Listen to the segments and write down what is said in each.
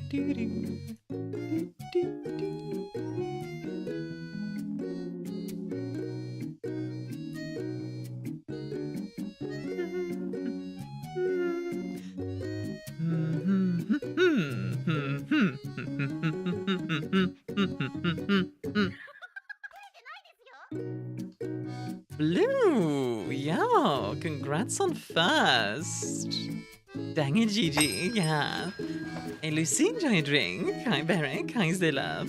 Blue, yeah, congrats on first. Dang it, Gigi, yeah. Hey, Lucy, enjoy a drink. Hi, Beric. Hi, Zilla.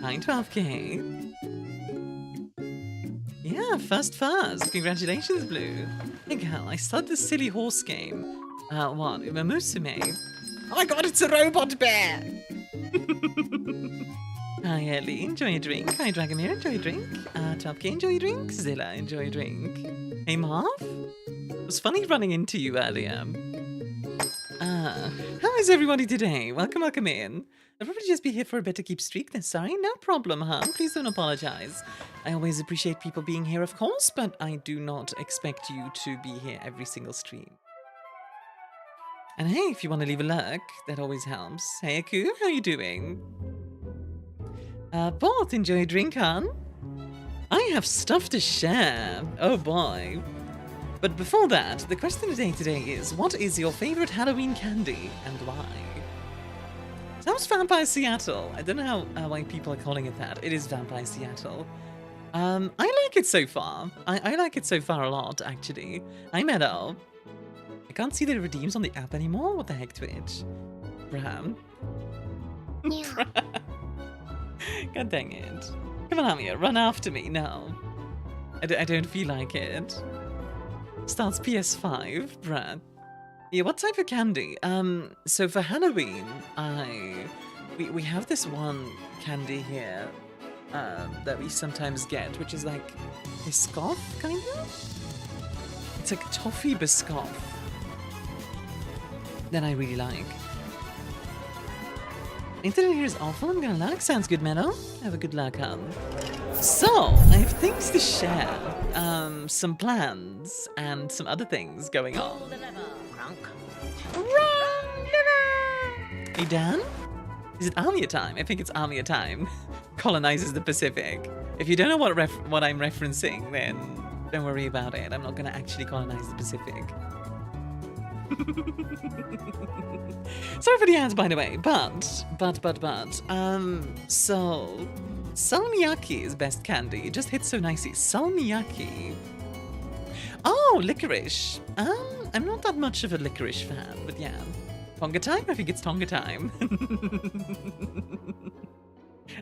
Hi, 12K. Yeah, first. Congratulations, Blue. Hey, girl, I started this silly horse game. What? Musume. Oh my god, it's a robot bear! Hi, Ellie, enjoy a drink. Hi, Dragomir, enjoy a drink. 12K, enjoy a drink. Zilla, enjoy a drink. Hey, Marv? It was funny running into you earlier. How is everybody today? Welcome in. I'll probably just be here for a bit to keep streak this. Sorry, no problem, huh? Please don't apologize. I always appreciate people being here, of course, but I do not expect you to be here every single stream. And hey, if you want to leave a lurk, that always helps. Hey, Aku, how you doing? Both enjoy a drink, hon? I have stuff to share. Oh boy. But before that, the question today is, what is your favorite Halloween candy and why? Sounds Vampire Seattle. I don't know why people are calling it that. It is Vampire Seattle. I like it so far. I like it so far a lot, actually. Hi, Meadow. I can't see the redeems on the app anymore. What the heck, Twitch? Bram. God dang it. Come on, Amia, run after me. No. I don't feel like it. Starts PS5, bruh. Yeah, what type of candy? So for Halloween, we have this one candy here that we sometimes get, which is like Biscoff, kind of? It's like toffee Biscoff that I really like. Internet here is awful. I'm gonna lurk. Sounds good, Menno. Have a good lurk, hun. So, I have things to share. Some plans and some other things going on. Hey, Dan? Is it Armia time? I think it's Armia time. Colonizes the Pacific. If you don't know what I'm referencing, then don't worry about it. I'm not gonna actually colonize the Pacific. Sorry for the ads, by the way, but, so, salmiakki is best candy. It just hits so nicely. Salmiakki. Oh, licorice. I'm not that much of a licorice fan, but yeah. Tonga time? I think it's Tonga time.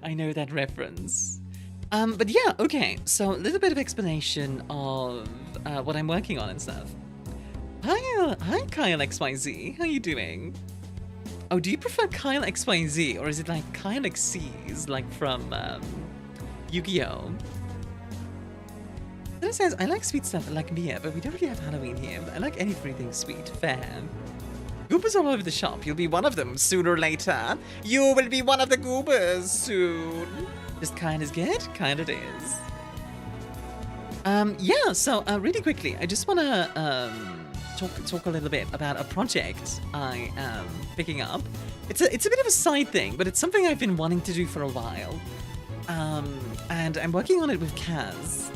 I know that reference. But yeah, okay, so a little bit of explanation of what I'm working on and stuff. Hi, Kyle XYZ. How you doing? Oh, do you prefer Kyle XYZ, or is it like Kyle XCs, like from Yu-Gi-Oh? Then it says, I like sweet stuff like Mia, but we don't really have Halloween here. I like anything sweet. Fair. Goobers all over the shop. You'll be one of them sooner or later. You will be one of the goobers soon. Just kind is good, kind it is. Yeah, so really quickly, I just want to talk a little bit about a project I am picking up. It's a bit of a side thing, but it's something I've been wanting to do for a while. And I'm working on it with Kaz.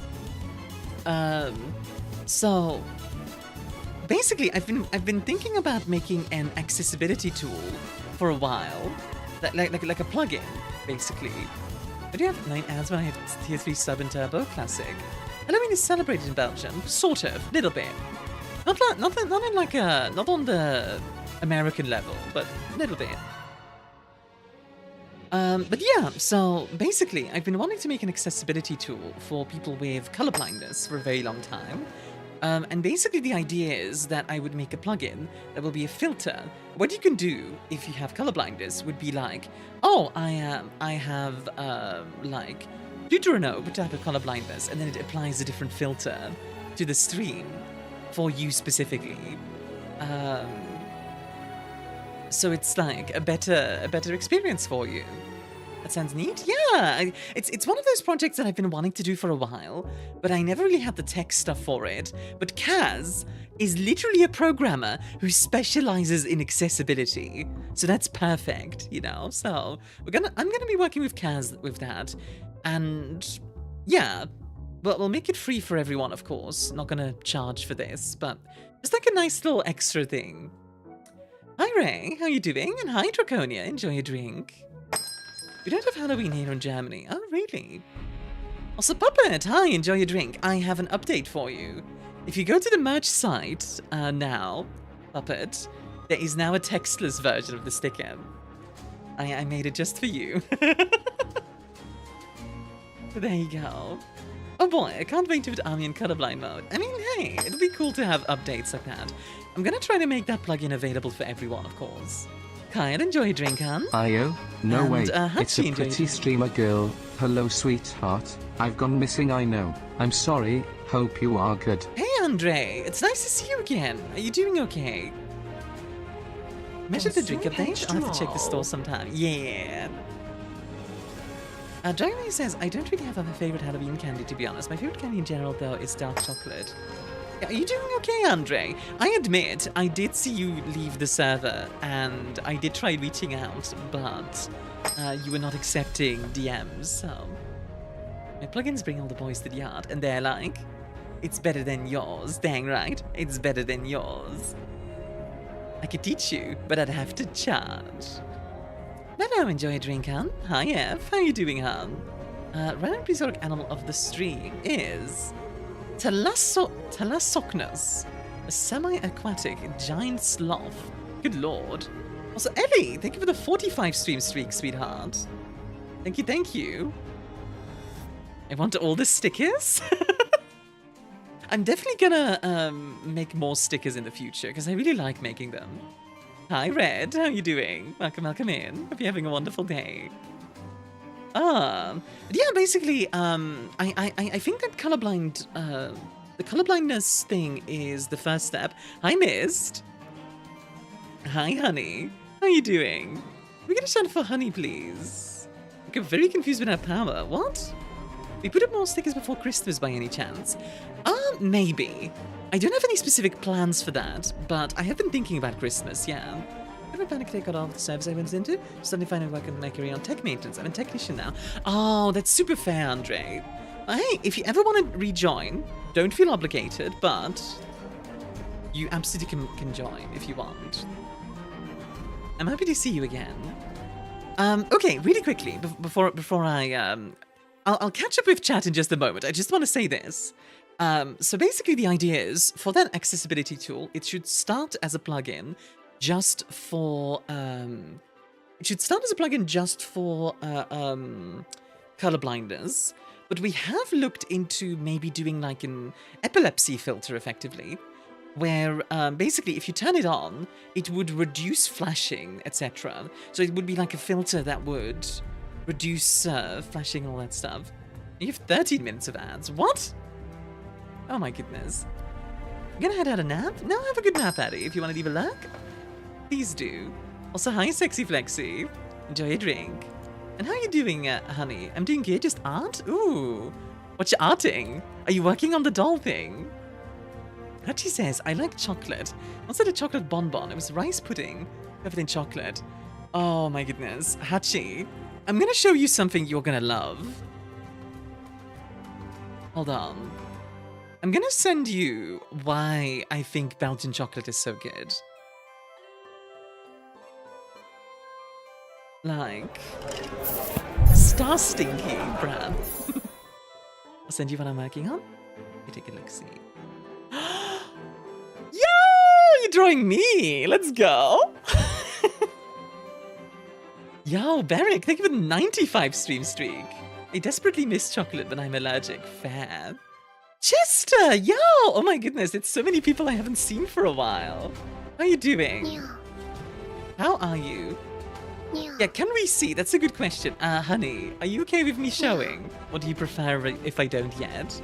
So basically, I've been thinking about making an accessibility tool for a while, like a plugin, basically. I do have 9 ads when I have tier 3 sub and turbo classic. Halloween is celebrated in Belgium, sort of, little bit. Not on the American level, but a little bit. But yeah, so basically, I've been wanting to make an accessibility tool for people with color blindness for a very long time. And basically the idea is that I would make a plugin that will be a filter. What you can do if you have color blindness would be like, oh, I have like Deuteronope type of color blindness, and then it applies a different filter to the stream for you specifically. So it's like a better experience for you. That sounds neat. Yeah, it's one of those projects that I've been wanting to do for a while, but I never really had the tech stuff for it. But Kaz is literally a programmer who specializes in accessibility, so that's perfect, you know. So I'm gonna be working with Kaz with that, and yeah, but we'll make it free for everyone, of course. Not gonna charge for this, but just like a nice little extra thing. Hi Ray, how you doing? And hi Draconia, enjoy your drink. We don't have Halloween here in Germany. Oh, really? Also, Puppet, hi, enjoy your drink. I have an update for you. If you go to the merch site now, Puppet, there is now a textless version of the sticker. I made it just for you. There you go. Oh boy, I can't wait to do Army in colorblind mode. I mean, hey, it'll be cool to have updates like that. I'm gonna try to make that plugin available for everyone, of course. Kyle, enjoy your drink, hon. Ayo, no And, way, Hachi, it's a enjoy pretty your streamer girl. Hello sweetheart, I've gone missing, I know. I'm sorry, hope you are good. Hey, Andre, it's nice to see you again. Are you doing okay? Mention the drink update? I'll have to check the store sometime. Yeah. Dragon says, I don't really have a favorite Halloween candy, to be honest. My favorite candy in general, though, is dark chocolate. Are you doing okay, Andre? I admit, I did see you leave the server, and I did try reaching out, but you were not accepting DMs, so... My plugins bring all the boys to the yard, and they're like, it's better than yours. Dang right, it's better than yours. I could teach you, but I'd have to charge. Hello, enjoy a drink, hon. Hi, F. How you doing, hon? Random prehistoric animal of the stream is Thalassocnus, a semi-aquatic giant sloth. Good lord. Also, Ellie, thank you for the 45 stream streak, sweetheart. Thank you, thank you. I want all the stickers. I'm definitely gonna make more stickers in the future, because I really like making them. Hi, Red. How you doing? Welcome, welcome in. Hope you're having a wonderful day. Yeah, basically, I think that colorblind, the colorblindness thing is the first step. Hi, Mist. Hi, Honey. How you doing? Can we get a shout for Honey, please? I'm very confused with our power. What? We put up more stickers before Christmas by any chance? Maybe. I don't have any specific plans for that, but I have been thinking about Christmas, yeah. I have a panic attack out of the service I went into. Suddenly finding out I can make a career on tech maintenance. I'm a technician now. Oh, that's super fair, Andre. Hey, if you ever want to rejoin, don't feel obligated, but you absolutely can join if you want. I'm happy to see you again. Okay, really quickly, before I, I'll catch up with chat in just a moment. I just want to say this. So basically the idea is, for that accessibility tool, it should start as a plugin just for, colorblinders, but we have looked into maybe doing like an epilepsy filter effectively, where basically if you turn it on, it would reduce flashing, etc. So it would be like a filter that would reduce flashing and all that stuff. You have 13 minutes of ads. What? Oh my goodness. You gonna head out a nap? No, have a good nap, Addy. If you want to leave a lurk, please do. Also, hi, Sexy Flexi. Enjoy your drink. And how are you doing, honey? I'm doing good. Just art? Ooh. What you arting? Are you working on the doll thing? Hachi says, I like chocolate. What's that, a chocolate bonbon? It was rice pudding covered in chocolate. Oh my goodness. Hachi, I'm gonna show you something you're gonna love. Hold on. I'm gonna send you why I think Belgian chocolate is so good. Like, star stinky, bruh. I'll send you what I'm working on. You take a look-see. Yo, you're drawing me. Let's go. Yo, Beric, thank you for the 95 stream streak. I desperately miss chocolate, but I'm allergic. Fair. Chester, yo! Oh my goodness, it's so many people I haven't seen for a while. How are you doing? Yeah. How are you? Yeah. Yeah, can we see? That's a good question. Honey, are you okay with me showing? Or do you prefer if I don't yet?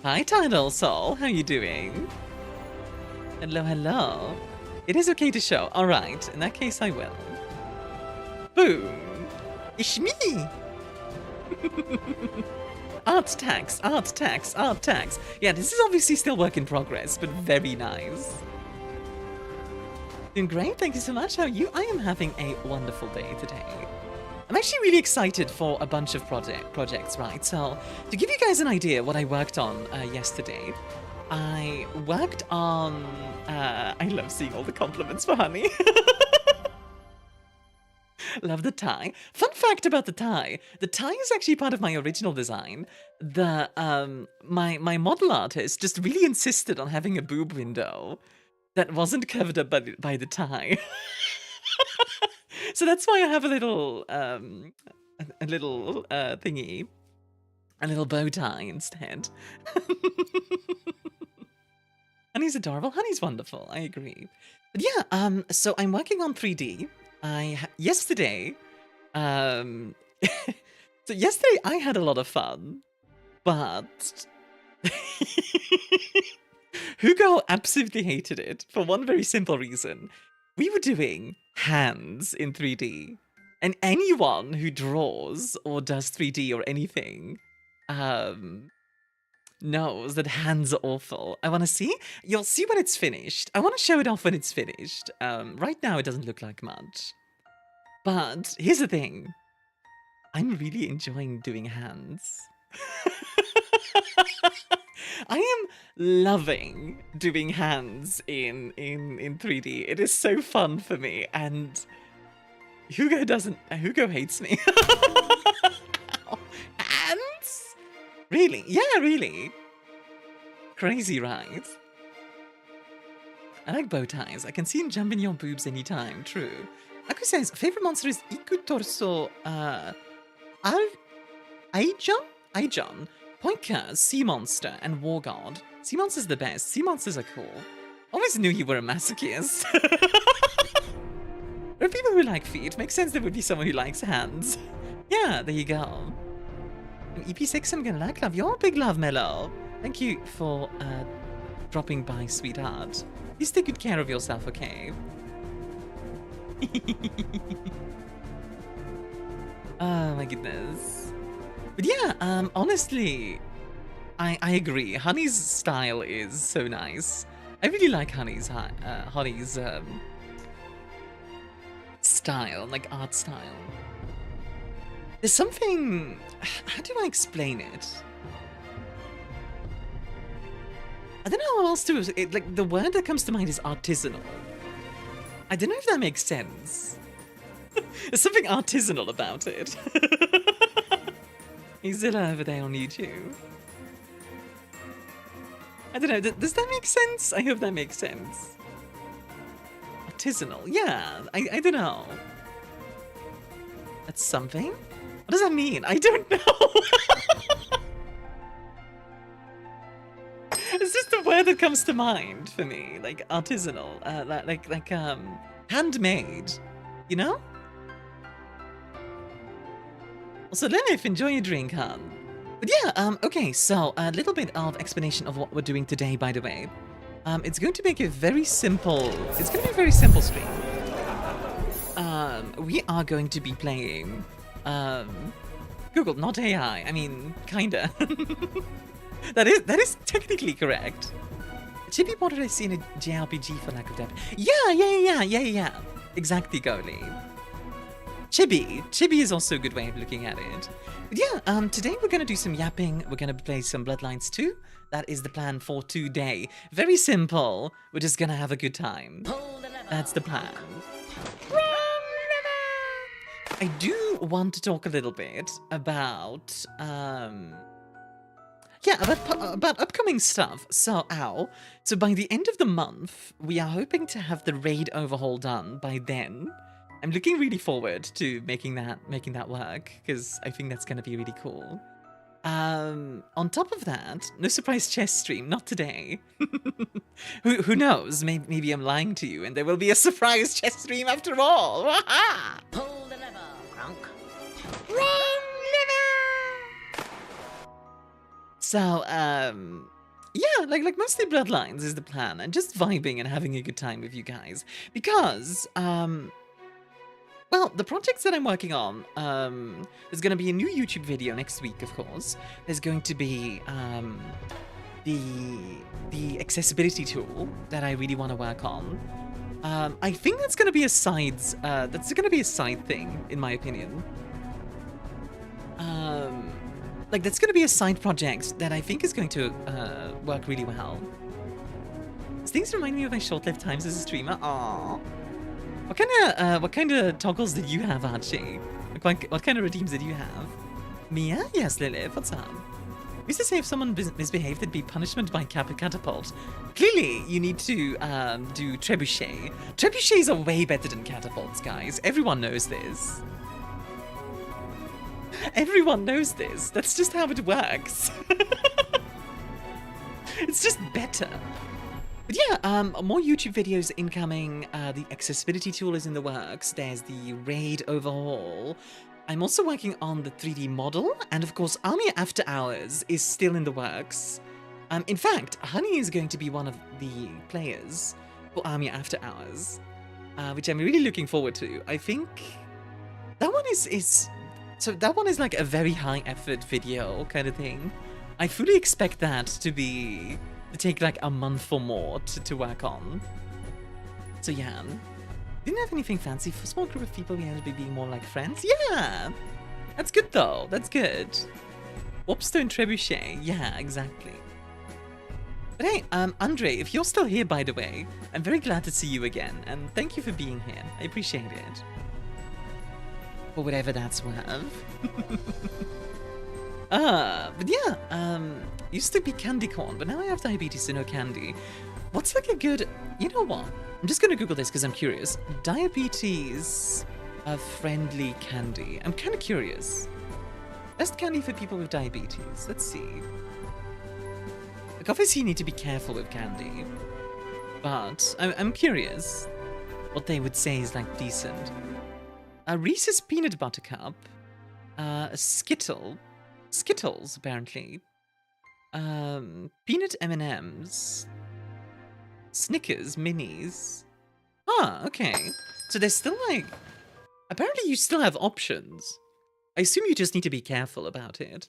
Hi, Tidal Soul. How are you doing? Hello, hello. It is okay to show. All right, in that case, I will. Boom. Ish me. Art tax, art tax, art tax. Yeah, this is obviously still work in progress, but very nice. Doing great, thank you so much. How are you? I am having a wonderful day today. I'm actually really excited for a bunch of projects, right? So, to give you guys an idea what I worked on yesterday, I worked on... I love seeing all the compliments for Honey. Love the tie. Fun fact about the tie is actually part of my original design. The my model artist just really insisted on having a boob window that wasn't covered up by the tie. So that's why I have a little thingy, a little bow tie instead. Honey's adorable. Honey's wonderful. I agree. But yeah, so I'm working on 3D. Yesterday I had a lot of fun, but Hugo absolutely hated it for one very simple reason. We were doing hands in 3D, and anyone who draws or does 3D or anything knows that hands are awful. I want to see. You'll see when it's finished. I want to show it off when it's finished. Right now, it doesn't look like much. But here's the thing. I'm really enjoying doing hands. I am loving doing hands in 3D. It is so fun for me, and Hugo hates me. Hands? Really? Yeah, really. Crazy, right? I like bow ties. I can see him jump in your boobs anytime. True. Aku says, favorite monster is Iku Torso, Aijon, Poinker, Sea Monster, and War God. Sea Monster's the best. Sea Monsters are cool. Always knew you were a masochist. There are people who like feet. Makes sense there would be someone who likes hands. Yeah, there you go. And EP6, I'm gonna like love. You're a big love, Mellow. Thank you for dropping by, sweetheart. Please take good care of yourself, okay? Oh my goodness. But yeah, honestly, I agree. Honey's style is so nice. I really like Honey's style, like art style. There's something, how do I explain it? I don't know how else to, like the word that comes to mind is artisanal. I don't know if that makes sense. There's something artisanal about it. Is Zilla over there on YouTube? I don't know, does that make sense? I hope that makes sense. Artisanal, yeah, I don't know. That's something? What does that mean? I don't know. It's just a word that comes to mind for me, like artisanal, like handmade, you know? Also, Lenif, enjoy your drink, hon. But yeah, okay, so a little bit of explanation of what we're doing today, by the way. It's going to make a very simple, it's going to be a very simple stream. We are going to be playing, Google, not AI, I mean, kinda. That is technically correct. Chibi, what did I see in a JRPG for lack of depth? Yeah. Exactly, Goli. Chibi is also a good way of looking at it. But yeah, today we're gonna do some yapping. We're gonna play some Bloodlines 2. That is the plan for today. Very simple. We're just gonna have a good time. That's the plan. I do want to talk a little bit about about upcoming stuff. So by the end of the month, we are hoping to have the raid overhaul done by then. I'm looking really forward to making that work, because I think that's going to be really cool. On top of that, no surprise chess stream, not today. Who knows? Maybe I'm lying to you, and there will be a surprise chess stream after all. Pull the lever, Gronk. Wrong lever. So, yeah, like mostly Bloodlines is the plan, and just vibing and having a good time with you guys, because Well, the projects that I'm working on, there's going to be a new YouTube video next week, of course. There's going to be the accessibility tool that I really want to work on. I think that's going to be a side thing, in my opinion. Like, that's going to be a side project that I think is going to work really well. These things remind me of my short-lived times as a streamer. Aww. What kind of toggles did you have, Archie? What kind of redeems did you have? Mia? Yes, Lilith. What's up? Used to say if someone misbehaved, it'd be punishment by catapult. Clearly, you need to do trebuchet. Trebuchets are way better than catapults, guys. Everyone knows this. Everyone knows this. That's just how it works. It's just better. But yeah, more YouTube videos incoming. The accessibility tool is in the works. There's the raid overhaul. I'm also working on the 3D model, and of course, Armia After Hours is still in the works. In fact, Honey is going to be one of the players for Armia After Hours, which I'm really looking forward to. I think that one is like a very high effort video kind of thing. I fully expect that to take like a month or more to work on. So yeah. Didn't have anything fancy. For a small group of people, we ended up being more like friends. Yeah! That's good though. That's good. Warpstone Trebuchet. Yeah, exactly. But hey, Andre, if you're still here, by the way, I'm very glad to see you again. And thank you for being here. I appreciate it. For whatever that's worth. But yeah, used to be candy corn, but now I have diabetes, so no candy. What's like a good... You know what? I'm just gonna Google this because I'm curious. Diabetes friendly candy. I'm kind of curious. Best candy for people with diabetes. Let's see. Like, obviously you need to be careful with candy, but I'm curious what they would say is like decent. A Reese's Peanut Butter Cup. A Skittles apparently. Peanut M&Ms. Snickers minis. Ah, okay. So there's still like... Apparently you still have options. I assume you just need to be careful about it.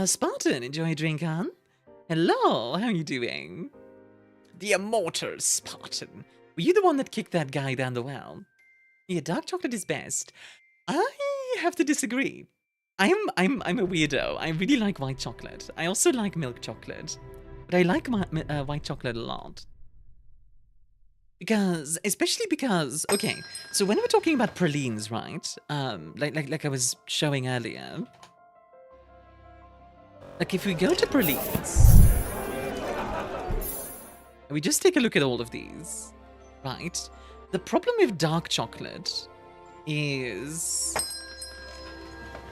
Spartan, enjoy a drink, hon? Hello, how are you doing? The immortal Spartan. Were you the one that kicked that guy down the well? Yeah, dark chocolate is best. I have to disagree. I'm a weirdo. I really like white chocolate. I also like milk chocolate. But I like my white chocolate a lot. Especially because, okay, so when we're talking about pralines, right? Like I was showing earlier. Like if we go to pralines, and we just take a look at all of these, right? The problem with dark chocolate is...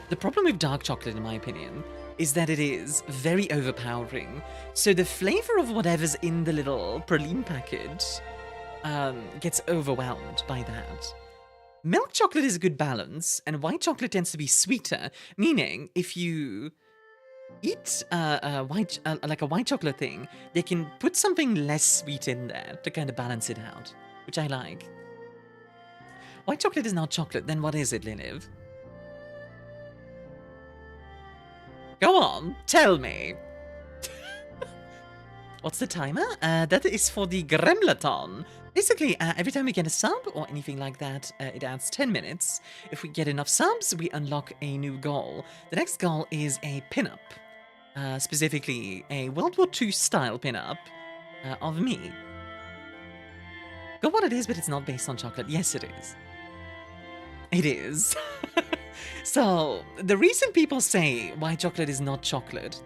The problem with dark chocolate, in my opinion, is that it is very overpowering. So the flavor of whatever's in the little praline package gets overwhelmed by that. Milk chocolate is a good balance, and white chocolate tends to be sweeter, meaning if you eat like a white chocolate thing, they can put something less sweet in there to kind of balance it out, which I like. White chocolate is not chocolate, then what is it, Liniv? Go on, tell me. What's the timer? That is for the Gremlathon. Basically, every time we get a sub or anything like that, it adds 10 minutes. If we get enough subs, we unlock a new goal. The next goal is a pinup. Specifically, a World War II style pinup of me. Got what it is, but it's not based on chocolate. Yes, it is. It is. So, the reason people say white chocolate is not chocolate...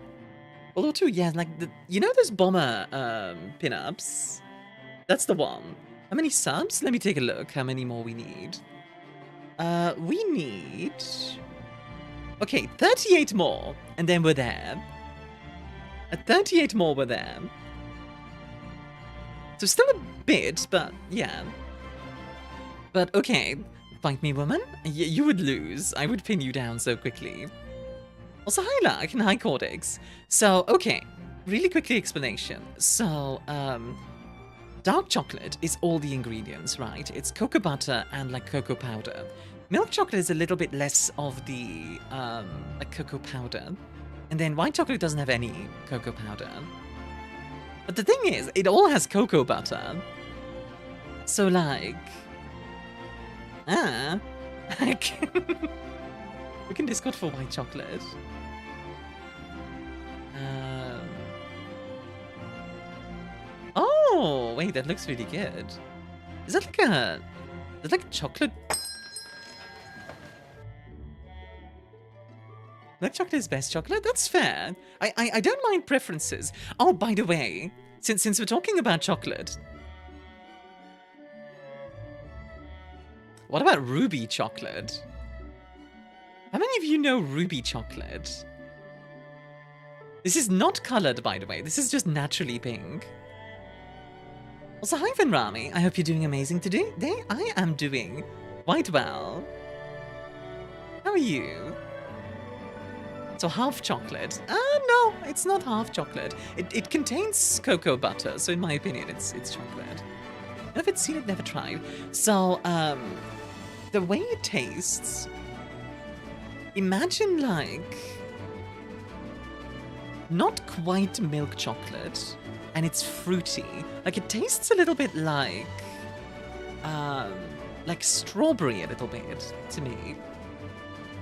Although too, yeah, like, you know those bomber pinups? That's the one. How many subs? Let me take a look how many more we need. We need... Okay, 38 more, and then we're there. At 38 more, we're there. So still a bit, but yeah. But okay, fight me, woman. You would lose. I would pin you down so quickly. Also, hi, Lark, and hi, Cortex. So, okay, really quickly explanation. So, Dark chocolate is all the ingredients, right? It's cocoa butter and like cocoa powder. Milk chocolate is a little bit less of the like cocoa powder. And then white chocolate doesn't have any cocoa powder. But the thing is, it all has cocoa butter. So like, like we can Discord for white chocolate. Oh, wait, that looks really good. Is that like chocolate? Milk chocolate is best chocolate? That's fair. I don't mind preferences. Oh, by the way, since we're talking about chocolate, what about ruby chocolate? How many of you know ruby chocolate? This is not colored, by the way. This is just naturally pink. Also, hi, Rami. I hope you're doing amazing today. I am doing quite well. How are you? So half chocolate. No, it's not half chocolate. It contains cocoa butter, so in my opinion, it's chocolate. Never seen it, never tried. So, the way it tastes, imagine like not quite milk chocolate, and it's fruity. Like it tastes a little bit like strawberry a little bit to me.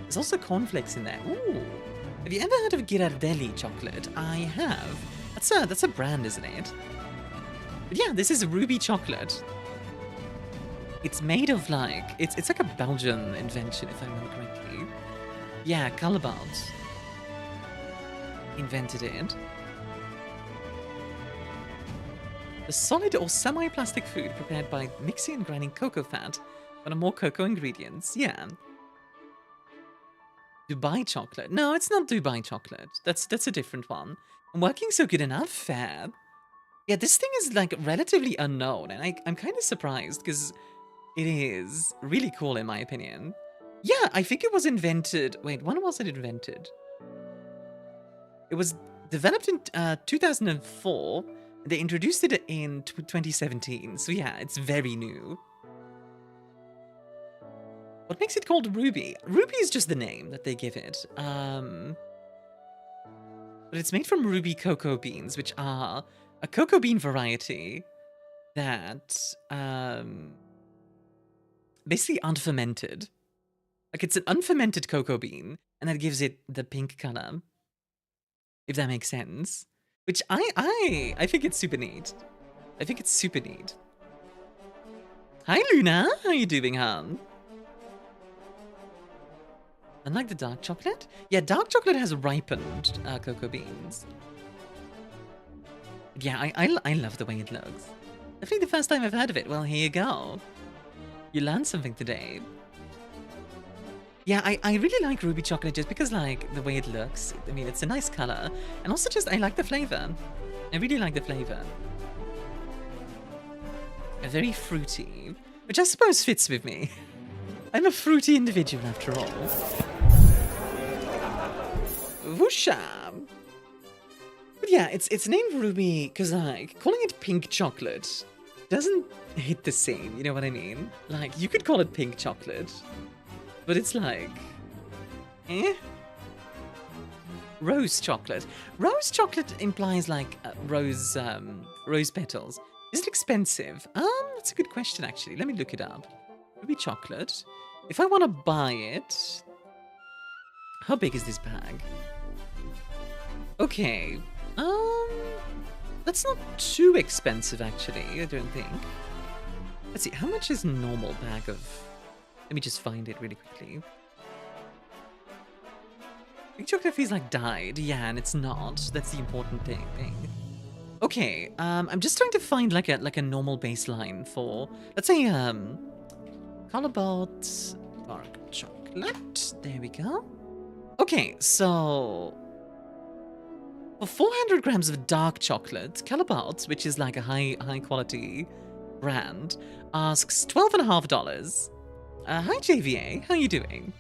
There's also cornflakes in there. Ooh. Have you ever heard of Ghirardelli chocolate? I have. That's a brand, isn't it? But yeah, this is ruby chocolate. It's made of like it's like a Belgian invention, if I remember correctly. Yeah, Callebaut invented it. A solid or semi-plastic food prepared by mixing and grinding cocoa fat on more cocoa ingredients. Yeah. Dubai chocolate. No, it's not Dubai chocolate. That's a different one. I'm working so good enough, fab. Yeah, this thing is like relatively unknown, and I'm kind of surprised because it is really cool in my opinion. Yeah, I think it was invented. Wait, when was it invented? It was developed in 2004. They introduced it in 2017, so yeah, it's very new. What makes it called Ruby? Ruby is just the name that they give it. But it's made from ruby cocoa beans, which are a cocoa bean variety that basically unfermented. Like it's an unfermented cocoa bean, and that gives it the pink color. If that makes sense. Which I think it's super neat. I think it's super neat. Hi Luna, how are you doing, hon? Unlike the dark chocolate? Yeah, dark chocolate has ripened cocoa beans. Yeah, I love the way it looks. Definitely the first time I've heard of it. Well, here you go. You learned something today. Yeah, I really like ruby chocolate just because, like, the way it looks. I mean, it's a nice color. And also just, I like the flavor. I really like the flavor. Very fruity, which I suppose fits with me. I'm a fruity individual after all. Whoosha! But yeah, it's named Ruby because, like, calling it pink chocolate doesn't hit the same, you know what I mean? Like, you could call it pink chocolate, but it's like, eh? Rose chocolate. Rose chocolate implies, like, rose petals. Is it expensive? That's a good question, actually. Let me look it up. Ruby chocolate. If I want to buy it... How big is this bag? Okay. That's not too expensive, actually, I don't think. Let's see, how much is a normal bag of... Let me just find it really quickly. Pink chocolate feels like dyed. Yeah, and it's not. That's the important thing. Okay, I'm just trying to find like a normal baseline for... Let's say, Callebaut dark chocolate. There we go. Okay, so... For 400 grams of dark chocolate, Callebaut, which is like a high quality brand, asks $12.50. Hi JVA, how you doing?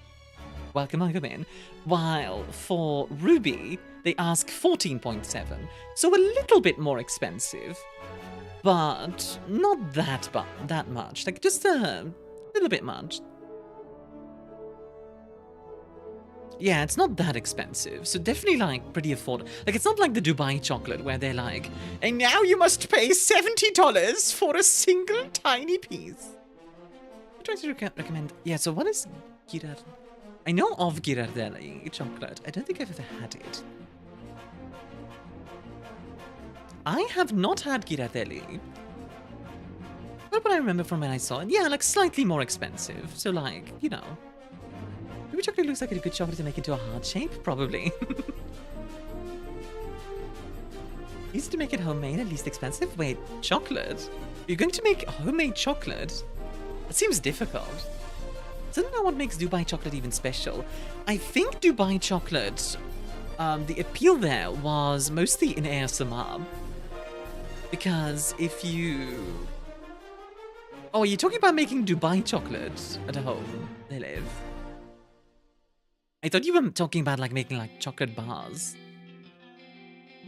Welcome in. While for Ruby, they ask 14.7, so a little bit more expensive. but not that much. Like, just a little bit much. Yeah, it's not that expensive, so definitely, like, pretty affordable. Like, it's not like the Dubai chocolate where they're like, and now you must pay $70 for a single tiny piece. I'm trying to recommend... Yeah, so what is Ghirardelli? I know of Ghirardelli chocolate. I don't think I've ever had it. I have not had Ghirardelli. What would I remember from when I saw it? Yeah, like, slightly more expensive. So, like, you know... Maybe chocolate looks like a good chocolate to make into a heart shape? Probably. Easy to make it homemade, at least expensive? Wait, chocolate? You're going to make homemade chocolate? That seems difficult. So I don't know what makes Dubai chocolate even special. I think Dubai chocolate, the appeal there was mostly in ASMR. Because if you... Oh, you're talking about making Dubai chocolate at home, they live. I thought you were talking about, like, making, like, chocolate bars.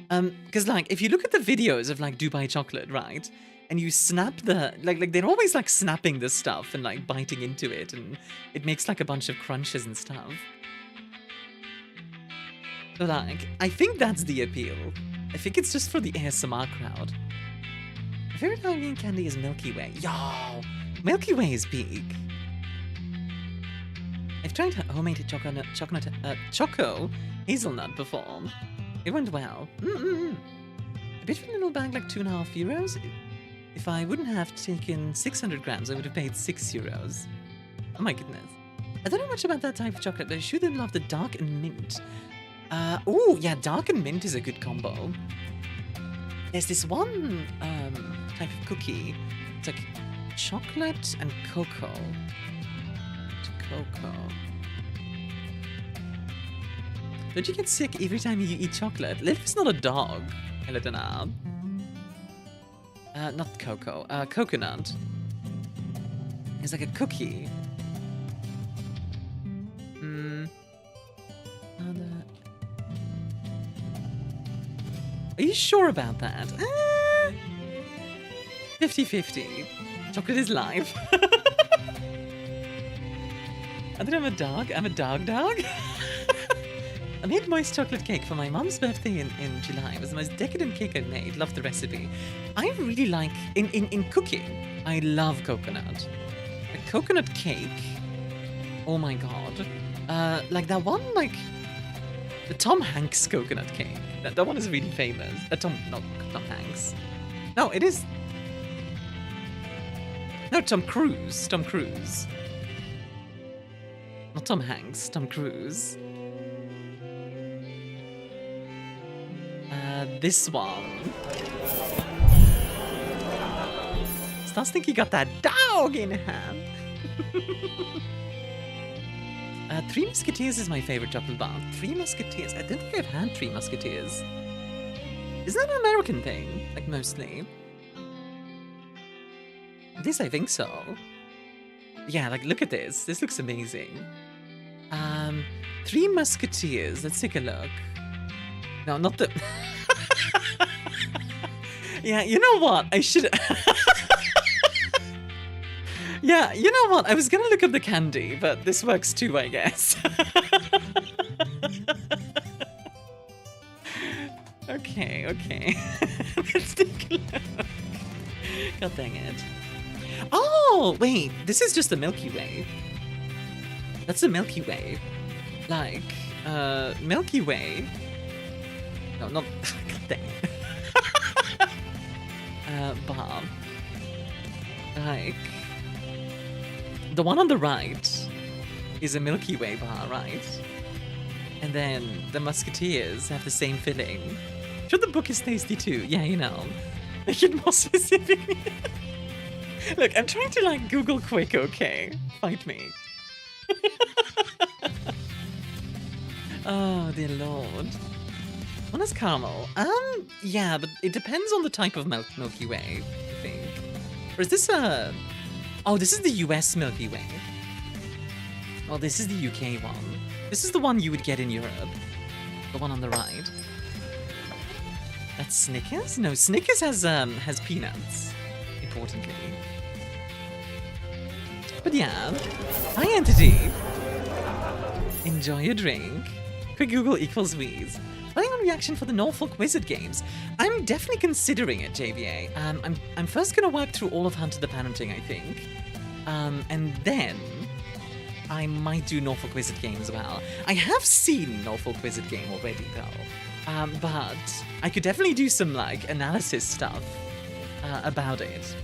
Because, like, if you look at the videos of, like, Dubai chocolate, right? And you snap the... Like, they're always, like, snapping this stuff and, like, biting into it. And it makes, like, a bunch of crunches and stuff. So, like, I think that's the appeal. I think it's just for the ASMR crowd. My favorite Halloween candy is Milky Way. Yo! Milky Way is big. I've tried homemade choco hazelnut before. It went well. A bit for a little bag, like €2.50. If I wouldn't have taken 600 grams, I would have paid €6. Oh my goodness. I don't know much about that type of chocolate, but I sure do love the dark and mint. Oh yeah, dark and mint is a good combo. There's this one type of cookie. It's like chocolate and cocoa. Cocoa. Don't you get sick every time you eat chocolate? Lily's not a dog. I don't know. Not cocoa. Coconut. It's like a cookie. Are you sure about that? 50-50. Chocolate is life. I think I'm a dog. I'm a dog. I made moist chocolate cake for my mom's birthday in July. It was the most decadent cake I've made. Love the recipe. I really like... In cooking, I love coconut. A coconut cake. Oh my god. Like that one, like... The Tom Hanks coconut cake. That one is really famous. Not Tom Hanks. No, it is... No, Tom Cruise. Tom Cruise. Not Tom Hanks, Tom Cruise. This one. Stars think he got that dog in hand. Three Musketeers is my favorite chocolate bar. Three Musketeers. I don't think I've had Three Musketeers. Is that an American thing? Like, mostly. This, I think so. Yeah, like, look at this. This looks amazing. Three Musketeers. Let's take a look. No, not the... Yeah, you know what? I should... Yeah, you know what? I was gonna look up the candy, but this works too, I guess. Okay. Let's take a look. God dang it. Oh, wait. This is just the Milky Way. That's the Milky Way. Like, Milky Way. No, not... God dang it. Bob. Like... The one on the right is a Milky Way bar, right? And then the Musketeers have the same filling. Sure, the book is tasty too. Yeah, you know. Make it more specific. Look, I'm trying to, like, Google quick, okay? Fight me. Oh, dear lord. One is caramel. Yeah, but it depends on the type of Milky Way, I think. Or is this a... Oh, this is the US Milky Way. Well, this is the UK one. This is the one you would get in Europe. The one on the right. That's Snickers? No, Snickers has peanuts, importantly. But yeah, hi Entity. Enjoy your drink. Quick Google equals Wheeze. Playing on reaction for the Norfolk Wizard games. I'm definitely considering it, JVA. I'm first gonna work through all of Hunter the Parenting, I think. And then I might do Norfolk Wizard game as well. I have seen Norfolk Wizard game already though. But I could definitely do some like analysis stuff about it.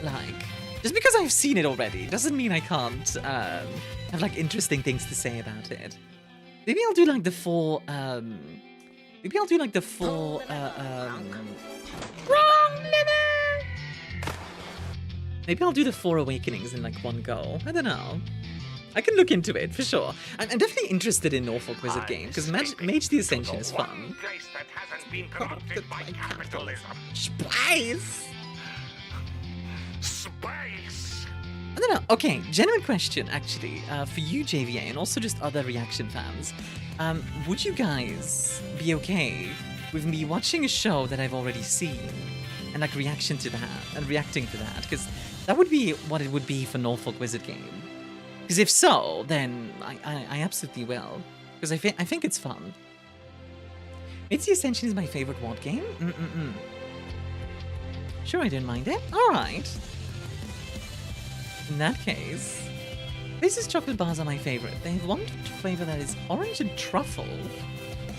Like, just because I've seen it already doesn't mean I can't have like interesting things to say about it. Maybe I'll do like the four. Maybe I'll do like the four. Wrong liver. Maybe I'll do the 4 awakenings in like one go. I don't know. I can look into it for sure. I'm definitely interested in Norfolk Wizard game because Mage the Ascension is fun. That hasn't been corrupted by capitalism. Spice. Space. I don't know. Okay, genuine question actually for you, JVA, and also just other reaction fans. Would you guys be okay with me watching a show that I've already seen and like reaction to that and reacting to that? Because that would be what it would be for Norfolk Wizard game. Because if so, then I absolutely will. Because I think it's fun. Mage the Ascension is my favorite WoD game. Sure, I don't mind it. All right. In that case, Reese's chocolate bars are my favorite. They have one flavor that is orange and truffle.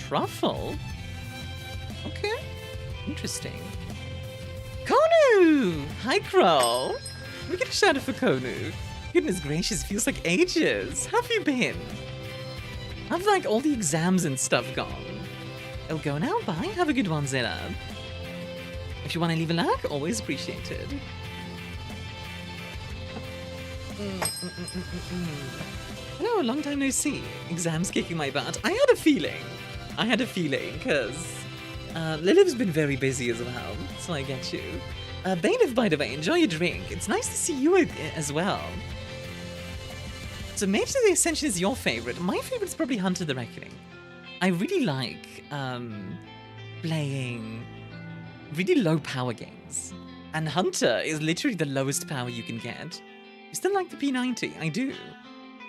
Truffle? Okay. Interesting. Konu! Hi, Crow! We get a shout out for Konu. Goodness gracious, feels like ages. How have you been? Have like all the exams and stuff gone? I'll go now. Bye. Have a good one, Zera. If you want to leave a like, always appreciated. Hello, long time no see. Exams kicking my butt. I had a feeling, because Lilith's been very busy as well, so I get you. Bailiff, by the way, enjoy your drink. It's nice to see you as well. So Mage the Ascension is your favorite. My favorite is probably Hunter the Reckoning. I really like playing really low power games. And Hunter is literally the lowest power you can get. You still like the P90? I do.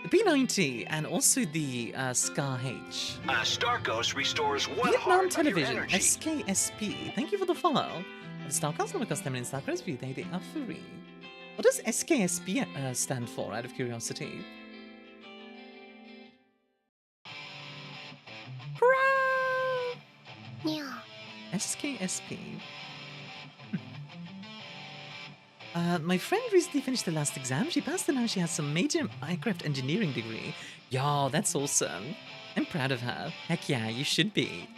The P90 and also the Scar H. Starkos restores one Vietnam heart Television, of your energy. SKSP. Thank you for the follow. Starkos never custom in Starkos view, they are free. What does SKSP stand for, out of curiosity? Hurrah! Yeah. SKSP. My friend recently finished the last exam. She passed and now she has some major aircraft engineering degree. Yo, that's awesome. I'm proud of her. Heck yeah, you should be.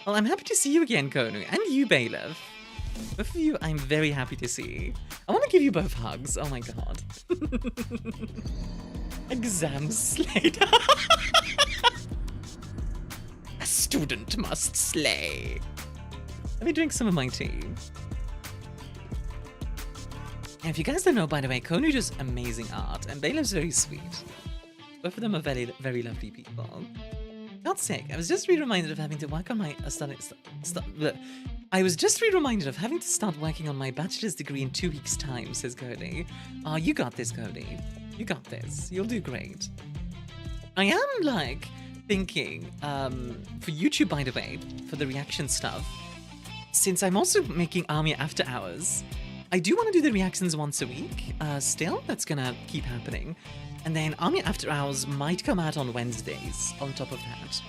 Well, I'm happy to see you again, Konu. And you, Bailiff. Both of you, I'm very happy to see. I want to give you both hugs. Oh my god. Exam slayed. A student must slay. Let me drink some of my tea. And if you guys don't know, by the way, Konu does amazing art, and Bailiff's very sweet. Both of them are very, very lovely people. God's sake, I was just reminded of having to work on my I was just reminded of having to start working on my bachelor's degree in 2 weeks' time, says Cody. Oh, you got this, Cody. You got this. You'll do great. I am, like, thinking, for YouTube, by the way, for the reaction stuff, since I'm also making Armia After Hours, I do want to do the reactions once a week. Still, that's gonna keep happening. And then Armia After Hours might come out on Wednesdays on top of that.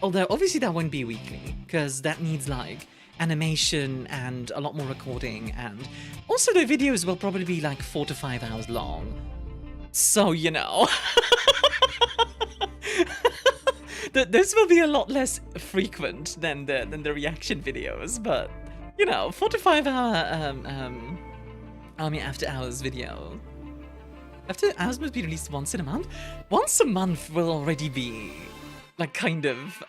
Although, obviously that won't be weekly, because that needs, like, animation and a lot more recording, and also the videos will probably be, like, 4 to 5 hours long. So, you know. This will be a lot less frequent than the reaction videos, but, you know, 4 to 5 hour Armia After Hours video. After Hours must be released once in a month? Once a month will already be, like, kind of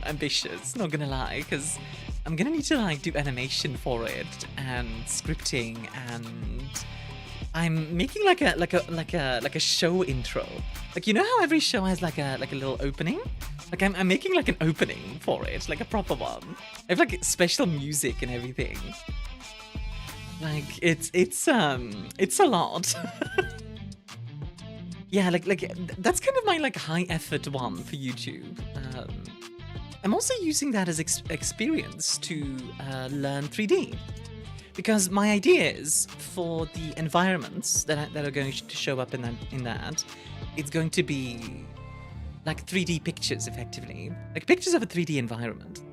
ambitious, not gonna lie, because I'm gonna need to, like, do animation for it, and scripting, and I'm making like a show intro. Like, you know how every show has like a little opening? Like I'm making like an opening for it, like a proper one. I have like special music and everything. Like it's a lot. Yeah, like that's kind of my like high effort one for YouTube. I'm also using that as experience to learn 3D, because my ideas for the environments that are going to show up in that, it's going to be like 3D pictures, effectively, like pictures of a 3D environment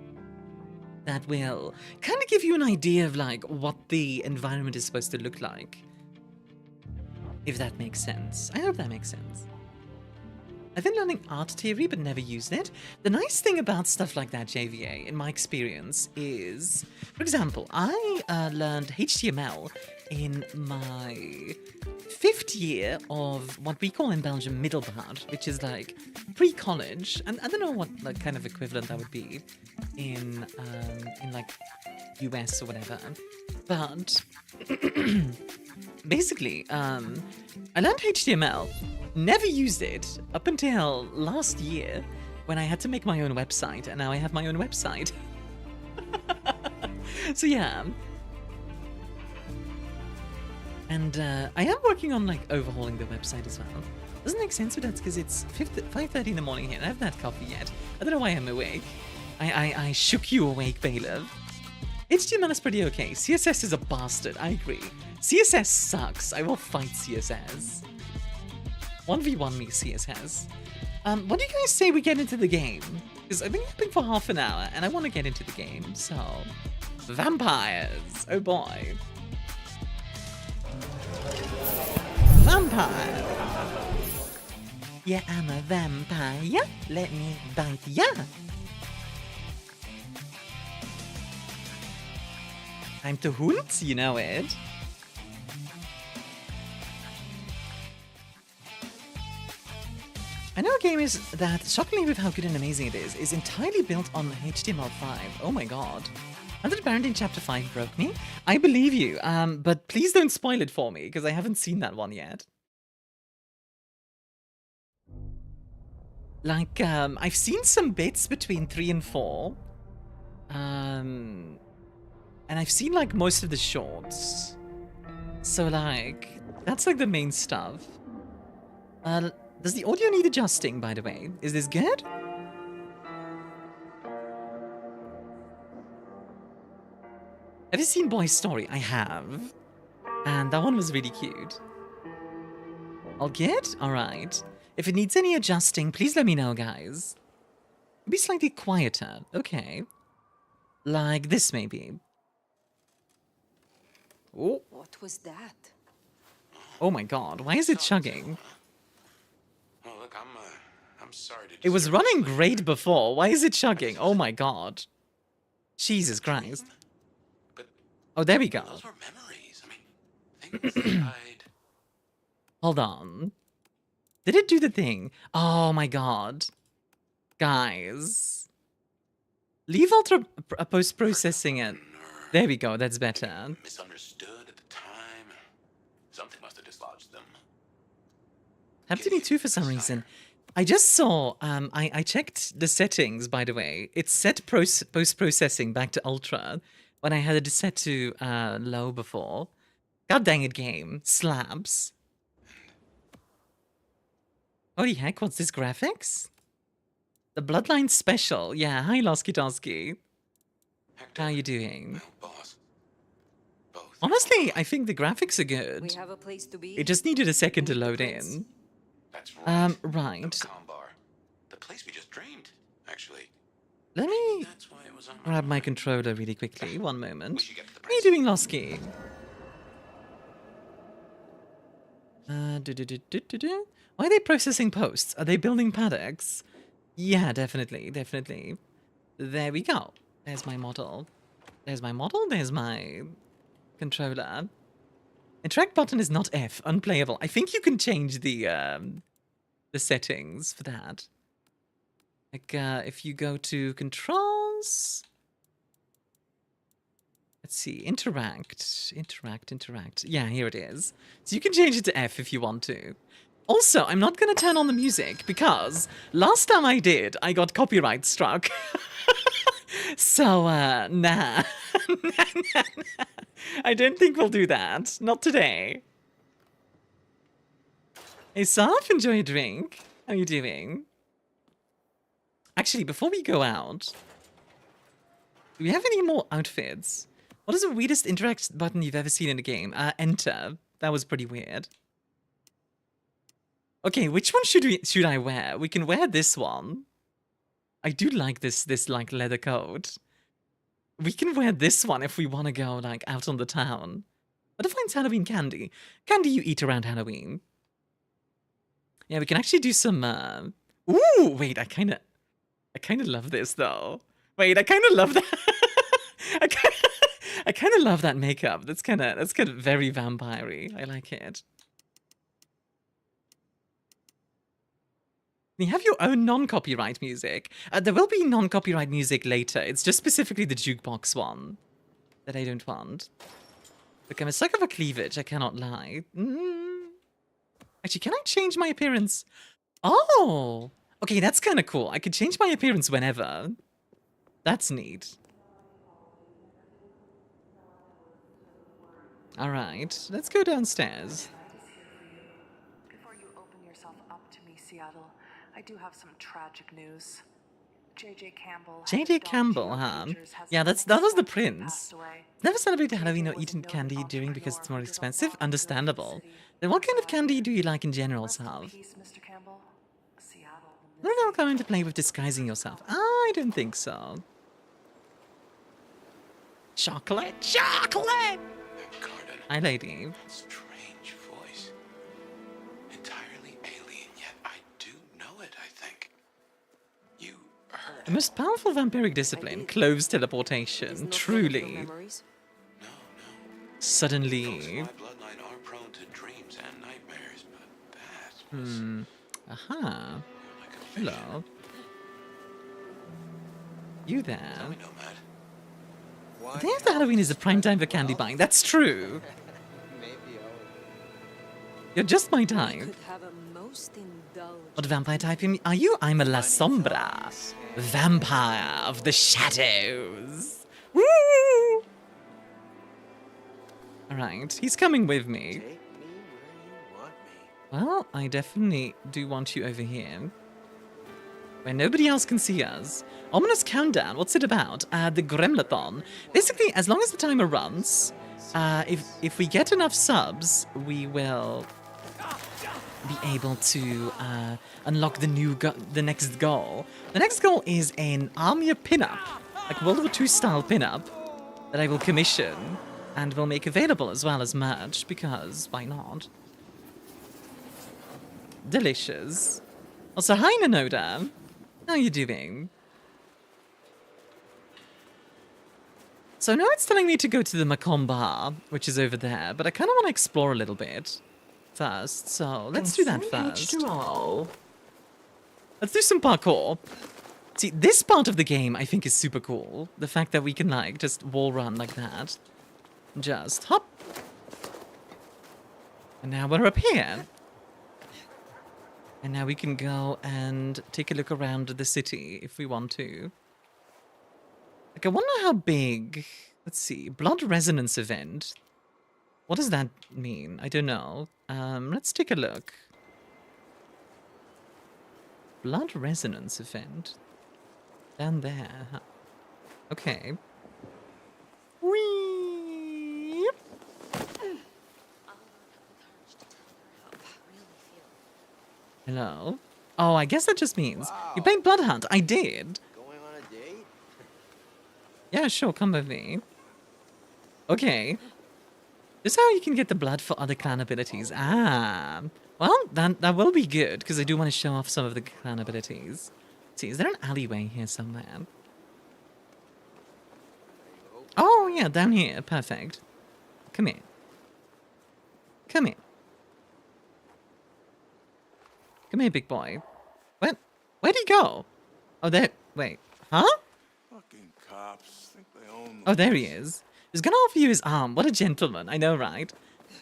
that will kind of give you an idea of like what the environment is supposed to look like. If that makes sense. I hope that makes sense. I've been learning art theory but never used it. The nice thing about stuff like that, JVA, in my experience, is, for example, I learned HTML in my 5th year of what we call in Belgium middelbaar, which is like pre-college, and I don't know what like kind of equivalent that would be in like US or whatever, but basically, I learned HTML, never used it up until last year when I had to make my own website, and now I have my own website. So yeah. And I am working on like overhauling the website as well. Doesn't make sense, but that's because it's 5:30 in the morning here and I haven't had coffee yet. I don't know why I'm awake. I shook you awake, Bailiff. HTML is pretty okay. CSS is a bastard, I agree. CSS sucks. I will fight CSS. 1v1 me, CSS. What do you guys say we get into the game? Because I've been yapping for half an hour and I want to get into the game, so... Vampires! Oh boy. Vampire! Yeah, I'm a vampire. Let me bite ya! Time to hunt, you know it. I know a game is that, shockingly with how good and amazing it is entirely built on HTML5. Oh my god. Hunted Baron in Chapter 5 broke me. I believe you, but please don't spoil it for me, because I haven't seen that one yet. Like, I've seen some bits between 3 and 4. And I've seen, like, most of the shorts. So, like, that's, like, the main stuff. Does the audio need adjusting, by the way? Is this good? Have you seen Boy's Story? I have. And that one was really cute. All good? Alright. If it needs any adjusting, please let me know, guys. Be slightly quieter. Okay. Like this, maybe. Oh. What was that? Oh my god, why is it chugging? Oh, look, I'm sorry to It was disturb running you. great before. Why is it chugging? Oh my god. Jesus Christ. But Oh, there we go. those were memories. I mean, things died. Hold on. Did it do the thing? Oh my god. Guys. Leave Ultra post-processing it. There we go, that's better. Misunderstood at the time. Something must have dislodged them. Happened to me too for some reason. I just saw, I checked the settings, by the way. It set post-processing back to Ultra when I had it set to low before. God dang it, game. Slabs. Holy heck, what's this graphics? The Bloodlines special. Yeah, hi Losky. Hector, How you doing? well, boss. Both. Honestly, I think the graphics are good. We have a place to be. It just needed a second to load in. That's right. Right. The calm bar. The place we just dreamed, actually. Let me That's why it was on grab my mind. controller really quickly. One We moment. should get to the How are you prince. doing, Losky? Why are they processing posts? Are they building paddocks? Yeah, definitely. There we go. There's my model. There's my controller. And track button is not F, unplayable. I think you can change the settings for that. Like, if you go to controls... Let's see. Interact. Yeah, here it is. So you can change it to F if you want to. Also, I'm not going to turn on the music because last time I did, I got copyright struck. So, nah. I don't think we'll do that. Not today. Hey, Saf, enjoy a drink. How you doing? Actually, before we go out, do we have any more outfits? What is the weirdest interact button you've ever seen in a game? Enter. That was pretty weird. Okay, which one should I wear? We can wear this one. I do like this like leather coat. We can wear this one if we want to go like out on the town. What defines Halloween candy? Candy you eat around Halloween. Yeah, we can actually do some ooh, wait, I kinda love this though. Wait, I kinda love that. I kinda love that makeup. That's kinda very vampire-y. I like it. You have your own non-copyright music. There will be non-copyright music later. It's just specifically the jukebox one that I don't want. Look, I'm a sucker for cleavage, I cannot lie. Actually, can I change my appearance? Oh! Okay, that's kind of cool. I could change my appearance whenever. That's neat. Alright, let's go downstairs. Before you open yourself up to me, Seattle, I do have some tragic news. JJ Campbell. JJ Campbell, huh? Yeah, that was the prince. Never celebrated Halloween or eaten candy during because it's more expensive? Understandable. Then what kind of candy do you like in general, Sal? Will it all come into play with disguising yourself? I don't think so. Chocolate? Chocolate! Hi, lady. Strange voice. Entirely alien, yet I do know it, I think. You heard The most powerful vampiric discipline, cloves teleportation. Truly. No. Suddenly. Folks in my bloodline are prone to dreams and nightmares, but that was Aha. like a vision. Hello. You there? Tell me, Nomad. The day after Halloween is the prime time for candy buying. That's true. You're just my type. Could have a most indulgent. What vampire type are you? I'm a La Sombra. Vampire of the shadows. Woo! Alright, he's coming with me. Take me where you want me. Well, I definitely do want you over here. Where nobody else can see us. Ominous countdown, what's it about? The Gremlathon. Basically, as long as the timer runs, if we get enough subs, we will be able to unlock the next goal. The next goal is an Armia pinup, like World War II style pinup, that I will commission and will make available as well as merch, because why not? Delicious. Also, hi Nanoda. How you doing? So now it's telling me to go to the Macomb Bar, which is over there, but I kind of want to explore a little bit first, so let's do that first. Let's do some parkour. See, this part of the game I think is super cool. The fact that we can, like, just wall run like that. Just hop. And now we're up here. And now we can go and take a look around the city if we want to. Like, I wonder how big... Let's see. Blood resonance event. What does that mean? I don't know. Let's take a look. Blood resonance event. Down there. Huh. Okay. Whee! Hello? Oh, I guess that just means you played Blood Hunt. I did. Going on a date? Yeah, sure, come with me. Okay. This is how you can get the blood for other clan abilities. Ah. Well, that will be good, because I do want to show off some of the clan abilities. Let's see, is there an alleyway here somewhere? Oh, yeah, down here. Perfect. Come here. Come here. Come here, big boy. Where'd he go? Oh, there. Wait. Huh? Fucking cops think they own Oh, there he is. He's gonna offer you his arm. What a gentleman. I know, right?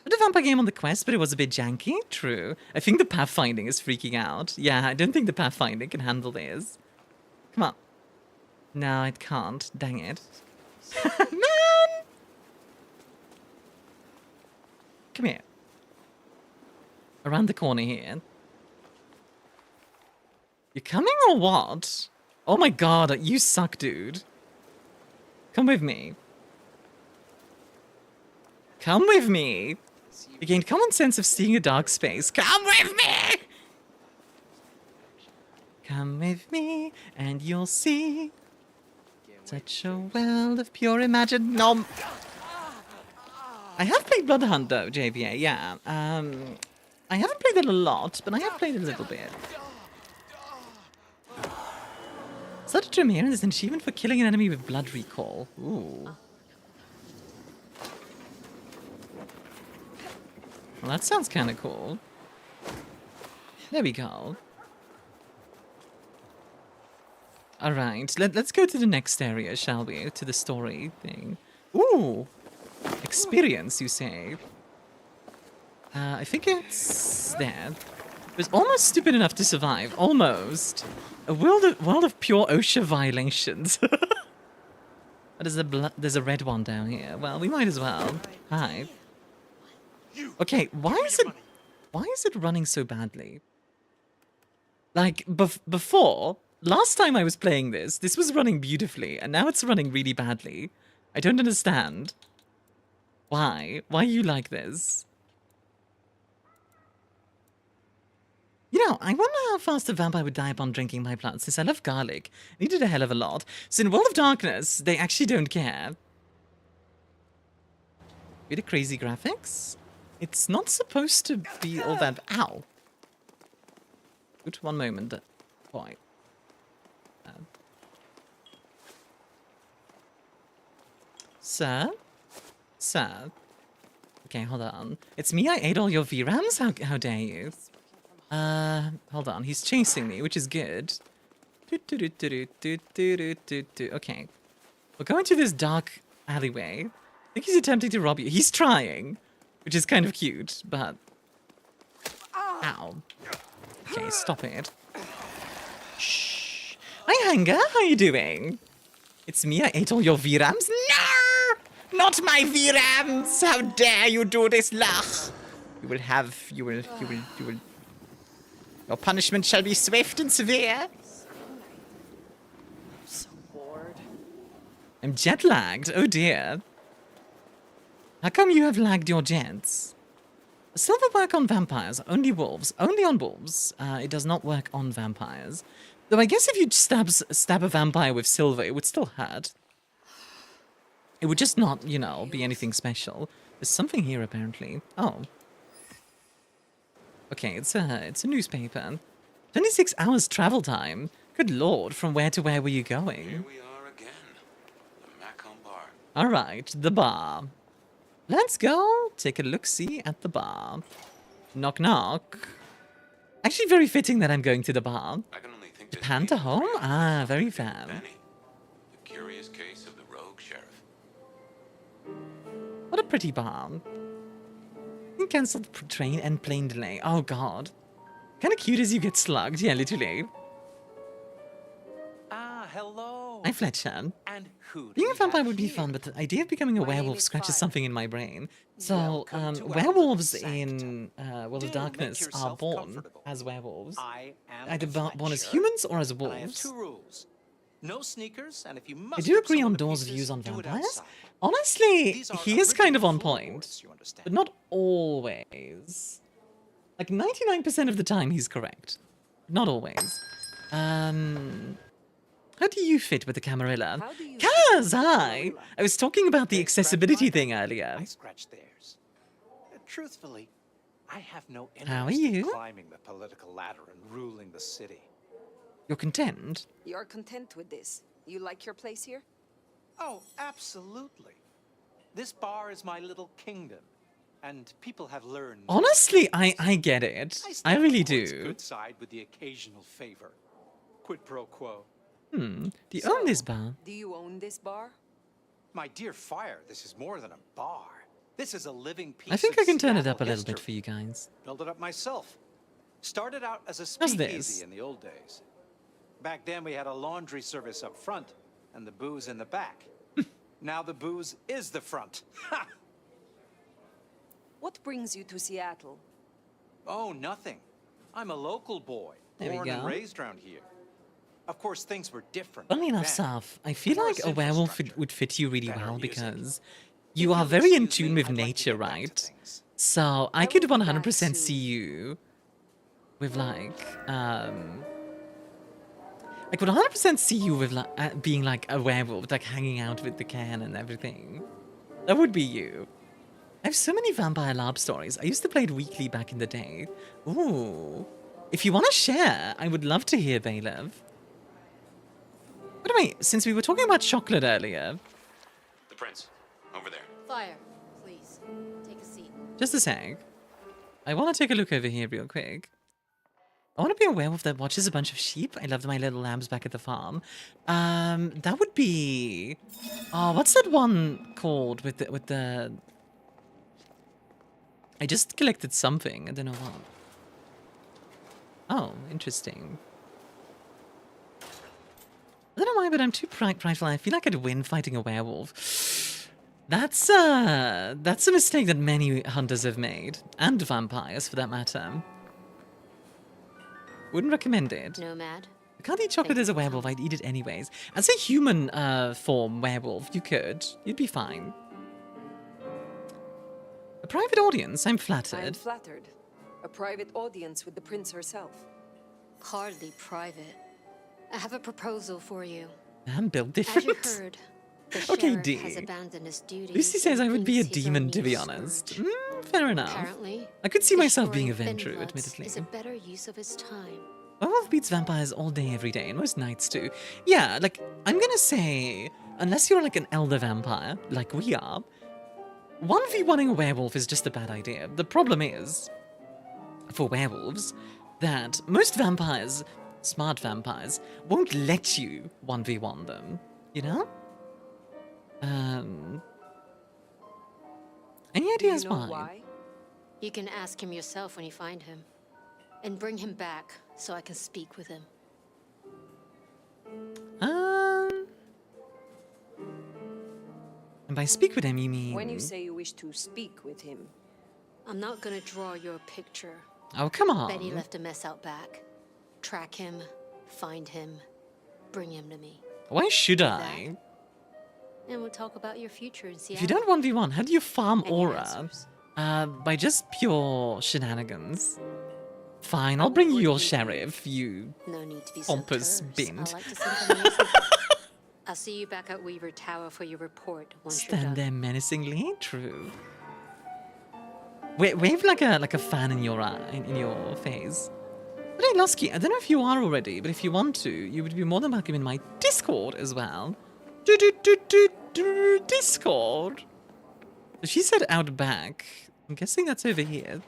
Not a vampire game on the Quest, but it was a bit janky. True. I think the pathfinding is freaking out. Yeah, I don't think the pathfinding can handle this. Come on. No, it can't. Dang it. Man! Come here. Around the corner here. You coming or what? Oh my god, you suck, dude. Come with me. Come with me. You gained common sense of seeing a dark space. Come with me! Come with me, and you'll see such a world of pure imagined nom. I have played Bloodhunt though, JVA, yeah. I haven't played it a lot, but I have played it a little bit. Started to Tremere is an achievement for killing an enemy with blood recall. Ooh. Well, that sounds kind of cool. There we go. Alright, let's go to the next area, shall we? To the story thing. Ooh! Experience, you say? I think it's there. It was almost stupid enough to survive. Almost. A world of pure OSHA violations. There's a red one down here. Well, we might as well. Hi. Okay, why is it running so badly? Like, before, last time I was playing this was running beautifully, and now it's running really badly. I don't understand. Why? Why are you like this? You know, I wonder how fast a vampire would die upon drinking my blood, since I love garlic. I needed a hell of a lot. So in World of Darkness, they actually don't care. Bit of crazy graphics. It's not supposed to be all that... Ow! Good, one moment. Boy. Sir? Sir? Okay, hold on. It's me, I ate all your VRAMs? How dare you? Hold on. He's chasing me, which is good. Okay. We're going to this dark alleyway. I think he's attempting to rob you. He's trying, which is kind of cute, but... Ow. Okay, stop it. Shh. Hi, Hanger. How are you doing? It's me. I ate all your VRAMs. No! Not my VRAMs! How dare you do this, Lach? You will... Your punishment shall be swift and severe. I'm so bored. I'm jet lagged. Oh dear. How come you have lagged your jets? Silver work on vampires, only wolves. Only on wolves. It does not work on vampires. Though I guess if you stab a vampire with silver, it would still hurt. It would just not, you know, be anything special. There's something here apparently. Oh. Okay, it's a newspaper. 26 hours travel time. Good lord, from where to where were you going? Here we are again. The Macon Bar. Alright, the bar. Let's go take a look-see at the bar. Knock knock. Actually very fitting that I'm going to the bar. I can only think Japan to home? Ah, very fan. The curious case of the rogue sheriff. What a pretty bar. Cancelled train and plane delay. Oh god. Kinda cute as you get slugged. Yeah, literally. Ah, hello. Hi, Fletcher. And who? Being a vampire would be fun, but the idea of becoming a werewolf scratches something in my brain. So, werewolves in World of Darkness are born as werewolves. Either born as humans or as wolves. I have two rules. No sneakers, and if you I do agree on Door's views on vampires. Honestly, he is kind of on point, but not always. Like 99% of the time he's correct. Not always. How do you fit with the Camarilla? Kaz, hi! I was talking about the accessibility thing earlier. I scratched theirs. Truthfully, I have no How are interest in you? climbing the political ladder and ruling the city. You're content? You're content with this? You like your place here? Oh, absolutely. This bar is my little kingdom, and people have learned. Honestly, I get it. I really do. Good side with the occasional favor. Quid pro quo. Do you own this bar? Do you own this bar? My dear Fire, this is more than a bar. This is a living piece I think of I can turn it Seattle up a little bit history. for you guys. Built it up myself. Started out as a How's speakeasy this? in the old days. Back then we had a laundry service up front and the booze in the back. Now the booze is the front. Ha! What brings you to Seattle? Oh, nothing. I'm a local boy, There we born and go. raised around here. Of course, things were different. Funny enough, then. Saf, I feel Worse like a werewolf infrastructure, would fit you really better well music. because If you are you'll very in excuse tune me, with I'd like to nature, get back to right? things. So I I could will be back 100% soon. see you with like I could 100% see you with like being like a werewolf, like hanging out with the can and everything. That would be you. I have so many vampire LARP stories. I used to play it weekly back in the day. Ooh. If you want to share, I would love to hear, Bailiff. By the way, since we were talking about chocolate earlier, The prince, over there. Fire, please. Take a seat. just a sec. I want to take a look over here real quick. I want to be a werewolf that watches a bunch of sheep. I loved my little lambs back at the farm. That would be... Oh, what's that one called with the... I just collected something. I don't know what. Oh, interesting. I don't know why, but I'm too prideful. I feel like I'd win fighting a werewolf. That's a mistake that many hunters have made. And vampires, for that matter. Wouldn't recommend it. Nomad. I can't eat chocolate Thank as a you for werewolf. coming. I'd eat it anyways. As a human form werewolf, you could. You'd be fine. A private audience. I'm I'm flattered. flattered. A private audience with the prince herself. Hardly private. I have a proposal for you. I'm built As you different. heard, the Okay, sheriff D. has abandoned his duties. Lucy says I and would be a thinks he's our demon, to new be honest. scourge. Fair enough. Apparently, I could see myself being a destroying Ventru, Thin Bloods admittedly. is a better use of his time. Werewolf beats vampires all day, every day, and most nights too. Yeah, like, I'm gonna say, unless you're like an elder vampire, like we are, 1v1ing a werewolf is just a bad idea. The problem is, for werewolves, that most vampires, smart vampires, won't let you 1v1 them, you know? Any Do you ideas know why? why? You can ask him yourself when you find him. And bring him back so I can speak with him. And by speak with him, you mean... When you say you wish to speak with him, I'm not gonna draw your picture. Oh, come on. Benny left a mess out back. Track him, find him, bring him to me. Why should I? And we'll talk about your future in If Seattle. you don't 1v1, how do you farm Any aura? answers? By just pure shenanigans. Fine, I'll bring you your sheriff, you... No need to be so pompous terse. bint. I like to think I'm amazing. I'll see you back at Weaver Tower for your report once you're Stand done. there menacingly? True. Wave like a fan in your eye, in your face. But hey, Losky, I don't know if you are already, but if you want to, you would be more than welcome in my Discord as well. Discord? She said out back. I'm guessing that's over here.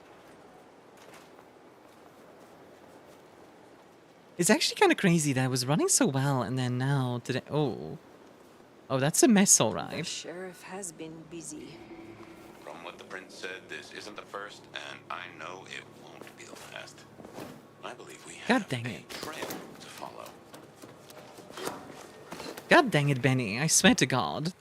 It's actually kind of crazy that I was running so well, and then now today... Oh, that's a mess, all the right. sheriff has been busy. From what the prince said, this isn't the first, and I know it won't be the last. I believe we have God dang a it. trail to follow. God dang it, Benny. I swear to God.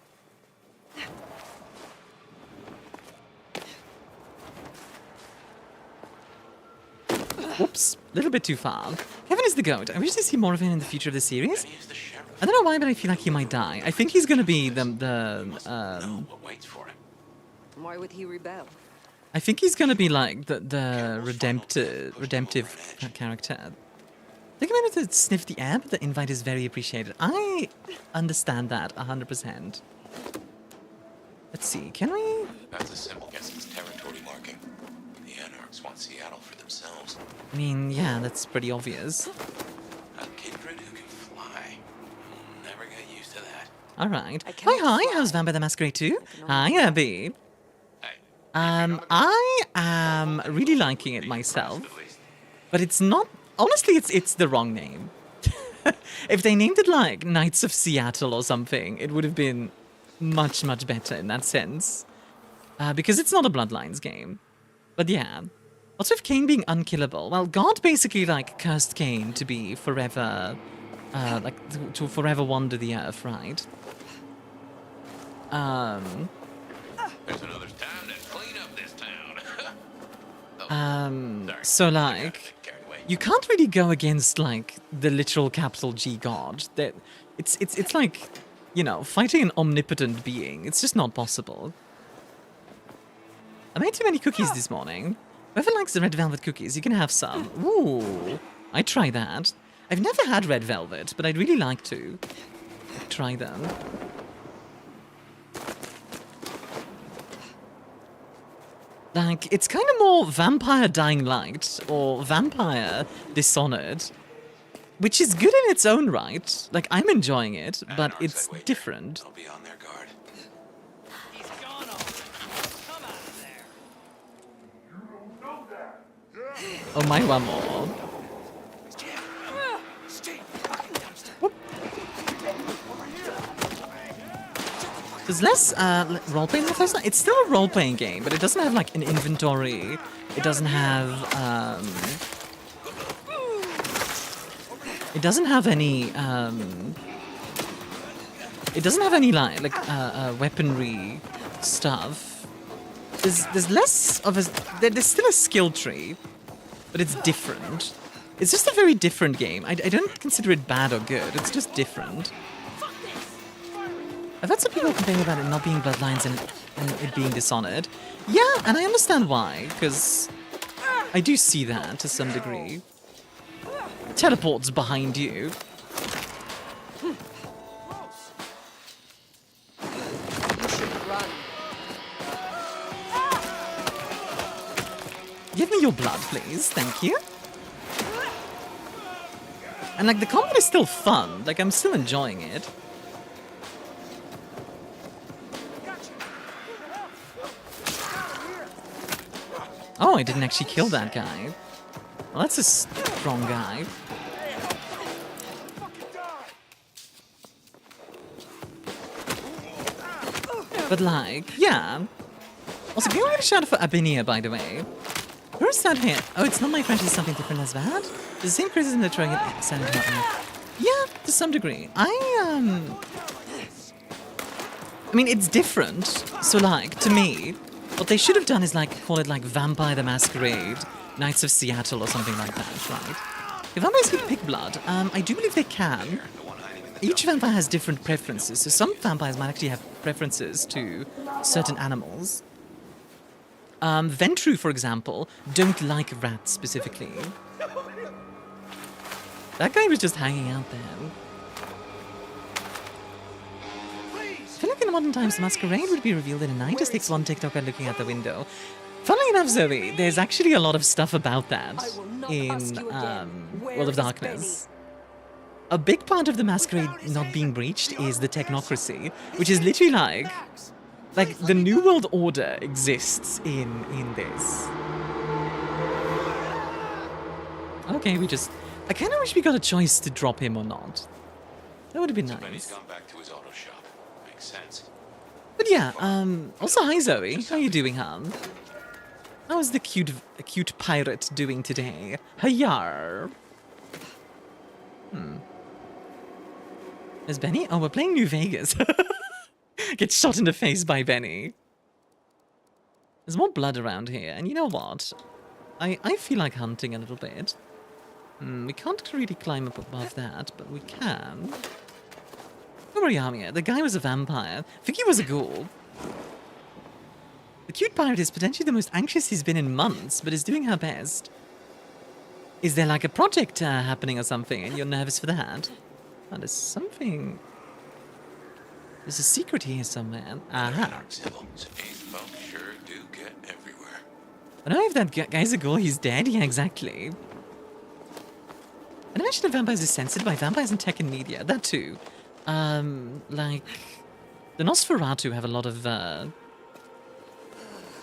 Whoops. A little bit too far. Kevin is the goat. I wish to see more of him in the future of the series. Benny is the sheriff. I don't know why, but I feel like he might die. I think he's gonna be He must know what waits for him. Why would he rebel? I think he's gonna be like the redemptive character. Take a minute to sniff the air, but the invite is very appreciated. I understand that 100%. Let's see, can we? That's a simple guess. It's territory marking. The Anarchs want Seattle for themselves. I mean, yeah, that's pretty obvious. A kindred who can fly. We'll never get used to that. All right. I Hi, cannot hi. fly. How's Vampire the Masquerade 2? can Hi, only Abby. Hey, I am really liking it myself, at least. but it's not. Honestly, it's the wrong name. If they named it like Knights of Seattle or something, it would have been much, much better in that sense. Because it's not a Bloodlines game. But yeah. Also, with Cain being unkillable, well, God basically, like, cursed Cain to be forever, to forever wander the earth, right? There's another time to clean up this town. So, like, you can't really go against, like, the literal capital G God. That it's like, you know, fighting an omnipotent being. It's just not possible. I made too many cookies this morning. Whoever likes the red velvet cookies, you can have some. Ooh, I'd try that. I've never had red velvet, but I'd really like to try them. Like, it's kind of more Vampire Dying Light or Vampire Dishonored, which is good in its own right. Like, I'm enjoying it, but it's different. I'll be on their guard. He's gone already. Come out of there. Oh my, one more. There's less role-playing in the first one. It's still a role-playing game, but it doesn't have, like, an inventory. It doesn't have, It doesn't have any, It doesn't have any, like weaponry stuff. There's less of a... There's still a skill tree, but it's different. It's just a very different game. I don't consider it bad or good. It's just different. I've had some people complain about it not being Bloodlines and it being Dishonored. Yeah, and I understand why, because I do see that to some degree. Teleports behind you. You should run. Give me your blood, please. Thank you. And, like, the combat is still fun. Like, I'm still enjoying it. Oh, I didn't actually kill that guy. Well, that's a strong guy. But, like, yeah. Also, can you give a shout out for Abinia, by the way? Where's that here? Oh, it's not my French, it's something different as that? The same criticism that throwing it sounded about me. Yeah, to some degree. I mean, it's different. So, like, to me, what they should have done is, like, call it, like, Vampire the Masquerade, Knights of Seattle, or something like that, right? If vampires can pick blood, I do believe they can. Each vampire has different preferences, so some vampires might actually have preferences to certain animals. Ventru, for example, don't like rats specifically. That guy was just hanging out there. I feel like in modern times, the masquerade would be revealed in a night. Just takes one TikToker looking out the window. Funnily enough, Zoe, there's actually a lot of stuff about that in World of Darkness. A big part of the masquerade not being breached is the technocracy, which is literally like the New World Order exists in this. Okay, I kind of wish we got a choice to drop him or not. That would have been nice. He's gone back to his auto shop. Makes sense. But yeah, also hi Zoe, how are you doing, hon? How is the cute pirate doing today? Hayar. There's Benny? Oh, we're playing New Vegas. Get shot in the face by Benny. There's more blood around here, and you know what? I feel like hunting a little bit. We can't really climb up above that, but we can. Don't worry, Armia. The guy was a vampire. Vicky was a ghoul. The cute pirate is potentially the most anxious he's been in months, but is doing her best. Is there like a project happening or something, and you're nervous for that? Oh, there's something... There's a secret here somewhere. Aha. Folk sure do get everywhere. I don't know if that guy's a ghoul, he's dead. Yeah, exactly. An invention of vampires is censored by vampires and tech and media. That too. Like... The Nosferatu have a lot of,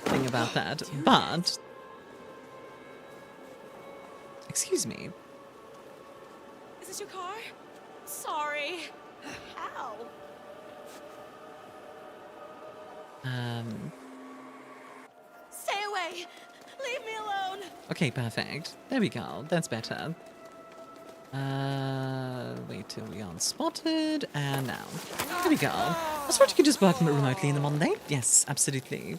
thing about that, but... Excuse me. Is this your car? Sorry. Ow. Stay away! Leave me alone! Okay, perfect. There we go. That's better. Wait till we aren't spotted, and now. There we go. I thought you could just work remotely in the modern day. Yes, absolutely.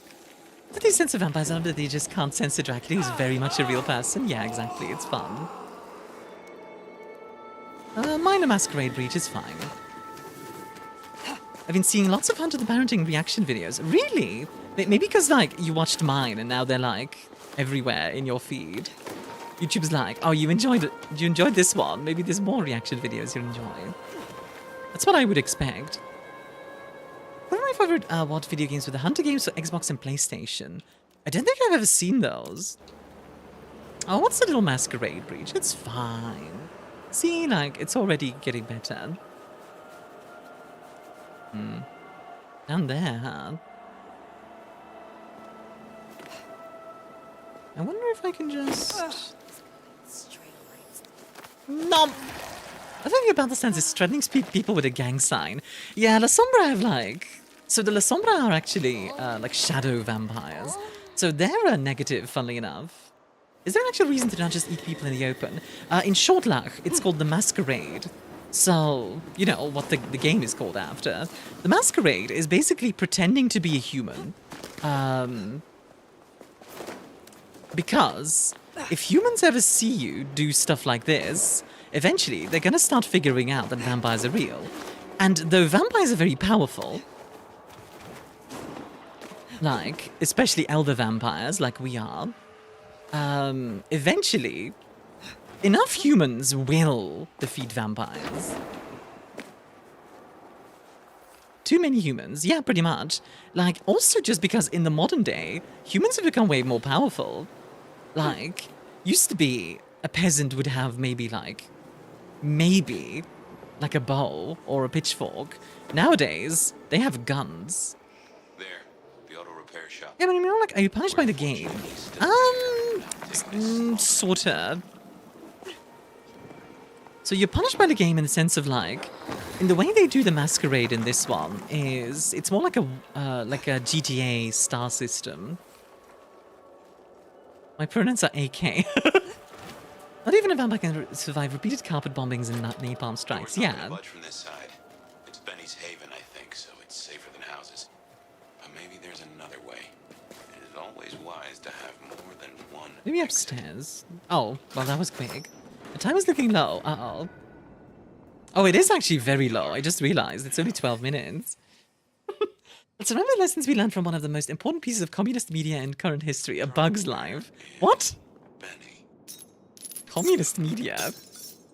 Did they sense the vampires out that they just can't sense the Dracula? He's very much a real person. Yeah, exactly. It's fun. Minor masquerade breach is fine. I've been seeing lots of Hunter the Parenting reaction videos. Really? Maybe because, like, you watched mine and now they're, like, everywhere in your feed. YouTube's like, oh, you enjoyed it. You enjoyed this one. Maybe there's more reaction videos you'll enjoy. That's what I would expect. One of my favorite what video games were the Hunter games for Xbox and PlayStation. I don't think I've ever seen those. Oh, what's the little masquerade breach? It's fine. See, like, it's already getting better. Down there, huh? I wonder if I can just... Nom! I think about the sense is threatening people with a gang sign. Yeah, La Sombra have like... So the La Sombra are actually like shadow vampires. So they're negative, funnily enough. Is there an actual reason to not just eat people in the open? In Shortlach, it's called the Masquerade. So, you know, what the game is called after. The Masquerade is basically pretending to be a human. Because if humans ever see you do stuff like this, eventually they're going to start figuring out that vampires are real. And though vampires are very powerful, like, especially elder vampires like we are, eventually enough humans will defeat vampires. Too many humans, yeah, pretty much. Like, also just because in the modern day, humans have become way more powerful. Like, used to be a peasant would have maybe like a bow or a pitchfork. Nowadays, they have guns. There, the auto repair shop. Yeah, but I mean, like, are you punished by the game? Sorta. So you're punished by the game in the sense of like, in the way they do the masquerade in this one is it's more like a GTA star system. My pronouns are AK. Not even a vampire can survive repeated carpet bombings and napalm strikes. Yeah. Much from this side. It's Benny's haven, I think, so it's safer than houses. But maybe there's another way. It is always wise to have more than one. Maybe upstairs. Oh, well, that was quick. The time is looking low. Uh-oh. Oh, it is actually very low. I just realized it's only 12 minutes. Let's remember the lessons we learned from one of the most important pieces of communist media in current history, A Bug's Life. What? Benny. Communist media?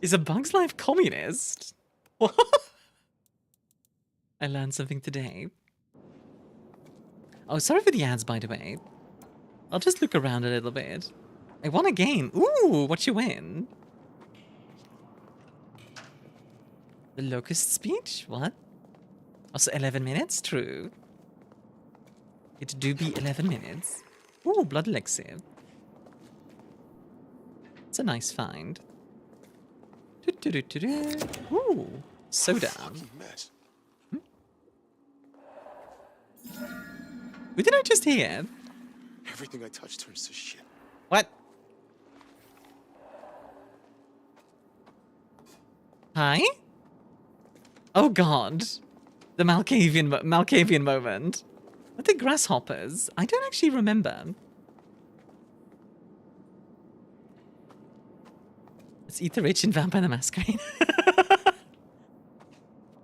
Is A Bug's Life communist? What? I learned something today. Oh, sorry for the ads, by the way. I'll just look around a little bit. I won a game. Ooh, what you win? The Locust speech? What? Also 11 minutes? True. It do be 11 minutes. Ooh, blood elixir. It's a nice find. Ooh, soda. What did I just hear? Everything I touch turns to shit. What? Hi? Oh god. The Malkavian moment. What the grasshoppers? I don't actually remember. Let's eat the rich in Vampire the Masquerade.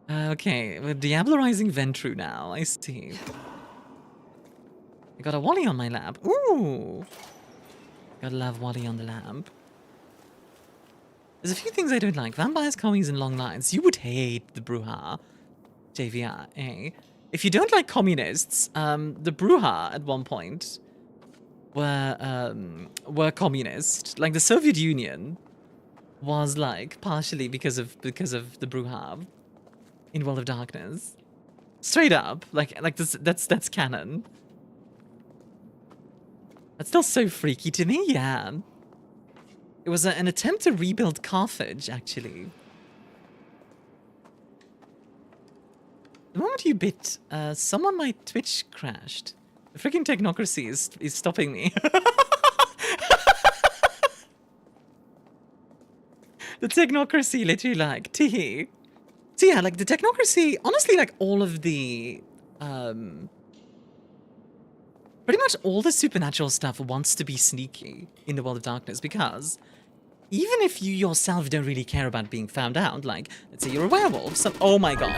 Okay, we're diablerizing Ventru now. I see. I got a Wally on my lap. Ooh! Gotta love Wally on the lamp. There's a few things I don't like. Vampires, commies, and long lines. You would hate the Bruja. JVR, eh? If you don't like communists, the Bruja at one point were communist. Like the Soviet Union was like partially because of the Bruja in World of Darkness. Straight up, like this, that's canon. That's still so freaky to me, yeah. It was an attempt to rebuild Carthage, actually. The moment you bit, someone my Twitch crashed. The freaking technocracy is stopping me. The technocracy literally like, tee. So yeah, like the technocracy, honestly, like all of the, pretty much all the supernatural stuff wants to be sneaky in the world of darkness because even if you yourself don't really care about being found out, like, let's say you're a werewolf, some- oh my god.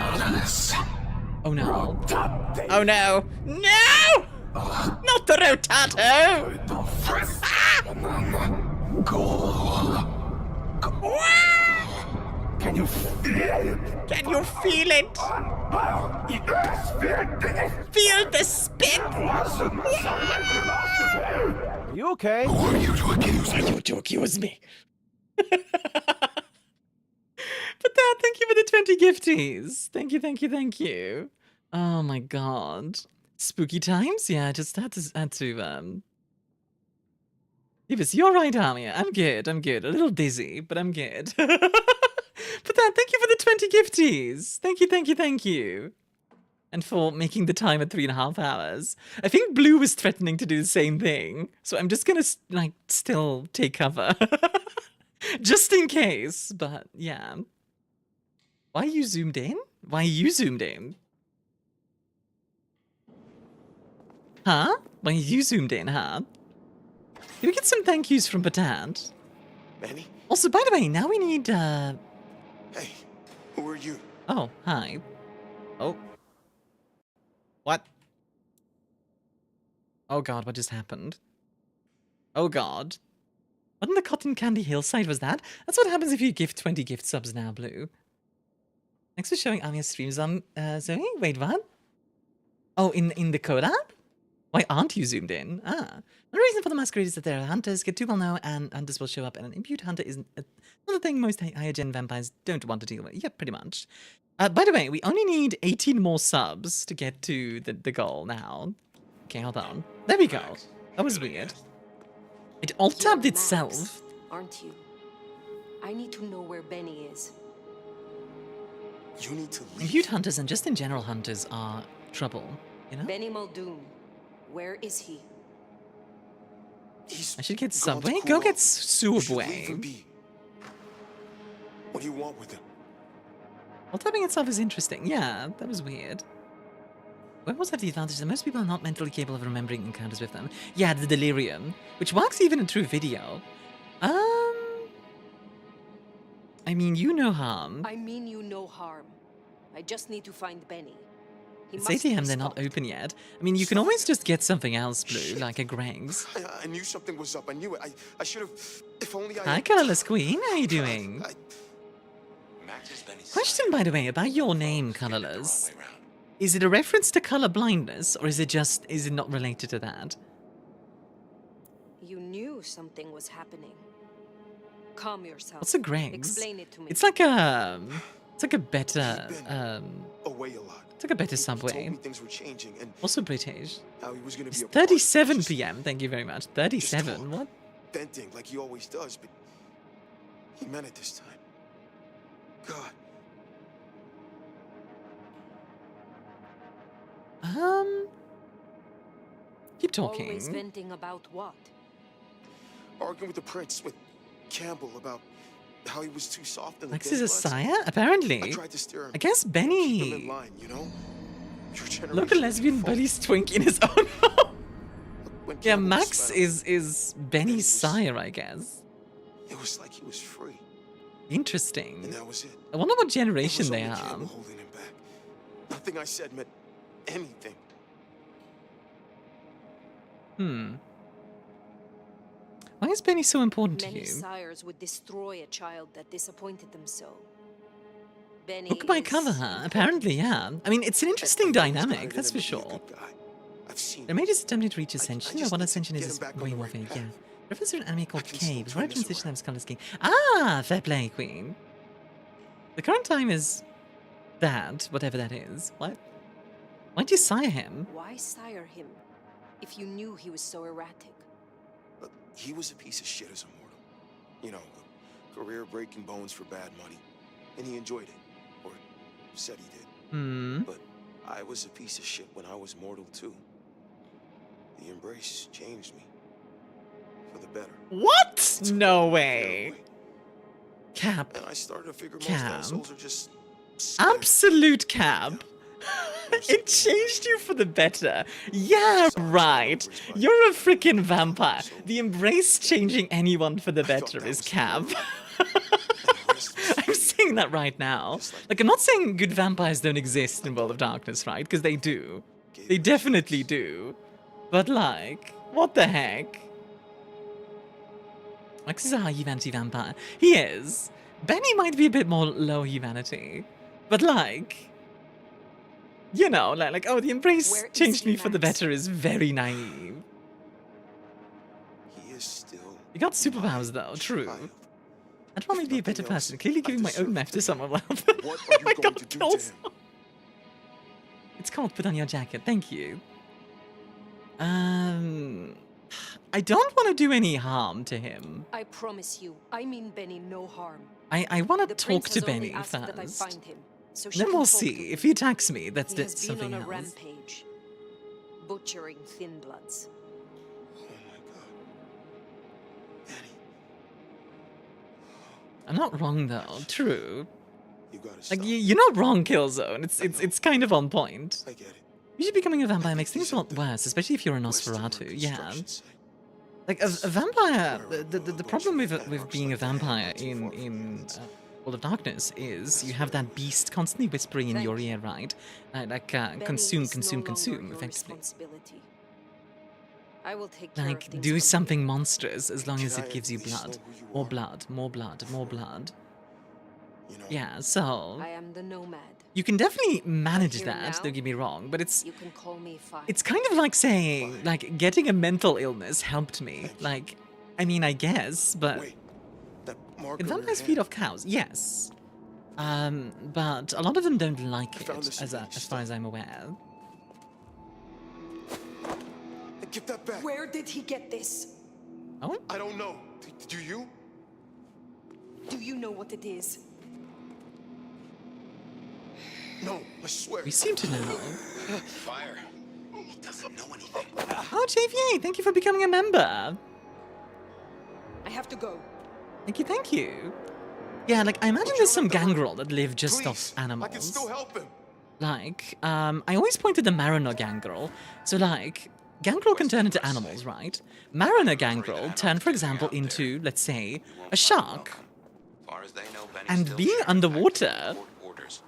Oh no. Oh no. No! Not the rotato! Can you feel it? Can you feel it? Feel the spit! You okay? Who are you to accuse me? Who are you to accuse me? But Dad, thank you for the 20 gifties. Thank you, thank you, thank you. Oh my god. Spooky times? Yeah, I just had to Davis, you're right, Armia. I'm good, I'm good. A little dizzy, but I'm good. But Dad, thank you for the 20 gifties. Thank you, thank you, thank you. And for making the time at 3.5 hours. I think Blue was threatening to do the same thing. So I'm just gonna, like, still take cover. Just in case, but yeah. Why are you zoomed in? Why are you zoomed in? Huh? Why are you zoomed in, huh? Can we get some thank yous from Batant? Manny? Also, by the way, now we need, Hey, who are you? Oh, hi. Oh. What? Oh god, what just happened? Oh god. What in the cotton candy hillside was that? That's what happens if you give 20 gift subs now, Blue. Thanks for showing Armia streams on, Zoe? Wait, what? Oh, in the code app? Why aren't you zoomed in? Ah. The reason for the masquerade is that there are hunters, get too well known, and hunters will show up, and an impute hunter is another thing most higher gen vampires don't want to deal with. Yeah, pretty much. By the way, we only need 18 more subs to get to the goal now. Okay, hold on. There we go. That was weird. It alt-tabbed itself. Aren't you? I need to know where Benny is. You need to leave. Impute hunters and just in general hunters are trouble, you know? Benny Muldoon. Where is he? He's I should get gone to Subway? cool Go get off. You should leave him Subway. be. What do you want with him? Alt-tabbing itself is interesting. Yeah, that was weird. Where was that the advantage that most people are not mentally capable of remembering encounters with them? Yeah, the delirium, which works even in true video. I mean, you no harm. I mean you no harm. I just need to find Benny. He It's must be 8 AM, they're not stopped. open yet. I mean, you can always just get something else, Blue, like a Greg's. I knew something was up. I knew it. I should have. If only I. Hi, Colorless Queen. How you doing? Max is Benny's Question, by the way, about your name, Colorless. Is it a reference to color blindness, or is it not related to that? You knew something was happening. Calm yourself. What's a Greg's? Explain it to me. It's like a better, Away a lot. it's like a better He told Subway. me things were changing and Also British. how he was gonna It's be a part of it. 37 Just PM, thank you very much. Just 37, talk. what? venting like he always does, but he meant it this time. God. Keep talking. Always venting about what? Arguing with the prince, with Campbell about how he was too soft in the Max dead is a bloods. sire? Apparently. I tried to steer him. I guess Keep him in Benny... line, you know? Your generation Local is lesbian full. bullies twink in his own home. When Yeah, Campbell was Max found, is Benny's sire, I guess. It was like he was free, Interesting. and that was it. I wonder what It was generation they only are. Campbell holding him back. Nothing I said meant anything. Why is Benny so important to Many you? sires would destroy a child that disappointed them so. Benny Look at my is cover, huh? Apparently, yeah. I mean, it's an interesting dynamic, that's for sure. I've seen The mage is attempting to reach ascension, just or what need to ascension get is him back on way the more right vague, path. yeah. Reference to an anime called I can still Cave. turn Right this transition around. of Colorless King. Ah, fair play, Queen. The current time is that, whatever that is. What? Why'd you sire him? Why sire him if you knew he was so erratic? But he was a piece of shit as a mortal. You know, a career breaking bones for bad money. And he enjoyed it. Or said he did. Hmm. But I was a piece of shit when I was mortal too. The embrace changed me. For the better. What? No way. Cap. And I started to figure most assholes are just Absolute cap. It changed you for the better. Yeah, right. You're a freaking vampire. The embrace changing anyone for the better is cap. I'm saying that right now. Like, I'm not saying good vampires don't exist in World of Darkness, right? Because they do. They definitely do. But, like, what the heck? Max is a high humanity vampire. He is. Benny might be a bit more low humanity. But, like... You know, like, oh, the embrace changed me for the better is very naive. He is still. You got superpowers, though, true. I'd want me to be a better person. Clearly giving my own meth to someone will help. What are you going to do to him? It's called Put On Your Jacket, thank you. I don't want to do any harm to him. I promise you, I mean Benny no harm. I want to The talk prince to has only Benny asked that I first. find him, so she Then can we'll talk to see. him. If he attacks me, that's He has been something on a else. rampage, butchering thin bloods. Oh my god. Benny. I'm not wrong though. True. You gotta stop. Like you're not wrong, Killzone. It's kind of on point. I get it. Usually becoming a vampire makes things a lot worse, especially if you're a Nosferatu. Yeah. Like a vampire. The problem with being a vampire in World of Darkness is you have that beast constantly whispering in your ear, right? Like consume, effectively. I will take care of Like things do from something here. monstrous as long as it gives you blood, more blood, more blood, more blood. You know, Yeah, so I am the nomad. you can definitely manage Here that. now, Don't get me wrong, but it's You can call me Fine. it's kind of like saying like getting a mental illness helped me. Like, I mean, I guess, but wait. That mark can on your vampires hand. feed off cows? Yes. But a lot of them don't like found it, this as in far as I'm aware. Hey, give that back. Where did he get this? Oh, I don't know. Do you? Do you know what it is? No, I swear. we seem to know. Fire. He doesn't know anything. Oh, JVA, thank you for becoming a member. I have to go. Thank you. Yeah, like I imagine there's some gangrel that live just Please, off animals. I can still help him. Like, I always pointed the Mariner gangrel. So, like, gangrel can turn into animals, right? Mariner gangrel turn, for example, into, let's say, a shark. Far as they know, Benny's And still being sharing underwater active court orders.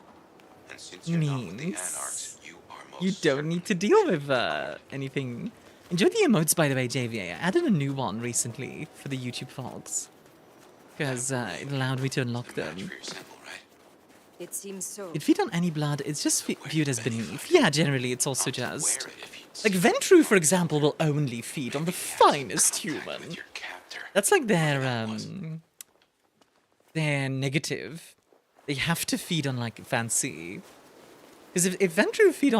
And since you're not with the means Anarchs, you are most you don't need to deal with anything. Enjoy the emotes, by the way, JVA. I added a new one recently for the YouTube folks. Because it allowed me to unlock them. for your sample, right? It seems so. It feed on any blood, it's just viewed as beneath. Yeah, generally it's also just... Wear it if you Like Ventru, for example, will only feed on the finest human. with your captor. That's like their negative. They have to feed on like fancy. Because if Ventru feed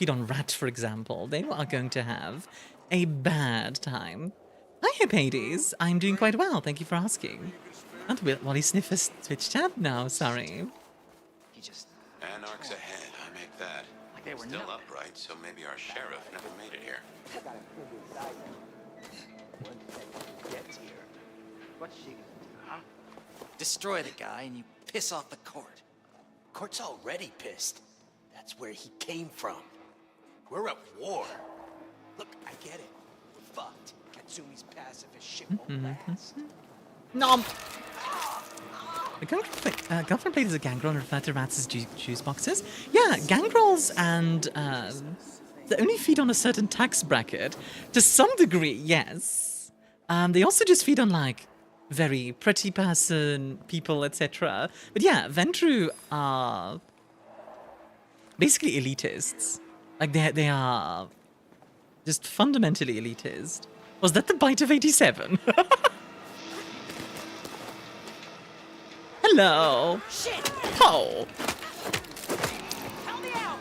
on rat, for example, they are going to have a bad time. Hi, Hades. I'm doing quite well. Thank you for asking. And Wally Sniffer's Twitch chat now. Sorry. He just Anarchs ahead, I make that. like they were Still nothing. upright, so maybe our sheriff never made it here. Gets here. What's she gonna do, huh? Destroy the guy and you piss off the court. Court's already pissed. That's where he came from. We're at war. Look, I get it. We're fucked. Katsumi's pacifist shit won't last. Nom! The girlfriend played as a gangrel and referred to rats as juice boxes. Yeah, gangrels and they only feed on a certain tax bracket. To some degree, yes. They also just feed on like very pretty person, people, etc. But yeah, Ventru are basically elitists. Like they are just fundamentally elitist. Was that the bite of 87? Hello. Shit! Oh. Help me out!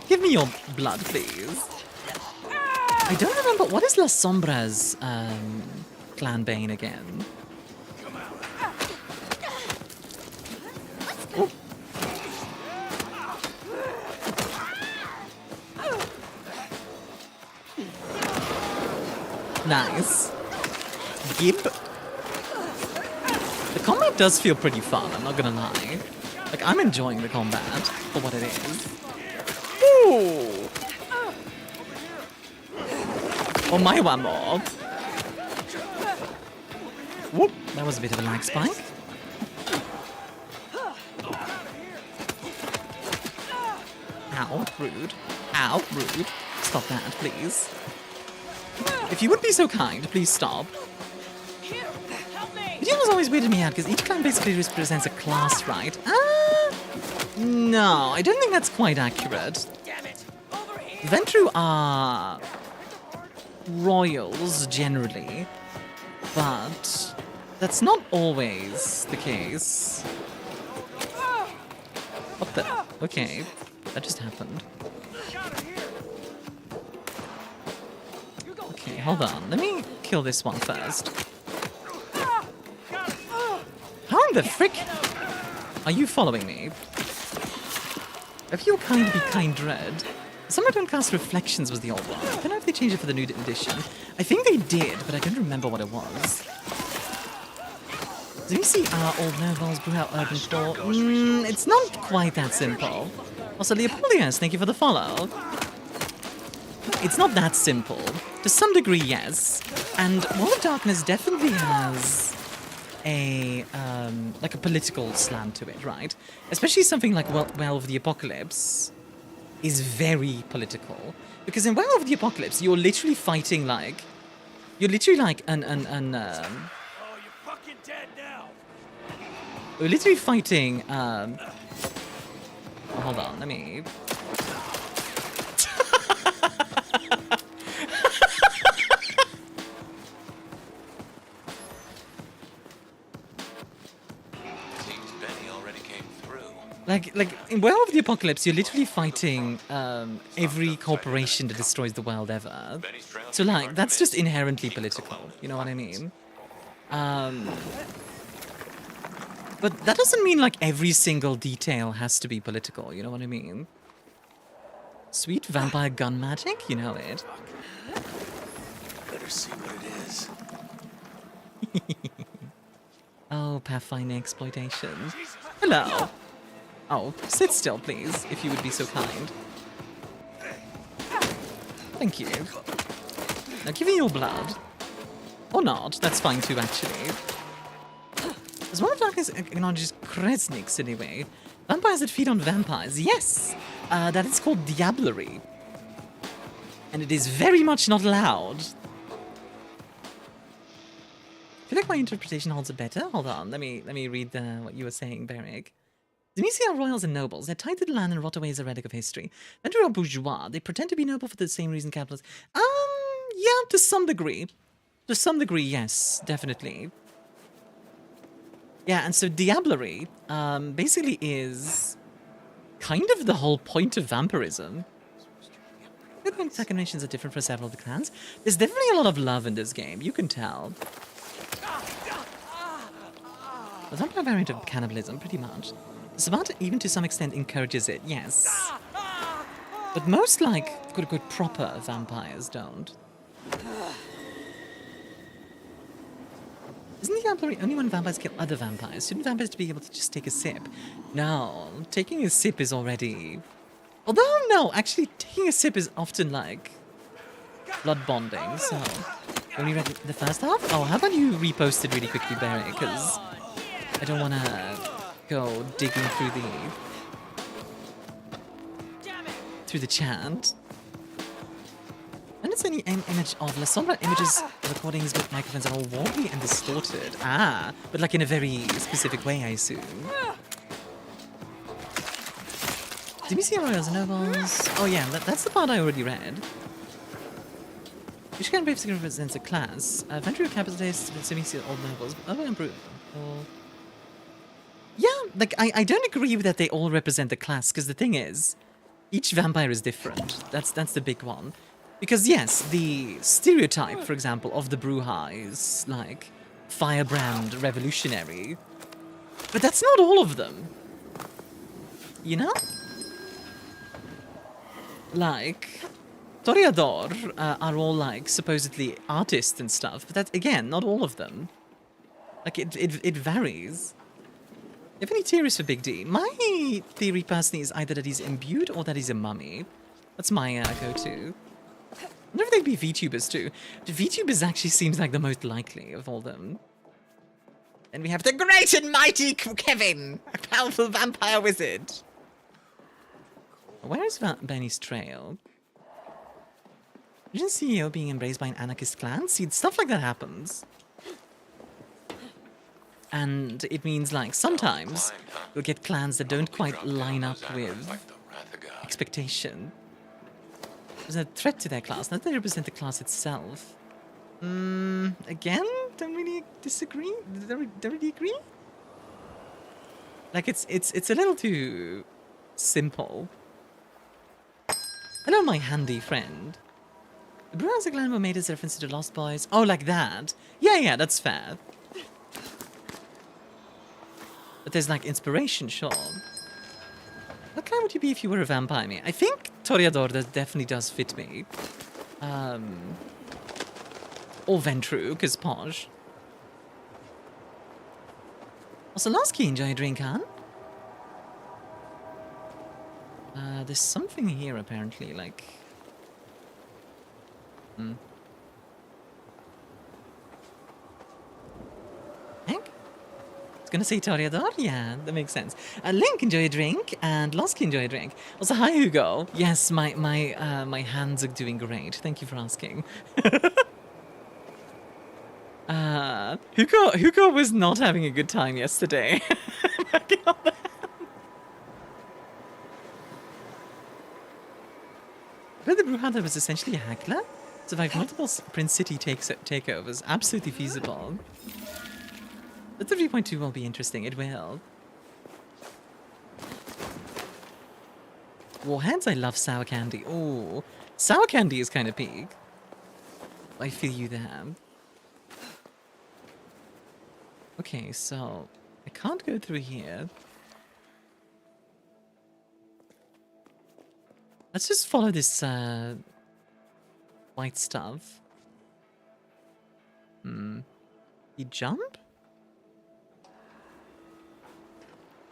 Give me your blood, please. I don't remember. What is La Sombra's clan bane again? Oh. Nice. Gib. The combat does feel pretty fun, I'm not gonna lie. Like, I'm enjoying the combat for what it is. Ooh! Oh, my one more. Whoop, that was a bit of a lag spike. Ow, rude. Ow, rude. Stop that, please. If you would be so kind, please stop. It was always weirded me out because each clan basically represents a class, right? No, I don't think that's quite accurate. Ventru are royals generally, but that's not always the case. What the? Okay, that just happened. Okay, hold on. Let me kill this one first. How in the frick are you following me? If you're kind to be kind red. Summer Don't Cast Reflections was the old one. I don't know if they changed it for the new edition. I think they did, but I don't remember what it was. Do we see our old nobles brew out urban thought? It's not quite that simple. Also, Leopoldius, thank you for the follow. It's not that simple. To some degree, yes. And Wall of Darkness definitely has a like a political slant to it, right? Especially something like Well of the Apocalypse is very political, because in Well of the Apocalypse you're literally fighting like an Oh, you're fucking dead now. We're literally fighting hold on, let me Like in Well of the Apocalypse, you're literally fighting every corporation that destroys the world ever. So like, that's just inherently political, you know what I mean? But that doesn't mean like every single detail has to be political, you know what I mean? Sweet vampire gun magic, you know it. Better see what it is. Oh, Pathfinder exploitation. Hello. Oh, sit still, please, if you would be so kind. Thank you. Now give me your blood. Or not, that's fine too, actually. As one of Darkness acknowledges Kresniks, anyway. Vampires that feed on vampires. Yes! That is called diablerie. And it is very much not allowed. I feel like my interpretation holds it better. Hold on, let me read what you were saying, Beric. The Mysi are royals and nobles. They're tied to the land and rot away as a relic of history. Ventru are bourgeois. They pretend to be noble for the same reason capitalists. Yeah, to some degree. To some degree, yes, definitely. Yeah, and so diablerie basically is kind of the whole point of vampirism. The second nations are different for several of the clans. There's definitely a lot of love in this game, you can tell. The vampire variant of cannibalism, pretty much. Sabata even to some extent encourages it, yes. But most, like, quote-unquote proper vampires don't. Isn't the diablerie only when vampires kill other vampires? Shouldn't vampires be able to just take a sip? No, taking a sip is already... Although, no, actually, taking a sip is often, like, blood bonding, so... When you read the first half? Oh, how about you repost it really quickly, Barry, because I don't want to go digging through the chat. And it's any image of La Sombra images recordings with microphones are all wobbly and distorted. Ah, but like in a very specific way, I assume. Did we see royals and nobles? Oh yeah, that's the part I already read. Each kind basically represents a class. Ventru capitalists, Simisi old nobles. Oh, and brutal. Yeah, like I don't agree with that they all represent the class, because the thing is, each vampire is different. That's the big one. Because yes, the stereotype, for example, of the Bruja is like firebrand revolutionary. But that's not all of them. You know? Like, Toreador are all like supposedly artists and stuff, but that's again not all of them. Like it varies. You have any theories for Big D? My theory personally is either that he's imbued or that he's a mummy. That's my go-to. I wonder if they'd be VTubers too. The VTubers actually seems like the most likely of all them. And we have the great and mighty Kevin, a powerful vampire wizard. Where is Benny's trail? Imagine CEO being embraced by an anarchist clan? See, stuff like that happens. And it means, like, sometimes you'll get clans that don't quite line up with expectation. There's a threat to their class, not that they represent the class itself. Again, don't really disagree. Don't really agree. Like it's a little too simple. Hello, my handy friend. The Brewers of Glenmore made his reference to the Lost Boys. Oh, like that? Yeah, that's fair. But there's like inspiration, sure. What kind would you be if you were a vampire? I think Toreador definitely does fit me. Or Ventru, because Posh. Also, Lasky, enjoy a drink, huh? There's something here, apparently, like... Hank? I was gonna say Toreador? Yeah, that makes sense. Link, enjoy a drink, and Lasky, enjoy a drink. Also, hi, Hugo. Yes, my hands are doing great. Thank you for asking. Hugo was not having a good time yesterday. But the Brewhunter was essentially a hackler? Survived multiple Prince City takeovers. Absolutely feasible. But the 3.2 will be interesting. It will. Warheads, I love sour candy. Oh, sour candy is kind of peak. I feel you there. Okay, so I can't go through here. Let's just follow this white stuff. You jump?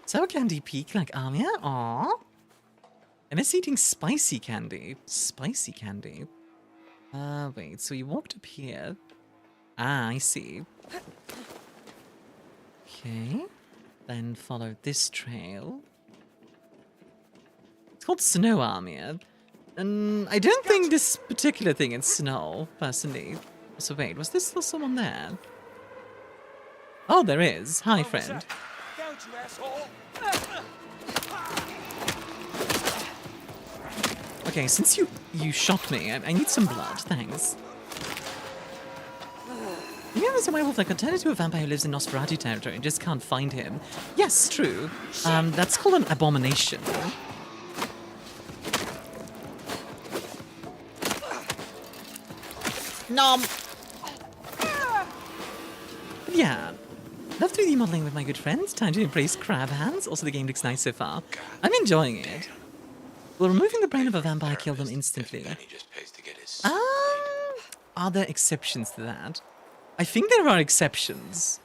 Sour candy peak like Armia? Aww. I miss eating spicy candy. Spicy candy. Wait, so you walked up here. Ah, I see. Okay. Then follow this trail. It's called Snow Armia. And I don't think this particular thing is snow, personally. So wait, was there still someone there? Oh, there is. Hi, friend. Okay, since you shot me, I need some blood. Thanks. You know there's a werewolf that can turn into a vampire who lives in Nosferatu territory and just can't find him? Yes, true. That's called an abomination. Nom! But yeah, love 3D modeling with my good friends. Time to embrace crab hands. Also, the game looks nice so far. I'm enjoying it. Will removing the brain of a vampire kill them instantly? Are there exceptions to that? I think there are exceptions.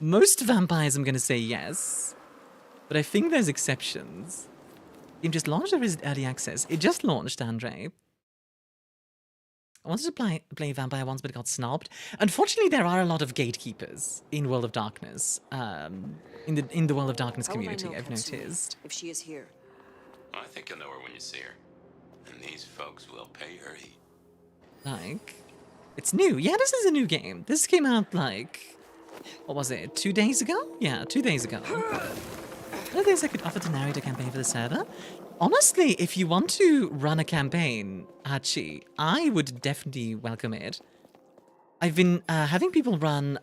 Most vampires, I'm going to say yes. But I think there's exceptions. Game just launched or is it early access? It just launched, Andre. I wanted to play Vampire once, but it got snobbed. Unfortunately, there are a lot of gatekeepers in World of Darkness. In the World of Darkness community, I've noticed. If she is here. I think you'll know her when you see her. And these folks will pay her heed. Like, it's new. Yeah, this is a new game. This came out like, what was it, 2 days ago? Yeah, 2 days ago. What are things I could offer to narrate a campaign for the server? Honestly, if you want to run a campaign, Hachi, I would definitely welcome it. I've been having people run.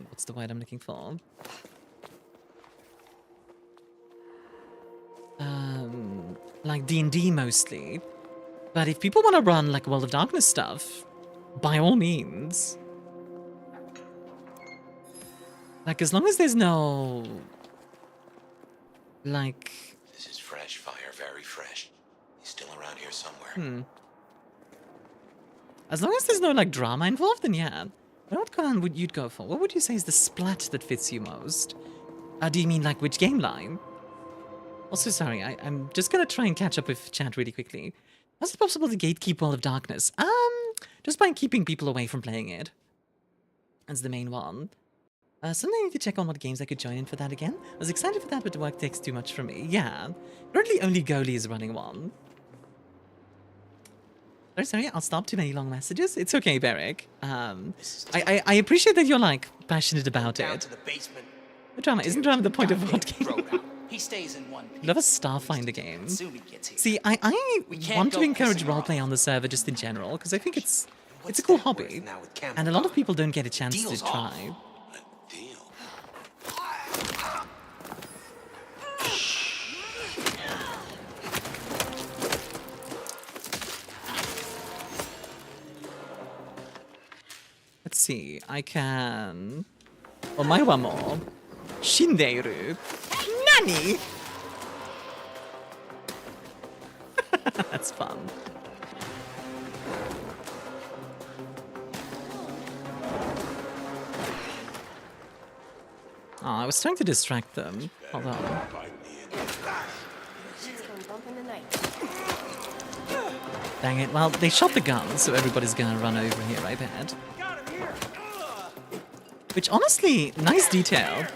What's the word I'm looking for? Like D&D mostly. But if people want to run like World of Darkness stuff, by all means. Like as long as there's no. Like, This is fresh fire, very fresh. He's still around here somewhere. As long as there's no, like, drama involved, then yeah. What command would you go for? What would you say is the splat that fits you most? Do you mean, like, which game line? Also, sorry, I'm just gonna try and catch up with chat really quickly. How's it possible to gatekeep World of Darkness? Just by keeping people away from playing it. That's the main one. Something I need to check on what games I could join in for that again. I was excited for that, but the work takes too much from me. Yeah. Currently, only Goalie is running one. Sorry, I'll stop too many long messages. It's okay, Beric. I appreciate that you're, like, passionate about it. No drama. Isn't drama the point of what game? He stays in one piece. Love a Starfinder game. See, I want to encourage roleplay on the server just in general, because I think it's a cool hobby. And a lot of people don't get a chance to try. Let's see, I can... Oh, my one more. Shinderu. Nani? That's fun. Oh, I was trying to distract them. Hold on. Dang it. Well, they shot the gun, so everybody's gonna run over here, I bet. Which, honestly, nice detail.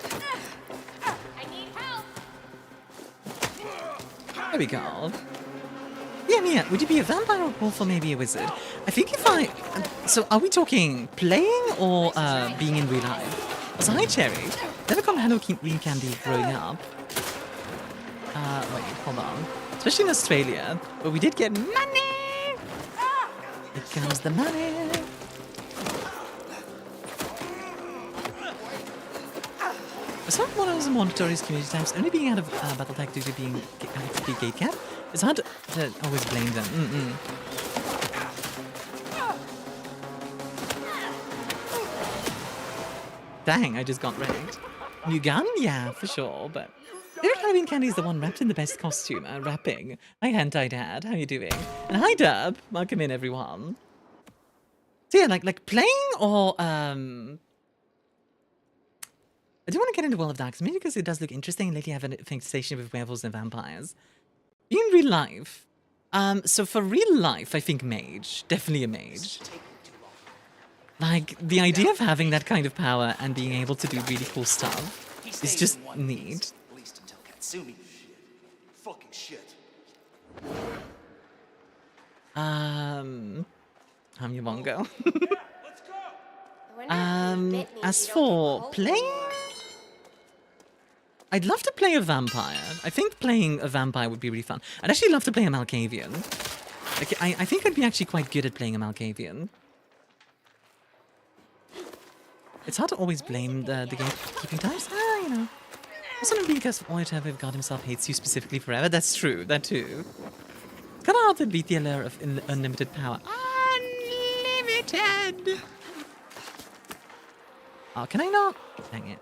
There we go. Yeah, Mia, would you be a vampire or wolf or maybe a wizard? I think if I... So, are we talking playing or being in real life? Also, hi, Cherry. Never got Halloween candy growing up. Wait, hold on. Especially in Australia, where we did get money! Here comes the money! Some of what I was in Monitory's community times, only being out of Battletech due to being actively gatekept, it's hard to always blame them. Dang, I just got wrecked. New gun? Yeah, for sure, but... Favorite Halloween candy is the one wrapped in the best costume, wrapping. Hi, Hentai Dad, how you doing? And hi, Dub, welcome in, everyone. So yeah, like playing or, I do want to get into World of Darkness, maybe because it does look interesting. Lately I have a fixation with werewolves and vampires. In real life, so for real life, I think mage. Definitely a mage. Like, the idea of having that kind of power and being able to do really cool stuff is just neat. I'm your Mongo. As for playing... I'd love to play a vampire. I think playing a vampire would be really fun. I'd actually love to play a Malkavian. Like, I think I'd be actually quite good at playing a Malkavian. It's hard to always blame the gatekeeping times. You know. Also, not because Oyatev God himself hates you specifically forever. That's true. That too. It's kind of hard to beat the allure of unlimited power. Unlimited! Oh, can I not? Dang it.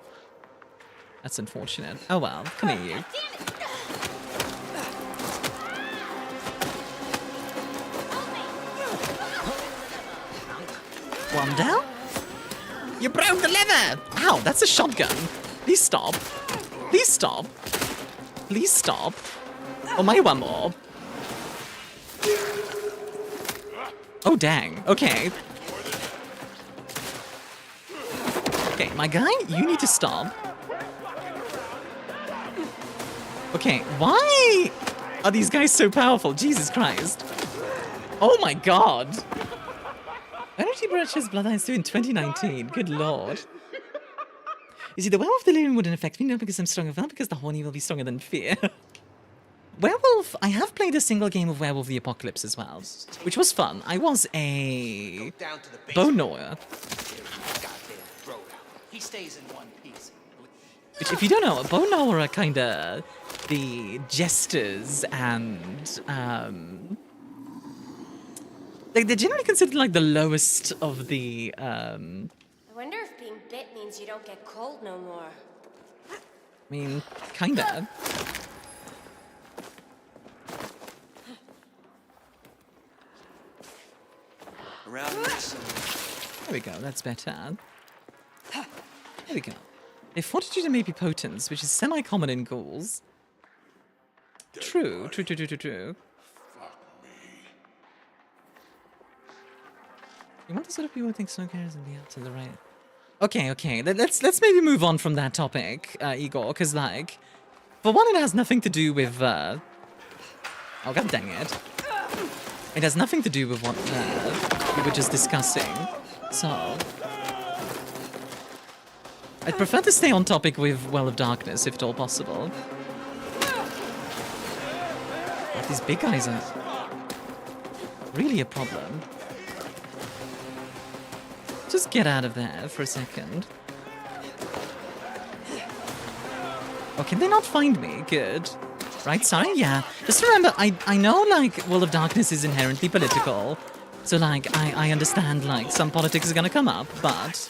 That's unfortunate. Oh well, come here, you. One down? You broke the lever! Ow, that's a shotgun. Please stop. Please stop. Please stop. Oh, my one more. Oh, dang. Okay. Okay, my guy, you need to stop. Okay, why are these guys so powerful? Jesus Christ. Oh my god. Why don't you brush his Bloodlines 2 in 2019? Good lord. You see, the Werewolf Delirium wouldn't affect me, not because I'm stronger, not because the horny will be stronger than fear. Werewolf, I have played a single game of Werewolf the Apocalypse as well, which was fun. I was a bone gnawer. He stays in one piece. Which, if you don't know, a bone gnawer are kind of the jesters and like they're generally considered like the lowest of the I wonder if being bit means you don't get cold no more. I mean, kinda. we go, that's better. There we go. Their fortitude and maybe potence, which is semi-common in ghouls. True. You want the sort of people who think snow carriers and be out to the right. Okay. Let's maybe move on from that topic, Igor, because like, for one, it has nothing to do with. Oh god dang it! It has nothing to do with what we were just discussing. So, I'd prefer to stay on topic with Well of Darkness, if at all possible. But these big guys are really a problem. Just get out of there for a second. Oh, can they not find me? Good. Right, sorry, yeah. Just remember, I know, like, World of Darkness is inherently political. So, like, I understand, like, some politics are gonna come up, but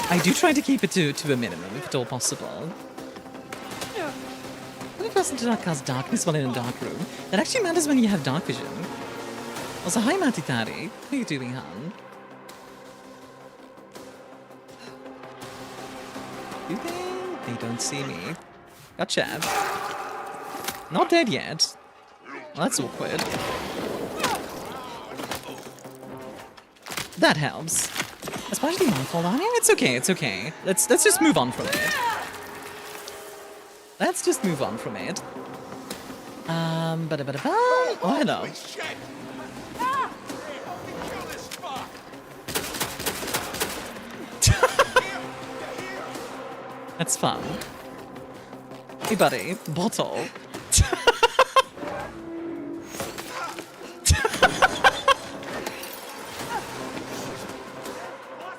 I do try to keep it to a minimum, if at all possible. The only person to not cast darkness while in a dark room. That actually matters when you have dark vision. Also, hi, Matitari. How are you doing, hon? Do they? They don't see me. Gotcha. Not dead yet. Well, that's awkward. That helps. Especially Mindfall on. Yeah, it's okay. Let's just move on from it. Let's just move on from it. Oh, hello. That's fun. Hey, buddy. Bottle.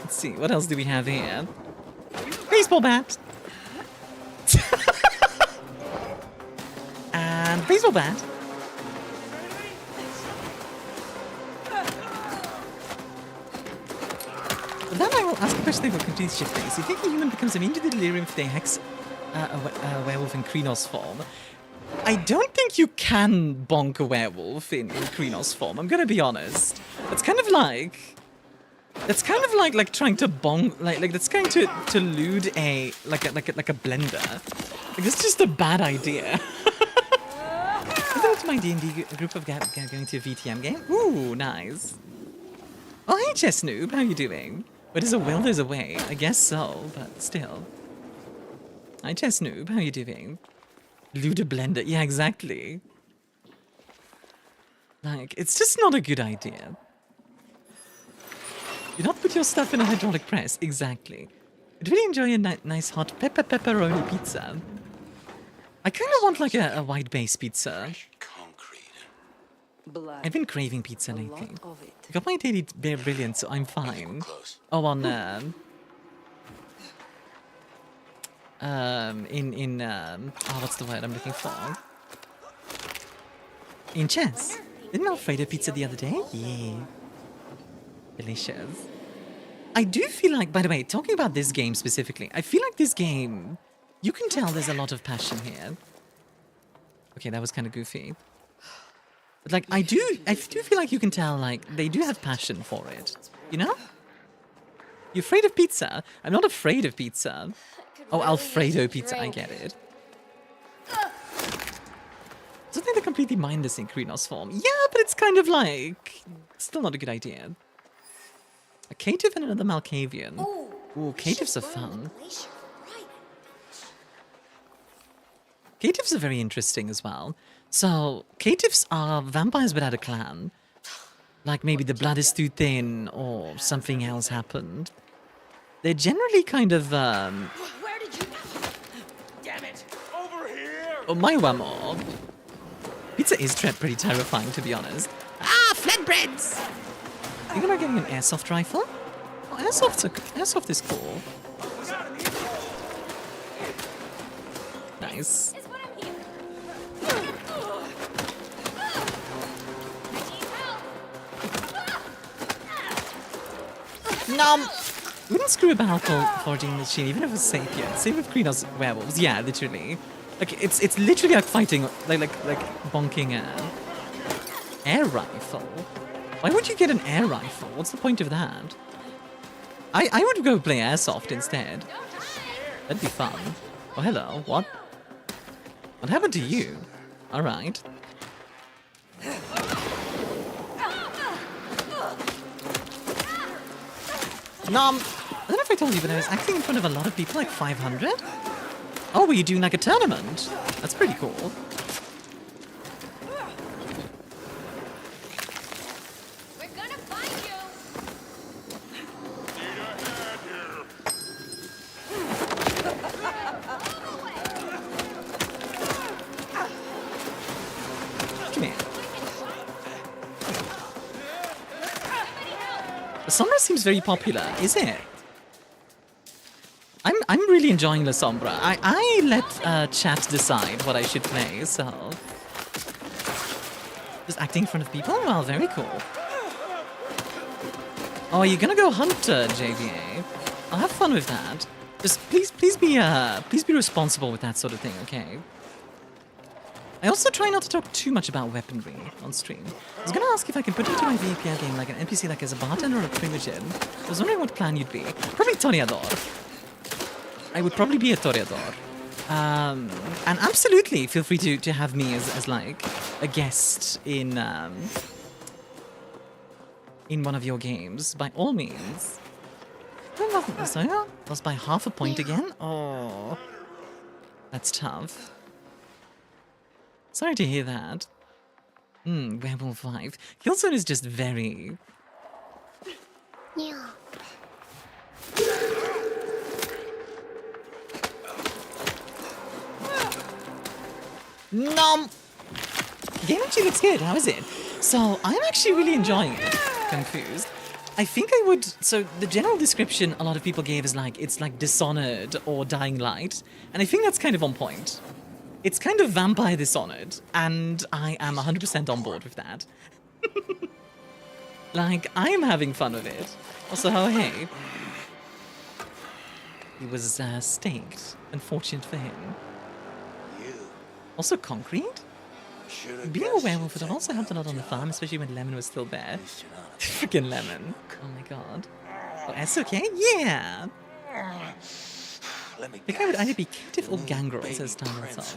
Let's see. What else do we have here? Baseball bat. And baseball bat. Then I will ask a question about confused shifting. So you think a human becomes immune to the delirium if they hex a werewolf in Krynos form? I don't think you can bonk a werewolf in Krynos form, I'm gonna be honest. It's kind of like... That's kind of like trying to bonk... Like that's going to lewd a blender. Like, it's just a bad idea. Welcome to my D&D group of going to a VtM game. Ooh, nice. Oh, hey, Chessnoob, how you doing? But there's a will, there's a way. I guess so, but still. Hi, Chessnoob, how you doing? Luda blender, yeah, exactly. Like, it's just not a good idea. Do not put your stuff in a hydraulic press, exactly. I'd really enjoy a nice hot pepperoni pizza. I kind of want like a white base pizza. I've been craving pizza lately. I got my daily Bear Brilliant, so I'm fine. Oh, on what's the word I'm looking for? In chess. Didn't Alfredo pizza the other day? Yeah. Delicious. I do feel like, by the way, talking about this game specifically, I feel like this game, you can tell there's a lot of passion here. Okay, that was kind of goofy. But like, I do feel like you can tell, like, they do have passion for it. You know? You're afraid of pizza? I'm not afraid of pizza. Oh, Alfredo pizza, I get it. I don't think they're completely mindless in Krynos form. Yeah, but it's kind of like... Still not a good idea. A caitiff and another Malkavian. Ooh, caitiffs are fun. Caitiffs are very interesting as well. So, caitiffs are vampires without a clan. Like maybe the blood is too thin or something else happened. They're generally kind of, Where did you... Damn it! Over here! Oh, my wamo. Pizza is pretty terrifying, to be honest. Ah, flatbreads! Thinking about getting an airsoft rifle? Oh, airsoft is cool. Nice. Nom! Wouldn't screw about forging the machine, even if it was sapient. Same with Krynos werewolves. Yeah, literally. Like it's literally like fighting, like bonking an air rifle. Why would you get an air rifle? What's the point of that? I would go play airsoft instead. That'd be fun. Oh, hello. What? What happened to you? Alright. Nom! I don't know if I told you, but I was acting in front of a lot of people, like 500. Oh, were you doing like a tournament? That's pretty cool. We're gonna find you. Come here. The Sombra seems very popular, is it? I'm really enjoying La Sombra. I let chat decide what I should play, so just acting in front of people? Well, very cool. Oh, you're gonna go hunter, JVA. I'll have fun with that. Just please be responsible with that sort of thing, okay? I also try not to talk too much about weaponry on stream. I was gonna ask if I can put into my VPN game like an NPC like as a bartender or a primogen. I was wondering what clan you'd be. Probably Toreador. I would probably be a Toreador. And absolutely feel free to have me as like a guest in one of your games, by all means. So, lost by half a point again? Oh, that's tough. Sorry to hear that. Werewolf 5. Killzone is just very... Yeah. Nom! Game actually looks good. How is it? So, I'm actually really enjoying it. Confused. I think I would... So, the general description a lot of people gave is like, it's like Dishonored or Dying Light. And I think that's kind of on point. It's kind of Vampire Dishonored, and I am 100% on board with that. Like, I am having fun with it. Also, oh hey. He was staked. Unfortunate for him. Also, concrete? Being a werewolf would also helped a lot on the farm, especially when Lemon was still there. Freaking Lemon. Oh my god. Oh, that's okay? Yeah! I think I would either be captive or gangrel, says Starkos.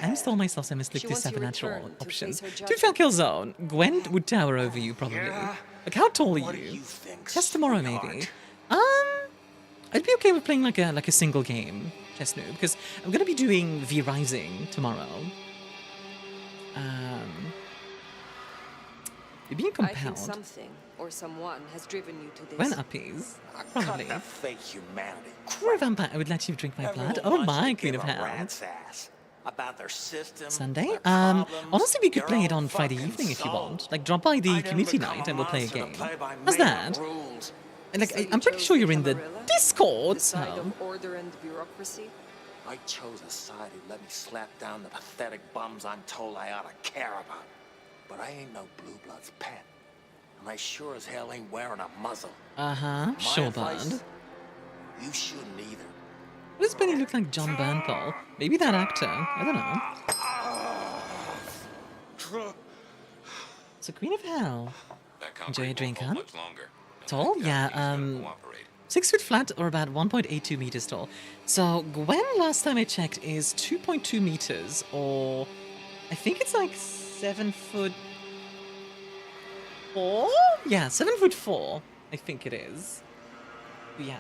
I install myself so I must look this supernatural option. To fail kill zone. Gwen would tower over you, probably. Like, how tall are you? Test tomorrow, maybe. I'd be okay with playing like a single game, Chess Noob, because I'm gonna be doing V Rising tomorrow. You're being compelled. I think something or someone has driven you to this. When uppies? Probably. Cut the fake humanity. You're a vampire. I would let you drink my blood. Oh my, Queen of Hell. About their system, Sunday? Honestly, we could play it on Friday evening if you want. Like, drop by the community night and we'll play a game. How's that? And like, I'm pretty sure you're in the Discord. Side of order and bureaucracy. I chose a side who let me slap down the pathetic bums I'm told I ought to care about. But I ain't no blue blood's pet. And I sure as hell ain't wearing a muzzle. Uh-huh, sure, bud. You shouldn't either. What does Benny look like John Bernthal? Maybe that actor. I don't know. So, Queen of Hell. Enjoy a drink, huh? Tall? Yeah, 6 foot flat or about 1.82 meters tall. So, Gwen, last time I checked, is 2.2 meters, or I think it's like 7'4"? Yeah, 7'4", I think it is. Yeah.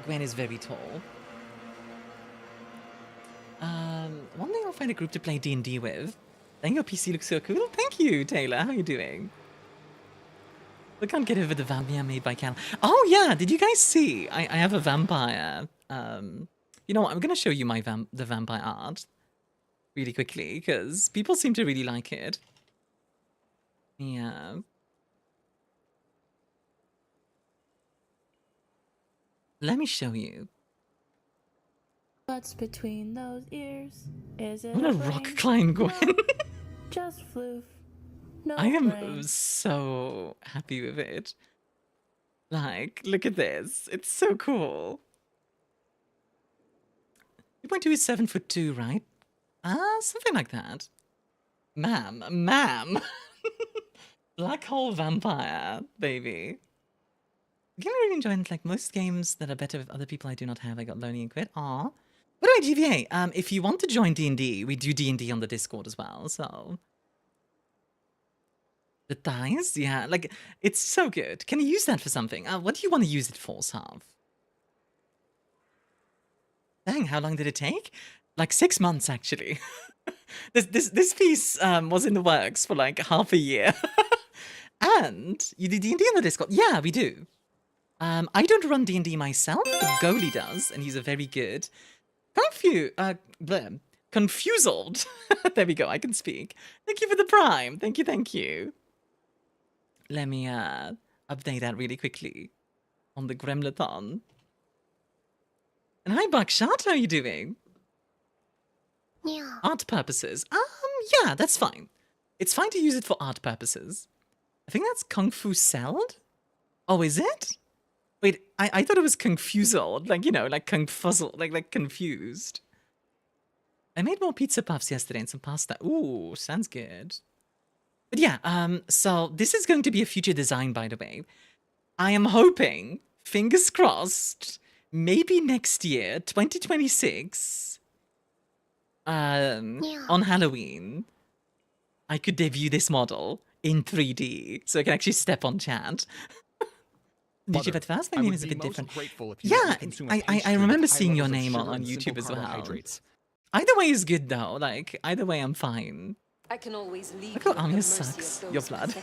Gwen is very tall. One day I'll find a group to play D&D with. Then your PC looks so cool. Thank you, Taylor. How are you doing? I can't get over the vampire made by Kella. Oh yeah, did you guys see? I have a vampire. You know what? I'm gonna show you my the vampire art really quickly because people seem to really like it. Yeah. Let me show you. What's between those ears? Is it I'm gonna rock climb Gwen. Just floof. No I am brain. so happy with it. Like, look at this. It's so cool. 2.2 is 7'2", right? Something like that. Ma'am. Black hole vampire, baby. The game I really enjoyed, like most games that are better with other people I do not have, I got lonely and quit. Aw. By the way, GVA, if you want to join D&D, we do D&D on the Discord as well, so... The dice? Yeah, like, it's so good. Can you use that for something? What do you want to use it for, Sav? Dang, how long did it take? Like 6 months, actually. This piece was in the works for like half a year. And you do D&D on the Discord? Yeah, we do. I don't run D&D myself, but Goalie does, and he's a very good... Confused. There we go, I can speak. Thank you for the prime. Thank you, thank you. Let me update that really quickly on the Gremlathon. And hi, Buckshot, how are you doing? Yeah. Art purposes. Yeah, that's fine. It's fine to use it for art purposes. I think that's Kung Fu Celled? Oh, is it? Wait, I thought it was confused, like, you know, like confuzzled, like confused. I made more pizza puffs yesterday and some pasta. Ooh, sounds good. But yeah, so this is going to be a future design, by the way. I am hoping, fingers crossed, maybe next year, 2026, on Halloween, I could debut this model in 3D, so I can actually step on chat. Did you at first? My name is a bit different. Yeah, I remember seeing your name on YouTube as well. Either way is good though, like, either way I'm fine. I can always leave. Look how Armia sucks, your blood.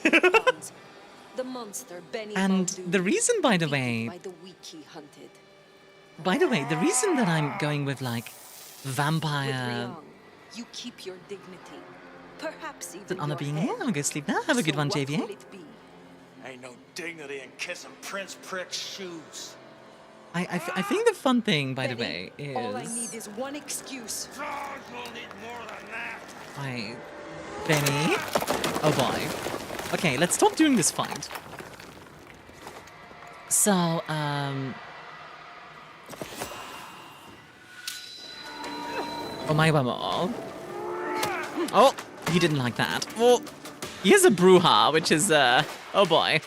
The monster Benny And the reason, by the way, the reason that I'm going with like vampire. You keep your dignity. Perhaps even an honor your being head. here. I'll go sleep now. Have a good one, JVA. Ain't no dignity in kissing Prince Prick's shoes. I think the fun thing, by the way, is... All I need is one excuse. You'll need more than that. Benny? Oh boy. Okay, let's stop doing this fight. So, Oh my Wamo. Oh, he didn't like that. Oh, he has a Bruja, which is, oh boy.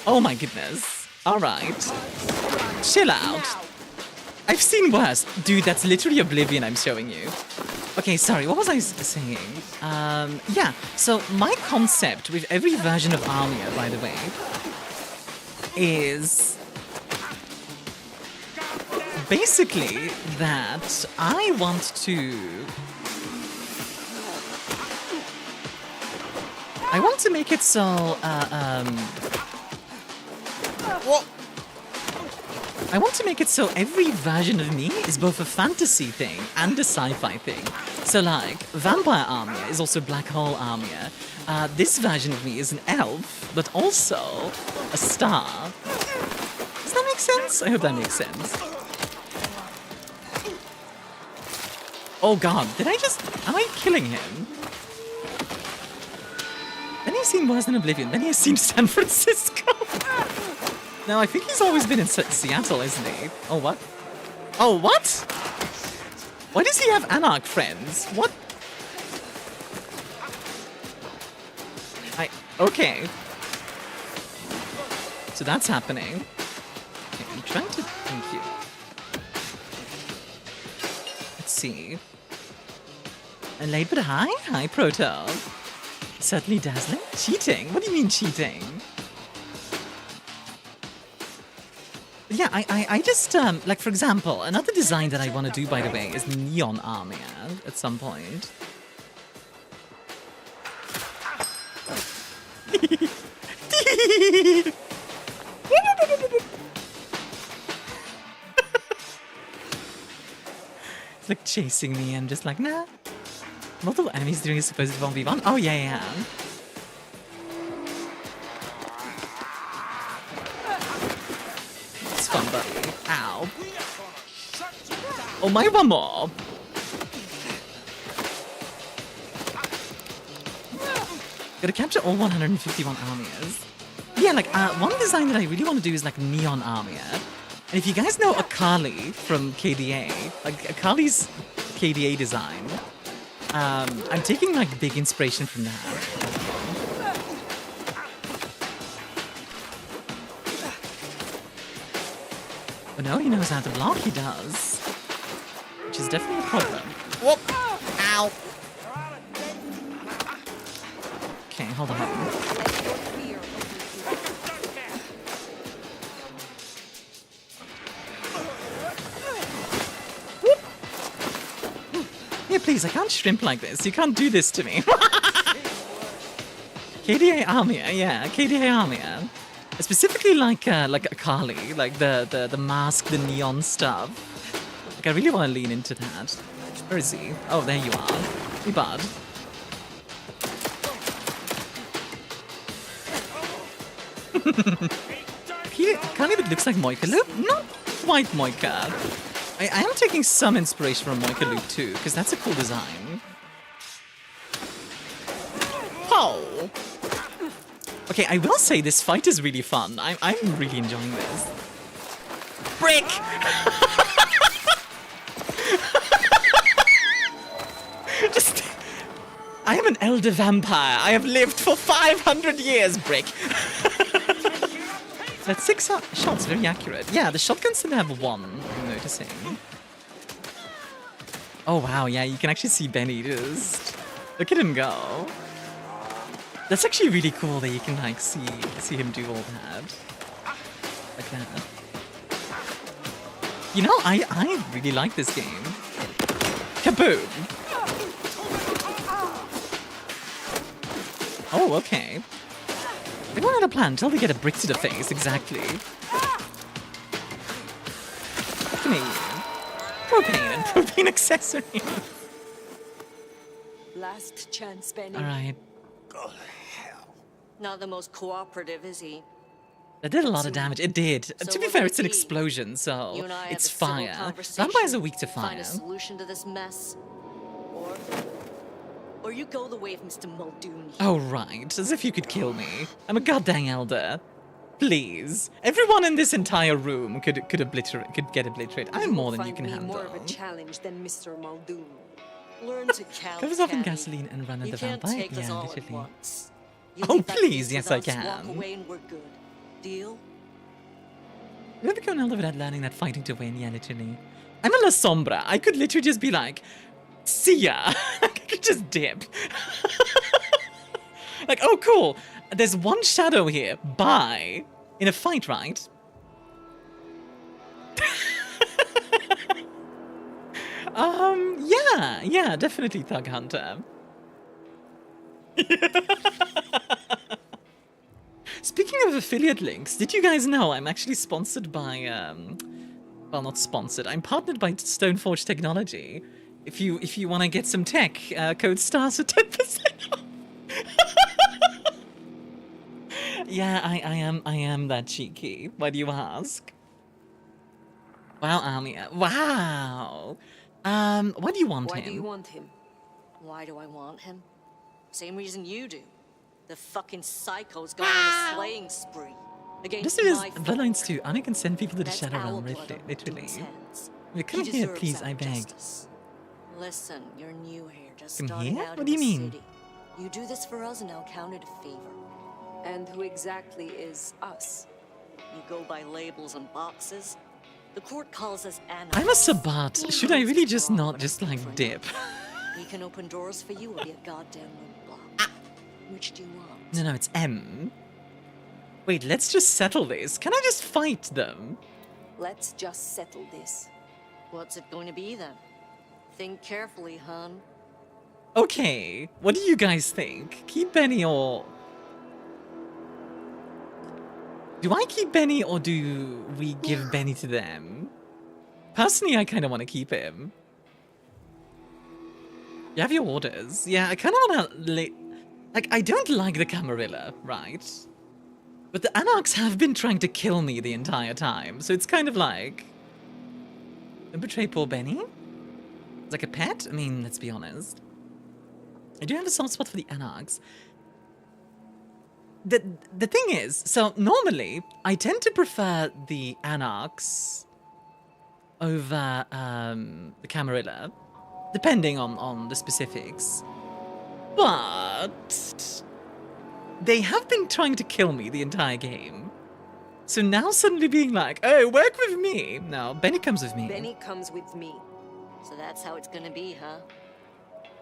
Oh my goodness. Alright. Chill out. I've seen worse. Dude, that's literally Oblivion I'm showing you. Okay, sorry, what was I saying? Yeah, so my concept with every version of Armia, by the way, is basically that I want to make it so, I want to make it so every version of me is both a fantasy thing and a sci-fi thing. So like, Vampire Armia is also Black Hole Armia. This version of me is an elf, but also a star. Does that make sense? I hope that makes sense. Oh god, am I killing him? Then he's seen worse than Oblivion, then he's seen San Francisco. No, I think he's always been in Seattle, isn't he? Oh, what? Oh, what? Why does he have Anarch friends? What? Okay. So that's happening. Okay, I'm trying to... Thank you. Let's see. And late but high? Hi, Proto. Certainly dazzling. Cheating? What do you mean cheating? Yeah, I just, like, for example, another design that I want to do, by the way, is Neon Armia at some point. It's like chasing me and just like, nah. Multiple enemies doing a supposed 1v1? Oh, yeah. It's fun, buddy. Ow. Oh, my one more. Gotta capture all 151 Armias. Yeah, like, one design that I really want to do is, like, Neon Armia. And if you guys know Akali from KDA, like, Akali's KDA design I'm taking like big inspiration from that. Oh no, he knows how to block, he does. Which is definitely a problem. Whoop! Ow! Okay, hold on. Whoop. Yeah, please, I can't shrimp like this. You can't do this to me. KDA Armia, yeah, KDA Armia. Specifically like Akali, like the mask, the neon stuff. Like I really want to lean into that. Where is he? Oh, there you are. Hey, bud. He kind of looks like Moika Loop. Not quite Moika. I am taking some inspiration from Moika Loop too, because that's a cool design. Oh. Okay, I will say this fight is really fun. I'm really enjoying this. Brick! Just... I am an elder vampire. I have lived for 500 years, Brick. That's 6 shots, very accurate. Yeah, the shotguns still have 1, I'm noticing. Oh wow, yeah, you can actually see Benny just... Look at him go. That's actually really cool that you can like see him do all that. Like that. You know, I really like this game. Kaboom! Oh, okay. They won't have a plan until they get a brick to the face, exactly. Look at me. Propane and propane accessories. Last chance, Benny. Alright. Not the most cooperative, is he? That did a lot of damage. It did. So To be what fair, will it's an it be? explosion, so You and I it's have a civil fire. conversation, Vampires are weak to Find fire. a solution to this mess, or you go the way of Mr. Muldoon. Oh, right. As if you could kill me. I'm a goddamn elder. Please. Everyone in this entire room could get obliterated. I'm more than you can handle. More of a challenge than Mr. Muldoon. Learn to count. Covers off in Caddy. gasoline and run at You the can't vampire? take us Yeah, all at literally. once. You Oh, leave that please, piece yes, with I us, can. Walk away and we're good. Deal? You ever go an elder without learning that fighting to win? Yeah, literally. I'm a La Sombra. I could literally just be like, see ya. I could just dip. Like, oh, cool. There's one shadow here. Bye. In a fight, right? Yeah, definitely Thug Hunter. Speaking of affiliate links, did you guys know I'm actually sponsored by, well, not sponsored, I'm partnered by Stoneforge Technology. If you want to get some tech, code STARS for 10% off. Yeah, I am that cheeky. Why do you ask? Wow, Armia. Wow. Why do you want him? Why do you want him? Why do I want him? Same reason you do. The fucking psycho's going on a slaying spree. Against This is my Bloodlines 2. Armia can send people to the That's Shadow our Realm, blood on literally. Muldoon's hands. You come He here, deserves please, our I beg. justice. Listen, you're new here, just Come starting here? out What in do you the mean? city. You do this for us and I'll count it a favor. And who exactly is us? You go by labels and boxes. The court calls us anarchists. I'm a Sabat. Should I really just not just like dip? We can open doors for you or be a goddamn roadblock. Which do you want? No, it's M. Wait, let's just settle this. Can I just fight them? Let's just settle this. What's it going to be then? Think carefully, hon. Okay, what do you guys think? Keep Benny or... Do I keep Benny or do we give Benny to them? Personally, I kind of want to keep him. You have your orders. Yeah, I kind of want to... Like, I don't like the Camarilla, right? But the Anarchs have been trying to kill me the entire time, so it's kind of like... Don't betray poor Benny? It's like a pet? I mean, let's be honest. I do have a soft spot for the Anarchs. The thing is, so normally, I tend to prefer the Anarchs over the Camarilla. depending on the specifics. But they have been trying to kill me the entire game. So now suddenly being like, oh, work with me. No, Benny comes with me. Benny comes with me. So that's how it's gonna be, huh?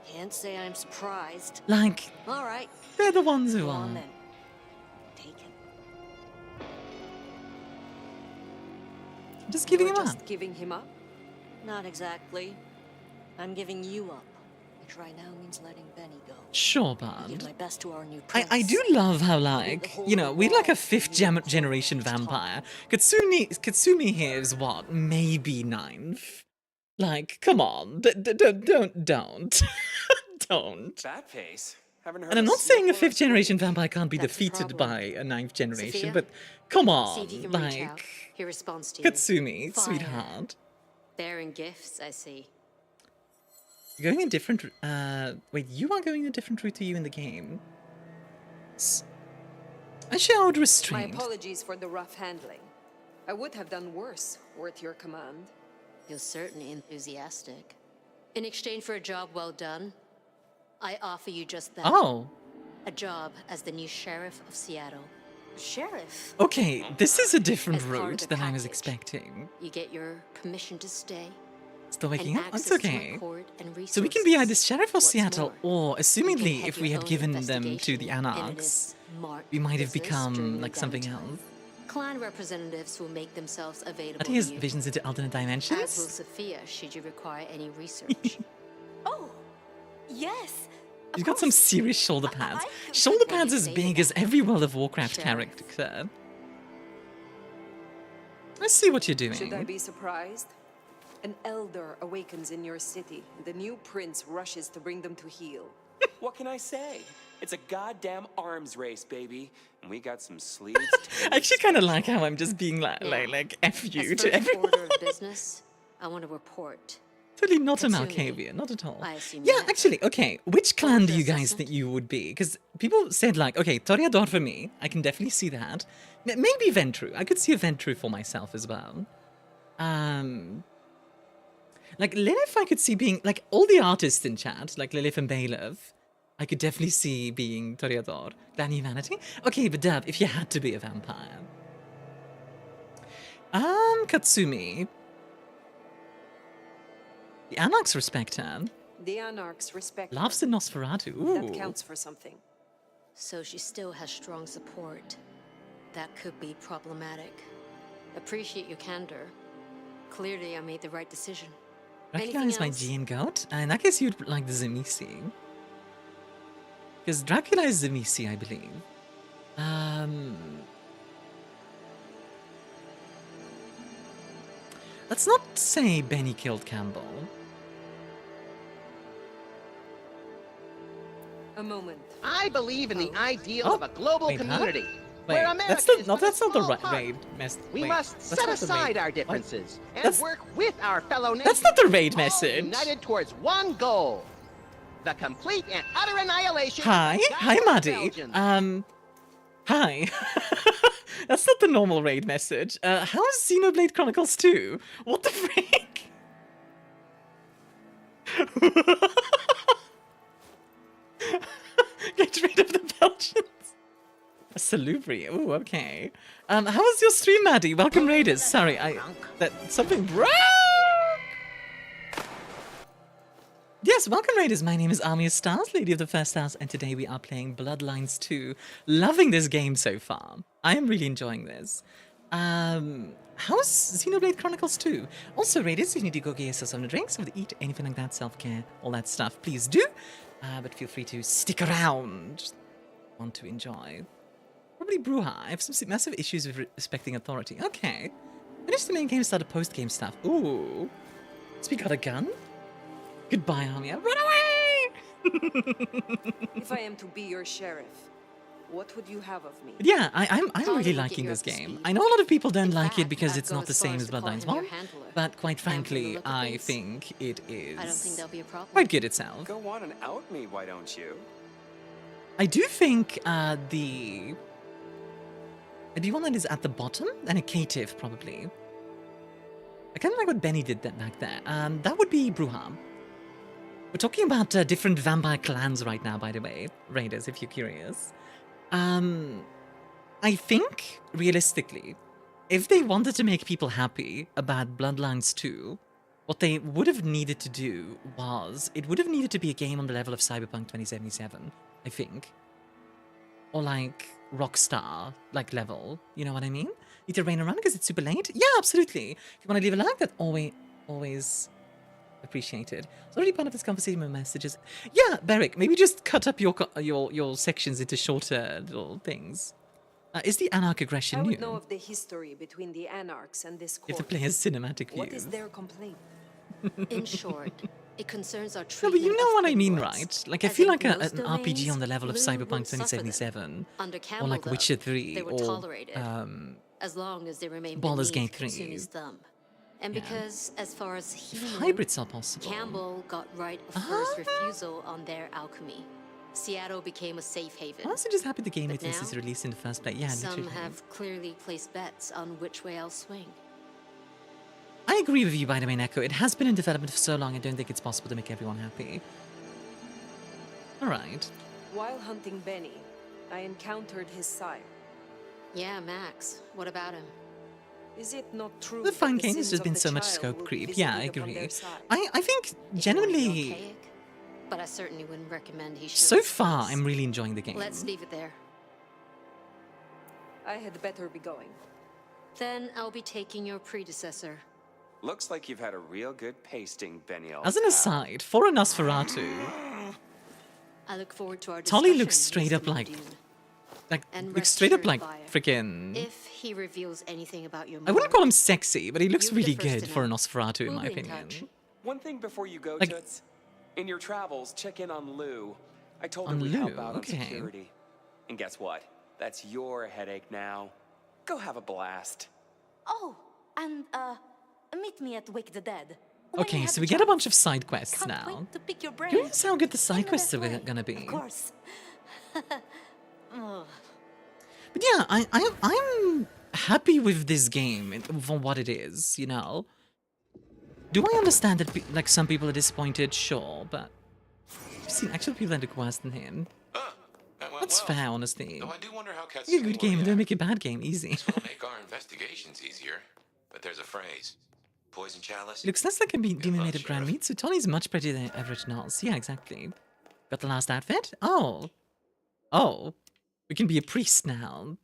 Can't say I'm surprised. Like, all right. They're the ones who Go are. on then. Take him. Just giving him up. Just giving him up? Not exactly. I'm giving you up, which right now means letting Benny go. Sure, I give bud. my best to our new I prince. do love how, like, you know, we're like a 5th generation vampire. Katsumi here is what? Maybe 9th. Like, come on. Don't. Don't. That pace. Haven't heard And I'm of not saying a Singapore 5th generation vampire can't be That's the defeated problem. by a 9th generation, Sophia, but come See if you on, can reach out. like, He responds to you. Katsumi, Fire. sweetheart. Bearing gifts, I see. You're going a different, wait, you are going a different route to you in the game. I showed My restraint. apologies for the rough handling. I would have done worse, were at your command. You're certainly enthusiastic. In exchange for a job well done, I offer you just that. Oh. A job as the new sheriff of Seattle. Sheriff? Okay, this is a different As part of route the than I was package. expecting. You get your permission to stay. Still waking and up? That's access to okay. my court and So we can be either resources. Sheriff of What's Seattle, more, or assumingly have if your we had own given them to investigation the into Anarchs, this marked we might have business during become your like something downtime. else. Clan representatives will make themselves available But to he has you, visions into alternate as will dimensions? Sophia should you require any research. Oh, yes. You've got some serious shoulder pads. Shoulder pads as big as every World of Warcraft character. I see what you're doing. Should I be surprised? An elder awakens in your city, and the new prince rushes to bring them to heel. What can I say? It's a goddamn arms race, baby. And we got some sleeves. I actually kind of like how I'm just being like F As you first to everyone. order of business, I want to report. Totally not a Katsumi. Malkavian, not at all. I assume Yeah, you have actually, okay. Which clan do you Order guys think you would be? Because people said like, okay, Toreador for me. I can definitely see that. Maybe Ventru. I could see a Ventru for myself as well. Like Lilith, I could see being like all the artists in chat, like Lilith and Bailiff. I could definitely see being Toreador. Clan Humanity. Okay, but Dub, if you had to be a vampire, Katsumi. The Anarchs respect her. The Anarchs respect Loves the Nosferatu. her. Ooh. That counts for something. So she still has strong support. That could be problematic. Appreciate your candor. Clearly, I made the right decision. Dracula Anything is my else? GN goat. In that case, you'd like the Zemisi. Because Dracula is Zemisi, I believe. Let's not say Benny killed Campbell. A moment. I believe in the ideal of a global Wait, huh? community. Wait, where that's America is not, but a that's not the small right part. raid message. We must set aside our differences and That's- work with our fellow nations. That's not the raid all message. United towards one goal: the complete and utter annihilation. Hi, of hi, goddamn Maddie. Belgians. Hi. That's not the normal raid message. How is Xenoblade Chronicles 2? What the freak? Get rid of the Belgians. A salubri. Oh, okay. How was your stream, Maddie? Welcome, Raiders. Sorry, something broke. Yes, welcome, Raiders. My name is ArmiaStars, Lady of the First House, and today we are playing Bloodlines 2. Loving this game so far. I am really enjoying this. How's Xenoblade Chronicles 2? Also, Raiders, if you need to go get yourself some drinks, something to eat, anything like that, self-care, all that stuff, please do. But feel free to stick around. Want to enjoy. Probably Bruja. I have some massive issues with respecting authority. Okay. Finish the main game, start the post-game stuff. Ooh. So we got a gun? Goodbye, Armia. Run away! If I am to be your sheriff, what would you have of me? Yeah, I'm I'll really get liking you this up to game. speed. I know a lot of people don't like it fact, because I'd it's go not the as far same as as to call Bloodlines him your 1, handler. but quite And from the frankly, look of I things, think it is I don't think there'll be a problem. quite good itself. Go on and out me, why don't you? I do think the one that is at the bottom, and a cative probably. I kind of like what Benny did back there. That would be Bruja. We're talking about different vampire clans right now, by the way, Raiders, if you're curious. I think, realistically, if they wanted to make people happy about Bloodlines 2, what they would have needed to do was, it would have needed to be a game on the level of Cyberpunk 2077, I think. Or like Rockstar, like level, you know what I mean? Need to rain around because it's super late? Yeah, absolutely. If you want to leave a like, that always appreciated. It's already part of this conversation with messages. Yeah, Beric, maybe just cut up your sections into shorter little things. Is the Anarch aggression I new? would know of the history between the Anarchs and this court. If the player's cinematic views. What is their complaint? In short, it concerns our No, treatment but you know what I mean, pinlords. right? Like, I As feel in like an most RPG domains, on the level of Blue Cyberpunk won't suffer them. 2077, Under or Campbell, like though, Witcher 3, they were or tolerated, as long as they remain Baldur's beneath Gate 3. Utsumi's thumb. And Yeah. because, as far as he If knew, hybrids are possible. Campbell got right of first refusal on their alchemy. Seattle became a safe haven. I'm also just happy the game But is now, released in the first place. Yeah, some literally. have clearly placed bets on which way I'll swing. I agree with you, by the way, Neko. It has been in development for so long, I don't think it's possible to make everyone happy. Alright. While hunting Benny, I encountered his sire. Yeah, Max. What about him? Is it not true The fun that the game, there's sins just been of the so much child scope will creep. be Yeah, I visited upon agree. their side? I think, genuinely, Archaic, but I certainly wouldn't recommend he show so his far, face. I'm really enjoying the game. Let's leave it there. I had better be going. Then I'll be taking your predecessor. Looks like you've had a real good pasting, Benny. As an aside, for a Nosferatu, I look forward to our Tolly discussion, looks straight up Mr. like, Muldoon. And looks rest straight up assured, like Buyer, freaking. If he reveals anything about your I wouldn't motive, call him sexy, but he looks you'll be really the first good to for a know. Nosferatu, in We'll my be in opinion. touch. One thing before you go, Like- Toots. In your travels, check in on Lou. I told On her we'd help Lou, out okay. on security. And guess what? That's your headache now. Go have a blast. Oh, and meet me at Wake the Dead. when you Okay, have so a we get a chance. bunch of side quests Can't now. wait to pick your brain. Curious how good the side In the quests are best way, gonna be. Of course. Oh. But yeah, I'm happy with this game for what it is, you know? Do I understand that like some people are disappointed? Sure, but I've seen actual people that look worse than him. That's fair, honestly. Though I do wonder how Kat's Make a good game, don't make a bad game, easy. will make our investigations easier. But there's a phrase. Poison chalice. It looks less like a demon made of ground meat, so Tony's much prettier than average Nals. Yeah, exactly. Got the last outfit? Oh. Oh. We can be a priest now.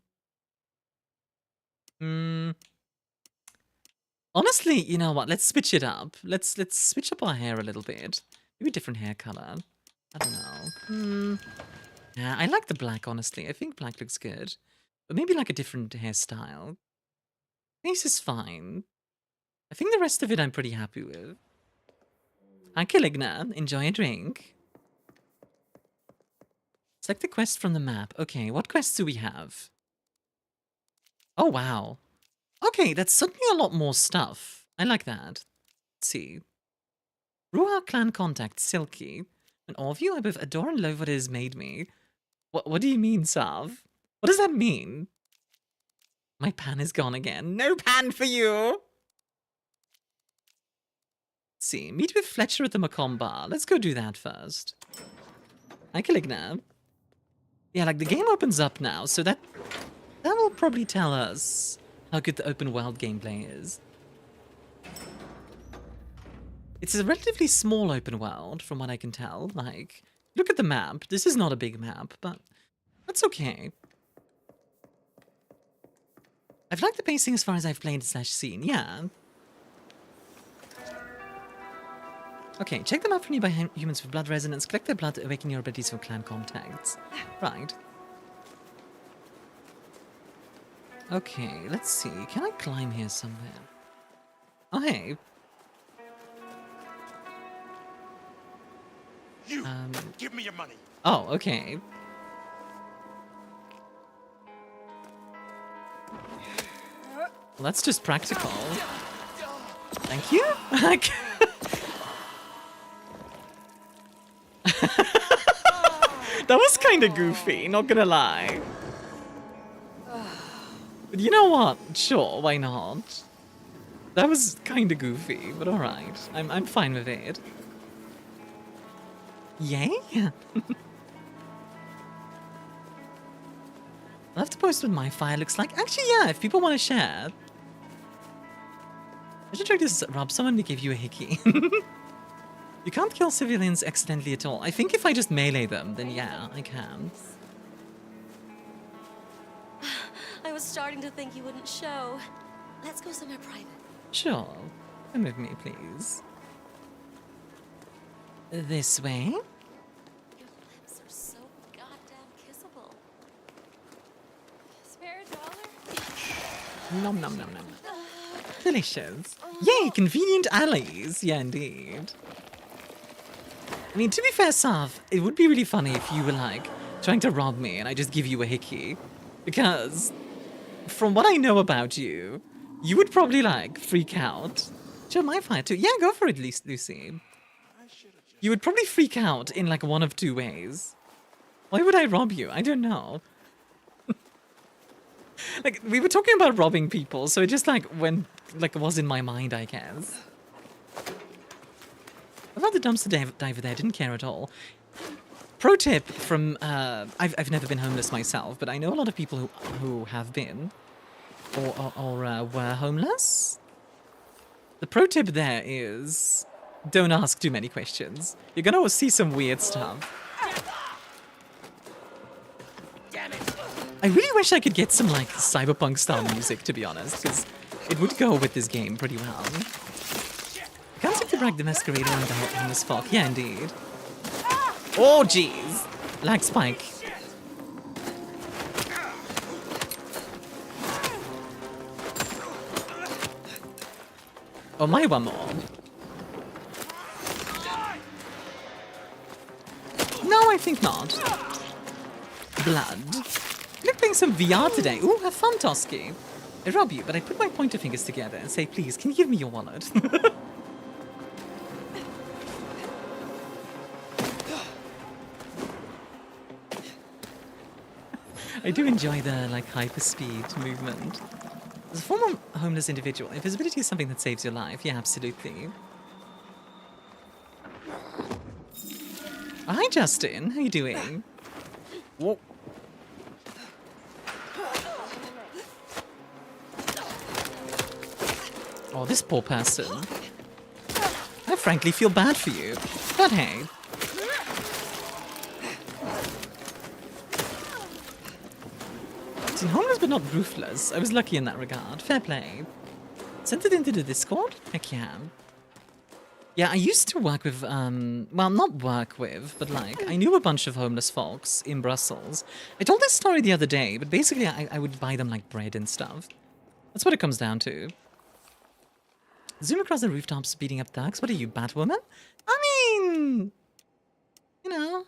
Honestly, you know what? Let's switch it up. Let's switch up our hair a little bit. Maybe a different hair color. I don't know. Yeah, I like the black, honestly. I think black looks good. But maybe like a different hairstyle. Face is fine. I think the rest of it I'm pretty happy with. Hi, Caligna. Enjoy a drink. Select the quest from the map. Okay, what quests do we have? Oh, wow. Okay, that's suddenly a lot more stuff. I like that. Let's see. Ruha clan contact, Silky. And all of you, I both adore and love what it has made me. What do you mean, Sav? What does that mean? My pan is gone again. No pan for you! Let's see. Meet with Fletcher at the Macomb Bar. Let's go do that first. Hi, Caligna. Yeah, like the game opens up now, so that will probably tell us how good the open world gameplay is. It's a relatively small open world, from what I can tell. Like, look at the map. This is not a big map, but that's okay. I've liked the pacing as far as I've played / seen, yeah. Okay, check the map for nearby humans for blood resonance. Collect their blood to awaken your abilities for clan contacts. Right. Okay, let's see. Can I climb here somewhere? Oh, hey. You, give me your money. Oh, okay. Well, that's just practical. Thank you. That was kind of goofy, not gonna lie. But you know what? Sure, why not? That was kind of goofy, but alright. I'm fine with it. Yay? I'll have to post what my fire looks like. Actually, yeah, if people want to share. I should try to rob someone to give you a hickey. You can't kill civilians accidentally at all. I think if I just melee them, then yeah, I can. I was starting to think you wouldn't show. Let's go somewhere private. Sure. Come with me, please. This way. Your lips are so goddamn kissable. Spare a dollar? Nom nom nom nom. Delicious. Yay, convenient alleys. Yeah, indeed. I mean, to be fair, Sav, it would be really funny if you were, like, trying to rob me and I just give you a hickey. Because, from what I know about you, you would probably, like, freak out. Sure, my fire too. Yeah, go for it, Lucy. You would probably freak out in, like, one of two ways. Why would I rob you? I don't know. Like, we were talking about robbing people, so it just, like, was in my mind, I guess. I thought the dumpster diver there didn't care at all. Pro tip from, I've never been homeless myself, but I know a lot of people who have been, or were homeless. The pro tip there is, don't ask too many questions. You're gonna see some weird stuff. Damn it. I really wish I could get some, like, cyberpunk style music, to be honest, because it would go with this game pretty well. I can't seem to brag the masquerade around the homeless folk. Yeah, indeed. Oh, jeez. Lag spike. Oh, my one more. No, I think not. Blood. We're playing some VR today. Ooh, have fun, Toski. I rob you, but I put my pointer fingers together and say, please, can you give me your wallet? I do enjoy the, like, hyper-speed movement. As a former homeless individual, invisibility is something that saves your life. Yeah, absolutely. Hi, Justin. How you doing? Whoa. Oh, this poor person. I frankly feel bad for you. But hey. Homeless but not ruthless. I was lucky in that regard. Fair play. Sent it into the Discord? Heck yeah. Yeah, I used to work with, well, not work with, but like, I knew a bunch of homeless folks in Brussels. I told this story the other day, but basically I would buy them like bread and stuff. That's what it comes down to. Zoom across the rooftops beating up thugs. What are you, Batwoman? I mean, you know.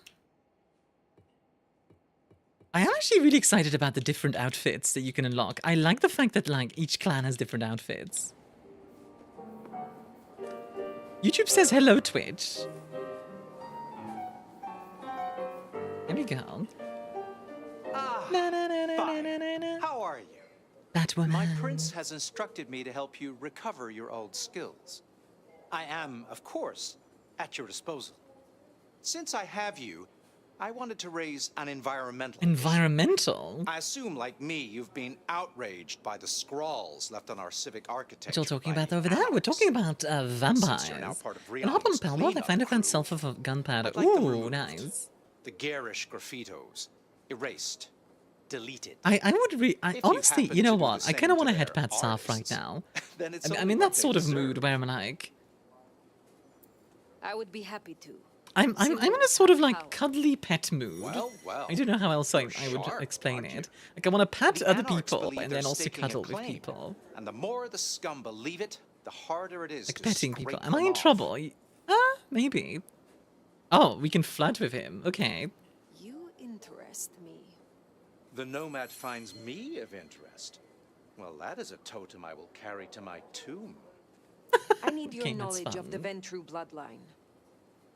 I am actually really excited about the different outfits that you can unlock. I like the fact that, like, each clan has different outfits. YouTube says hello, Twitch. There we go. How are you? Batwoman. My prince has instructed me to help you recover your old skills. I am, of course, at your disposal. Since I have you, I wanted to raise an environmental Environmental? I assume, like me, you've been outraged by the scrawls left on our civic architecture. What are you talking about over there? We're talking about vampires. And hop on Pelmore, I find a found self of gunpowder. Ooh, nice. The garish graffitos. Erased. Deleted. I would honestly, you know what? I kind of want to head past Saf right now. I'm in that sort of mood where I'm like... I would be happy to. I'm in a sort of like cuddly pet mood. Well. I don't know how else I would explain it. Like I want to pat other people and then also cuddle with people. And the more the scum believe it, the harder it is like to petting people. Am I in trouble? Maybe. Oh, we can flirt with him. Okay. You interest me. The nomad finds me of interest. Well, that is a totem I will carry to my tomb. I need your Okay, knowledge of the fun. Ventrue bloodline.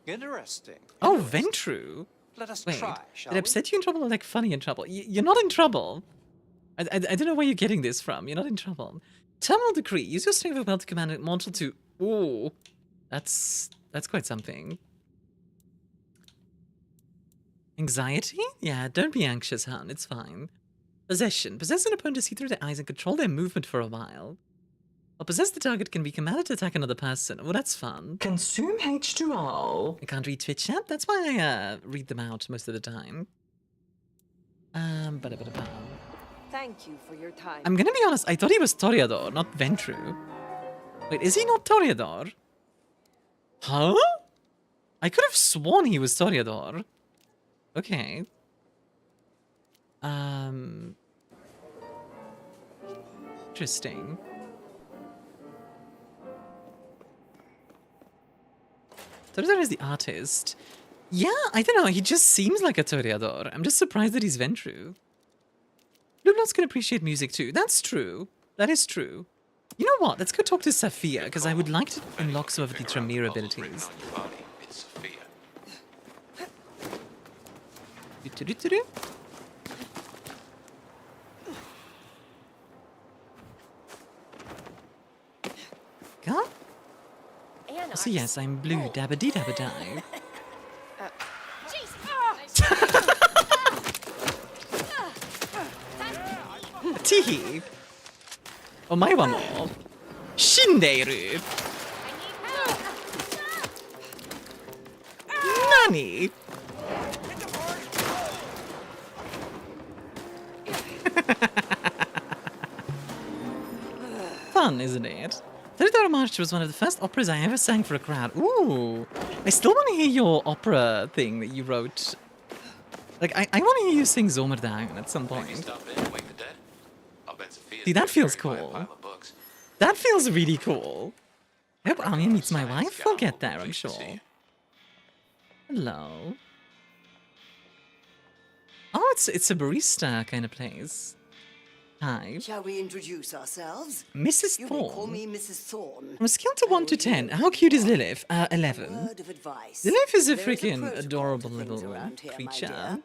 Interesting. Oh, Ventrue. Let us Wait, try, shall did it upset you in trouble or like funny in trouble? You're not in trouble. I don't know where you're getting this from. You're not in trouble. Terminal decree. Use your strength of will to command a mortal to... Ooh. That's quite something. Anxiety? Yeah, don't be anxious, hon. It's fine. Possession. Possess an opponent to see through their eyes and control their movement for a while. Or possess the target can be commanded to attack another person. Oh, that's fun. Consume H2O. I can't read Twitch chat. That's why I read them out most of the time. Thank you for your time. I'm gonna be honest. I thought he was Toreador, not Ventrue. Wait, is he not Toreador? Huh? I could have sworn he was Toreador. Okay. Interesting. Toreador is the artist. Yeah, I don't know. He just seems like a Toreador. I'm just surprised that he's Ventrue. Blue-Bloods can appreciate music too. That's true. That is true. You know what? Let's go talk to Sophia, because I would like to unlock some of the Tremere abilities. Come? So yes, I'm blue dabba-dee dabba-die. Teehee. Oh, my one more. Shinderu. Nani? Fun, isn't it? Toreador March was one of the first operas I ever sang for a crowd. Ooh. I still want to hear your opera thing that you wrote. Like, I want to hear you sing Zomerdagen at some point. See, that feels cool. That feels really cool. I hope Armia meets my wife. We'll get there, I'm sure. Hello. Oh, it's a barista kind of place. Hi. Shall we introduce ourselves? Mrs. You may call Thorne. me Mrs. Thorne. On a scale to 1 to 10, how cute is Lilith? 11. Word of advice. Lilith is a There freaking protocol adorable for things little around here, my creature. dear.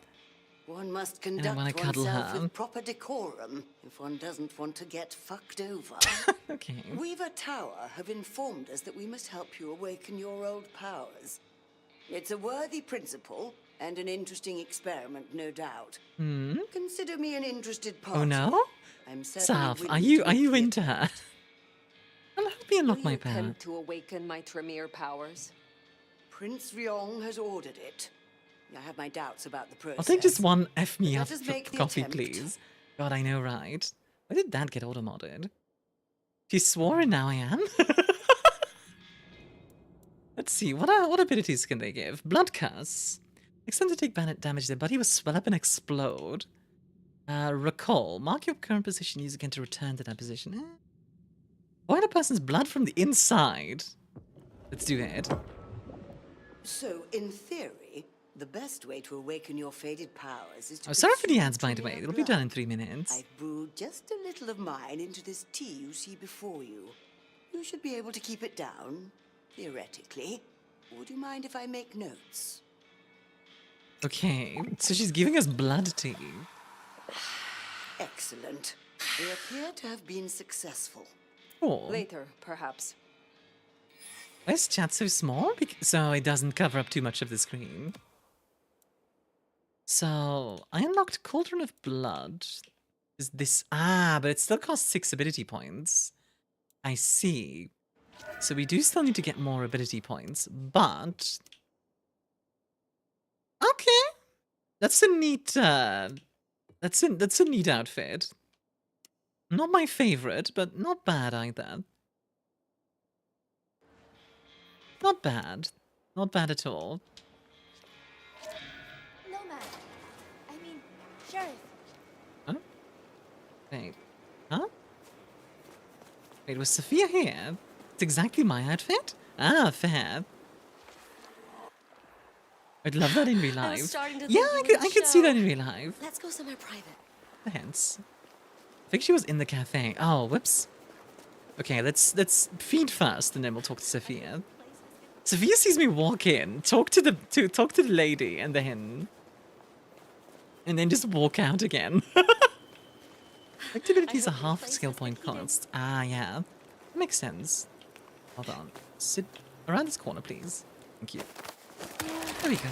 One must And I conduct want to cuddle oneself her. with proper decorum if one doesn't want to get fucked over. Okay. Weaver Tower have informed us that we must help you awaken your old powers. It's a worthy principle and an interesting experiment, no doubt. Hmm? Consider me an interested party. Oh no? I'm certainly Saf, willing are to you admit into her? I'll help me unlock my power. Attempt to awaken my Tremere powers. Prince Ryong has ordered it. I have my doubts about the process. I'll take just one F me up Let us make the coffee, attempt. please. God, I know, right? Why did that get auto-modded? She swore and now I am? Let's see, what abilities can they give? Blood Curse. Next time to take damage, their body will swell up and explode. Recall. Mark your current position, use again to return to that position. Void a person's blood from the inside. Let's do it. So, in theory, the best way to awaken your faded powers is to... Oh, sorry for the consume ads, by the way. Tremere It'll be blood. done in 3 minutes. I've brewed just a little of mine into this tea you see before you. You should be able to keep it down, theoretically. Would you mind if I make notes? Okay, so she's giving us blood tea. Excellent. We appear to have been successful. Cool. Later, perhaps. Why is chat so small? So it doesn't cover up too much of the screen. So, I unlocked Cauldron of Blood. Is this... Ah, but it still costs 6 ability points. I see. So we do still need to get more ability points, but... Okay. That's a neat... That's a neat outfit. Not my favorite, but not bad either. Not bad. Not bad at all. No, man. I mean, Sheriff. Huh? Wait. Huh? Wait, was Sophia here? It's exactly my outfit? Ah, fair. I'd love that in real life. Yeah, I could see that in real life. Let's go somewhere private. Hence. I think she was in the cafe. Oh, whoops. Okay, let's feed first and then we'll talk to Sophia. Sophia sees me walk in, talk to the lady, and then just walk out again. Activities are half skill point cost. Ah, yeah. Makes sense. Hold on. Sit around this corner, please. Thank you. There we go.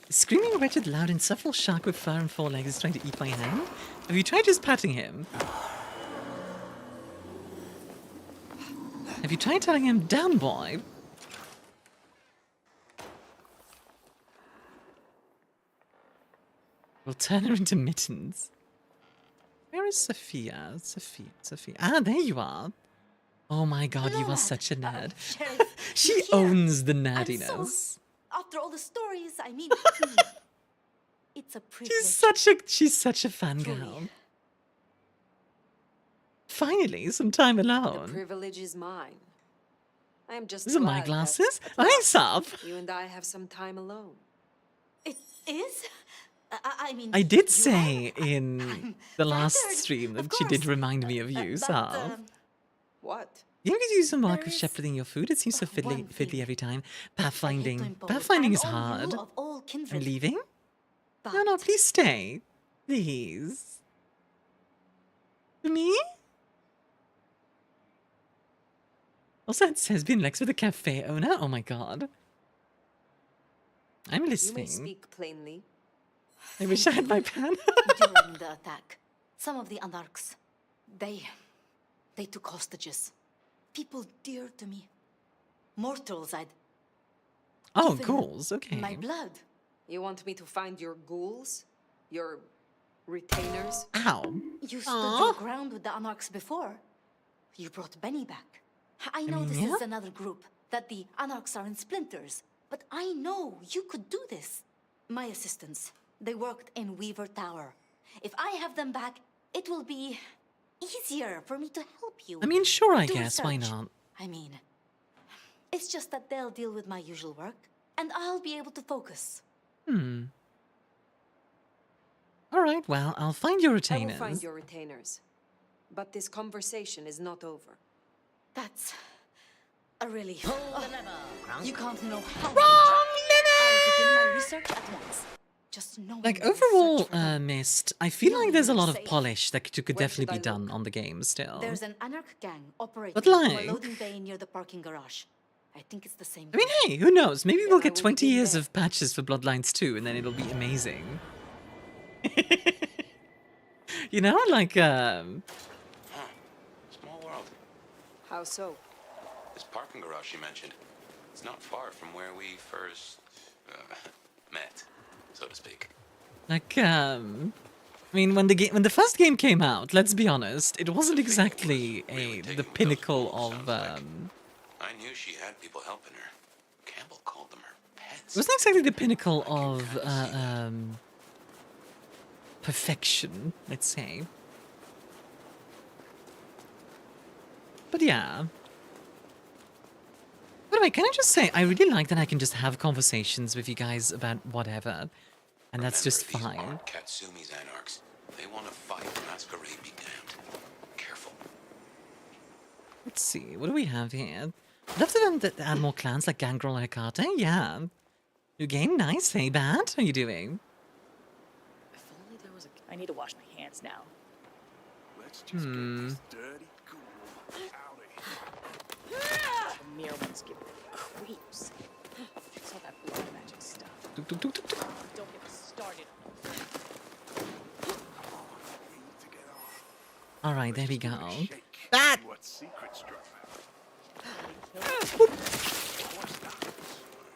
Screaming, wretched, loud, insufferable shark with fur and 4 legs is trying to eat my hand? Have you tried just patting him? Have you tried telling him, down, boy? We'll turn her into mittens. Where is Sophia? Sophia. Ah, there you are. Oh my god, you are such a nerd. She owns the nerdiness. After all the stories, I mean, it's a privilege. She's such a fangirl. Finally, some time The alone. privilege is mine. I am just These are my glad glasses. that Hi, Sub. you and I have some time alone. It is? I mean, I did say in the last stream that she did remind me of you, Sub. What? You could use some mark of shepherding your food. It seems so fiddly every time. Pathfinding is hard. I'm leaving? No, please stay. Please. To me? Also, it says been Lex with a cafe owner. Oh my god. I'm You may listening. speak plainly. I wish I had my pen. During the attack, some of the anarchs, they took hostages. People dear to me. Mortals Oh, given ghouls. Okay. my blood. You want me to find your ghouls? Your retainers? Ow. You stood your ground with the anarchs before. You brought Benny back. I know this yeah. is another group, that the anarchs are in splinters, but I know you could do this. My assistants, they worked in Weaver Tower. If I have them back, it will be easier for me to help you. I mean, sure, I Do guess. Why research. not? I mean, it's just that they'll deal with my usual work, and I'll be able to focus. Alright, well, I'll find your I retainers. will find your retainers. But this conversation is not over. That's a relief. Oh, you can't know how. Wrong I'll begin my research at once. Just know. Like, overall, Mist, I feel like there's a lot of polish that could definitely be done on the game still. There's an anarch gang operating But from a like- loading bay near the parking garage. I think it's the same. I mean, hey, who knows? Maybe we'll get 20 years of patches for Bloodlines 2 and then it'll be amazing. You know, like, Small world. How so? This parking garage you mentioned, it's not far from where we first met, so to speak. like, I mean, when the first game came out, let's be honest, it wasn't exactly the pinnacle of, I knew she had people helping her. Campbell called them her pets. it wasn't exactly the pinnacle of, perfection, let's say. But yeah. By the way, can I just say, I really like that I can just have conversations with you guys about whatever, and that's just fine. Aren't Katsumi's anarchs. They want to fight, masquerade be damned. Careful. Let's see, what do we have here? I'd love to add more clans like Gangrel and Hecate, yeah. New game, nice, hey bad, how you doing? If only there was I need to wash my hands now. Let's just get this dirty ghoul out of here. The mere ones give me creeps. It's all that blood magic stuff. Tuk, tuk, tuk, tuk, tuk. Don't get me started. Alright, there we go. That! What secrets drop out.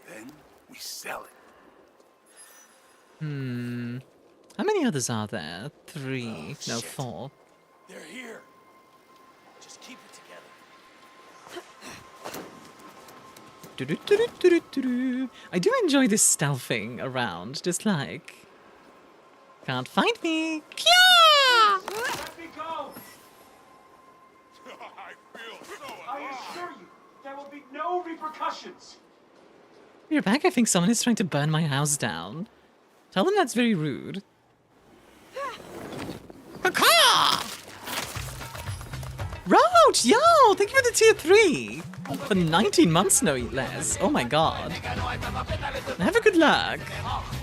Then we sell it. How many others are there? 3, no, 4. They're here. Just keep it together. Do-do-do-do-do-do-do. I do enjoy this stealthing around, just like... Can't find me! Kya! Let me go! I feel so alive. I assure you, there will be no repercussions. You're back, I think someone is trying to burn my house down. Tell them that's very rude. Caw! Roach, yo! Thank you for the tier 3! For 19 months, no less. Oh my god. Have a good luck.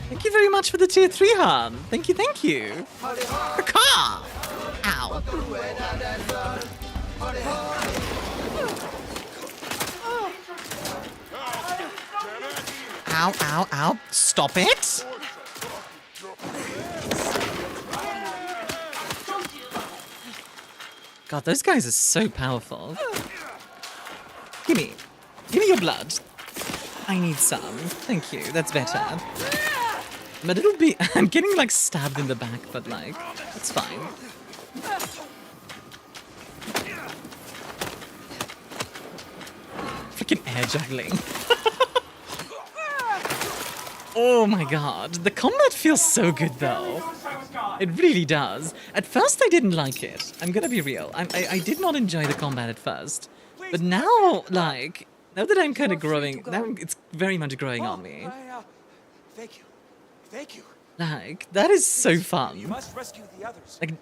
Thank you very much for the tier 3, hon. Thank you, thank you. Caw! Ow. Ow, ow, ow. Stop it! God, those guys are so powerful. Gimme your blood. I need some. Thank you, that's better. I'm a little bit, I'm getting like stabbed in the back, but like, that's fine. Freaking air juggling. Oh my god, the combat feels so good though. It really does. At first I didn't like it. I'm gonna be real. I did not enjoy the combat at first. But now, like, now that I'm kind of growing, now it's very much growing on me. Thank you. Thank you. Like, that is so fun. You must rescue the others. Like,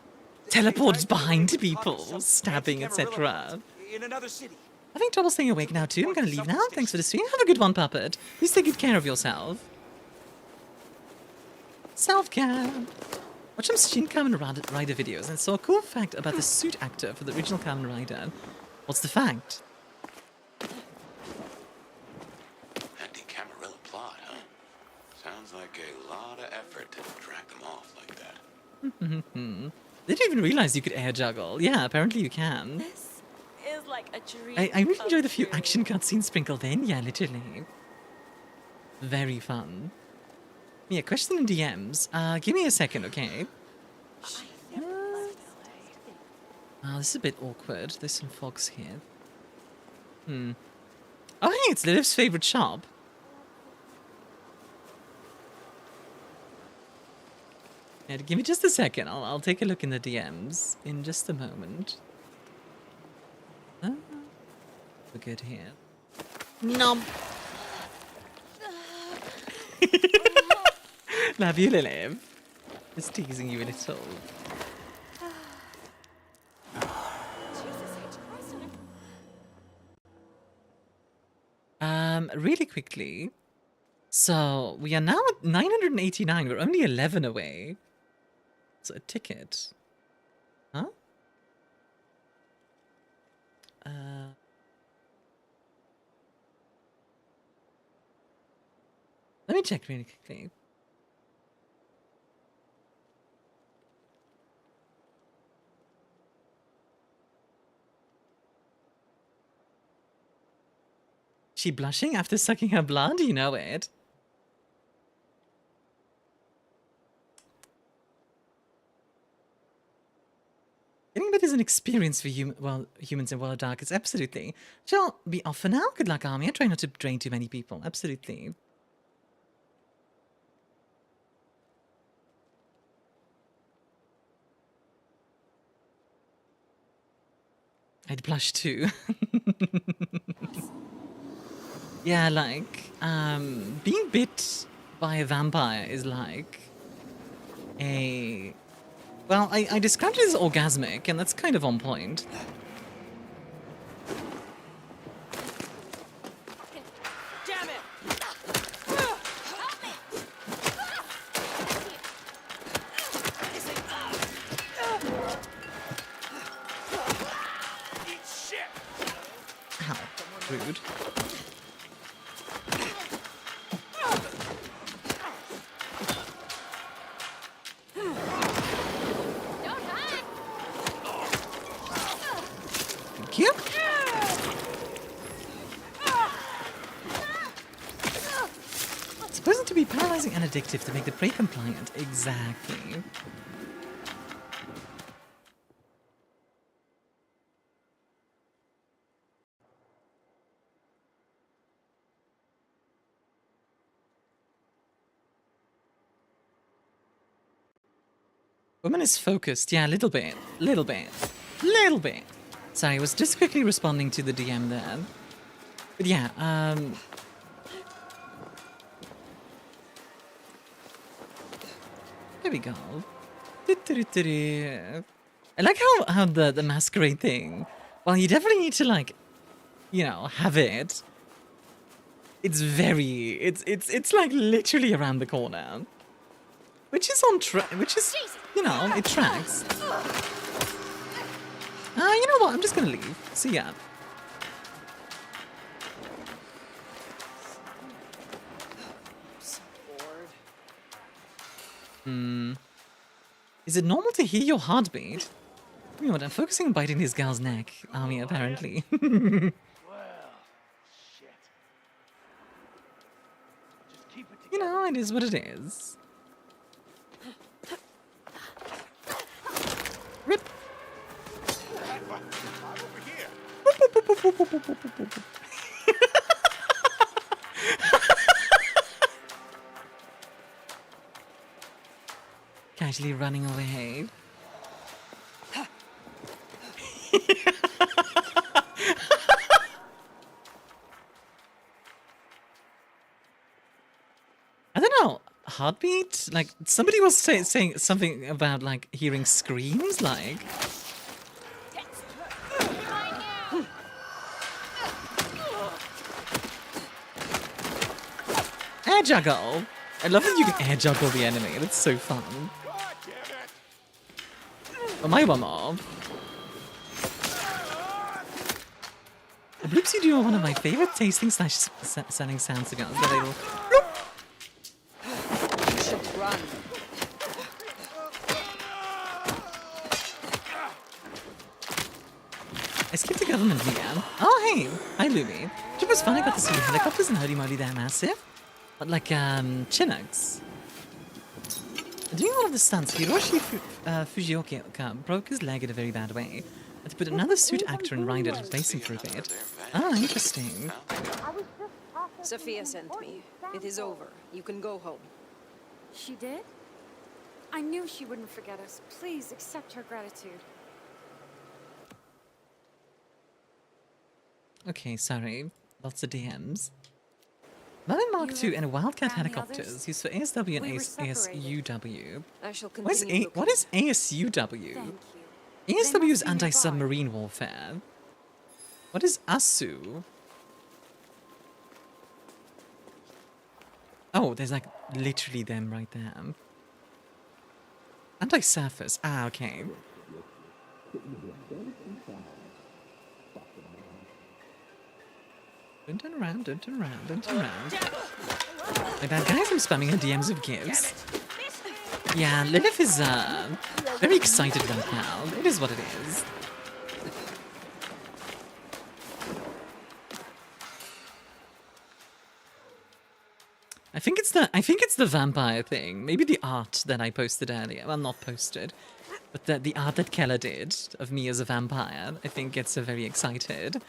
teleports behind people, stabbing, etc. In another city. Having trouble staying awake now too. I'm gonna leave now. Thanks for the stream. Have a good one, Puppet. Please take good care of yourself. Self-care. Watch some Shin Kamen Rider videos and saw a cool fact about the suit actor for the original Kamen Rider. What's the fact? Handy Camarilla plot, huh? Sounds like a lot of effort to drag them off like that. They didn't even realize you could air juggle. Yeah, apparently you can. This is like a dream. I really enjoy the few action cutscenes sprinkled in. Yeah, literally. Very fun. Yeah, question in DMs. Give me a second, okay? This is a bit awkward. There's some fogs here. Oh, hey, it's Lilith's favorite shop. Yeah, give me just a second. I'll take a look in the DMs in just a moment. We're good here. Nom. Love you, Lilith. Just teasing you a little. Really quickly. So, we are now at 989. We're only 11 away. So, a ticket. Huh? Let me check really quickly. She blushing after sucking her blood? You know it. Getting better is an experience for humans in World of Darkness, absolutely. Shall be off for now. Good luck, Armia. Try not to drain too many people. Absolutely. I'd blush too. Yeah, like, being bit by a vampire is like a... Well, I described it as orgasmic, and that's kind of on point. Damn it! Eat shit. Ow, rude. Thank you. It's supposed to be paralyzing and addictive to make the prey compliant. Exactly. Woman is focused. Yeah, a little bit. Little bit. Little bit. Sorry, I was just quickly responding to the DM there. But yeah, there we go. I like how the masquerade thing, well, you definitely need to, like, you know, have it. It's very, it's like literally around the corner. Which is on track, which is, you know, it tracks. You know what? I'm just gonna leave. See ya. Is it normal to hear your heartbeat? You know what, I'm focusing on biting this girl's neck, Army, apparently. You know, it is what it is. Rip. Casually running away. I don't know, heartbeat? Like, somebody was saying something about, like, hearing screams, like... Air juggle! I love that you can air juggle the enemy, that's so fun. Oh, my one more. The bloops you do are one of my favorite tasting / selling sounds to be honest. The little bloop. You should run. I skipped the government VM. Oh, hey! Hi, Lumi. It was fun, I got to see helicopters and holy moly, they're massive. But like, Chinooks. Doing all of the stunts, Hiroshi Fujioka broke his leg in a very bad way. Had to put another suit actor and rider to replace him for a bit. Ah, interesting. Sophia sent me. It is over. You can go home. She did? I knew she wouldn't forget us. Please accept her gratitude. Okay, sorry. Lots of DMs. Merlin Mark II and Wildcat helicopters used for ASW and ASUW. I shall continue. What is ASUW? ASW is anti-submarine warfare. What is ASU? Oh, there's like literally them right there. Anti-surface. Ah, okay. Don't turn around, don't turn around, don't turn around. My bad guys, I'm spamming her DMs with gifts. Yeah, Lilith is very excited right now. It is what it is. I think it's the vampire thing. Maybe the art that I posted earlier. Well, not posted, but the art that Kella did of me as a vampire. I think gets her very excited.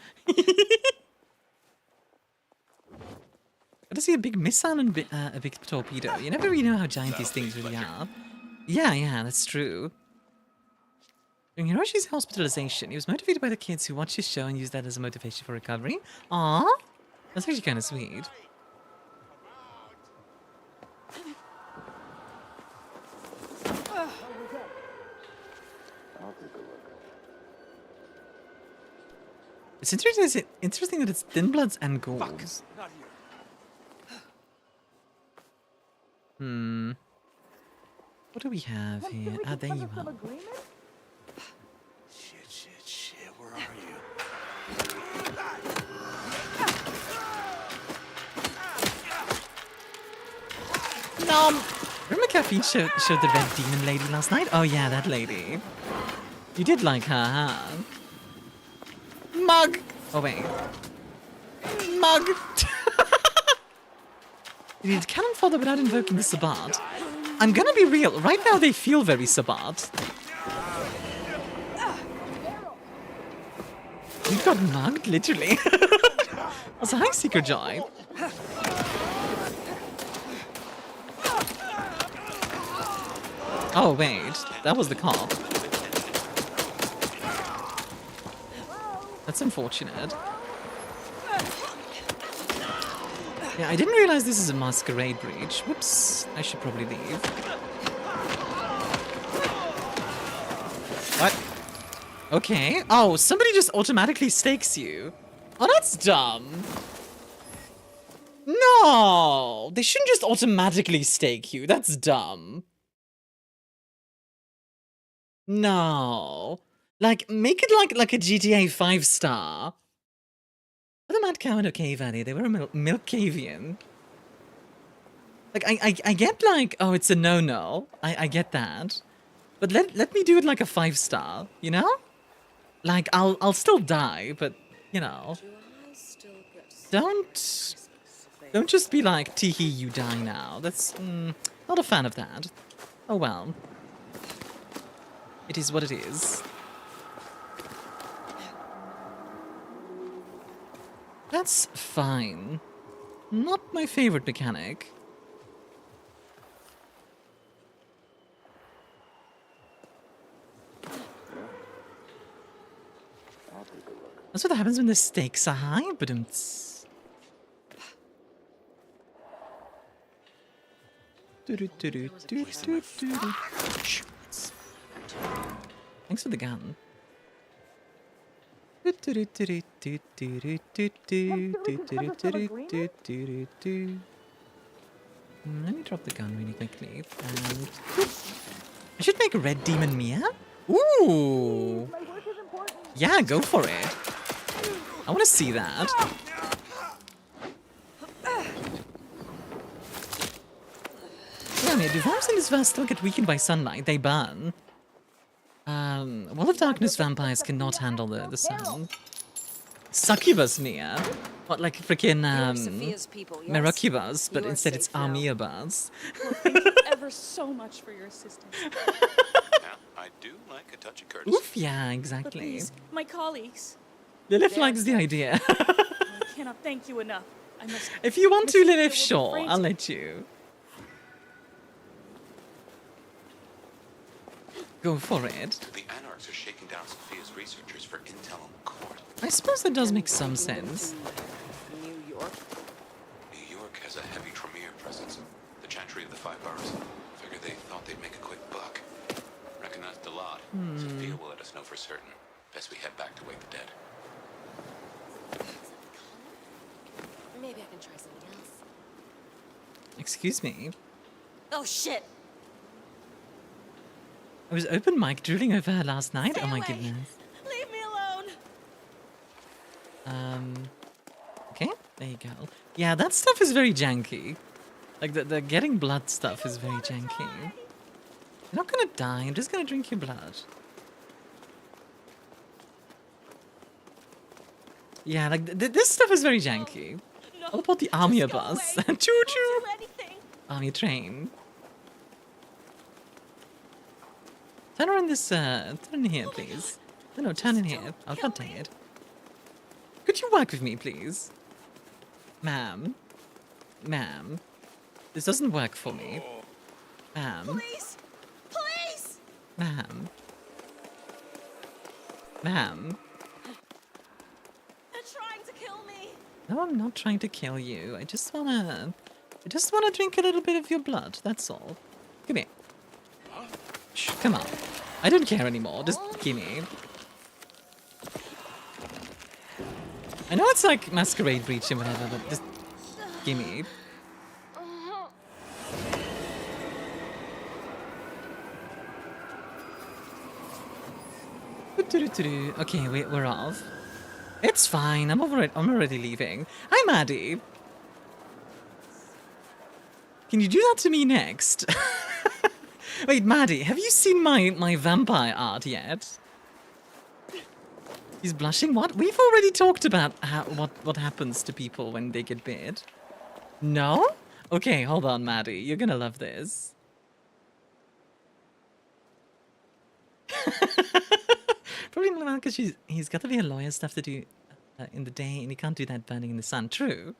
Got to see a big missile and a big torpedo. You never really know how giant these things really are. Yeah, that's true. During Hiroshi's hospitalization, he was motivated by the kids who watched his show and used that as a motivation for recovery. Aww, that's actually kind of sweet. It's interesting that it's Thin Bloods and Ghouls. What do we have here? Ah, there you are. Shit, where are you? No! Remember Caffeine showed the red demon lady last night? Oh yeah, that lady. You did like her, huh? Mug! Oh wait. Mug! You need cannon fodder without invoking the Sabbat. I'm gonna be real, right now they feel very Sabbat. You got mugged, literally. Also, hi, Seeker Joy. Oh wait, that was the cop. That's unfortunate. Yeah, I didn't realize this is a masquerade breach. Whoops, I should probably leave. What? Okay. Oh, somebody just automatically stakes you. Oh, that's dumb. No, they shouldn't just automatically stake you. That's dumb. No. Like, make it like a GTA 5-star. The Mad Cow and Cave Valley, they were a milk cavian. Like, I get like, oh, it's a no-no. I get that. But let me do it like a 5-star, you know? Like, I'll still die, but, you know. Don't just be like, teehee, you die now. That's, not a fan of that. Oh well. It is what it is. That's fine. Not my favorite mechanic. That's what happens when the stakes are high, but Thanks for the gun. Let me drop the gun really quickly. And I should make a red demon Mia. Ooh! Yeah, go for it. I want to see that. Yeah, do vampires in this verse still get weakened by sunlight? They burn. Wall of Darkness vampires cannot handle the sun. Succubus Mia. What, like freaking Merocubus, but instead it's ArmiaStars. Well, thank you ever so much for your assistance. I do like a touch of courtesy. Oof, yeah, exactly. But please, my colleagues. Lilith likes the idea. I cannot thank you enough. I must. If you want to, Lilith, sure, I'll let you. Go for it. The Anarchs are shaking down Sophia's researchers for intel on the court. I suppose that does make some sense. New York has a heavy Tremere presence. The Chantry of the Five Boroughs. Figured they thought they'd make a quick buck. Recognized a lot. Sophia will let us know for certain. Best we head back to wake the dead. Maybe I can try something else. Excuse me. Oh shit! I was open mic drooling over her last night. Stay oh my away. goodness. Leave me alone. Okay, there you go. Yeah, that stuff is very janky. Like the getting blood stuff is very janky. You're not gonna die. I'm just gonna drink your blood. Yeah, like this stuff is very janky. What about the Armia bus? Choo choo. Army train. Turn around this. Turn in here, please. No, turn in here. Oh, God dang it. Could you work with me, please, ma'am? Ma'am, this doesn't work for me. Ma'am. Please, please. Ma'am. Ma'am. They're trying to kill me. No, I'm not trying to kill you. I just wanna drink a little bit of your blood. That's all. Come here. Shh, come on. I don't care anymore. Just gimme. I know it's like masquerade breach and whatever, but just gimme. Okay, we're off. It's fine. I'm already leaving. Hi, Maddie. Can you do that to me next? Wait, Maddie, have you seen my vampire art yet? He's blushing. What? We've already talked about what happens to people when they get bit. No? Okay, hold on, Maddie. You're gonna love this. Probably not because he's got to be a lawyer stuff to do in the day, and he can't do that burning in the sun. True.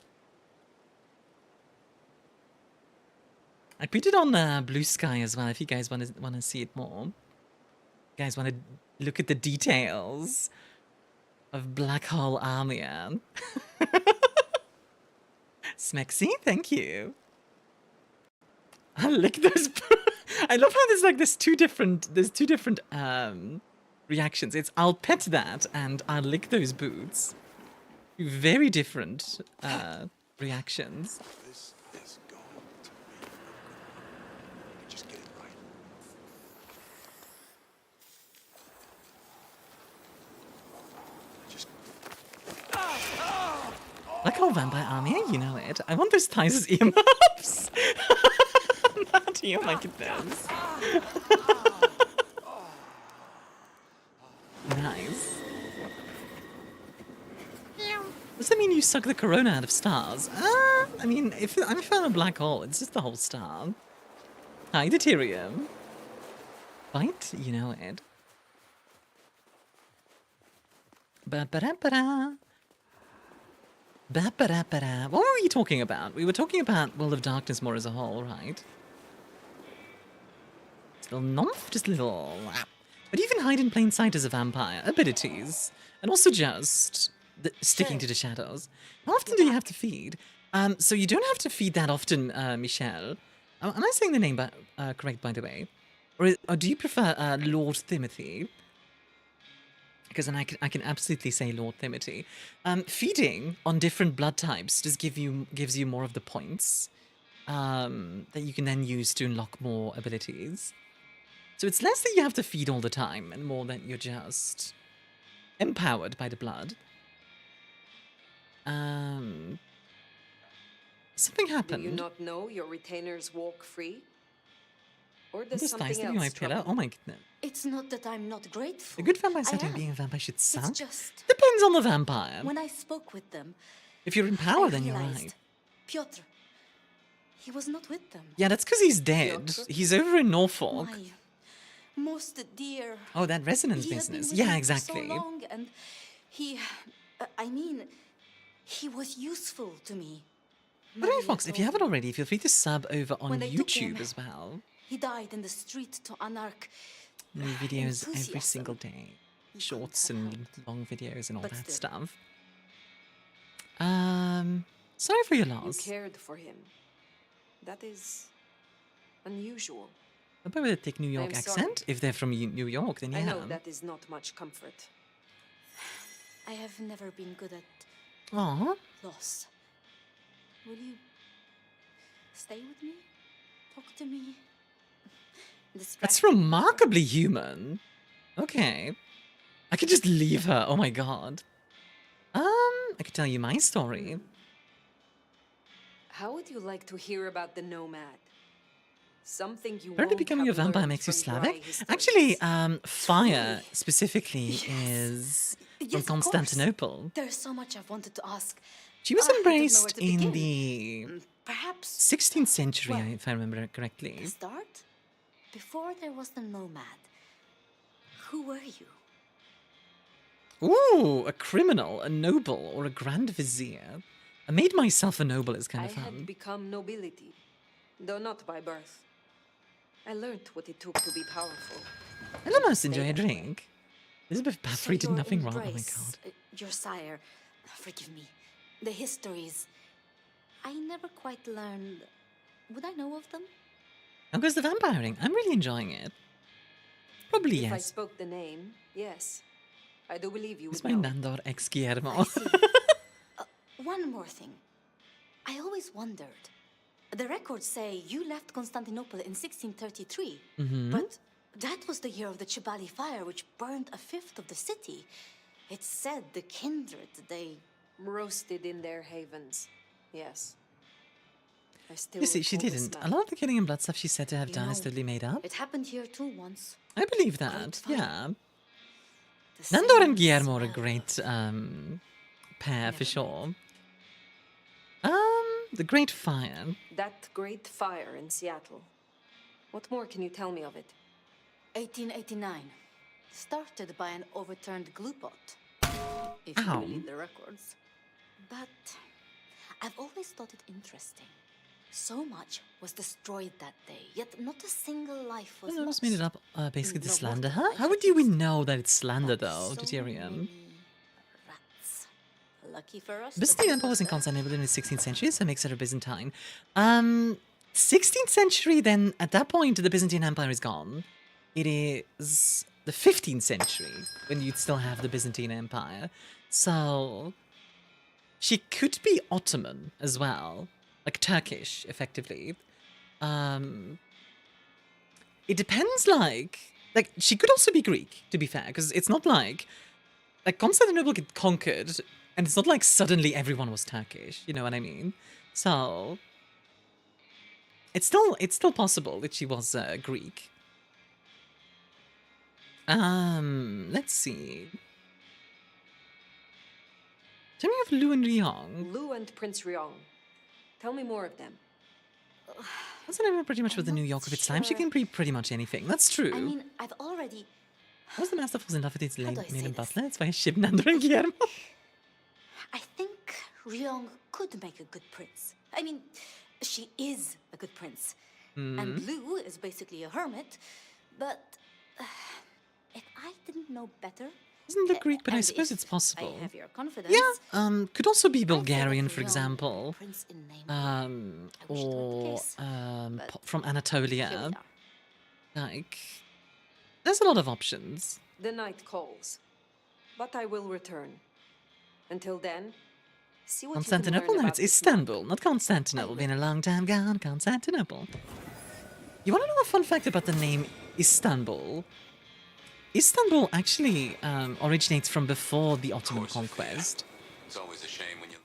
I put it on Blue Sky as well if you guys want to see it more. You guys want to look at the details of Black Hole Armia. Smexy, thank you. I lick those. I love how there's two different reactions. It's I'll pet that and I'll lick those boots. Very different reactions. This is going to be just get it right. Like our vampire army, you know it. I want those thighs as earmuffs. Matty, oh my goodness. nice. Does that mean you suck the corona out of stars? I mean, if I found a black hole, it's just the whole star. Hi, deuterium. Right? You know it. Ba-ba-da-ba-da. Ba-ba-da-ba-da. What were we talking about? We were talking about World of Darkness more as a whole, right? Just a little nomf, just a little... But even hide in plain sight as a vampire. Abilities. And also just... sticking to the shadows. How often do you have to feed? So you don't have to feed that often, Michelle. Am I saying the name correct, by the way? Or do you prefer Lord Timothy? Because then I can absolutely say Lord Timothy. Feeding on different blood types just gives you more of the points that you can then use to unlock more abilities. So it's less that you have to feed all the time, and more that you're just empowered by the blood. Something happened. Do you not know your retainers walk free? Or does This something nice else my pillow. Oh my goodness. It's not that I'm not grateful. A good vampire setting being a vampire should suck. It's just... Depends on the vampire. When I spoke with them... If you're in power, I then you're realized right. Piotr, he was not with them. Yeah, that's because he's dead. Piotr? He's over in Norfolk. My most dear... Oh, that resonance He had business. been with Yeah, me for exactly. so long, and he... I mean, he was useful to me. By the way, Fox, if you haven't already, feel free to sub over on When they took YouTube him, as well. He died in the street to anarch... New videos every enthusiasm. single day. Shorts and long videos and all But that still. stuff. Sorry for your You loss. cared for him. That is unusual. About with a thick New York I'm accent? If they're from New York, then yeah. I know that is not much comfort. I have never been good at Aw. loss. Will you stay with me? Talk to me? That's remarkably human. Okay. I could just leave her. Oh my god. I could tell you my story. How would you like to hear about the nomad? Something you Apparently won't becoming a have vampire learned makes you from dry Slavic. history. Actually, fire specifically is from Yes, of course. Constantinople. There's so much I've wanted to ask. She was I don't know where embraced to in begin. the Perhaps 16th century, well, if I remember correctly. to start, before there was the nomad, who were you? Ooh, a criminal, a noble, or a grand vizier. I made myself a noble is kind I of fun. had become nobility, though not by birth. I learned what it took to be powerful. I almost enjoy a drink. Elizabeth So Bathory did your nothing wrong. Oh my embrace, god. Your sire, forgive me, the histories, I never quite learned. Would I know of them? How goes the vampiring? I'm really enjoying it. Probably If I yes. spoke the name, yes. I do believe you It's would my know. Nandor ex Guillermo. One more thing. I always wondered. The records say you left Constantinople in 1633, Mhm. but that was the year of the Chibali fire, which burned a fifth of the city. It said the kindred, they... Roasted in their havens, yes. I still You see, she recall the didn't. A smell. lot of the killing and blood stuff she's said to have You done is know, totally made up. It happened here too once. I believe that, fire. yeah. The Nandor and same Guillermo are a smell. great pair for sure. The Great Fire. That great fire in Seattle. What more can you tell me of it? 1889. Started by an overturned glue pot. If Ow. you believe the records. But I've always thought it interesting. So much was destroyed that day, yet not a single life was I lost. just made it up basically to No slander mortal her. life How would at you least. know that it's slander though, So Deuterium? many rats. Lucky for us. Byzantine Empire was in Constantinople in the 16th century, so it makes it a Byzantine. 16th century, then at that point the Byzantine Empire is gone. It is the 15th century when you'd still have the Byzantine Empire. So she could be Ottoman as well, like Turkish, effectively. It depends, like she could also be Greek, to be fair, because it's not like Constantinople get conquered, and it's not like suddenly everyone was Turkish. You know what I mean? So it's still possible that she was Greek. Let's see. Tell me of Lu and Ryong. Lu and Prince Ryong. Tell me more of them. Wasn't ever pretty much with the New York of its time? She can be pretty much anything. That's true. I mean, I've already... Was the master falls in love with its How do I say maiden this? butler? It's why ship Nando and Guillermo. I think Ryong could make a good prince. I mean, she is a good prince. And Lu is basically a hermit. But if I didn't know better... Doesn't look Greek, but I and suppose if it's possible. I have your confidence... Yeah, could also be Bulgarian, for Ryong, example. prince in name. Or but from here Anatolia. we are. Like, there's a lot of options. The night calls. But I will return. Until then, see what Constantinople? you can learn No, about it's this Istanbul, not Constantinople. Been a long time gone, Constantinople. You want to know a fun fact about the name Istanbul? Istanbul actually originates from before the Ottoman conquest. It's always a shame when you...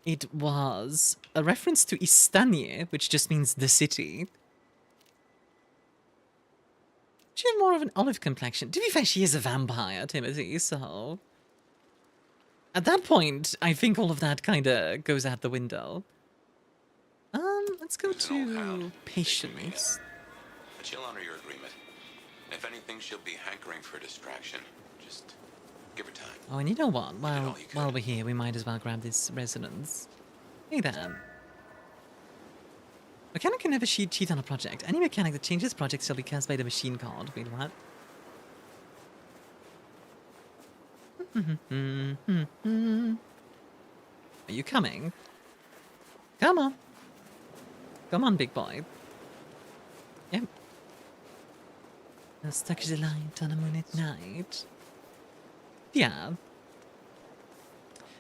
It was a reference to Istanye, which just means the city. She had more of an olive complexion. To be fair, she is a vampire, Timothy, so... At that point, I think all of that kind of goes out the window. Let's go to patience. But she'll honor your agreement. If anything, she'll be hankering for distraction. Just give her time. Oh, and you know what? While we're here, we might as well grab this resonance. Hey there. Mechanic can never cheat on a project. Any mechanic that changes projects shall be cast by the machine card. Wait, what? Are you coming? Come on. Come on, big boy. Yep. I'll stuck the light on a moon at night. Yeah.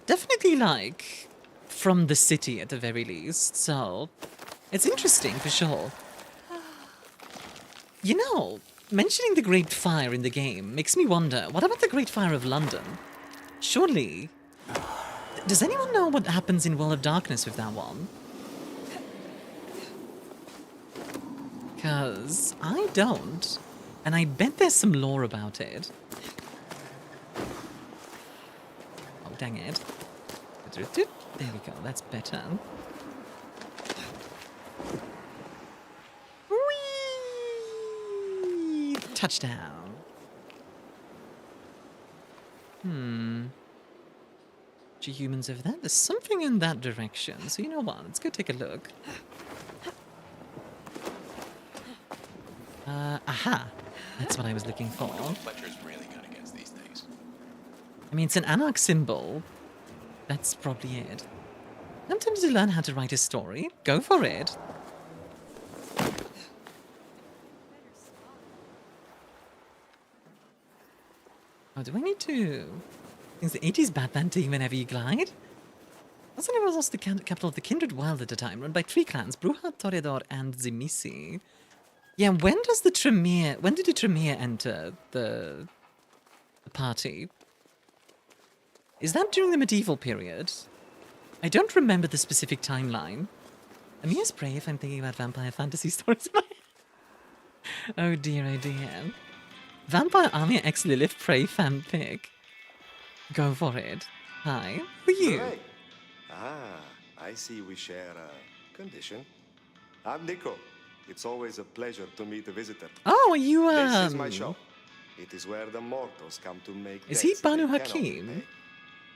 Definitely, like, from the city at the very least, so it's interesting for sure. You know, mentioning the Great Fire in the game makes me wonder, what about the Great Fire of London? Surely... Does anyone know what happens in World of Darkness with that one? Because I don't. And I bet there's some lore about it. Oh, dang it. There we go, that's better. Whee! Touchdown. Humans over there? There's something in that direction, so you know what? Let's go take a look. Aha! That's what I was looking for. Fletcher's really good against these things. I mean, it's an anarch symbol. That's probably it. I'm tempted to learn how to write a story. Go for it. Oh, do I need to... Is the 80s Batman team whenever you glide? Wasn't it was also the capital of the Kindred World at the time, run by three clans, Bruja, Toreador, and Zimisi. Yeah, when did the Tremere enter the party? Is that during the medieval period? I don't remember the specific timeline. Amia's brave, I'm thinking about vampire fantasy stories. Oh dear, oh dear. Vampire Armia X Lilith Prey fanfic. Go for it. Hi, who are you? Right. Ah, I see we share a condition. I'm Nico. It's always a pleasure to meet a visitor. Oh, are you, This is my shop. It is where the mortals come to make Is he debts that Banu they cannot Hakim? repay.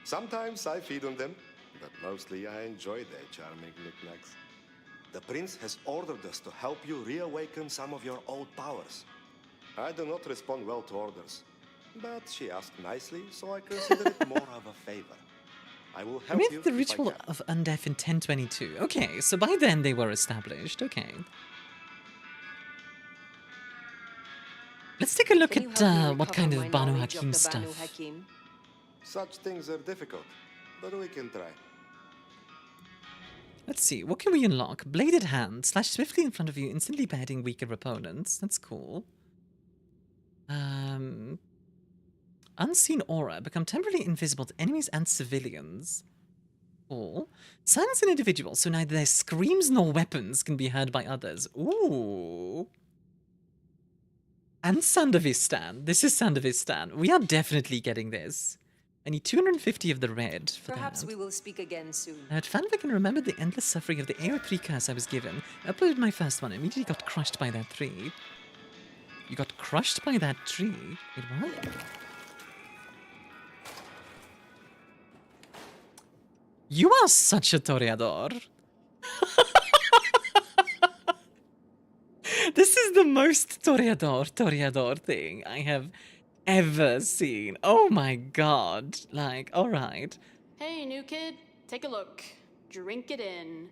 Sometimes I feed on them, but mostly I enjoy their charming knickknacks. The prince has ordered us to help you reawaken some of your old powers. I do not respond well to orders, but she asked nicely, so I consider it more of a favor. I will I help mean, you the if I ritual can. of Undeath in 1022. Okay, so by then they were established. Okay. Let's take a look Can you at help me what recover kind my of Banu knowledge Hakim the Banu stuff. Hakim? Such things are difficult, but we can try. Let's see, what can we unlock? Bladed Hand, slash swiftly in front of you, instantly beheading weaker opponents. That's cool. Unseen Aura, become temporarily invisible to enemies and civilians. Cool. Silence an individual, so neither their screams nor weapons can be heard by others. Ooh. And Sandovistan. This is Sandovistan. We are definitely getting this. I need 250 of the red for Perhaps that. we will speak again soon. At Fanfic, I can remember the endless suffering of the AO3 curse I was given. I uploaded my first one and immediately got crushed by that tree. You got crushed by that tree? Wait, what? You are such a toreador. This is the most toreador thing I have ever seen. Oh my god. Like, alright. Hey, new kid, take a look. Drink it in.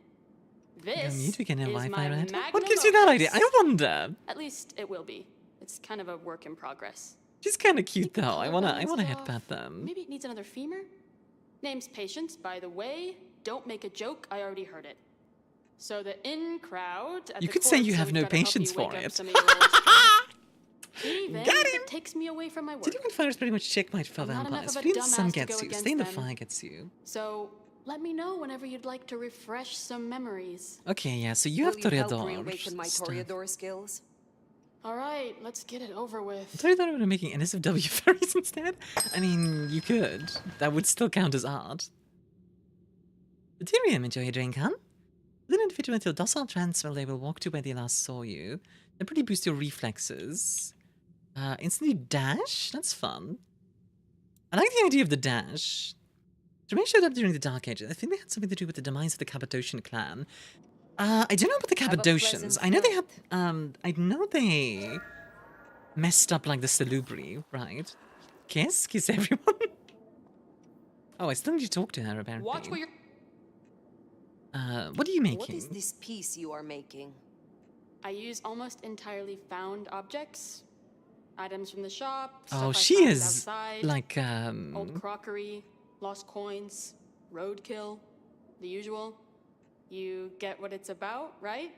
You're This mute again in is Wi-Fi, my right? magnum What gives you that opus. idea? I wonder. At least it will be. It's kind of a work in progress. She's kind of cute though. I wanna Collarbones is headbutt off. them. Maybe it needs another femur? Name's Patience, by the way. Don't make a joke, I already heard it. So the in crowd at You the could say court you have says no gotta help patience you for wake up it. some of your old strength. Even Got if it takes me away from my work. Did you find pretty much checkmate for I'm not enough vampires? of a Flee in the sun dumbass to gets go you. against Stay in the them. fire gets you. So let me know whenever you'd like to refresh some memories. Okay, yeah, so you have Will you help toreador reawaken my stuff. Toreador skills? All right, let's get it over with. I thought you were making NSFW fairies instead? I mean, you could. That would still count as art. Deuterium, enjoy your drink, huh? Then individual into a docile trance where they will walk to where they last saw you. They pretty boost your reflexes. Instantly dash? That's fun. I like the idea of the dash. Jermaine showed up during the Dark Ages. I think they had something to do with the demise of the Cappadocian clan. I don't know about the Cappadocians. I know they had, I know they messed up like the Salubri, right? Kiss everyone. Oh, I still need to talk to her apparently. Watch where you're. What are you making? What is this piece you are making? I use almost entirely found objects. Items from the shop. Oh, stuff I she found is outside, like old crockery, lost coins, roadkill, the usual. You get what it's about, right?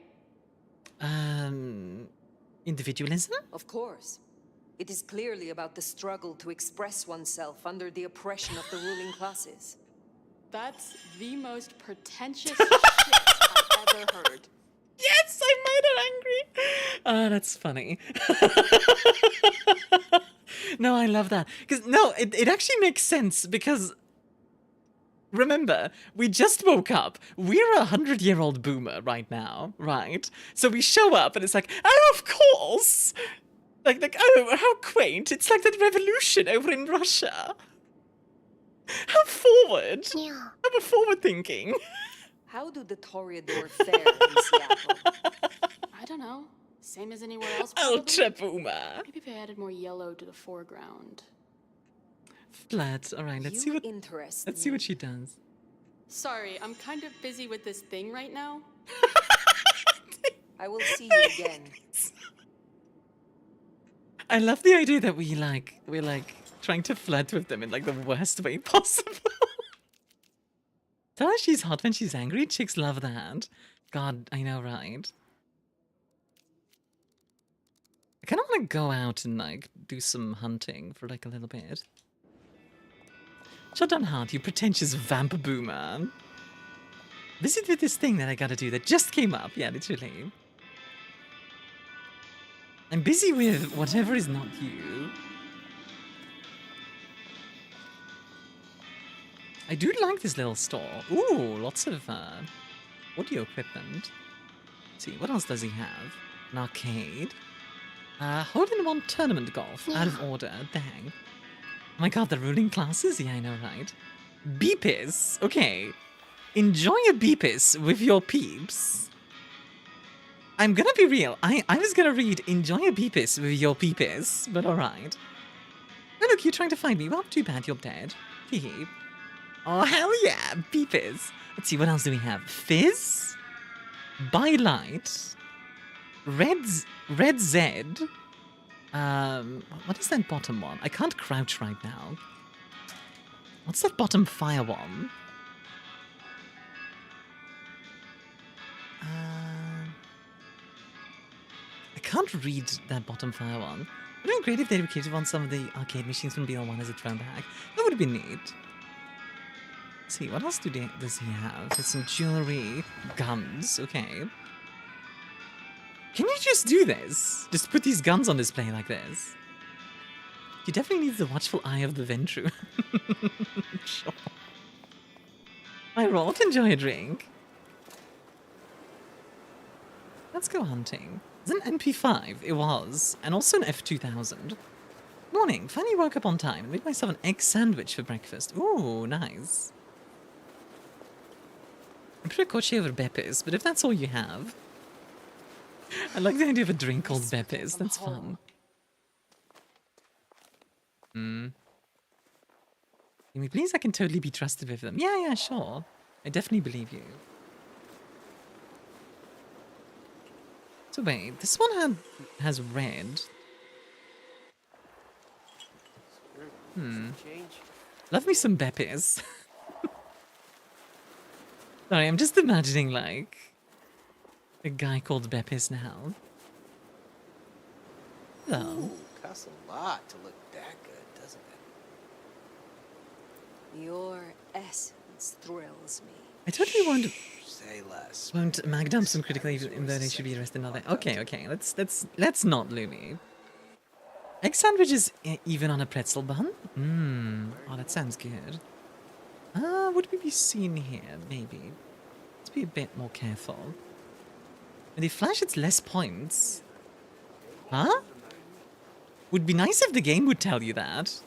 Individualism? Of course. It is clearly about the struggle to express oneself under the oppression of the ruling classes. That's the most pretentious shit I've ever heard. Yes, I made her angry. That's funny. No, I love that. Because, no, it actually makes sense because, remember, we just woke up. We're a 100-year-old boomer right now, right? So we show up and it's like, oh, of course. Like, oh, how quaint. It's like that revolution over in Russia. How forward. Yeah. How forward thinking. How do the Toreador fare in Seattle? I don't know. Same as anywhere else. Ultra boomer. Maybe if I added more yellow to the foreground. Flat. All right, let's see what she does. Sorry, I'm kind of busy with this thing right now. I will see you again. I love the idea that we're trying to flirt with them in like the worst way possible. Tell her she's hot when she's angry. Chicks love that. God, I know, right? I kind of want to go out and like do some hunting for like a little bit. Shut down, heart, you pretentious vamp boomer. Busy with this thing that I gotta do that just came up. Yeah, literally. I'm busy with whatever is not you. I do like this little store. Ooh, lots of audio equipment. Let's see, what else does he have? An arcade. Hole-in-one tournament golf. Out of order. Dang. Oh my god, the ruling classes? Yeah, I know, right? Beepis. Okay. Enjoy a beepis with your peeps. I'm gonna be real. I was gonna read enjoy a beepis with your peepis, but alright. Oh look, you're trying to find me. Well, too bad you're dead. Hee. Oh, hell yeah, beepis. Let's see, what else do we have? Fizz? Bylight? Red Z? What is that bottom one? I can't crouch right now. What's that bottom fire one? I can't read that bottom fire one. It would have been great if they replicated on some of the arcade machines from BL1 as a throwback. That would have been neat. Let's see, what else does he have? There's some jewelry, guns, okay. Can you just do this? Just put these guns on display like this? You definitely need the watchful eye of the Ventru. Sure. I won't enjoy a drink. Let's go hunting. It's an MP5, it was, and also an F2000. Morning, finally woke up on time and made myself an egg sandwich for breakfast. Ooh, nice. I prefer Kochi over Beppis, but if that's all you have... I like the idea of a drink called Beppis, that's fun. Can you please? I can totally be trusted with them. Yeah, sure. I definitely believe you. So wait, this one has red. Love me some Beppis. Sorry, I'm just imagining, like, a guy called Beppis now. Hello. Ooh, costs a lot to look that good, doesn't it? Your essence thrills me. I totally won't. Say less. Won't mag dump some critically even though they should be arrested now. Okay. Let's not, Lumi. Egg sandwiches even on a pretzel bun? Oh, that sounds good. Would we be seen here? Maybe. Let's be a bit more careful. When they flash, it's less points. Huh? Would be nice if the game would tell you that.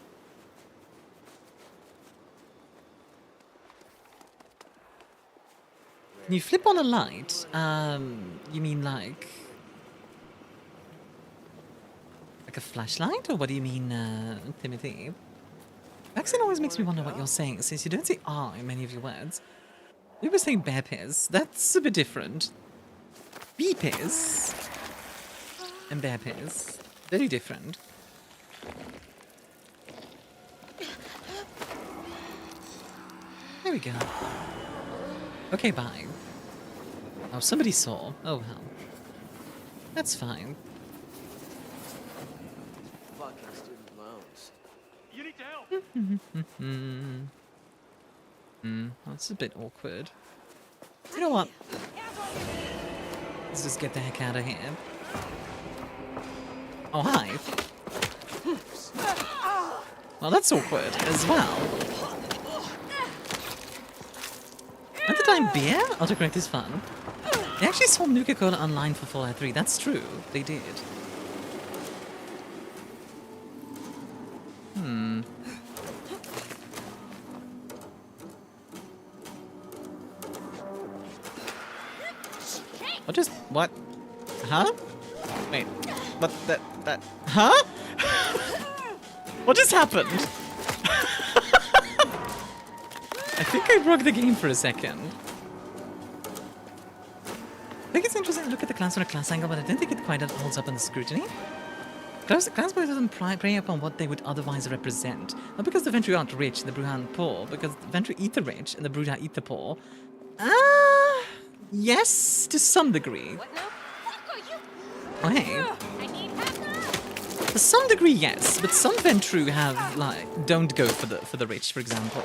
When you flip on a light, you mean like a flashlight? Or what do you mean, Timothy? Accent always makes me wonder what you're saying, since you don't say R in many of your words. You were saying bearpiz. That's a bit different. Beepiz and bearpiz. Very different. There we go. Okay, bye. Oh, somebody saw. Oh, well. That's fine. Fucking student loans. You need to help. That's a bit awkward. You know what? Let's just get the heck out of here. Oh, hi. Well, that's awkward as well. At the time, beer? Autocorrect is fun. They actually sold Nuka-Cola online for Fallout 3. That's true. They did. What? Huh? Wait. What? That. Huh? What just happened? I think I broke the game for a second. I think it's interesting to look at the class from a class angle, but I don't think it quite holds up in the scrutiny. Class both of them prey upon what they would otherwise represent. Not because the Ventru aren't rich and the Bruhan poor, because the Ventru eat the rich and the Bruhan eat the poor. Yes, to some degree. Oh, hey. To some degree, yes, but some Ventru have, like, don't go for the rich, for example.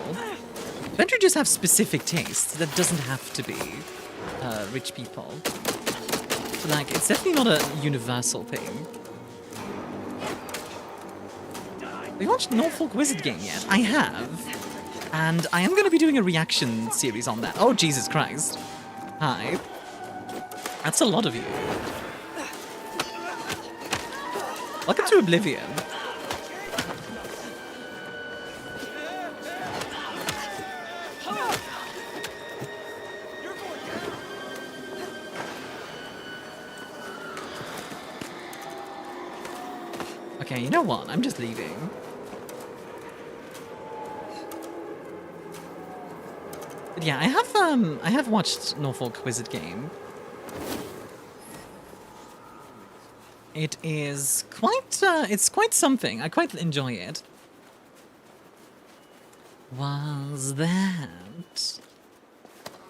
Ventru just have specific tastes that doesn't have to be rich people. So, like, it's definitely not a universal thing. Have you watched Norfolk Wizard Game yet? I have. And I am going to be doing a reaction series on that. Oh, Jesus Christ. Hi. That's a lot of you. Welcome to Oblivion. Okay, you know what? I'm just leaving. But yeah, I have watched Norfolk Wizard Game. It is quite, it's quite something. I quite enjoy it. Was that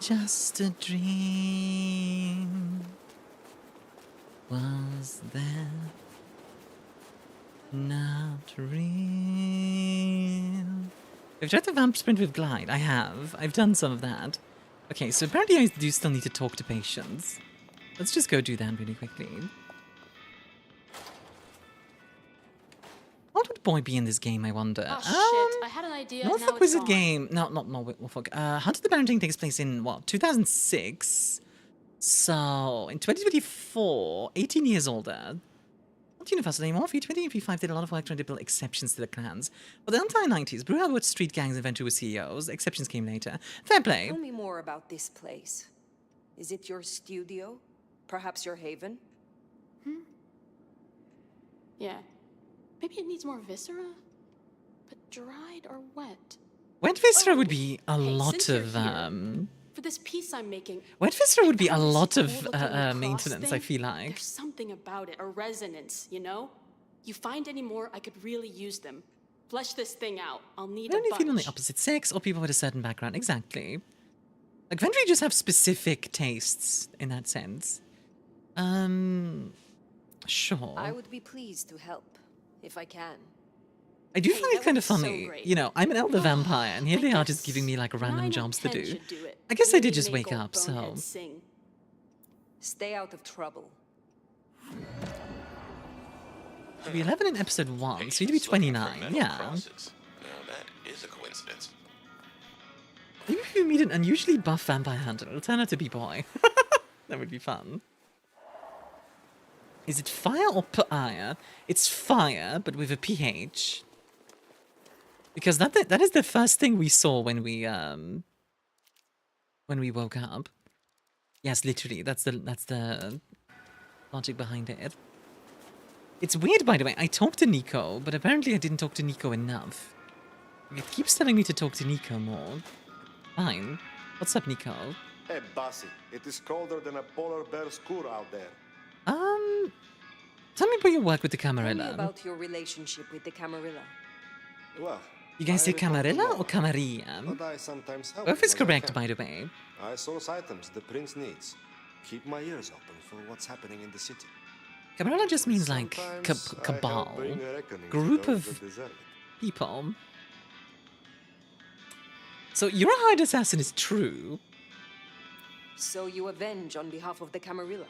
just a dream? Was that not real? I've tried the vamp sprint with glide. I have. I've done some of that. Okay, so apparently I do still need to talk to patients. Let's just go do that really quickly. What would Boy be in this game, I wonder? Oh shit, I had an idea. No now fuck it's was it gone. game? No, not fuck. Hunter the Parenting takes place in what? 2006. So in 2024, 18 years older. Not universal anymore. VtM and V5 did a lot of work trying to build exceptions to the clans. But the entire 90s, Brewhouse street gangs and Vancouver CEOs. Exceptions came later. Fair play. Tell me more about this place. Is it your studio? Perhaps your haven? Yeah. Maybe it needs more viscera? But dried or wet? Wet viscera would be a Hey, lot since you're of here, for this piece I'm making, wet viscera would be a lot of cool-looking lacrosse maintenance, I thing, feel like. There's something about it, a resonance, you know? You find any more, I could really use them. Flesh this thing out. I'll need a Only bunch. if you're on the opposite sex or people with a certain background. Exactly. Like, Ventry just have specific tastes in that sense. Sure. I would be pleased to help, if I can. I do Hey, find it that kind of was so funny. great. You know, I'm an elder vampire, and here they are just giving me, like, random jobs to do. I guess I did just wake up, so... Stay out of trouble. It'll be 11 in episode 1, so you'd be 29, yeah. Now that is a coincidence. Maybe if you meet an unusually buff vampire hunter, it'll turn out to be Boy. That would be fun. Is it fire or fire? It's fire, but with a PH. Because that is the first thing we saw when we woke up. Yes, literally, that's the logic behind it. It's weird, by the way. I talked to Nico, but apparently I didn't talk to Nico enough. It keeps telling me to talk to Nico more. Fine. What's up, Nico? Hey, Bossy, it is colder than a polar bear's cur out there. Tell me about your work with the Tell me Camarilla. about your relationship with the Camarilla. Well, You guys say I recall Camarilla or more, Camarilla? but I sometimes help Both him is as I correct, can. by the way. I source items the prince needs. Keep my ears open for what's happening in the city. Camarilla just means like Sometimes I help cabal, bring a reckoning to group those of that deserve it. people. So you're a hired assassin is true. So you avenge on behalf of the Camarilla?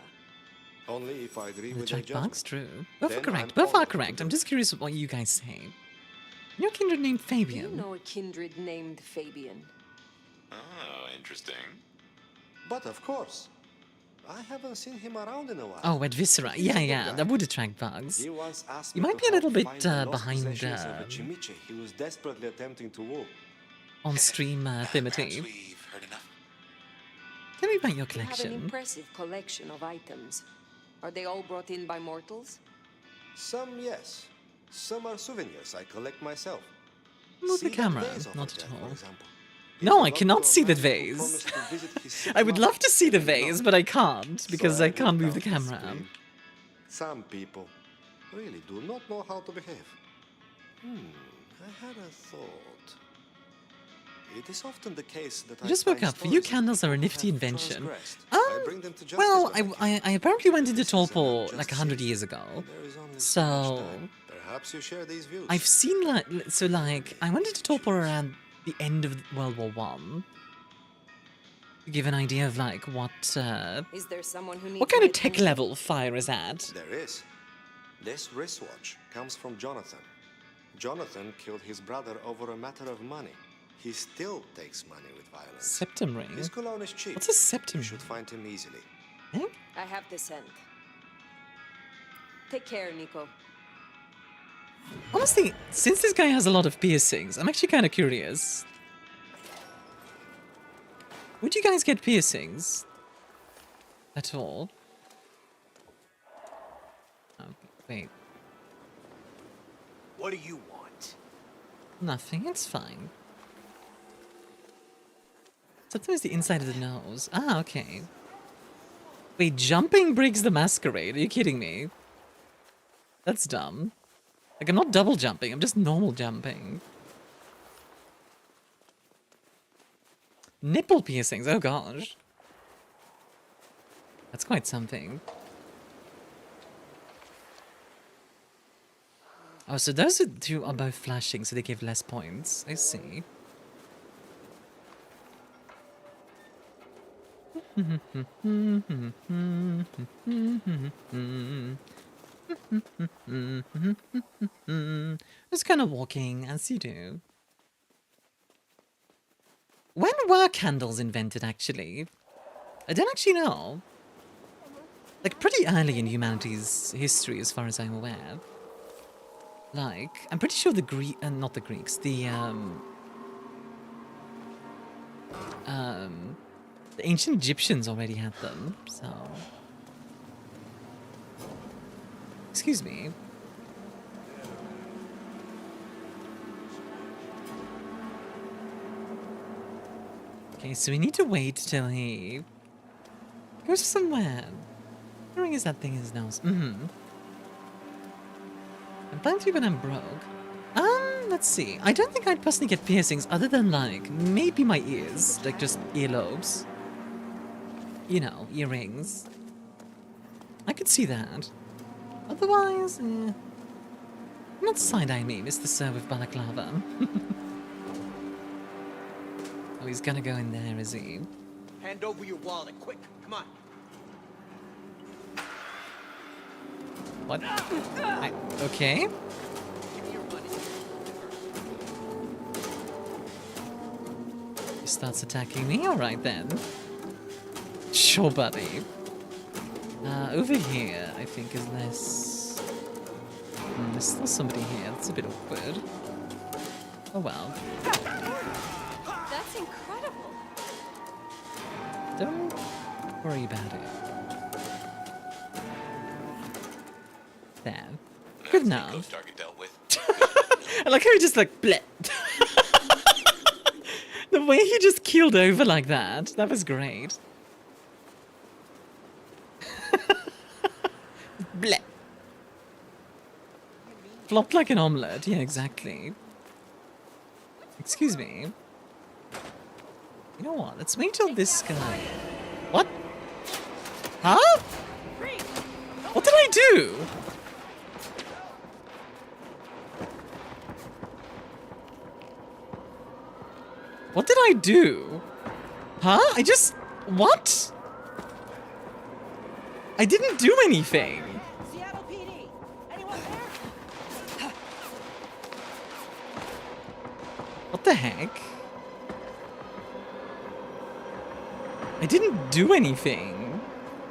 Only if I agree The with their track box, judgment. true. Both are Then correct. I'm Both are honored to correct. do I'm just curious what you guys say. Your kindred named Do you Fabian. know a kindred named Fabian? Oh, interesting. But of course, I haven't seen him around in a while. Oh, at Viscera. He's a Yeah, good yeah, guy. that would attract bugs. He once asked You me might to be a little help bit find the lost behind possessions of a Chimiche he was desperately attempting to woo. on stream, Timothy. Tell me about your You have an collection. impressive collection of items. Are they all brought in by mortals? Some, yes. Some are souvenirs I collect myself. Move the See that camera, vase over not there, at for all. example? No, I It cannot belonged to see a the man who vase. promised to visit his sick I would love mother to see the every vase, night. but I can't because So I can't move the did count this camera. screen. Some people really do not know how to behave. I had a thought. It is often the case that I just I woke find up. For you, stories of candles are a people who nifty have invention. transgressed. I bring them to justice Well, when I apparently went into This is an Torpor like injustice. 100 years ago. There is only so much So time. Perhaps you share these views. I've seen like I went into Torpor around the end of World War One. To give an idea of like what Is there someone who needs kind my of tech attention? level fire is at. There is. This wristwatch comes from Jonathan. Jonathan killed his brother over a matter of money. He still takes money with violence. Septum ring. His cologne is cheap. What's a septum You should find him easily. I have the scent. Take care, Nico. Honestly, since this guy has a lot of piercings, I'm actually kind of curious. Would you guys get piercings? At all? Oh, wait. What do you want? Nothing, it's fine. Sometimes the inside of the nose. Ah, okay. Wait, jumping breaks the masquerade? Are you kidding me? That's dumb. Like, I'm not double jumping, I'm just normal jumping. Nipple piercings, oh gosh. That's quite something. Oh, so those two are both flashing, so they give less points. I see. Just kind of walking as you do. When were candles invented, actually? I don't actually know. Like, pretty early in humanity's history, as far as I'm aware. Like, I'm pretty sure the not the Greeks, the ancient Egyptians already had them, so... Excuse me. Okay, so we need to wait till he goes somewhere. The ring is that thing in his nose. I'm planning to when I'm broke. Let's see. I don't think I'd personally get piercings other than, like, maybe my ears. Like, just earlobes. You know, earrings. I could see that. Otherwise, not side-eye me, Mr. Sir with balaclava. Oh, he's gonna go in there, is he? Hand over your wallet, quick! Come on. What? Okay. He starts attacking me? Alright then. Sure, buddy. Over here, I think, is less... there's still somebody here. That's a bit awkward. Oh well. That's incredible. Don't worry about it. There. Good enough. Target dealt with. I like how he just like bleh. The way he just keeled over like that. That was great. Bleh. Flopped like an omelette. Yeah, exactly. Excuse me. You know what? Let's wait till this guy... What? Huh? What did I do? What did I do? Huh? I just... What? I didn't do anything. Seattle PD. Anyone there? What the heck? I didn't do anything.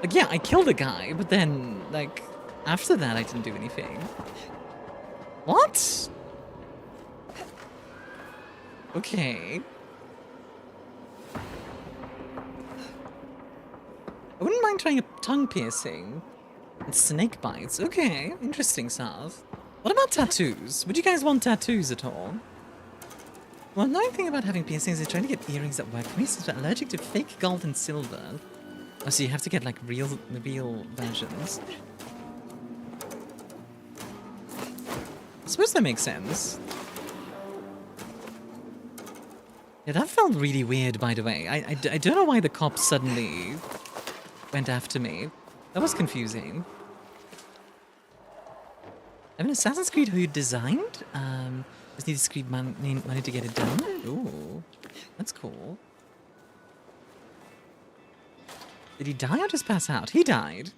Like, yeah, I killed a guy, but then, like, after that I didn't do anything. What? Okay. I wouldn't mind trying a tongue piercing. And snake bites. Okay, interesting stuff. What about tattoos? Would you guys want tattoos at all? Well, another thing about having piercings is trying to get earrings that work for me since I'm allergic to fake gold and silver. Oh, so you have to get, like, real versions. I suppose that makes sense. Yeah, that felt really weird, by the way. I don't know why the cops suddenly went after me. That was confusing. I have an Assassin's Creed who you designed? Just need discreet money to get it done. Ooh, that's cool. Did he die or just pass out? He died.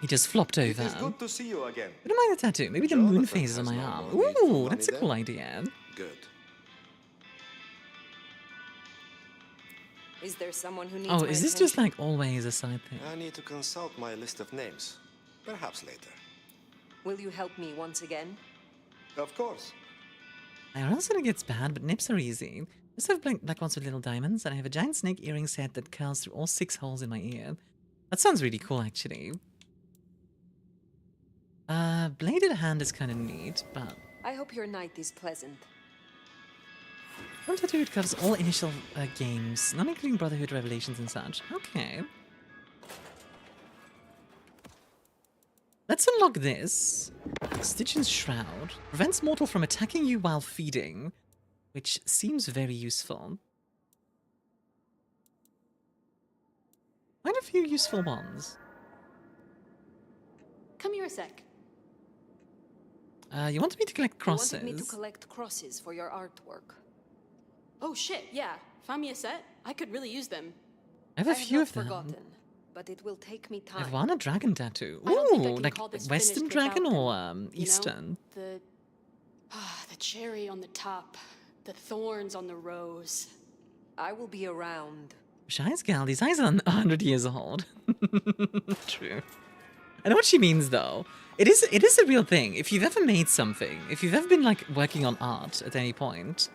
He just flopped over. It is good to see you again. I don't mind the tattoo. Maybe the moon phases on my arm. Ooh, that's a cool idea. Good. Is there someone who needs Oh, my is this attention? just like always a side thing? I need to consult my list of names. Perhaps later. Will you help me once again? Of course. I realize that it gets bad, but nips are easy. I just have black ones with little diamonds, and I have a giant snake earring set that curls through all 6 holes in my ear. That sounds really cool, actually. Bladed hand is kind of neat, but... I hope your night is pleasant. One tattoo covers all initial games, not including Brotherhood, Revelations, and such. Okay. Let's unlock this. Stitchin's Shroud. Prevents mortal from attacking you while feeding, which seems very useful. Quite a few useful ones. Come here a sec. You wanted me to collect crosses. You wanted me to collect crosses for your artwork. Oh shit, yeah. Found me a set? I could really use them. I I have a few not of them. forgotten, but it will take me I time. want a dragon tattoo. I don't think I Ooh, can like call this Western finished without dragon them, or you know? Eastern? The cherry on the top, the thorns on the rose. I will be around. Shai's gal, these eyes are 100 years old. True. I know what she means though. It is a real thing. If you've ever made something, if you've ever been like working on art at any point,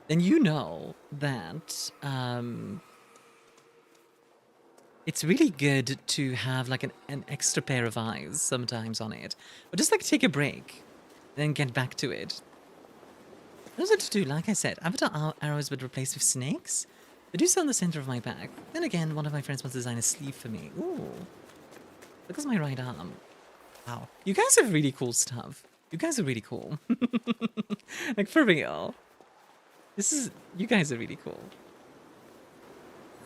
then you know that it's really good to have like an extra pair of eyes sometimes on it. Or just like take a break, then get back to it. Those are to do, like I said, avatar arrows would replace with snakes. They do sell in the center of my back. Then again, one of my friends wants to design a sleeve for me. Ooh. Look at my right arm. Wow. You guys have really cool stuff. You guys are really cool. Like, for real. You guys are really cool.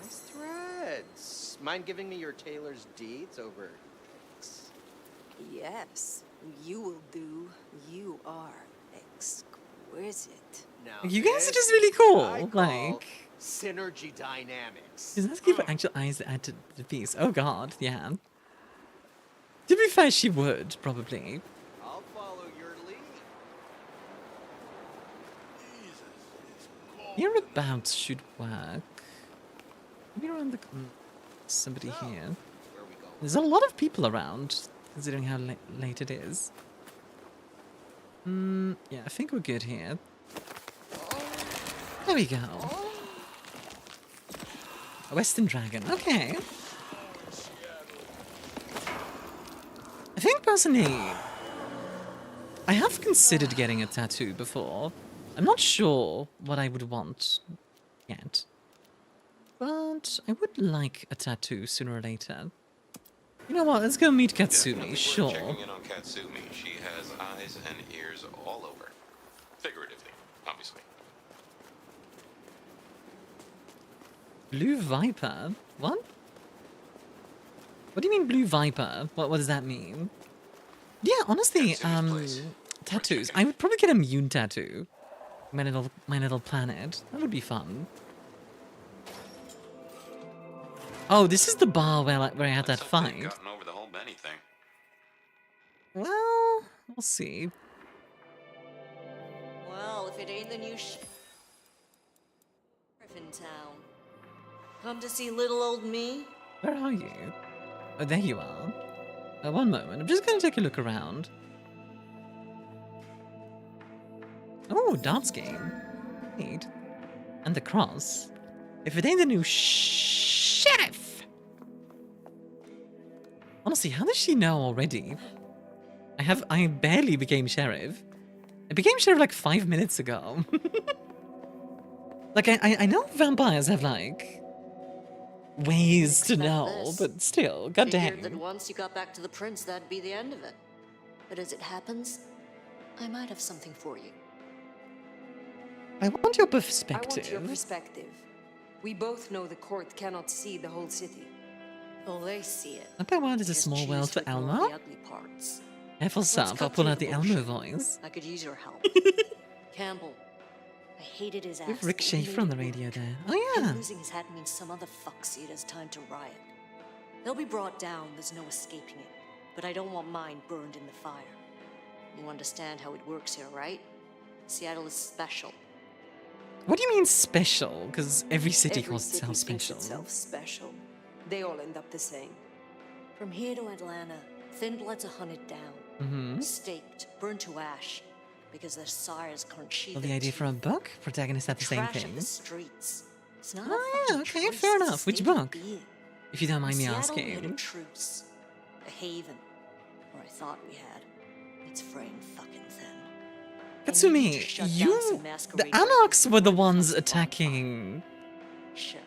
Nice threads. Mind giving me your tailor's deeds over? Yes, you will do. You are exquisite. Now, You guys are this just really I cool. call Like, synergy dynamics. she's asking for actual eyes to add to the piece. Oh god, yeah. To be fair, she would, probably. I'll follow your lead. Hereabouts should work. Maybe around the... somebody here. There's a lot of people around, considering how late it is. Yeah, I think we're good here. There we go. A Western dragon, okay. I think personally, I have considered getting a tattoo before. I'm not sure what I would want yet. But I would like a tattoo sooner or later. You know what, let's go meet Katsumi, Definitely worth sure. checking in on Katsumi. She has eyes and ears all over. Figuratively, obviously. Blue Viper? What? What do you mean Blue Viper? What does that mean? Yeah, honestly, tattoos. I would probably get a Myun tattoo. My little planet. That would be fun. Oh, this is the bar where I had that fight. Gotten over the whole Benny thing. Well, we'll see. Well, if it ain't the new sheriff in town. Come to see little old me? Where are you? Oh, there you are. One moment. I'm just going to take a look around. Oh, darts game. Neat. And the cross. If it ain't the new sheriff! Honestly, how does she know already? I barely became sheriff. I became sheriff like 5 minutes ago. Like, I know vampires have, like, ways to know, this. but still, goddamn. Figured that once you got back to the prince, that'd be the end of it. But as it happens, I might have something for you. I want your I perspective. want your perspective. We both know the court cannot see the whole city. Oh, they see it. Not that world is a Just small choose world to for ignore Elmo? the ugly parts. Careful, Let's Sub, cut I'll pull through out the Elmo bullshit. voice. I could use your help. Campbell, I hated his ass. With Rick but we Schaefer made on the it radio work. there. Oh Him yeah. losing his head means some other fuckseed has time to riot. They'll be brought down, there's no escaping it. But I don't want mine burned in the fire. You understand how it works here, right? Seattle is special. What do you mean special? Because every city Every calls city itself thinks special. itself special. They all end up the same. From here to Atlanta, thin bloods are hunted down, Mm-hmm. staked, burned to ash, because their sires can't sheathe Well, the their idea teeth. for a book? Protagonists have the same Trash of thing. the streets. It's not Oh, a yeah, fucking okay, choice, fair it's a enough. Which state of book? being. If you don't mind me Seattle hit a asking. truce, a haven, or I thought we had. It's fraying fucking thin. Katsumi, the Anarchs were the ones attacking. Sheriff.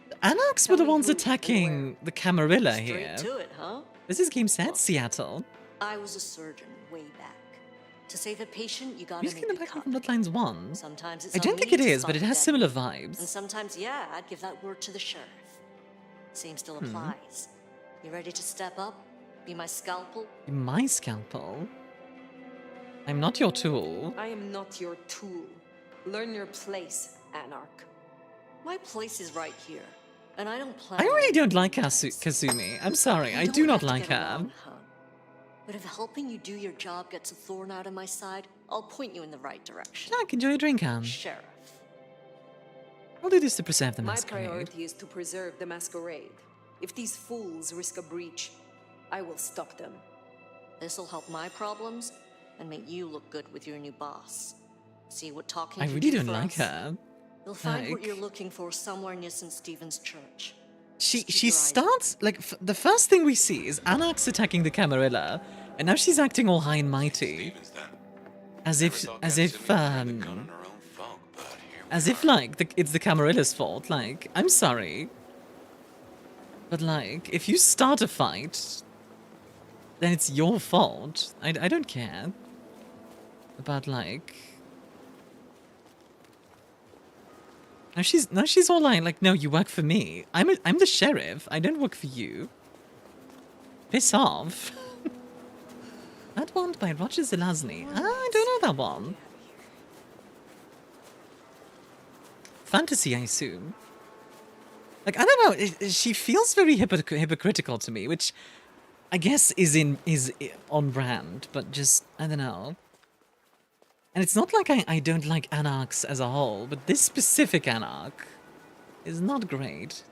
The Anarchs were the ones attacking the Camarilla Straight here. to it, huh? This is game set, Seattle. I was a surgeon way back. To save a patient, you gotta Who's make getting a back cut. from Bloodlines 1? Sometimes it's I don't on think me it to is, but stop it has dead. similar And vibes. sometimes, yeah, I'd give that word to the sheriff. Same still Hmm. applies. You ready to step up? Be my scalpel? My scalpel? I'm not your tool. I am not your tool. Learn your place, Anarch. My place is right here, and I don't plan. I really don't like Kazumi. I'm sorry, I do not like her. But if helping you do your job gets a thorn out of my side, I'll point you in the right direction. Jack, enjoy a drink, Han. Sheriff. I'll do this to preserve the My masquerade. priority is to preserve the masquerade. If these fools risk a breach, I will stop them. This'll help my problems and make you look good with your new boss. See what talking I can really do don't for like us? her. You'll find what Like- you're looking for somewhere near St. Stephen's Church. She starts like the first thing we see is Anax attacking the Camarilla, and now she's acting all high and mighty, as if like it's the Camarilla's fault. Like, I'm sorry, but like if you start a fight, then it's your fault. I don't care about like. Now she's all like, no, you work for me. I'm the sheriff. I don't work for you. Piss off. That one by Roger Zelazny. Ah, I don't know that one. Fantasy, I assume. Like, I don't know. She feels very hypocritical to me, which I guess is on brand, but just I don't know. And it's not like I don't like Anarchs as a whole, but this specific Anarch is not great.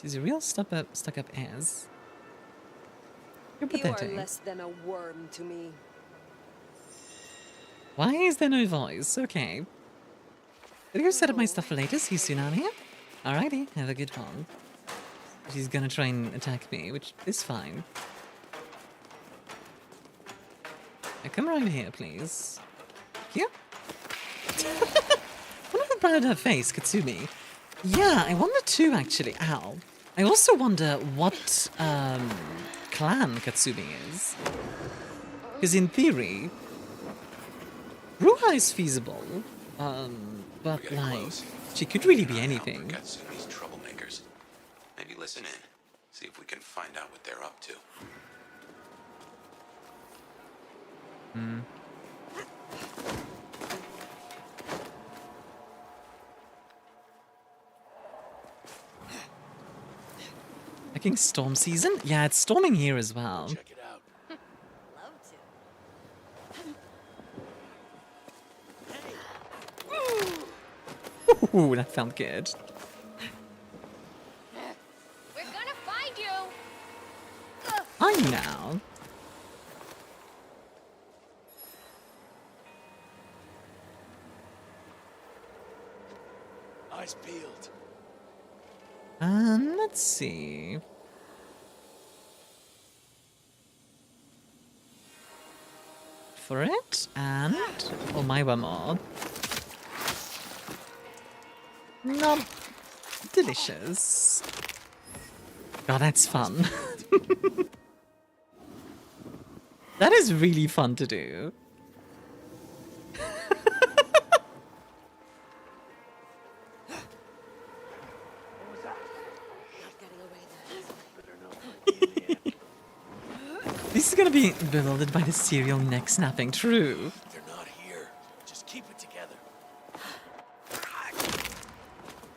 She's a real stuck-up ass. You're pathetic. You are less than a worm to me. Why is there no voice? Okay. Did I go set up my stuff for later? See you soon, Armia. Alrighty, have a good one. She's gonna try and attack me, which is fine. Now come around here, please. Here? What about her face, Katsumi? Yeah, I wonder too, actually. Ow. I also wonder what clan Katsumi is. Because in theory, Ruha is feasible, but like, she could really be anything. Katsumi's troublemakers. Maybe listen in. See if we can find out what they're up to. Hmm. Fucking storm season? Yeah, it's storming here as well. Check it out. Ooh, that felt good. We're gonna find you. Are you now? Eyes peeled. Let's see. For it, and... Oh, my one more. Nom. Delicious. God, that's fun. That is really fun to do. This is gonna be bewildered by the serial neck snapping. True. They're not here. Just keep it together.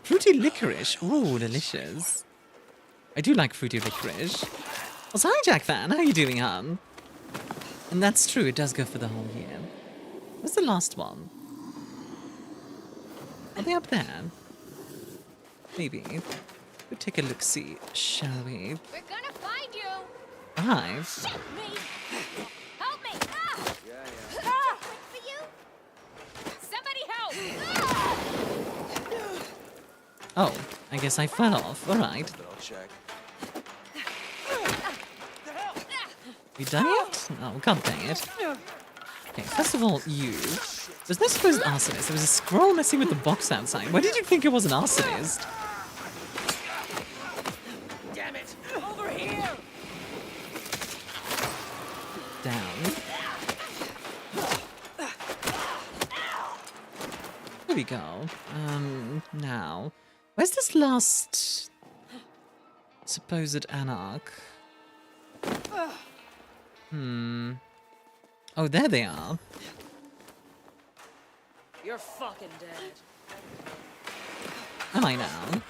Fruity licorice. Ooh, delicious. I do like fruity licorice. Also, hi, Jack Fan. How you doing, hon? And that's true. It does go for the whole year. What's the last one? Are they up there? Maybe. We'll take a look-see, shall we? We're gonna find you. Hi. Shit me. Help me. Ah! Yeah. Ah! For you. Somebody help. Oh, I guess I fell off. All right. I'll check. You done yet? Oh, god dang it. Okay, first of all, you. There's no supposed arsonist. There was a scroll messing with the box outside. Why did you think it was an arsonist? Damn it! Over here! Down. There we go. Now. Where's this last supposed anarch? Oh, there they are. You're fucking dead. Am I now?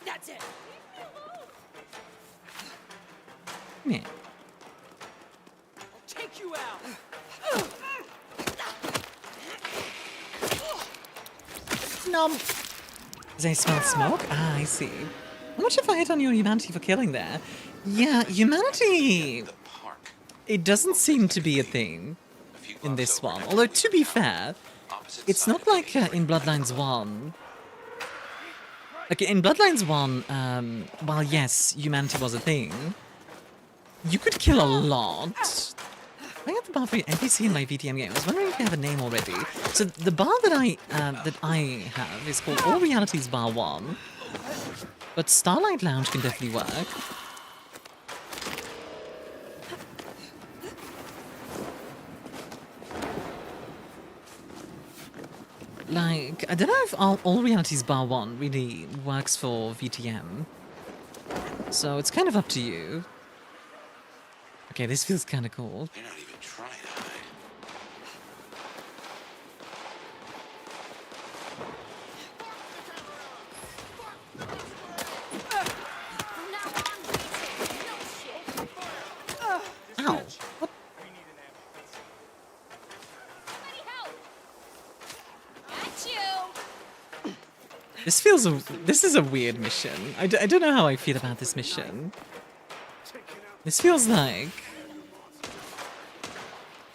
That's it. Yeah. I'll take you out. Nom. Does I smell smoke? Ah, I see. How much have I hit on your humanity for killing there? Yeah, humanity. It doesn't seem to be a thing in this one. Although, to be fair, it's not like in Bloodlines 1. Like, in Bloodlines 1, while yes, humanity was a thing, you could kill a lot. I got the bar for NPC in my VtM game. I was wondering if you have a name already. So the bar that I have is called All Realities Bar 1. But Starlight Lounge can definitely work. Like, I don't know if All Realities Bar 1 really works for VtM. So it's kind of up to you. Okay, this feels kind of cool. You're not even trying to hide. Ow! What? This is a weird mission. I don't know how I feel about this mission. This feels like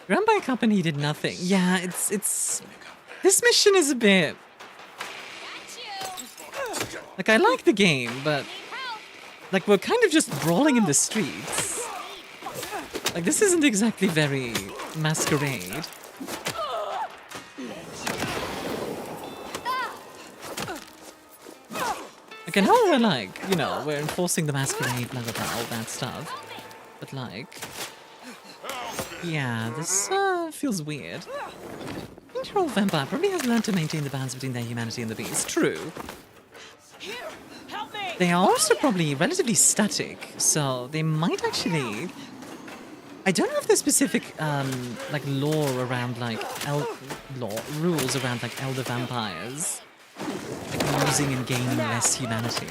run by a company did nothing. Yeah, it's this mission is a bit like I like the game, but like we're kind of just brawling in the streets. Like this isn't exactly very Masquerade. Like I know we're like, you know, we're enforcing the Masquerade, blah blah blah, all that stuff. But like, yeah, this feels weird. Control Vampire probably has learned to maintain the balance between their humanity and the beast. True. They are also probably relatively static, so they might actually. I don't know if there's specific like lore around like rules around like elder vampires, like losing and gaining less humanity.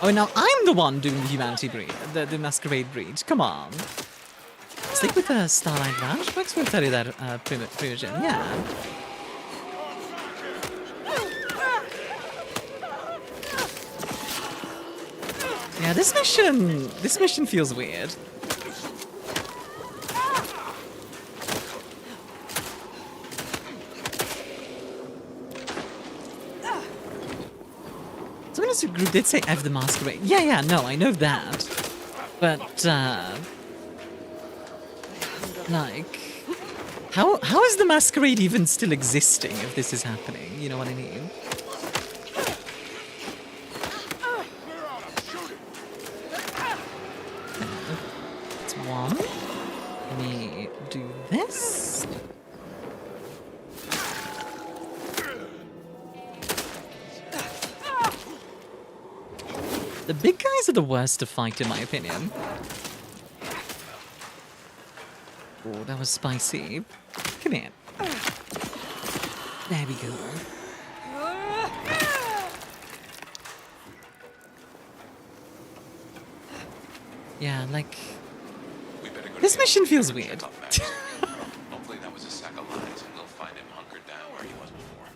Oh, now I'm the one doing the humanity breed, the Masquerade breed. Come on. Stick with the Starlight Ranch. Max will tell you that, Primogen. Yeah. Yeah, this mission feels weird. Someone else group did say F the Masquerade. Yeah, no, I know that. But, like, how is the Masquerade even still existing if this is happening? You know what I mean? That's one. Let me do this. The big guys are the worst to fight, in my opinion. Oh, that was spicy. Come here. There we go. Yeah, like... This mission feels weird. Hopefully that was a sack of lies and we'll find him hunkered down where he was before.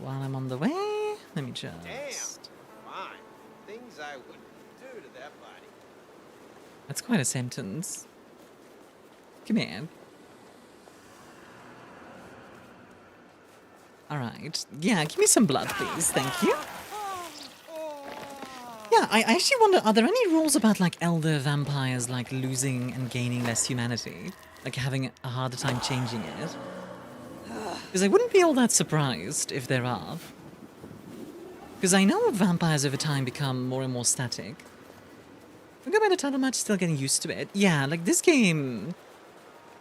While I'm on the way, let me just... Damn, fine. Things I wouldn't do to that body. That's quite a sentence. Come here. Alright. Yeah, give me some blood, please. Thank you. Yeah, I actually wonder, are there any rules about, like, elder vampires, like, losing and gaining less humanity? Like, having a harder time changing it? Because I wouldn't be all that surprised if there are. Because I know vampires over time become more and more static. I go by the title match, still getting used to it. Yeah, like, this game...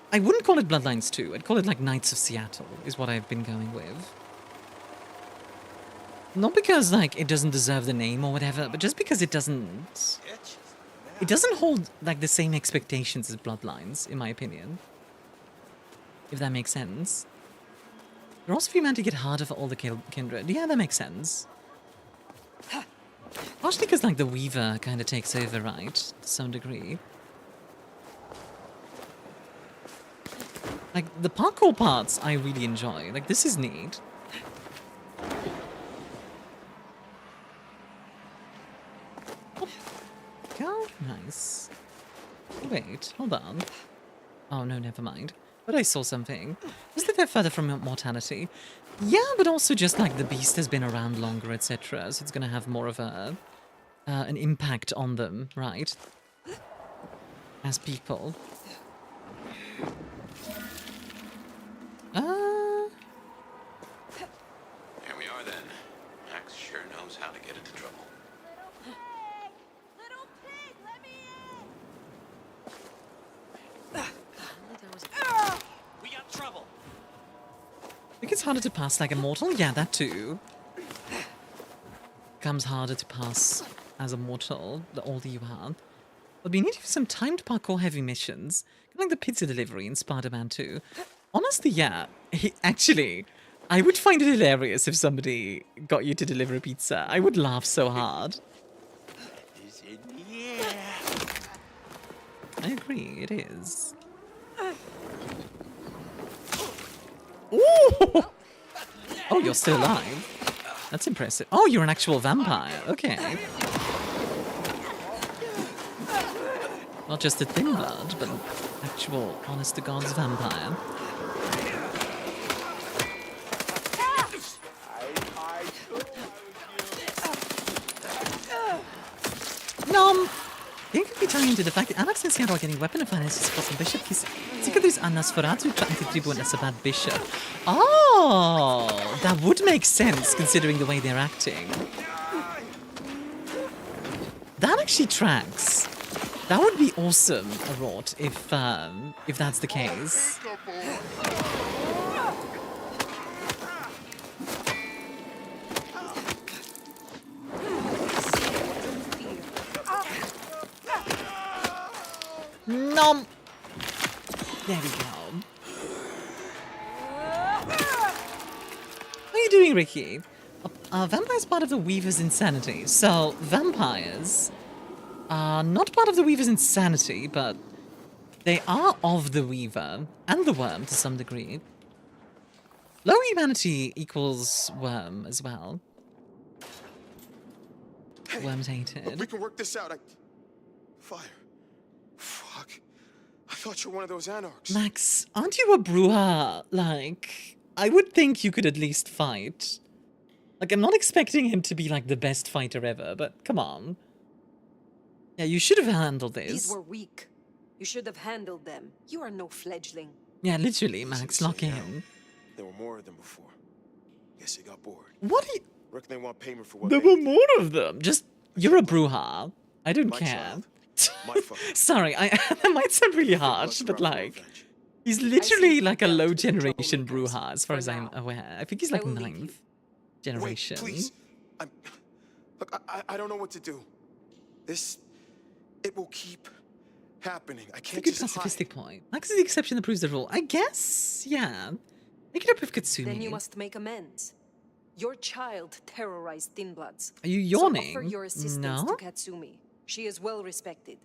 I wouldn't call it Bloodlines 2. I'd call it, like, Knights of Seattle, is what I've been going with. Not because, like, it doesn't deserve the name or whatever, but just because it doesn't... It doesn't hold, like, the same expectations as Bloodlines, in my opinion. If that makes sense. They're also meant to get harder for all the kindred. Yeah, that makes sense. Partially because, like, the Weaver kind of takes over, right? To some degree. Like, the parkour parts I really enjoy. Like, this is neat. Go. Nice. Wait, hold on. Oh, no, never mind. But I saw something. Is that they're further from mortality? Yeah, but also just like the beast has been around longer, etc. So it's going to have more of a an impact on them, right? As people. Here we are then. Max sure knows how to get into trouble. We got trouble. I think it's harder to pass like a mortal. Yeah, that too. Becomes harder to pass as a mortal the older you are. But we need some timed parkour heavy missions. Like the pizza delivery in Spider-Man 2. Honestly, yeah. Actually, I would find it hilarious if somebody got you to deliver a pizza. I would laugh so hard. Is in the air. I agree, it is. Ooh! Oh, you're still alive. That's impressive. Oh, you're an actual vampire. Okay. Not just a thin blood, but an actual, honest-to-God's vampire. Nom! Det kan vi ta into the fact that Alex and Seattle are getting weapon and finances for some bishop. He's sick of this Nosferatu trying to tribute as a bad bishop. Oh, that would make sense considering the way they're acting. That actually tracks. That would be awesome, Rort, if that's the case. Nom! There we go. How are you doing, Ricky? Vampire's part of the Weaver's insanity. So, vampires are not part of the Weaver's insanity, but they are of the Weaver and the Worm to some degree. Low humanity equals Worm as well. Hey, Worm's hated. We can work this out. Fire. Fuck. I thought you were one of those anarchs. Max, aren't you a Bruja? Like, I would think you could at least fight. Like, I'm not expecting him to be, like, the best fighter ever, but come on. Yeah, you should have handled this. These were weak. You should have handled them. You are no fledgling. Yeah, literally, Max, lock in. There were more of them before. Guess he got bored. What are you... Reckon they want payment for what There they were did. more of them. Just, you're a Bruja. I don't care. Sorry, that might sound really harsh, but like, he's literally like a low generation Bruja, as far as I'm aware. I think he's like 9th generation. Wait, please. Look, I don't know what to do. It will keep happening. I can't It's a good just pacifistic point. Max is the exception that proves the rule. I guess, yeah. Make it up with Katsumi. Then you must make amends. Your child terrorized Thin Bloods. Are you yawning? So offer your assistance No? to Katsumi. She is well respected.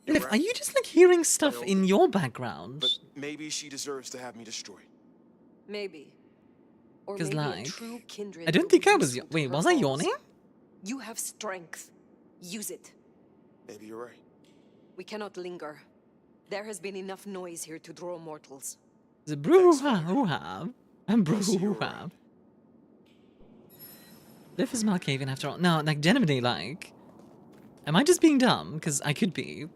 Liv, are you just like hearing stuff in your background? But maybe she deserves to have me destroyed. Maybe. Or 'Cause, maybe a like, true kindred I don't will think be I was... useful to Wait, her was I cause. yawning? You have strength. Use it. Maybe you're right. We cannot linger. There has been enough noise here to draw mortals. The Bruja. I'm Bruja. Liv is Malkavian after all. No, like, genuinely, like... Am I just being dumb? Because I could be.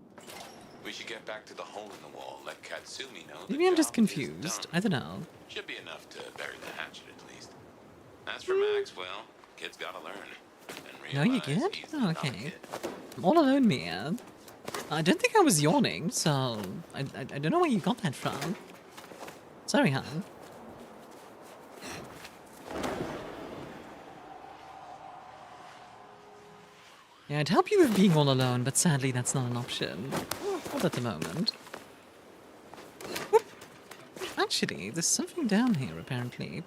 We should get back to the hole in the wall. Let Katsumi know. Maybe I'm just confused. I don't know. Should be enough to bury the hatchet at least. As for Max, well, kid's gotta learn. And No, you good? Oh, okay. I'm all alone, Mia. I don't think I was yawning, so... I don't know where you got that from. Sorry, hon. Yeah, I'd help you with being all alone, but sadly that's not an option. Not at the moment. Whoop. Actually, there's something down here, apparently.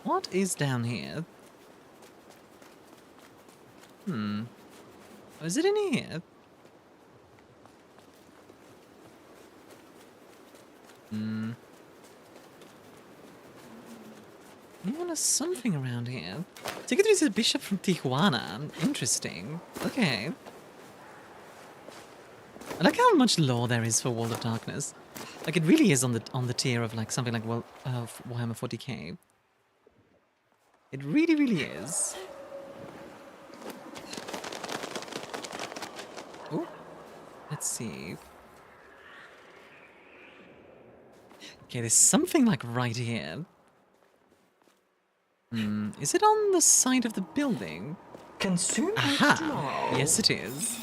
What is down here? Oh, is it in here? Yeah, there's something around here. Take it as a bishop from Tijuana. Interesting. Okay. I like how much lore there is for World of Darkness. Like, it really is on the tier of like something like Warhammer 40k. It really, really is. Oh, let's see. Okay, there's something like right here. Is it on the side of the building? Consume Aha! H2O. Yes, it is.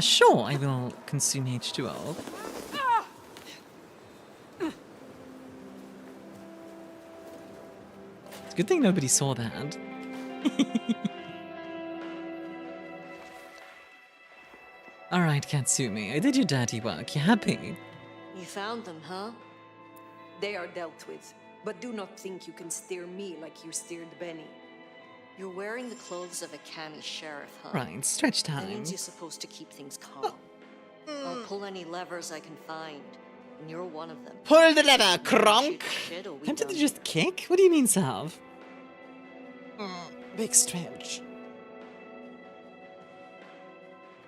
Sure, I will consume H2O. It's a good thing nobody saw that. Alright, Katsumi, I did your dirty work. You happy? You found them, huh? They are dealt with, but do not think you can steer me like you steered Benny. You're wearing the clothes of a Kami sheriff, huh? Right, stretch That time. means you're supposed to keep things calm. I'll pull any levers I can find, and you're one of them. Pull the lever, Kronk! Shit, or we Tempted to done. just kick? What do you mean, Sav? Big stretch.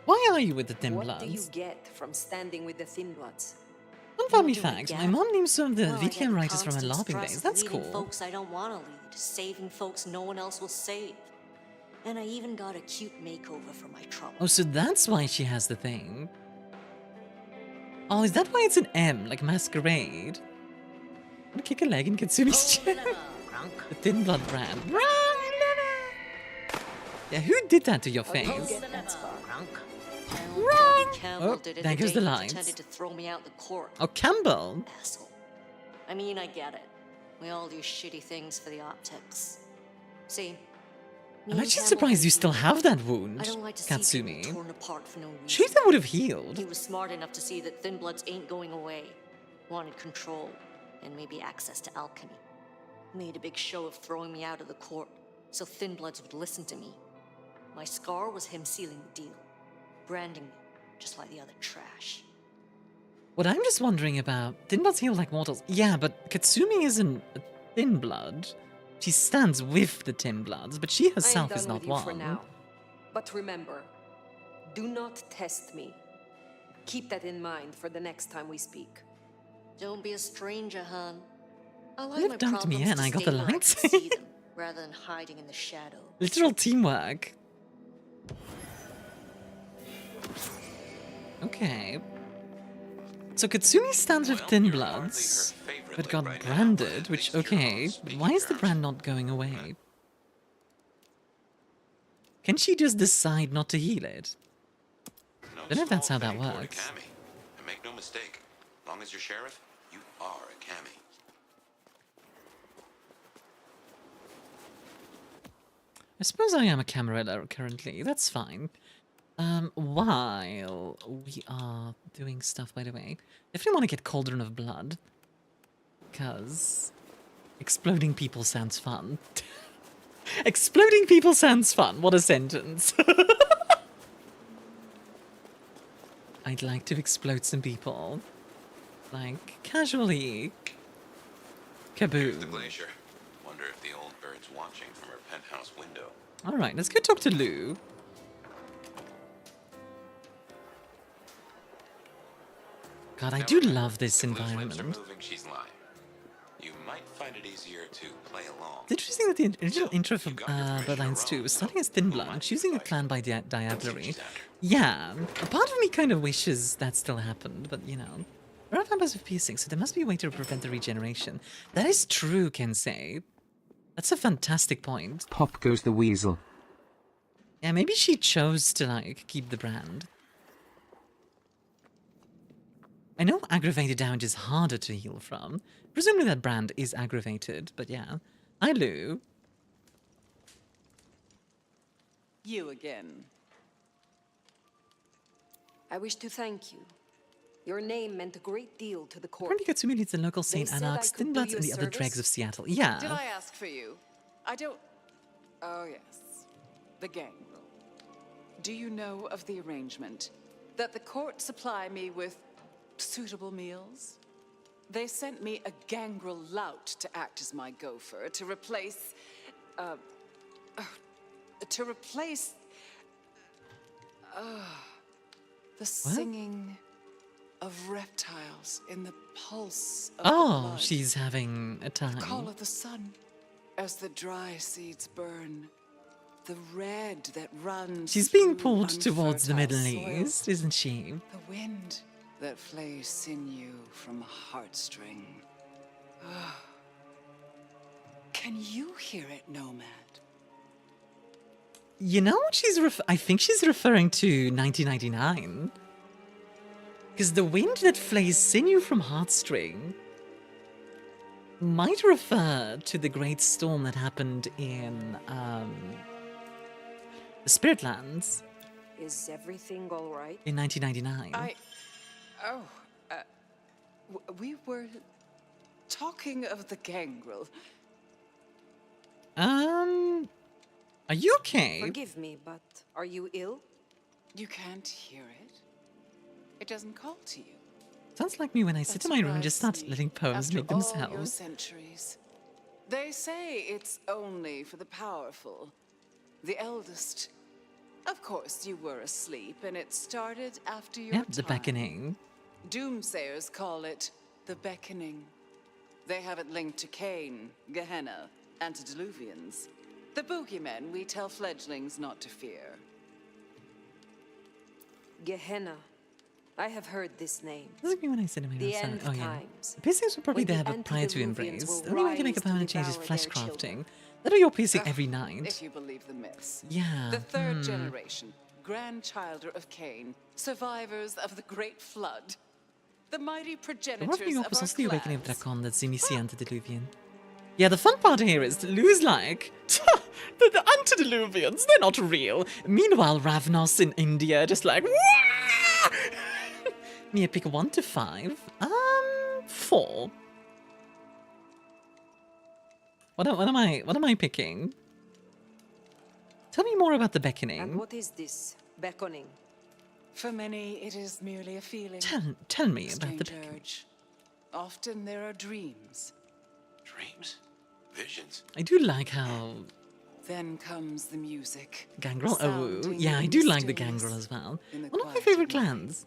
Why are you with the Thin What do you Bloods? get from standing with the Thin Bloods? Fun family fact, my mom named some of the Well, I get VtM writers from her constant LARPing stress days. of That's leading cool. folks I don't want to lead, saving folks no one else will save. And I even got a cute makeover for my trouble. Oh, so that's why she has the thing. Oh, is that why it's an M, like masquerade? I'm gonna kick a leg in Katsumi's chair. The Thin Blood brand. Yeah, who did that to your face? Campbell Oh, did it there the goes day the he lines. pretended to throw me out the court. Oh, Campbell. Asshole. I mean, I get it. We all do shitty things for the optics. See, I'm actually surprised you still have that wound, I don't like to see Katsumi. people torn apart for no reason. Sure, that would have healed. He was smart enough to see that Thin Bloods ain't going away. Wanted control, and maybe access to alchemy. Made a big show of throwing me out of the court, so Thin Bloods would listen to me. My scar was him sealing the deal. Branding me, just like the other trash. What I'm just wondering about, Thin Bloods heal like mortals. Yeah, but Katsumi isn't a Thin Blood. She stands with the Thin Bloods, but she herself I am is done not with you for one. now. But remember, do not test me. Keep that in mind for the next time we speak. Don't be a stranger, hon. I like You've my dumped me problems in, to I got stay the where I lights. can see them, rather than hiding in the shadows. Literal teamwork. Okay. So Katsumi stands with Thin Bloods, but got branded, which, okay, why is the brand not going away? Can she just decide not to heal it? Don't know if that's how that works. And make no mistake, as long as you're sheriff, you are a Kami. I suppose I am a Camarilla currently, that's fine. While we are doing stuff, by the way, definitely want to get Cauldron of Blood, because exploding people sounds fun. Exploding people sounds fun, what a sentence. I'd like to explode some people. Like, casually. Here's Kaboom. the glacier. Wonder if the old bird's watching from her penthouse window. Alright, let's go talk to Lou. God, I do love this If Lips are environment. moving, she's lying. You might find it easier to play along. It's interesting that the original intro for Bloodlines 2 was starting as Thin Blood, choosing a clan by diablerie. Yeah, a part of me kind of wishes that still happened, but you know. There are vampires with piercing, so there must be a way to prevent the regeneration. That is true, Kensei. That's a fantastic point. Pop goes the weasel. Yeah, maybe she chose to, like, keep the brand. I know aggravated damage is harder to heal from. Presumably that brand is aggravated, but yeah. Hi, Lou. You again. I wish to thank you. Your name meant a great deal to the court. Apparently Katsumi leads the local Saint said Anarchs, I could Thin do Bloods, you and a the other dregs service? of Seattle. Yeah. Did I ask for you? I don't... Oh, yes. The gangrel. Do you know of the arrangement? That the court supply me with suitable meals? They sent me a gangrel lout to act as my gopher, to replace... the singing of reptiles in the pulse of the blood. She's having a time. The call of the sun as the dry seeds burn. The red that runs. She's being through pulled towards the Middle unfertile soil. East, isn't she? The wind that flays sinew from a heartstring. Can you hear it, Nomad? You know what she's I think she's referring to 1999. Because the wind that flays sinew from heartstring might refer to the great storm that happened in the Spirit Lands Is everything all right? in 1999. We were talking of the gangrel. Are you okay? Forgive me, but are you ill? You can't hear it. It doesn't call to you. Sounds like me when I sit in my room and just start letting poems After make all your themselves. centuries. They say it's only for the powerful, the eldest. Of course, you were asleep, and it started after your Yep, the time. beckoning. Doomsayers call it the beckoning. They have it linked to Cain, Gehenna, antediluvians. The boogeymen we tell fledglings not to fear. Gehenna. I have heard this name. Doesn't mean when I sit in my The room. end Oh yeah. times. The PCs will probably When the have a prior to antediluvians embrace. will The only way to make a rise to permanent change is devour flesh their crafting. That or you're pacing every If night. you believe the myths. Yeah. The third generation, grandchilder of Cain, survivors of the Great Flood. The mighty The progenitors War of New York of was our also the awakening of clans. Drakon that Zinisi antediluvian. Yeah, the fun part here is that Lou's like, the antediluvians, they're not real. Meanwhile, Ravnos in India just like, Wah! Mia, pick 1 to 5. 4. What am I picking? Tell me more about the beckoning. And what is this beckoning? For many, it is merely a feeling. Tell me about Strange the beckoning. urge. Often there are dreams. Dreams? Visions? I do like how Then comes the music. Gangrel. the Oh, sounding yeah, I in do the like the stillness, Gangrel as well. in the One of my quiet favorite of night. clans.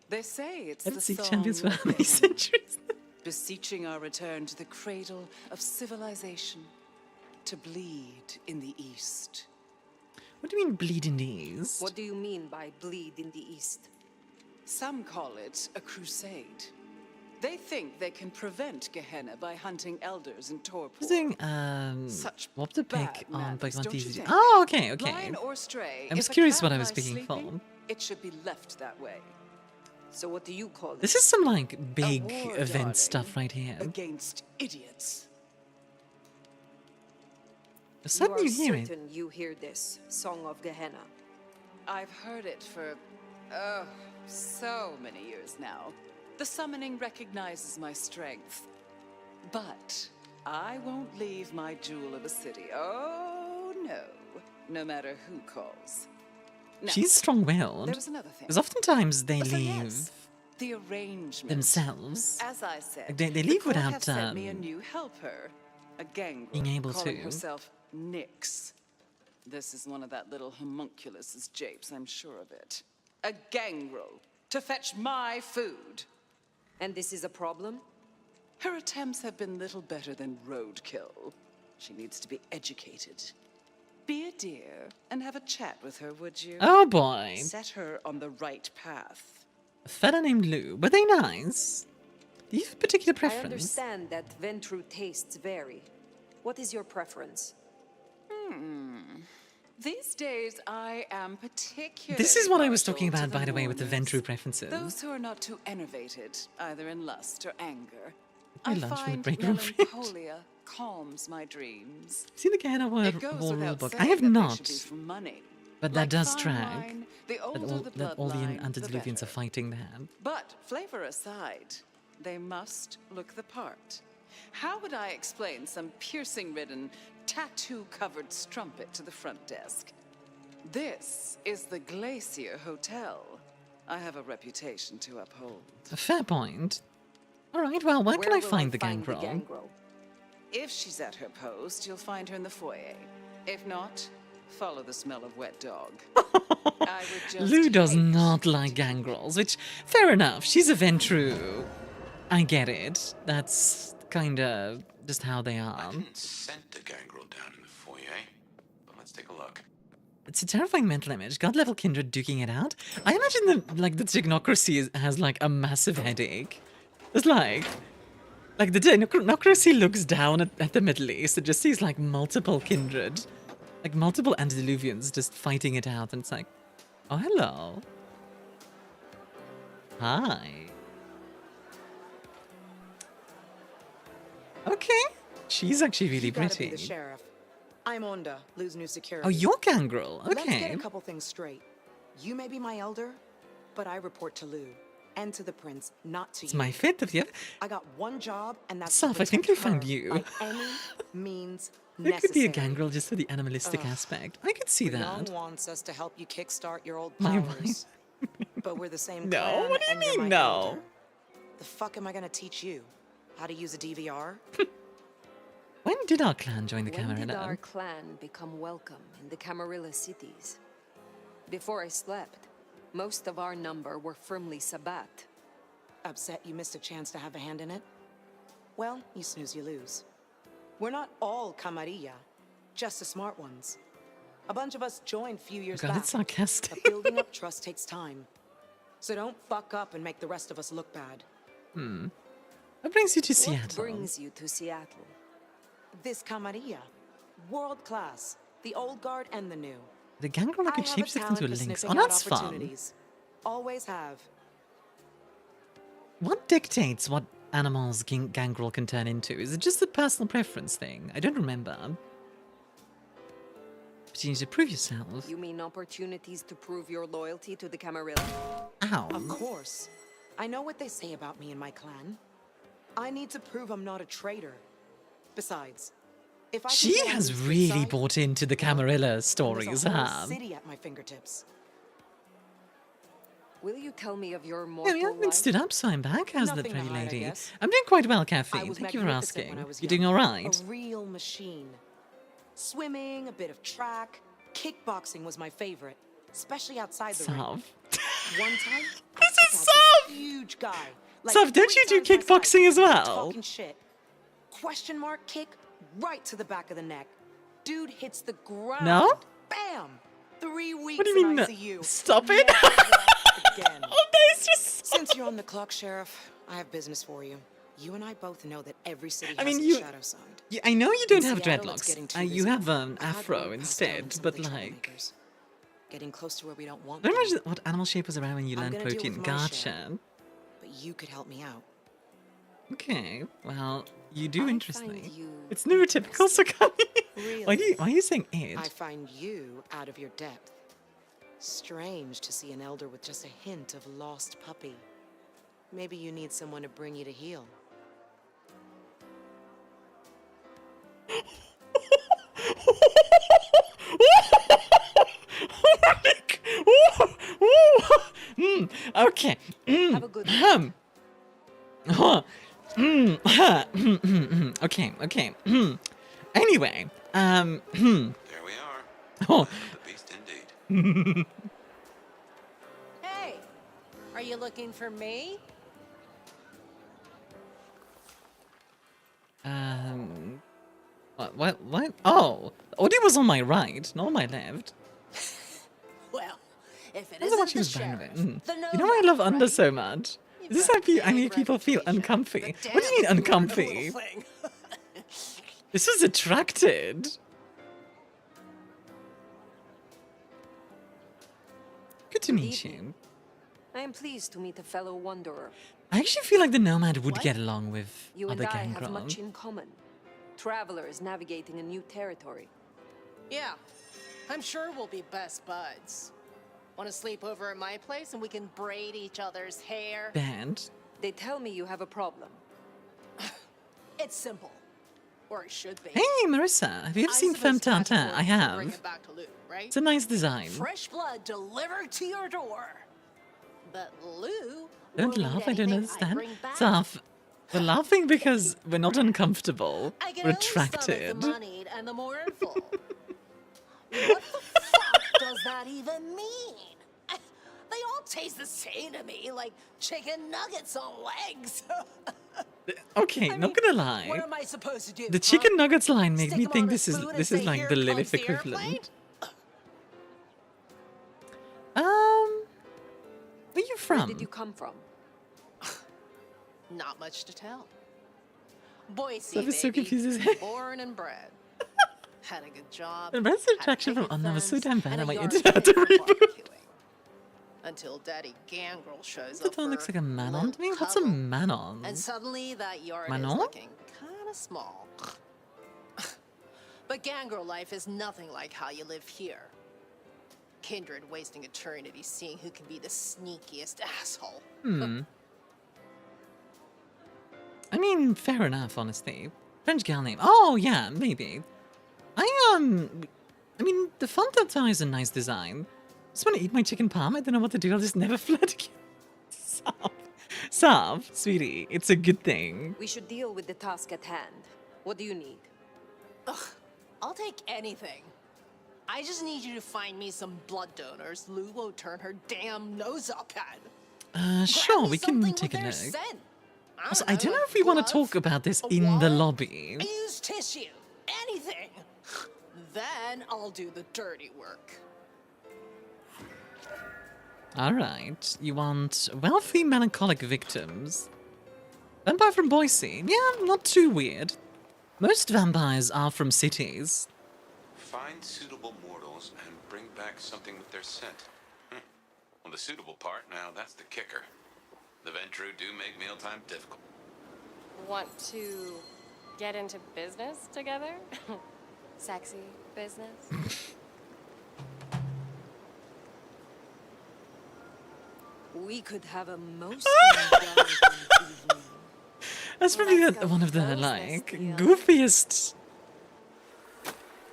They say it's Let's the seek song champions for of how many Gehenna, centuries? beseeching our return to the cradle of civilization, to bleed in the east. What do you mean bleed in the east? What do you mean by bleed in the east? Some call it a crusade. They think they can prevent Gehenna by hunting elders in torpor. Using Such what to bad pick on manners, Pokemon don't you TCG. think? Oh, okay. Blind or stray, I was if a curious cat what I was lies picking sleeping, for. it should be left that way. So what do you call it? This is some like big war, event darling, stuff right here. Against idiots. Suddenly you you are hear it. certain you hear this Song of Gehenna. I've heard it for, so many years now. The summoning recognizes my strength. But I won't leave my jewel of a city. Oh, no. No matter who calls. Now, She's strong-willed. there was another thing. Because oftentimes they So leave yes, the arrangement. themselves. As I said, Like, they the leave court without, has sent me a new helper, a gangrel, being able calling to. herself Nyx. This is one of that little homunculus's japes, I'm sure of it. A gangrel to fetch my food. And this is a problem? Her attempts have been little better than roadkill. She needs to be educated. Be a dear and have a chat with her, would you? Oh, boy. Set her on the right path. A fella named Lou. Were they nice? Do you have a particular I preference? understand that Ventru tastes vary. What is your preference? These days, I am particularly This is what I was partial talking to about, by the way, with the mourners. Ventru preferences. Those who are not too enervated, either in lust or anger. My I lunch from the find break room fridge. melancholia calms my dreams. See the Gehenna word It goes war without rulebook. saying I have that they not. should be for money. But that Like does fine track wine, the that older all the bloodline, the antediluvians are better. fighting there. But flavor aside, they must look the part. How would I explain some piercing-ridden, tattoo-covered strumpet to the front desk? This is the Glacier Hotel. I have a reputation to uphold. A fair point. Alright, well, where can I find the gangrel? If she's at her post, you'll find her in the foyer. If not, follow the smell of wet dog. I would just Lou does not like gangrels, which, fair enough, she's a Ventru. I get it. That's kinda just how they are. I didn't send the gangrel down in the foyer, but let's take a look. It's a terrifying mental image. God-level kindred duking it out. I imagine that, like, the technocracy has, like, a massive headache. It's like the technocracy looks down at the Middle East. It just sees, like, multiple kindred. Like, multiple antediluvians just fighting it out. And it's like, oh, hello. Hi. Okay. She's actually really You gotta pretty. be the sheriff. I'm Onda, Lou's new security. Oh, you're gangrel. Let's get Okay. a couple things straight. You may be my elder, but I report to Lou and to the prince, not to It's you. my fifth of you. I got one job, and that's Soph, to I think protect I found her you. by any means There could be a necessary. gangrel just for the animalistic aspect. I could see Leon that. wants us to help you kickstart your old My powers. But we're the same No, clan, what do you and you're mean, my no? elder. The fuck am I gonna teach you? How to use a DVR? When did our clan join the When did Camarilla? our clan become welcome in the Camarilla cities? Before I slept, most of our number were firmly Sabbat. Upset you missed a chance to have a hand in it? Well, you snooze, you lose. We're not all Camarilla, just the smart ones. A bunch of us joined a few years God, back. it's sarcastic. But building up trust takes time. So don't fuck up and make the rest of us look bad. What brings you to What Seattle? brings you to Seattle? This Camarilla, world class. The old guard and the new. The gangrel I could have a shapeshift into a talent for lynx. sniffing Oh, out that's fun. opportunities. Always have. What dictates what animals gangrel can turn into? Is it just a personal preference thing? I don't remember. But you need to prove yourself. You mean opportunities to prove your loyalty to the Camarilla? Ow. Of course. I know what they say about me and my clan. I need to prove I'm not a traitor. Besides, if I can She get on has Lou's good really side, bought into the Camarilla there's stories, a whole huh? city at my fingertips. Will you tell me of your Yeah, mortal we haven't been life? stood up, so I'm back. How's the Nothing pretty to hide, I lady? guess. I'm doing quite well, I Caffeine. was Thank you for magnificent when asking. I was You're doing young. alright? A real machine. Swimming, a bit of track, kickboxing was my favorite, especially outside the ring. Sov. One time, This is this Sov! huge guy. Like Sov, don't 3 you do times my size, kickboxing as well? Talking shit. Question mark kick right to the back of the neck. Dude hits the ground. No? Bam! 3 weeks What do you mean? in ICU. Stop it! Again. Oh, that is just. Since you're on the clock, Sheriff, I have business for you. You and I both know that every city I has mean, its you. shadow side. Yeah, I know you don't In have Seattle, it's dreadlocks. getting too You busy. have an I've had afro one passed down instead, to some but of the like. troublemakers. Getting close to where we don't want Don't them. imagine what animal shape was around when you I'm learned gonna deal protein. with my Gotcha. share, but you could help me out. Okay, well, you do interest find me. you It's neurotypical, so can Really? why are you saying it? I find you out of your depth. Strange to see an elder with just a hint of lost puppy. Maybe you need someone to bring you to heel. Okay. Have a good Okay, okay. Anyway, There we are. Oh. The beast indeed. Hey, are you looking for me? What? Oh, Odie was on my right, not on my left. Well, if it I wonder what isn't she the was banging sheriff, with. the You know why I love nomad, Under right? so much? You've Is this got how I big make people feel reputation, uncomfy? but What do you mean damn, uncomfy? little thing. This was attracted. Good to meet you. I am pleased to meet a fellow wanderer. I actually feel like the Nomad would get along with You other and I have gangrel. much in common. Travelers navigating a new territory. Yeah, I'm sure we'll be best buds. Want to sleep over at my place and we can braid each other's hair? Band. They tell me you have a problem. It's simple. Or it should be. Hey, Marissa, have you ever seen Femme Tintin? I have. Bring it back to Lou, right? It's a nice design. Fresh blood delivered to your door. But Lou... Don't laugh, I don't understand. Saf, we're laughing because we're not uncomfortable. We're attracted. The moneyed and the more info. What the fuck does that even mean? They all taste the same to me, like chicken nuggets on legs. Okay, not gonna lie. What am I supposed to do? The chicken nuggets line made Stick me 'em think on a this is spoon and say, like "Here the comes Lilith the equivalent. Where you from? Where did you come from? Not much to tell. Boise, That is so baby. confusing. Born and bred. Had a good job. The rest of attraction from Unknown was so damn bad and I a might yard internet to for reboot. barbecuing. Until Daddy Gangrel shows That up one for looks like a Manon to me. What's a cuddle. Manon? And suddenly that yard Manon? is looking kind of small. But Gangrel life is nothing like how you live here. Kindred wasting eternity seeing who can be the sneakiest asshole. I mean, fair enough, honestly. French girl name. Oh, yeah, maybe. I mean, the font outside is a nice design. Just want to eat my chicken palm. I don't know what to do. I'll just never flirt again. Sav, sweetie, it's a good thing. We should deal with the task at hand. What do you need? Ugh, I'll take anything. I just need you to find me some blood donors Lou won't turn her damn nose up at. Sure, we can take a look. Also, I don't know if we want to talk about this in the lobby. Use tissue. Anything. Then I'll do the dirty work. Alright, you want wealthy melancholic victims. Vampire from Boise. Yeah, not too weird. Most vampires are from cities. Find suitable mortals and bring back something with their scent. Well, the suitable part, now that's the kicker. The Ventru do make mealtime difficult. Want to get into business together? Sexy business? We could have a most That's probably one of the, like, goofiest...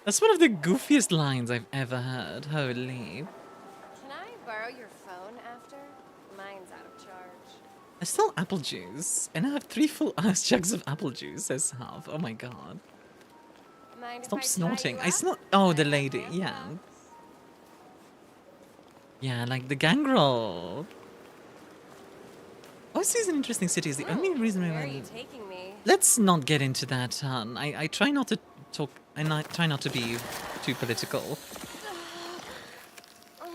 That's one of the goofiest lines I've ever heard. Holy. Can I borrow your phone after? Mine's out of charge. I still apple juice, and I have 3 full ass jugs of apple juice, says Half. Oh my god. Mind Stop if I snorting. tie I you snort. Oh, the lady. Yeah. Yeah, like the Gangrel. Boise is an interesting city. Is the only reason Where why are you taking me? Let's not get into that, hun. I try not to talk, and I try not to be too political.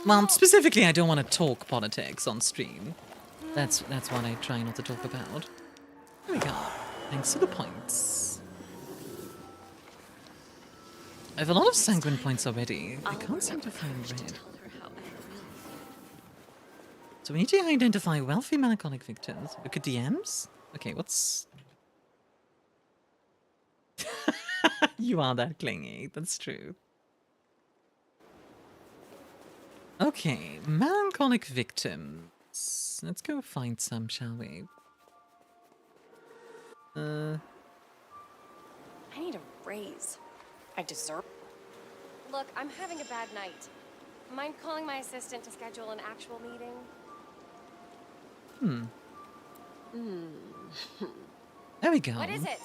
Well, specifically, I don't want to talk politics on stream. That's what I try not to talk about. There we go. Thanks for the points. I have a lot of sanguine points already. I can't seem to find red. So we need to identify wealthy melancholic victims. Look at DMs. Okay, what's... You are that clingy. That's true. Okay, melancholic victims. Let's go find some, shall we? I need a raise. I deserve. Look, I'm having a bad night. Mind calling my assistant to schedule an actual meeting? There we go. What is it?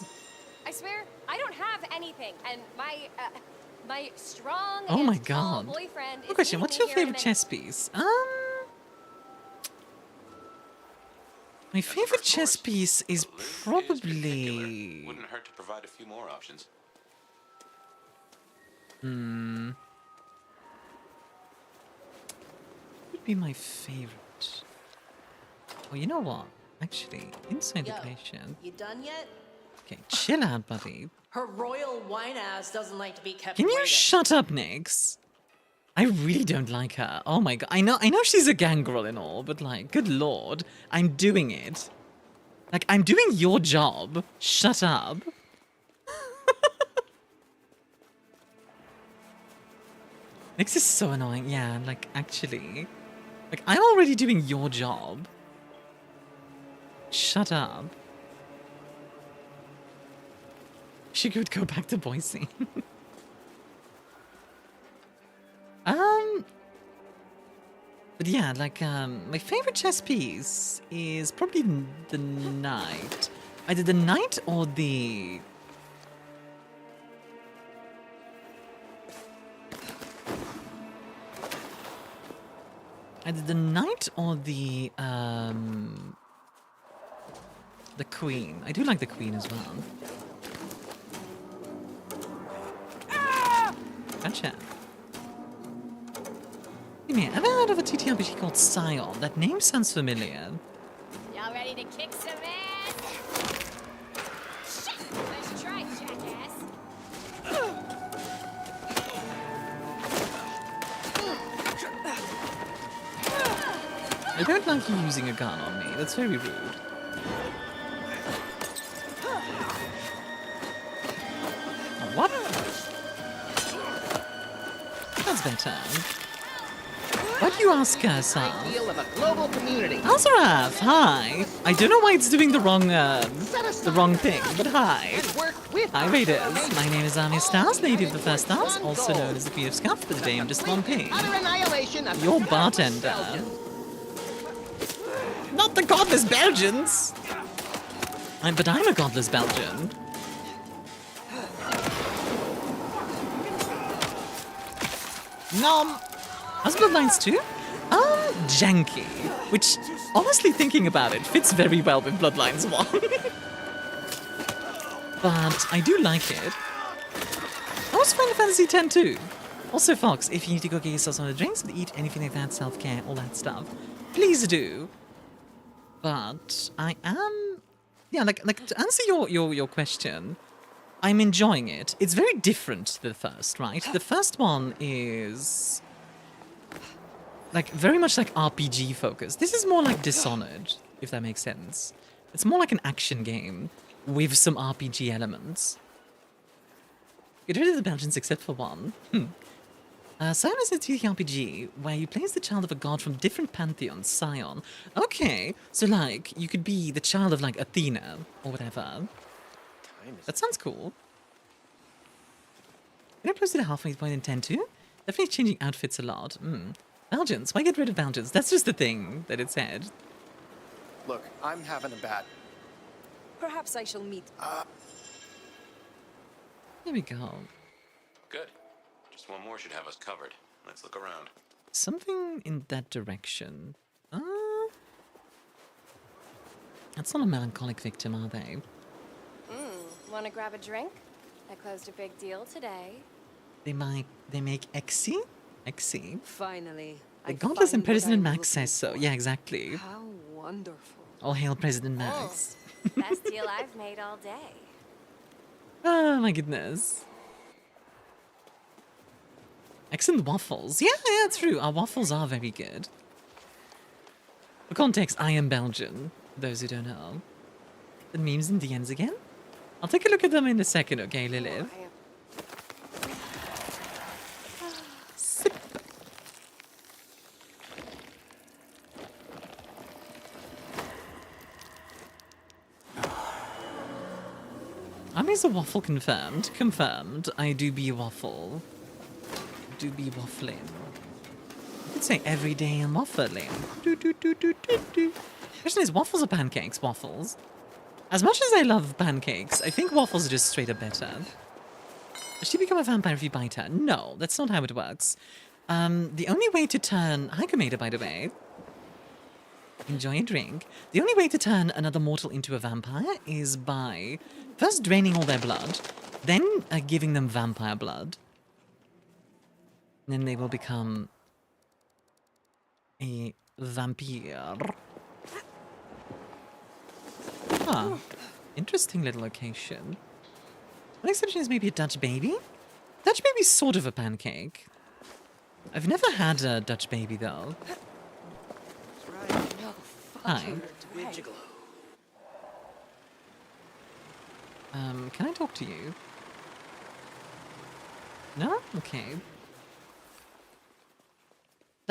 I swear, I don't have anything, and my strong Oh my and tall god. boyfriend Good is question. meeting What's me your here in a favorite minute. chess piece? My favorite chess piece is probably... Wouldn't hurt to provide a few more options. Would be my favorite. Oh, you know what? Actually, inside the Yo, glacier. You done yet? Okay, chill out, buddy. Her royal wine ass doesn't like to be kept Can you waiting. shut up, Nix? I really don't like her. Oh my god. I know she's a gangrel and all, but like, good lord. I'm doing it. Like, I'm doing your job. Shut up. This is so annoying. Yeah, like, actually. Like, I'm already doing your job. Shut up. She could go back to Boise. But yeah, like, my favorite chess piece is probably the knight. Either the knight or the... Either the knight or the queen. I do like the queen as well. Gotcha. Hey man, ever heard of a TTRPG called Scion? That name sounds familiar. Y'all ready to kick some ass? Shit! Nice try, jackass. I don't like you using a gun on me. That's very rude. Oh, what? That's better. Why do you ask her, son? Ideal of a global community. Azaraf, hi. I don't know why it's doing the wrong thing, but hi. Hi, Raiders. My name is ArmiaStars, Lady of the First Stars, also known as the Queen of Scuff, but today I'm just one ping. Utter annihilation of Your bartender. Not the godless Belgians! But I'm a godless Belgian. Nom! Has Bloodlines too? Janky. Which, honestly thinking about it, fits very well with Bloodlines 1. But I do like it. I was Final Fantasy X too. Also, Fox, if you need to go get yourself some of the drinks and eat anything like that, self-care, all that stuff, please do. But I am... Yeah, like to answer your question, I'm enjoying it. It's very different to the first, right? The first one is... like, very much like RPG focused. This is more like Dishonored, if that makes sense. It's more like an action game with some RPG elements. Get rid of the Belgians except for one. Scion is a TTRPG where you play as the child of a god from different pantheons, Scion. Okay, so like, you could be the child of like Athena, or whatever. That sounds cool. You know, close to the halfway point in 10 too? Definitely changing outfits a lot. Belgians, why get rid of Belgians? That's just the thing that it said. Look, I'm having a bad... Perhaps I shall meet... There we go. Good. Just one more should have us covered. Let's look around. Something in that direction. That's not a melancholic victim, are they? Wanna grab a drink? I closed a big deal today. They make Exy? Exy? Finally. The godless and President Max says so. Yeah, exactly. How wonderful. All hail President Max. Best deal I've made all day. Oh my goodness. Excellent waffles. Yeah, true. Our waffles are very good. For context, I am Belgian. For those who don't know. The memes and DNs again? I'll take a look at them in a second, okay, Lilith? Sip. Army's a waffle confirmed. Confirmed. I do be waffle. Do be waffling. I could say every day I'm waffling. Question is, waffles or pancakes? Waffles. As much as I love pancakes, I think waffles are just straight up better. Does she become a vampire if you bite her? No, that's not how it works. The only way to turn... Hi, Commander, by the way. Enjoy a drink. The only way to turn another mortal into a vampire is by first draining all their blood, then giving them vampire blood. Then they will become a vampire. Ah, interesting little location. One exception is maybe a Dutch baby. Dutch baby's sort of a pancake. I've never had a Dutch baby though. Hi. Can I talk to you? No? Okay.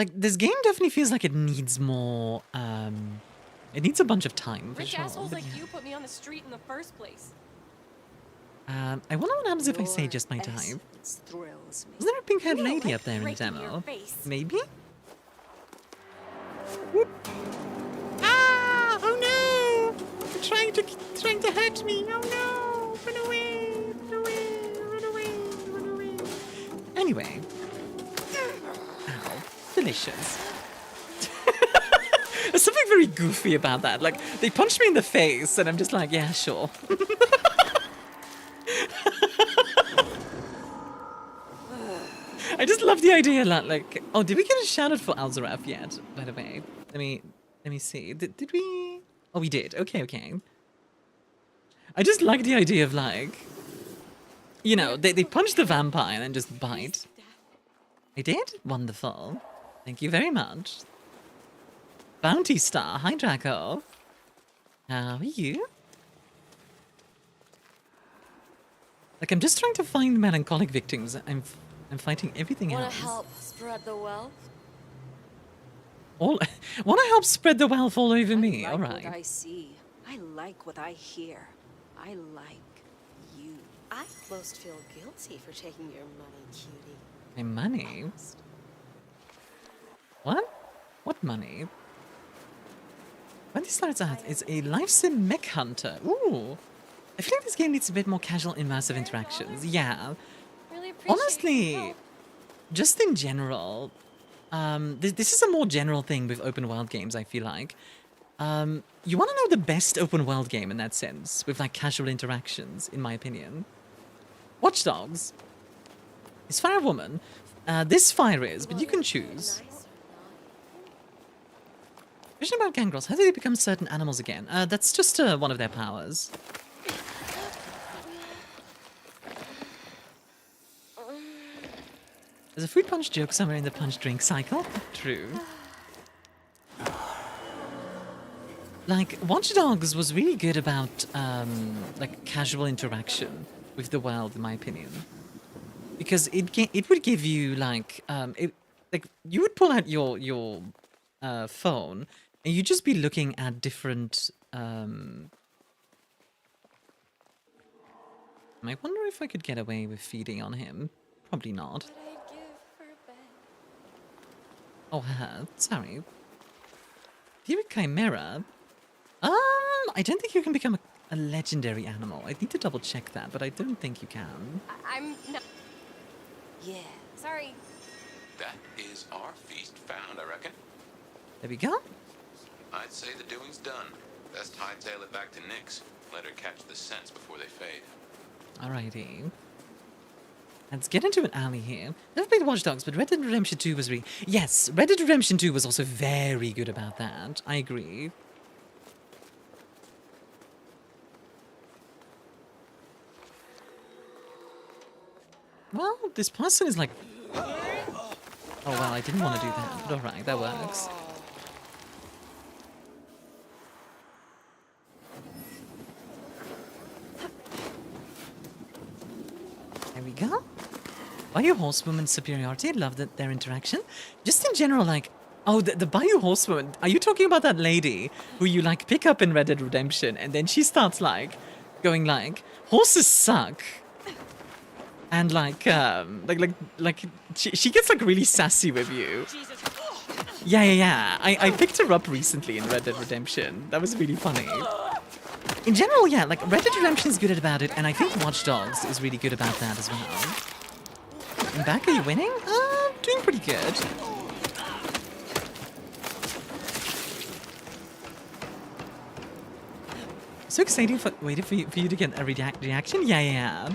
Like, this game definitely feels like it needs more, it needs a bunch of time, for Rich sure. assholes But like you put me on the street in the first place. I wonder what happens if I say just my type. Thrills me. Isn't there a pink-haired You know, lady like up there in the right in your demo? face. Maybe? Whoop. Ah! Oh no! They're trying to hurt me! Oh no! Run away! Run away! Run away! Run away! Anyway. Ow. Delicious. There's something very goofy about that. Like, they punch me in the face, and I'm just like, yeah, sure. I just love the idea that, like, oh, did we get a shout out for Alzaraf yet? By the way, let me see. Did we? Oh, we did. Okay, okay. I just like the idea of, like, you know, they punch the vampire and then just bite. I did? Wonderful. Thank you very much. Bounty Star. Hi, Draco. How are you? Like, I'm just trying to find melancholic victims. I'm fighting everything else. Wanna help spread the wealth? Want to help spread the wealth all over me? I All like right. what I see. I like what I hear. I like you. I most feel guilty for taking your money, cutie. My money? What? What money? When this starts out, it's a life sim mech hunter. Ooh. I feel like this game needs a bit more casual, immersive interactions. Yeah. Really appreciate Honestly, your help. just in general, this is a more general thing with open world games, I feel like. You want to know the best open world game in that sense, with like casual interactions, in my opinion? Watch Dogs. Is Fire a woman? This Fire is, but you can choose. Question about gangrels. How do they become certain animals again? That's just one of their powers. There's a fruit punch joke somewhere in the punch drink cycle. True. Like, Watch Dogs was really good about, like, casual interaction with the world, in my opinion. Because it would give you, like, like, you would pull out your phone, and you'd just be looking at different, I wonder if I could get away with feeding on him. Probably not. Oh, sorry. Here Chimera. I don't think you can become a legendary animal. I need to double check that, but I don't think you can. I'm not. Yeah. Sorry. That is our feast found, I reckon. There we go. I'd say the doing's done. Best hightail it back to Nyx. Let her catch the scents before they fade. Alrighty. Let's get into an alley here. Never played Watch Dogs, but Red Dead Redemption 2 was really... Yes, Red Dead Redemption 2 was also very good about that. I agree. Well, this person is like... Oh, well, I didn't want to do that, but alright, that works. There we go. Bayou Horsewoman's superiority, I love their interaction. Just in general, like... Oh, the Bayou Horsewoman, are you talking about that lady who you, like, pick up in Red Dead Redemption, and then she starts, like, going, like, horses suck. And, like, she gets, like, really sassy with you. Yeah. I picked her up recently in Red Dead Redemption. That was really funny. In general, yeah, like, Red Dead Redemption is good about it, and I think Watch Dogs is really good about that as well. And back, are you winning? Doing pretty good. So exciting for waiting for you to get a reaction. Yeah.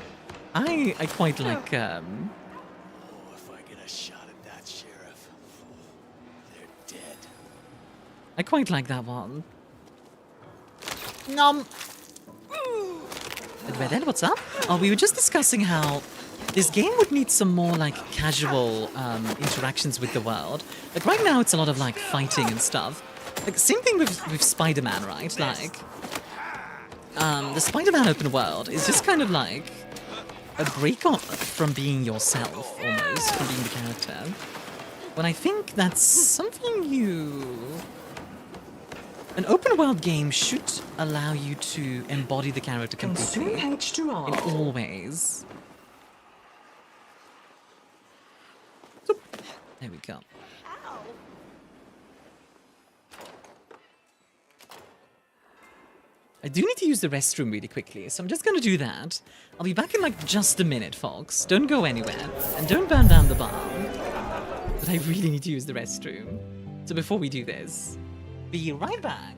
I quite like Oh, if I get a shot at that sheriff, they're dead. I quite like that one. Nom. Red Dead, what's up? Oh, we were just discussing how this game would need some more like casual interactions with the world. Like right now, it's a lot of like fighting and stuff. Like same thing with Spider-Man, right? Like the Spider-Man open world is just kind of like a break off from being yourself, almost, from being the character. when I think that's something an open world game should allow you to embody the character completely in all ways. So, there we go. I do need to use the restroom really quickly, so I'm just gonna do that. I'll be back in like just a minute, folks. Don't go anywhere, and don't burn down the barn. But I really need to use the restroom. So before we do this, be right back.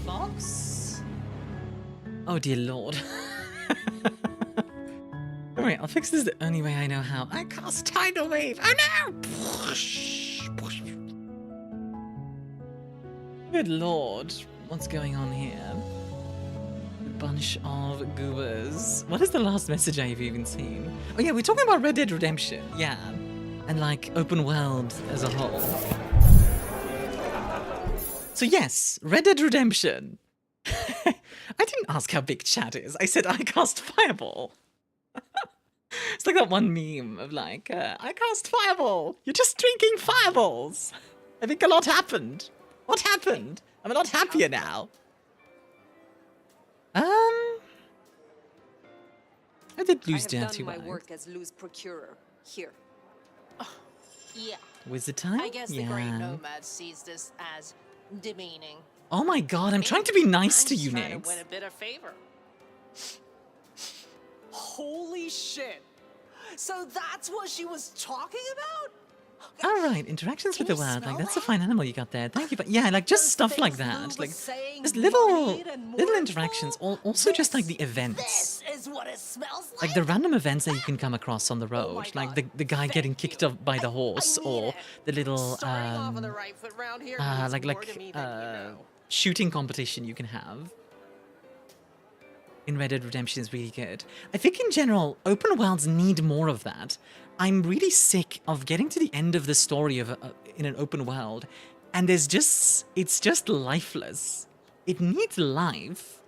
Fox? Oh dear lord. Alright, I'll fix this the only way I know how. I cast Tidal Wave! Oh no! Good lord. What's going on here? A bunch of goobers. What is the last message I've even seen? Oh yeah, we're talking about Red Dead Redemption. Yeah. And like open world as a whole. So yes, Red Dead Redemption. I didn't ask how big chat is. I said I cast Fireball. It's like that one meme of like, I cast Fireball. You're just drinking fireballs. I think a lot happened. What happened? I'm a lot happier now. I did lose I have too done my much. work as Lou's procurer. Here. Yeah. Was it time? I guess the Yeah. Grey Nomad sees this as demeaning. Oh my god, I'm trying to be nice I'm to just you, trying to Nix. win a bit of favor. Holy shit! So that's what she was talking about? All right, interactions with the world. Like, that's a fine animal you got there. Thank you. But yeah, like, just stuff like that. Like, just little interactions. Also, just like the events. This is what it smells like. Like the random events that you can come across on the road. Like the guy getting kicked off by the horse, or the little shooting competition you can have. in Red Dead Redemption is really good. I think in general, open worlds need more of that. I'm really sick of getting to the end of the story of in an open world, and it's just lifeless. It needs life.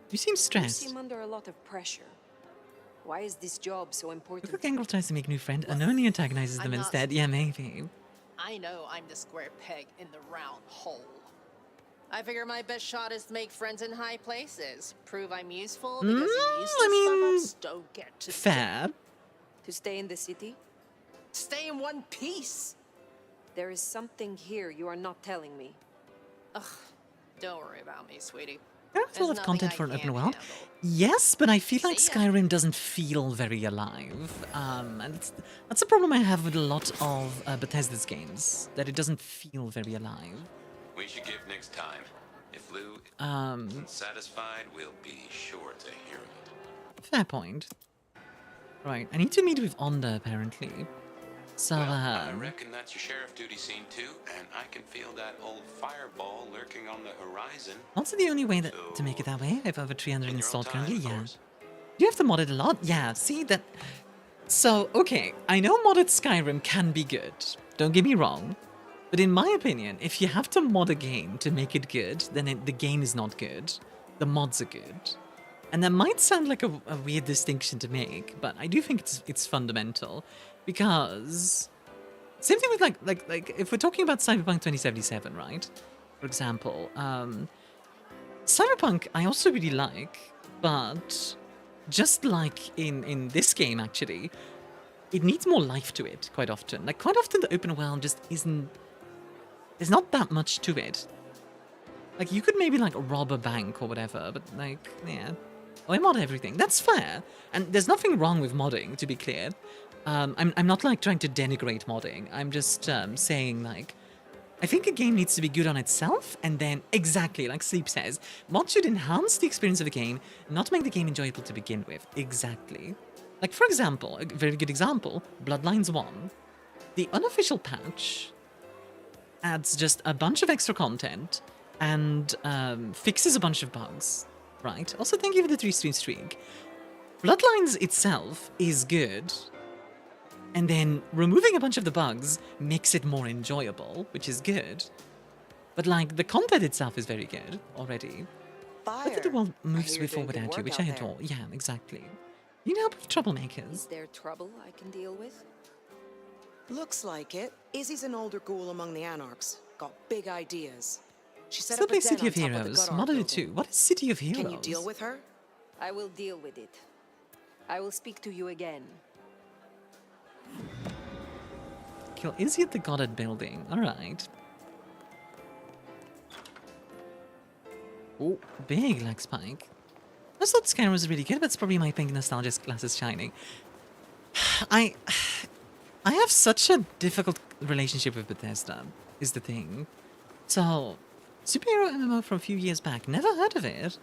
You seem stressed. You seem under a lot of pressure. Why is this job so important? Look, Gangrel tries to make new friend and only antagonizes them instead. Yeah, maybe. I know I'm the square peg in the round hole. I figure my best shot is to make friends in high places. Prove I'm useful because useless don't get to fair. To stay in the city? Stay in one piece. There is something here you are not telling me. Ugh, don't worry about me, sweetie. There's a lot of content for an open world. Yes, but I feel like Skyrim doesn't feel very alive. And that's a problem I have with a lot of Bethesda's games, that it doesn't feel very alive. We should give Nick's time. If Lou isn't satisfied, we'll be sure to hear it. Fair point. Right, I need to meet with Onda, apparently. So, I reckon that's your sheriff duty scene too, and I can feel that old fireball lurking on the horizon. Also the only way to make it that way. I have over 300 installed currently, yeah. Do you have to mod it a lot? Yeah, see that... So, okay, I know modded Skyrim can be good. Don't get me wrong. But in my opinion, if you have to mod a game to make it good, then the game is not good. The mods are good. And that might sound like a weird distinction to make, but I do think it's fundamental. Because same thing with like if we're talking about Cyberpunk 2077, right? For example, Cyberpunk I also really like, but just like in this game actually, it needs more life to it quite often. Like quite often the open world just isn't. There's not that much to it. Like you could maybe like rob a bank or whatever, but like yeah, I mod everything. That's fair, and there's nothing wrong with modding, to be clear. I'm not like trying to denigrate modding. I'm just saying like, I think a game needs to be good on itself, and then exactly like Sleep says, mods should enhance the experience of a game, not make the game enjoyable to begin with. Exactly. Like for example, a very good example, Bloodlines 1. The unofficial patch adds just a bunch of extra content and fixes a bunch of bugs, right? Also, thank you for the 3-stream streak. Bloodlines itself is good. And then removing a bunch of the bugs makes it more enjoyable, which is good. But like the content itself is very good already. Look at the world moves way forward at you, which I adore. Yeah, exactly. You need help with troublemakers. Is there trouble I can deal with? Looks like it. Izzy's an older ghoul among the Anarchs. Got big ideas. She set Still up a play den City on of top Heroes. the Modded it too. What is City of Heroes? Can you deal with her? I will deal with it. I will speak to you again. Kill Izzy at the Goddard building. Alright. Oh, big leg spike. I thought Skyrim was really good, but it's probably my pink nostalgia glasses shining. I have such a difficult relationship with Bethesda, is the thing. So, superhero MMO from a few years back, never heard of it.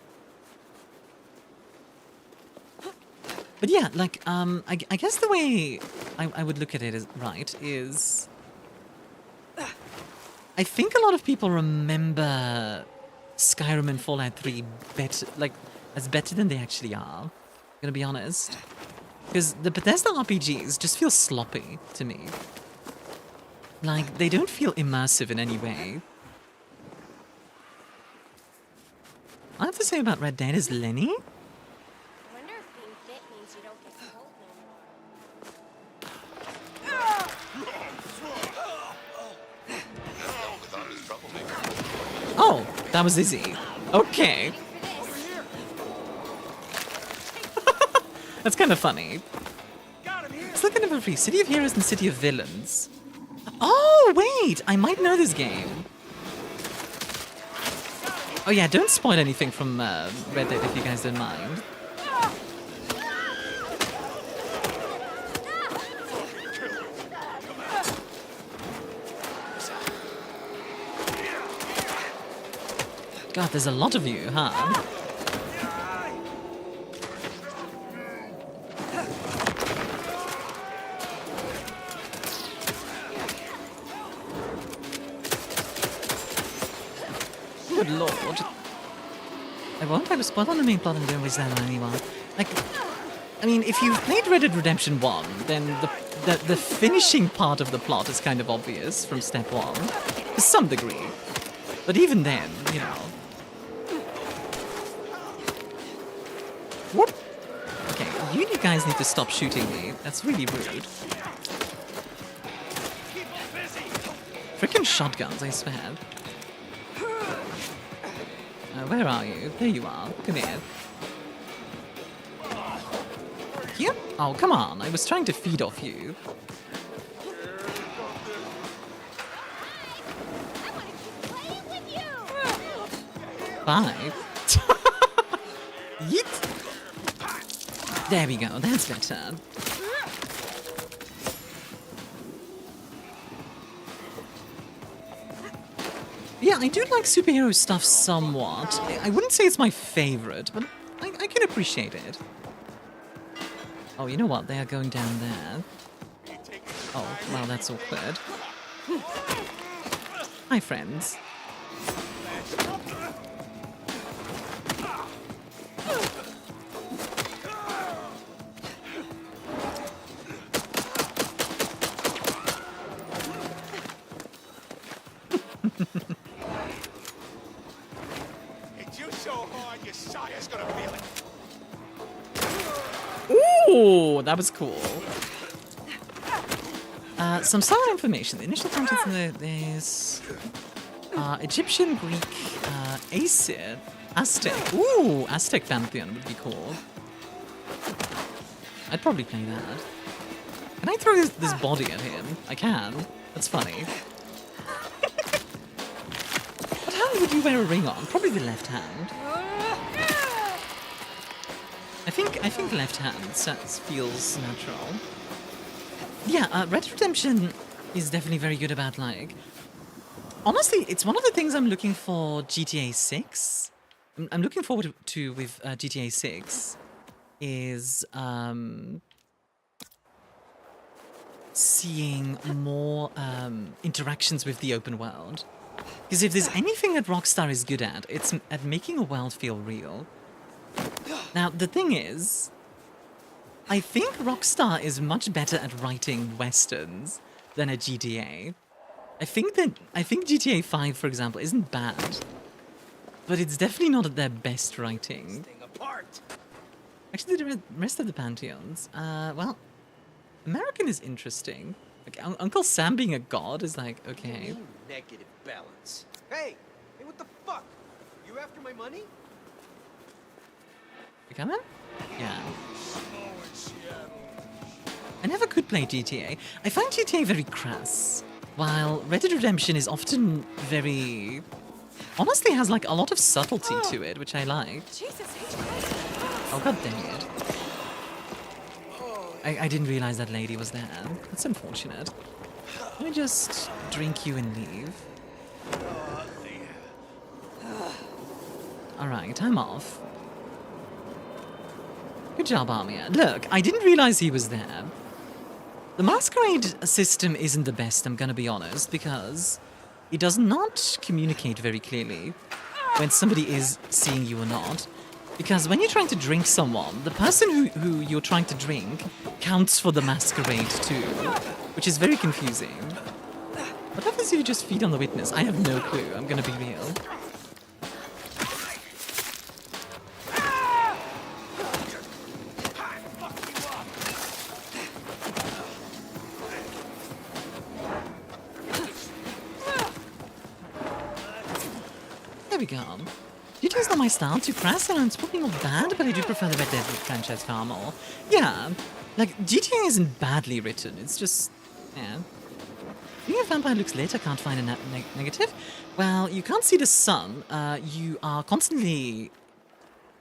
But yeah, like, I guess the way I would look at it is... I think a lot of people remember Skyrim and Fallout 3 better, like, as better than they actually are. I'm gonna be honest. Because the Bethesda RPGs just feel sloppy to me. Like, they don't feel immersive in any way. I have to say about Red Dead is Lenny. Oh, that was Izzy. Okay. That's kind of funny. Let's look at number 3. City of Heroes and City of Villains. Oh, wait! I might know this game. Oh yeah, don't spoil anything from Red Dead if you guys don't mind. God, there's a lot of you, huh? good lord. I won't try to spoil on the main plot and don't wish that on anyone. Like, I mean, if you've played Red Dead Redemption 1, then the finishing part of the plot is kind of obvious from step 1, to some degree. But even then, you know. Whoop! Okay, you guys need to stop shooting me. That's really rude. Frickin' shotguns, I swear. Where are you? There you are. Come here. Here? Oh, come on. I was trying to feed off you. Bye. Yeet. There we go. That's better. Yeah, I do like superhero stuff somewhat. I wouldn't say it's my favorite, but I can appreciate it. Oh, you know what? They are going down there. Oh, wow, that's awkward. Hi, friends. Ooh, that was cool. Some solid information. The initial contents in there's Egyptian, Greek, Aesir, Aztec. Ooh, Aztec Pantheon would be cool. I'd probably play that. Can I throw this body at him? I can. That's funny. What hand would you wear a ring on? Probably the left hand. I think left hand feels natural. Yeah, Red Dead Redemption is definitely very good about, like... Honestly, it's one of the things I'm looking for GTA 6. I'm looking forward to with GTA 6 is seeing more interactions with the open world. Because if there's anything that Rockstar is good at, it's at making a world feel real. Now, the thing is, I think Rockstar is much better at writing westerns than at GTA. I think GTA 5, for example, isn't bad, but it's definitely not at their best writing. Actually, the rest of the pantheons, well, American is interesting. Like, Uncle Sam being a god is like, okay. Negative balance. Hey, what the fuck? You after my money? You coming? Yeah. I never could play GTA. I find GTA very crass, while Red Dead Redemption is often very... honestly has like a lot of subtlety to it, which I like. Oh, god dang it. I didn't realize that lady was there. That's unfortunate. Let me just drink you and leave. Alright, time off. Good job, Armia. Look, I didn't realize he was there. The masquerade system isn't the best, I'm gonna be honest, because it does not communicate very clearly when somebody is seeing you or not. Because when you're trying to drink someone, the person who you're trying to drink counts for the masquerade too, which is very confusing. What happens if you just feed on the witness? I have no clue, I'm gonna be real. There we go. GTA's not my style, too crass, and it's probably not bad, but I do prefer the Red Dead franchise far more. Yeah, like, GTA isn't badly written, it's just, yeah. Being a vampire looks lit, I can't find a negative. Well, you can't see the sun, you are constantly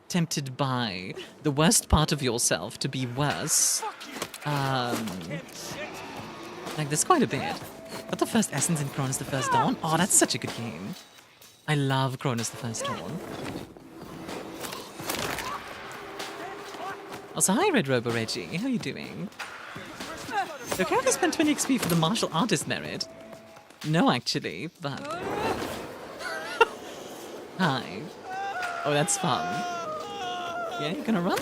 tempted by the worst part of yourself to be worse. Like, there's quite a bit. Got the first essence in Cronus the First Dawn? Oh, that's such a good game. I love Cronus the First Dawn. Also, hi Red Robo Reggie, how are you doing? Your character spent 20 XP for the martial artist merit. No, actually, but... Hi. Oh, that's fun. Yeah, you gonna run?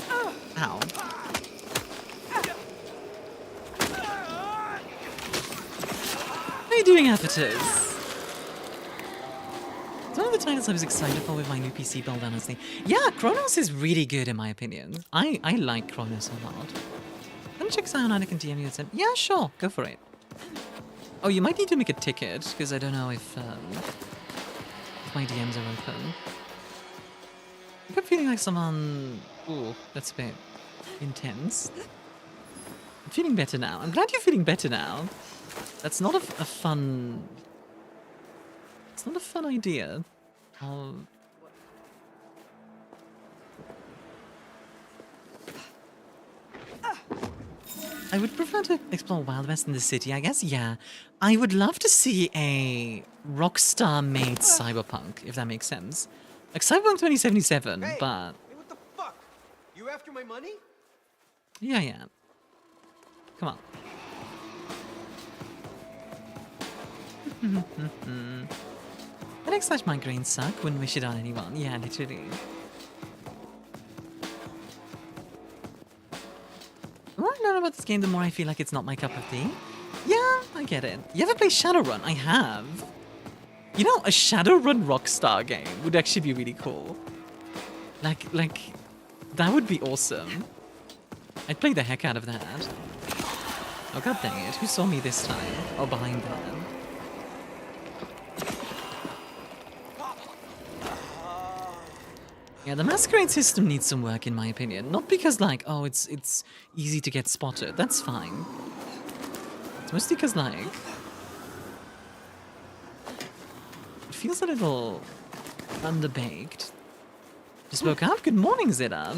Ow. How are you doing, Apertures? It's one of the titles I was excited for with my new PC build, honestly. Yeah, Chronos is really good in my opinion. I like Chronos a lot. Wanna check Cyanide can DM you and say, yeah, sure, go for it. Oh, you might need to make a ticket, because I don't know if my DMs are open. I'm feeling like someone... Ooh, that's a bit intense. I'm feeling better now. I'm glad you're feeling better now. That's not a fun... It's not a fun idea. I would prefer to explore Wild West in the city, I guess, yeah. I would love to see a Rockstar-made Cyberpunk, if that makes sense. Like Cyberpunk 2077, hey, but... Hey, what the fuck? You after my money? Yeah. Come on. Headaches / migraines suck, wouldn't wish it on anyone. Yeah, literally. The more I learn about this game, the more I feel like it's not my cup of tea. Yeah, I get it. You ever play Shadowrun? I have. You know, a Shadowrun Rockstar game would actually be really cool. Like, that would be awesome. I'd play the heck out of that. Oh, god dang it. Who saw me this time? Oh, behind that. Yeah, the masquerade system needs some work in my opinion. Not because like, oh, it's easy to get spotted. That's fine. It's mostly because like... It feels a little underbaked. Just woke up? Good morning, Zeta.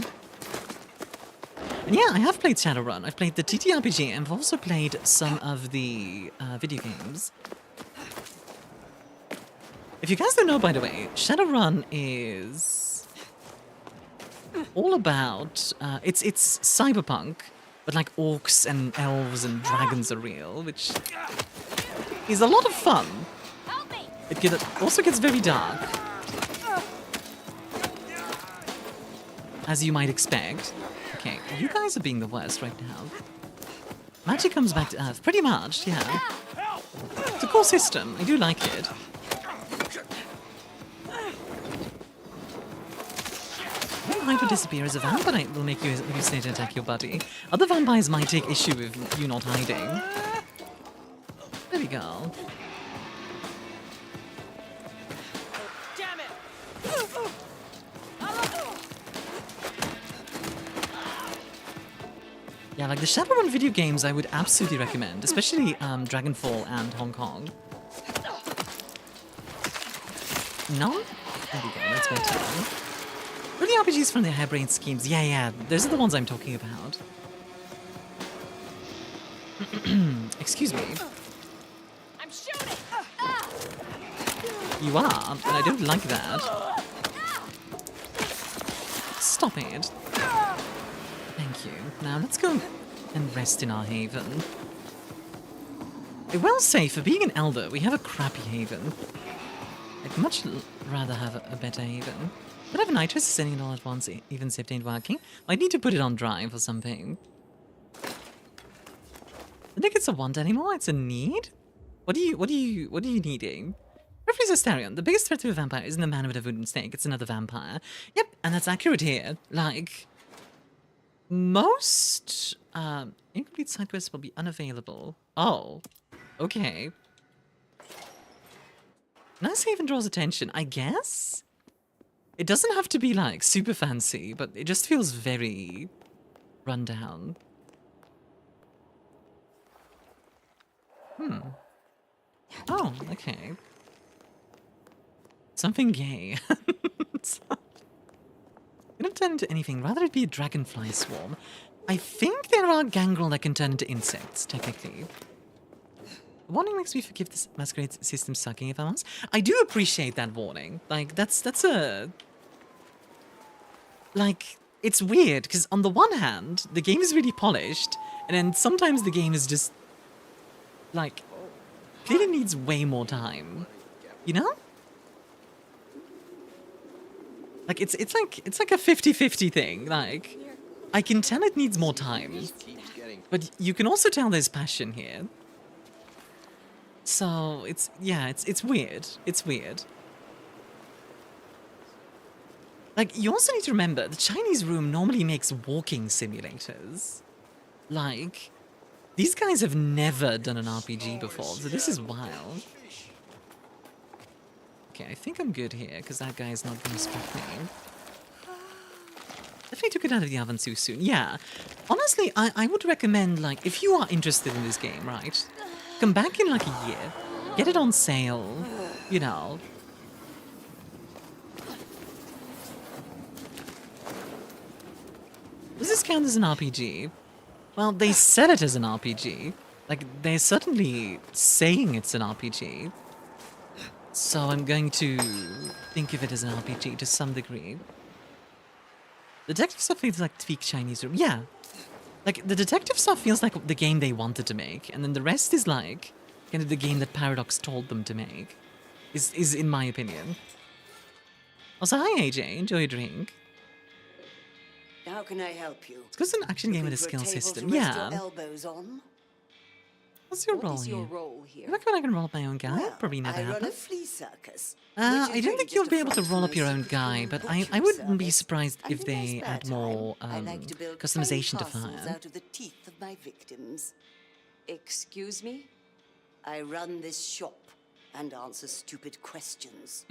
And yeah, I have played Shadowrun. I've played the TTRPG and I've also played some of the video games. If you guys don't know, by the way, Shadowrun is... all about it's cyberpunk, but like orcs and elves and dragons are real, which is a lot of fun. It also gets very dark, as you might expect. Okay, you guys are being the worst right now. Magic comes back to Earth, pretty much, yeah. It's a cool system. I do like it. Hyper disappear as a vampire will make you hallucinate and attack your buddy. Other vampires might take issue with you not hiding. There we go. Damn it! Yeah, like the Shadowrun video games I would absolutely recommend, especially Dragonfall and Hong Kong. No? There we go, that's better. Really RPGs from their harebrained schemes. Yeah, those are the ones I'm talking about. Excuse me. I'm shooting. You are, and I don't like that. Stop it. Thank you. Now let's go and rest in our haven. I will say, for being an elder, we have a crappy haven. I'd much rather have a better haven. But I have nitrous sending it all at once, even Zipped ain't working. Might need to put it on drive or something. I think it's a want anymore, it's a need? What are you needing? Referees Asterion, the biggest threat to a vampire isn't a man with a wooden snake, it's another vampire. Yep, and that's accurate here. Like, most incomplete side quests will be unavailable. Oh, okay. Nice haven draws attention, I guess? It doesn't have to be, like, super fancy, but it just feels very run down. Oh, okay. Something gay. It don't turn into anything, rather it be a dragonfly swarm. I think there are gangrel that can turn into insects, technically. The warning makes me forgive this masquerade system sucking if I'm honest. I do appreciate that warning. Like, that's a... Like, it's weird, because on the one hand, the game is really polished, and then sometimes the game is just... Like, clearly needs way more time. You know? Like it's like a 50-50 thing. Like I can tell it needs more time, but you can also tell there's passion here. So it's weird. It's weird. Like you also need to remember the Chinese room normally makes walking simulators. Like these guys have never done an RPG before, so this is wild. Okay, I think I'm good here, because that guy is not going to spot me. Definitely took it out of the oven too soon. Yeah, honestly, I would recommend, like, if you are interested in this game, right? Come back in, like, a year. Get it on sale, you know. Does this count as an RPG? Well, they said it as an RPG. Like, they're certainly saying it's an RPG. So I'm going to think of it as an RPG to some degree. Detective stuff feels like tweak Chinese room. Yeah. Like, the detective stuff feels like the game they wanted to make, and then the rest is like kind of the game that Paradox told them to make. Is in my opinion. Also, hi AJ, enjoy your drink. How can I help you? It's because it's an action game with a skill system. Yeah. What's your role here? I reckon I can roll up my own guy. Well, probably never happen. I run a flea circus. I don't think you'll be able to roll up your own guy, but I wouldn't be surprised if they add more customization to fire. Out of the teeth of my victims. Excuse me? I run this shop and answer stupid questions.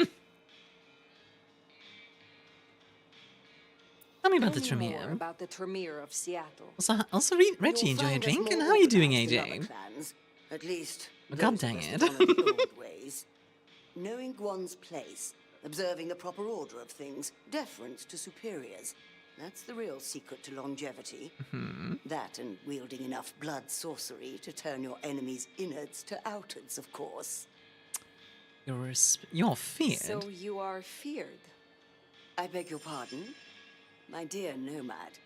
Tell me about the Tremere. About the Tremere of Seattle. Also Reggie, enjoy your drink. And how are you doing, AJ? At least. Oh, God dang it. Knowing one's place, observing the proper order of things, deference to superiors. That's the real secret to longevity. That and wielding enough blood sorcery to turn your enemy's innards to outards, of course. You're feared? So you are feared? I beg your pardon? My dear nomad,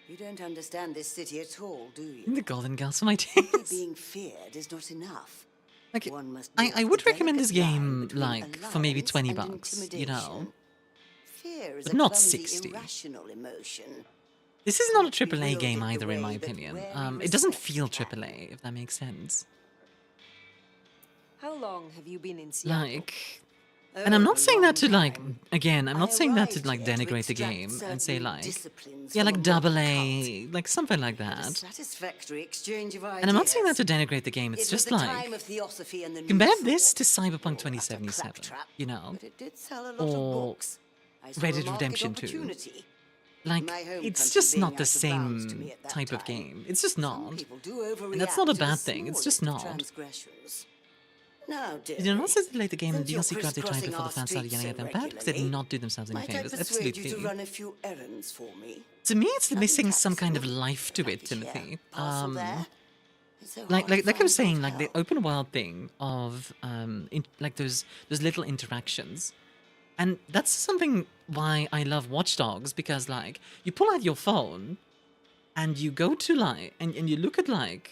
you don't understand this city at all, do you? The Golden Girls for my days. Being feared is not enough. Like, I would recommend this game, like, for maybe 20 bucks, you know? Fear is but not 60. Irrational emotion. This is not a AAA game either, in my opinion. It doesn't feel AAA, if that makes sense. How long have you been in Seattle? Like... And I'm not saying that to, like, again, I'm not saying that to, like, denigrate the game and say, like, yeah, like, AA, like, something like that. And I'm not saying that to denigrate the game, it's just, like, compare this to Cyberpunk 2077, you know, or Red Dead Redemption 2. Like, it's just not the same type of game. It's just not. And that's not a bad thing, it's just not. You did not simulate the game and the DLC crowd they tried before the fans started yelling at them bad because they did not do themselves any favors. Absolutely. To me, it's missing some kind of life to it, Timothy. Like I was saying, like the open world thing of like those little interactions, and that's something why I love Watch Dogs, because like you pull out your phone, and you go to like and you look at like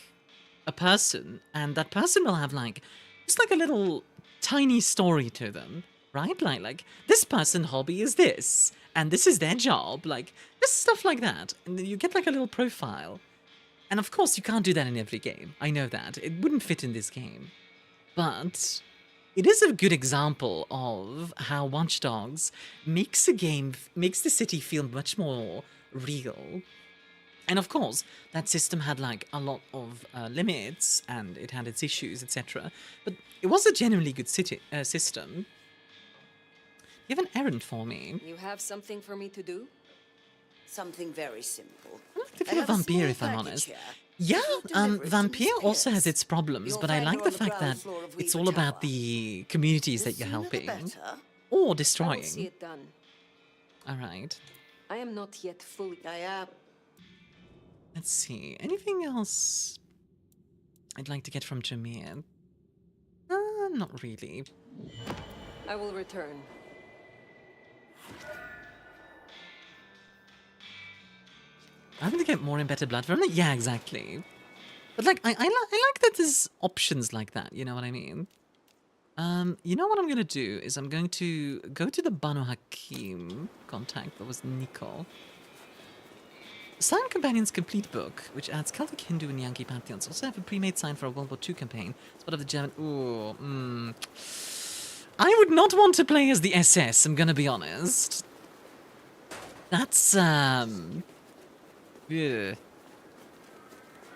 a person, and that person will have like. It's like a little tiny story to them, right? Like this person's hobby is this, and this is their job, like just stuff like that. And then you get like a little profile. And of course you can't do that in every game. I know that. It wouldn't fit in this game. But it is a good example of how Watch Dogs makes the city feel much more real. And of course, that system had like a lot of limits, and it had its issues, etc. But it was a genuinely good system. You have an errand for me. You have something for me to do? Something very simple. I like the feel of Vampire, if I'm honest. Yeah, Vampire also has its problems, but I like the fact that it's all about the communities that you're helping or destroying. I will see it done. All right. I am not yet fully. Let's see. Anything else I'd like to get from Tremere? Not really. I will return. I'm going to get more and better blood from it? Yeah, exactly. But like, I like that there's options like that, you know what I mean? You know what I'm gonna do is I'm going to go to the Banu Hakim contact that was Nico. Sign Companion's complete book, which adds Celtic, Hindu, and Yankee pantheons. Also have a pre-made sign for a World War II campaign. It's part of the German. Ooh, I would not want to play as the SS. I'm gonna be honest. That's yeah.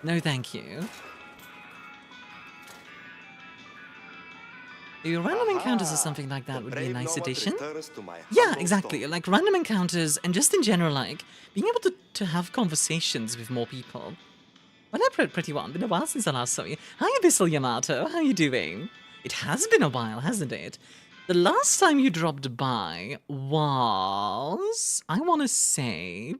No, thank you. Your random encounters or something like that would be a nice addition. Yeah, exactly. Like random encounters and just in general, like being able to have conversations with more people. Well, they're pretty well. Been a while since I last saw you. Hi, Abyssal Yamato. How are you doing? It has been a while, hasn't it? The last time you dropped by was, I want to say,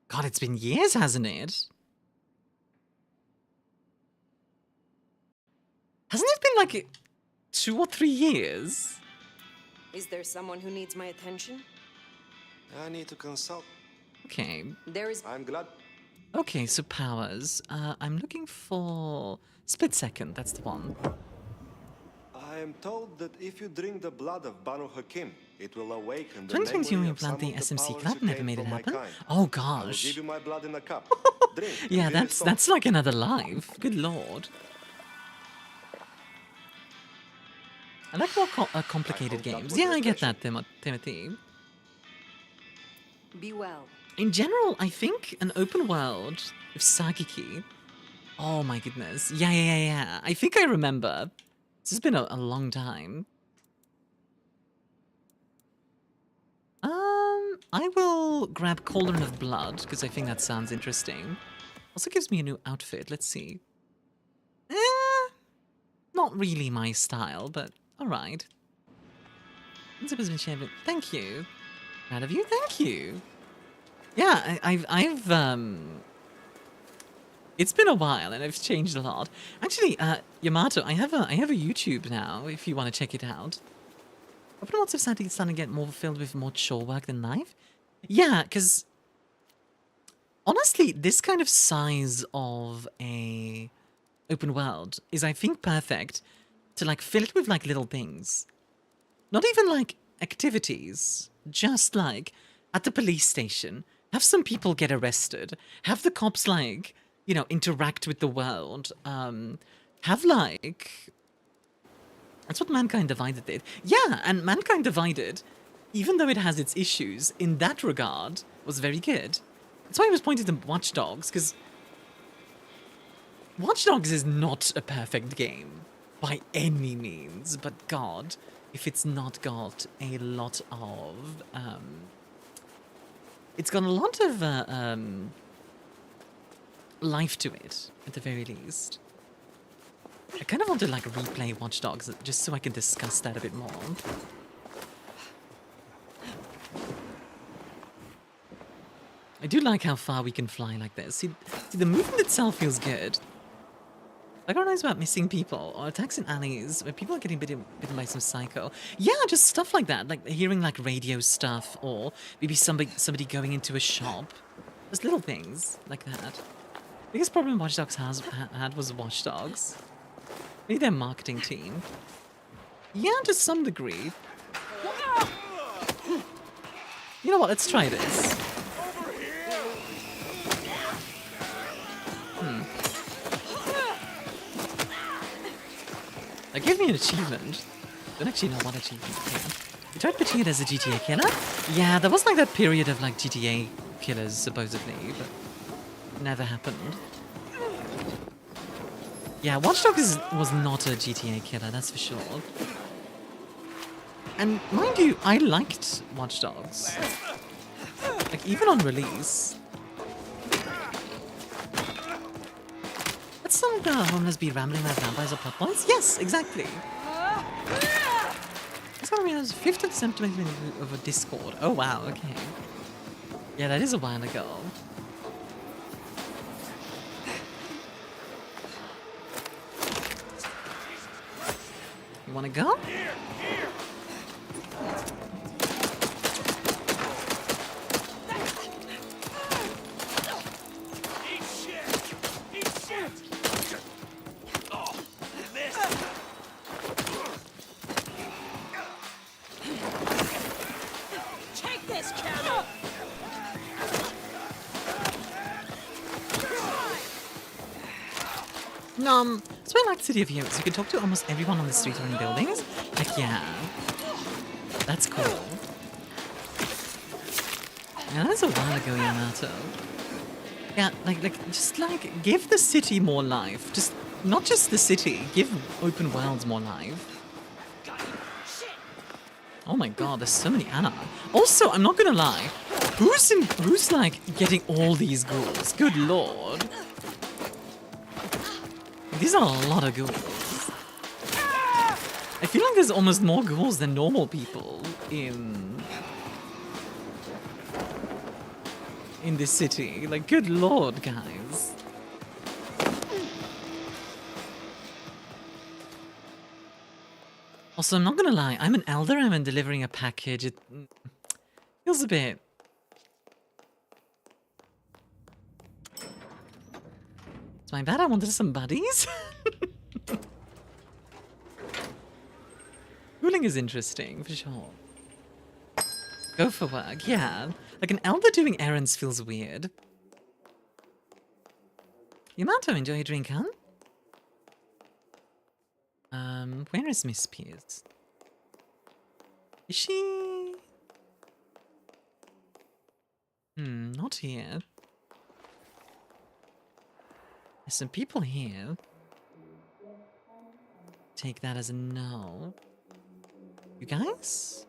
God, it's been years, hasn't it? Hasn't it been like 2 or 3 years? Is there someone who needs my attention? I need to consult. Okay. There is. I'm glad. Okay, so powers. I'm looking for split second. That's the one. I am told that if you drink the blood of Banu Hakim, it will awaken the 2022 memory we of planned some the of SMC powers club, you never gained made it from my happen. kind. Oh I will gosh. give you my blood in a cup. Drink. Yeah, and be that's like another life. Good lord. I like more complicated games. Yeah, I get that, Timothy. Be well. In general, I think an open world with Sagiki. Oh my goodness. Yeah. I think I remember. This has been a long time. I will grab Cauldron of Blood, because I think that sounds interesting. Also gives me a new outfit. Let's see. Not really my style, but alright. Zip has been shared. Thank you. Proud of you. Thank you. Yeah, I've it's been a while and I've changed a lot. Actually, Yamato, I have a YouTube now if you want to check it out. Open worlds have started to get more filled with more chore work than life. Yeah, because honestly, this kind of size of a open world is, I think, perfect to like fill it with like little things. Not even like activities, just like at the police station, have some people get arrested, have the cops like, you know, interact with the world, have like, that's what Mankind Divided did. Yeah, and Mankind Divided, even though it has its issues, in that regard, was very good. That's why I was pointing to Watch Dogs, because Watch Dogs is not a perfect game, by any means, but God, if it's not got a lot of, it's got a lot of, life to it, at the very least. I kind of want to like replay Watch Dogs just so I can discuss that a bit more. I do like how far we can fly like this. See, the movement itself feels good. I got nice about missing people or attacks in alleys where people are getting bitten by some psycho. Yeah, just stuff like that, like hearing like radio stuff or maybe somebody going into a shop. Just little things like that. Biggest problem Watch Dogs had was Watch Dogs. Maybe their marketing team. Yeah, to some degree. You know what? Let's try this. That gave me an achievement. Don't actually know what achievement. Yeah. You tried pitching it as a GTA killer? Yeah, there was like that period of like GTA killers supposedly, but never happened. Yeah, Watch Dogs was not a GTA killer, that's for sure. And mind you, I liked Watch Dogs. Like, even on release. Let's some homeless be rambling about vampires or plot points? Yes, exactly. It's gonna be on 5th of December of a Discord. Oh wow, okay. Yeah, that is a while ago. You wanna go? That's why I like City of Heroes. You can talk to almost everyone on the street or in buildings. Like, yeah. That's cool. Yeah, that was a while ago, Yamato. Yeah, just give the city more life. Just, not just the city, give open worlds more life. Oh my god, there's so many Anna. Also, I'm not gonna lie, who's like getting all these ghouls? Good lord. These are a lot of ghouls. I feel like there's almost more ghouls than normal people in this city. Like, good lord, guys. Also, I'm not gonna lie, I'm an elder, I'm delivering a package. It feels a bit... It's my bad, I wanted some buddies. Ruling is interesting, for sure. Go for work, yeah. Like, an elder doing errands feels weird. Yamato, enjoy your drink, huh? Where is Miss Pierce? Is she... not here. There's some people here. Take that as a no. You guys?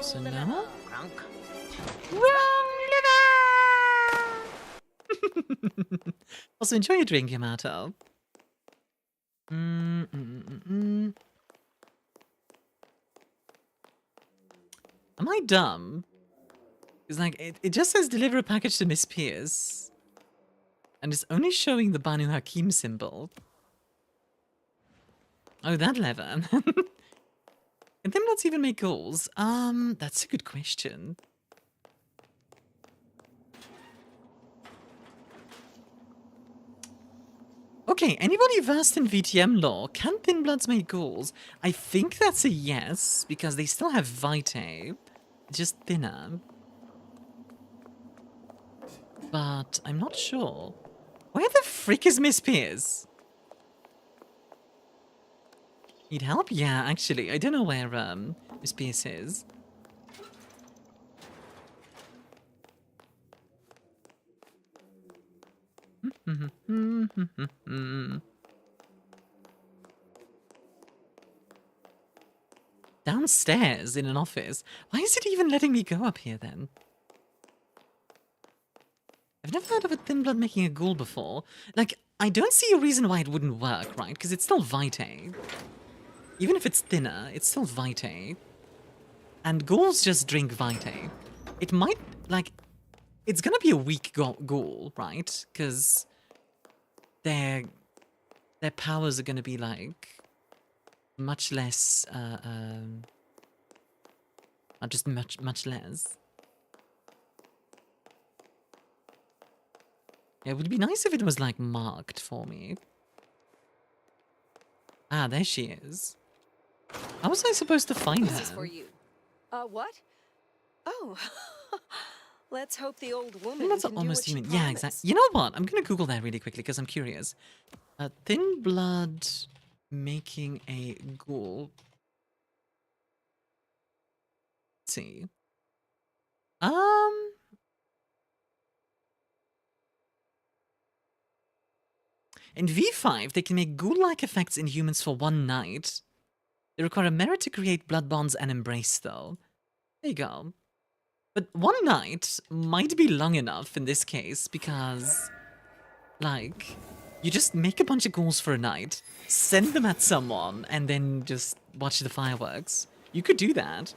So no? Wrong liver! Also, enjoy your drink, Yamato. Am I dumb? Because, like, it just says deliver a package to Miss Pierce. And it's only showing the Banu Hakim symbol. Oh, that lever. Can them not even make goals? That's a good question. Okay, anybody versed in VtM lore, can Thin Bloods make ghouls? I think that's a yes, because they still have Vitae. It's just thinner. But I'm not sure. Where the frick is Miss Pierce? Need help? Yeah, actually, I don't know where Miss Pierce is. Downstairs in an office. Why is it even letting me go up here then? I've never heard of a Thin Blood making a ghoul before. Like, I don't see a reason why it wouldn't work, right? Because it's still Vitae. Even if it's thinner, it's still Vitae. And ghouls just drink Vitae. It might, like, it's gonna be a weak ghoul, right? Because their powers are gonna be, like, much less, just much less. Yeah, it would be nice if it was, like, marked for me. Ah, there she is. How was I supposed to find her? This is for you. What? Oh. Let's hope the old woman That's can almost do what human. she Yeah, promised. exactly. You know what? I'm gonna Google that really quickly because I'm curious. Thin Blood making a ghoul. Let's see. In V5, they can make ghoul-like effects in humans for one night. They require a merit to create blood bonds and embrace, though. There you go. But one night might be long enough in this case because, like, you just make a bunch of ghouls for a night, send them at someone, and then just watch the fireworks. You could do that.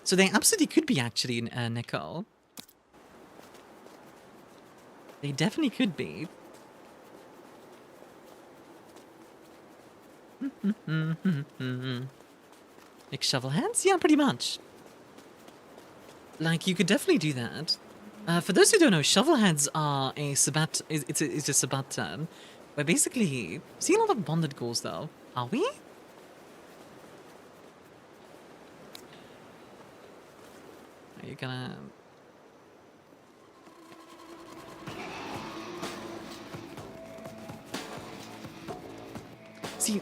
So they absolutely could be actually Neko. They definitely could be. Like shovel hands? Yeah, pretty much. Like, you could definitely do that. For those who don't know, shovel heads are a Sabbat. It's a Sabbat term. Where basically, see a lot of bonded ghouls though. Are we? Are you gonna?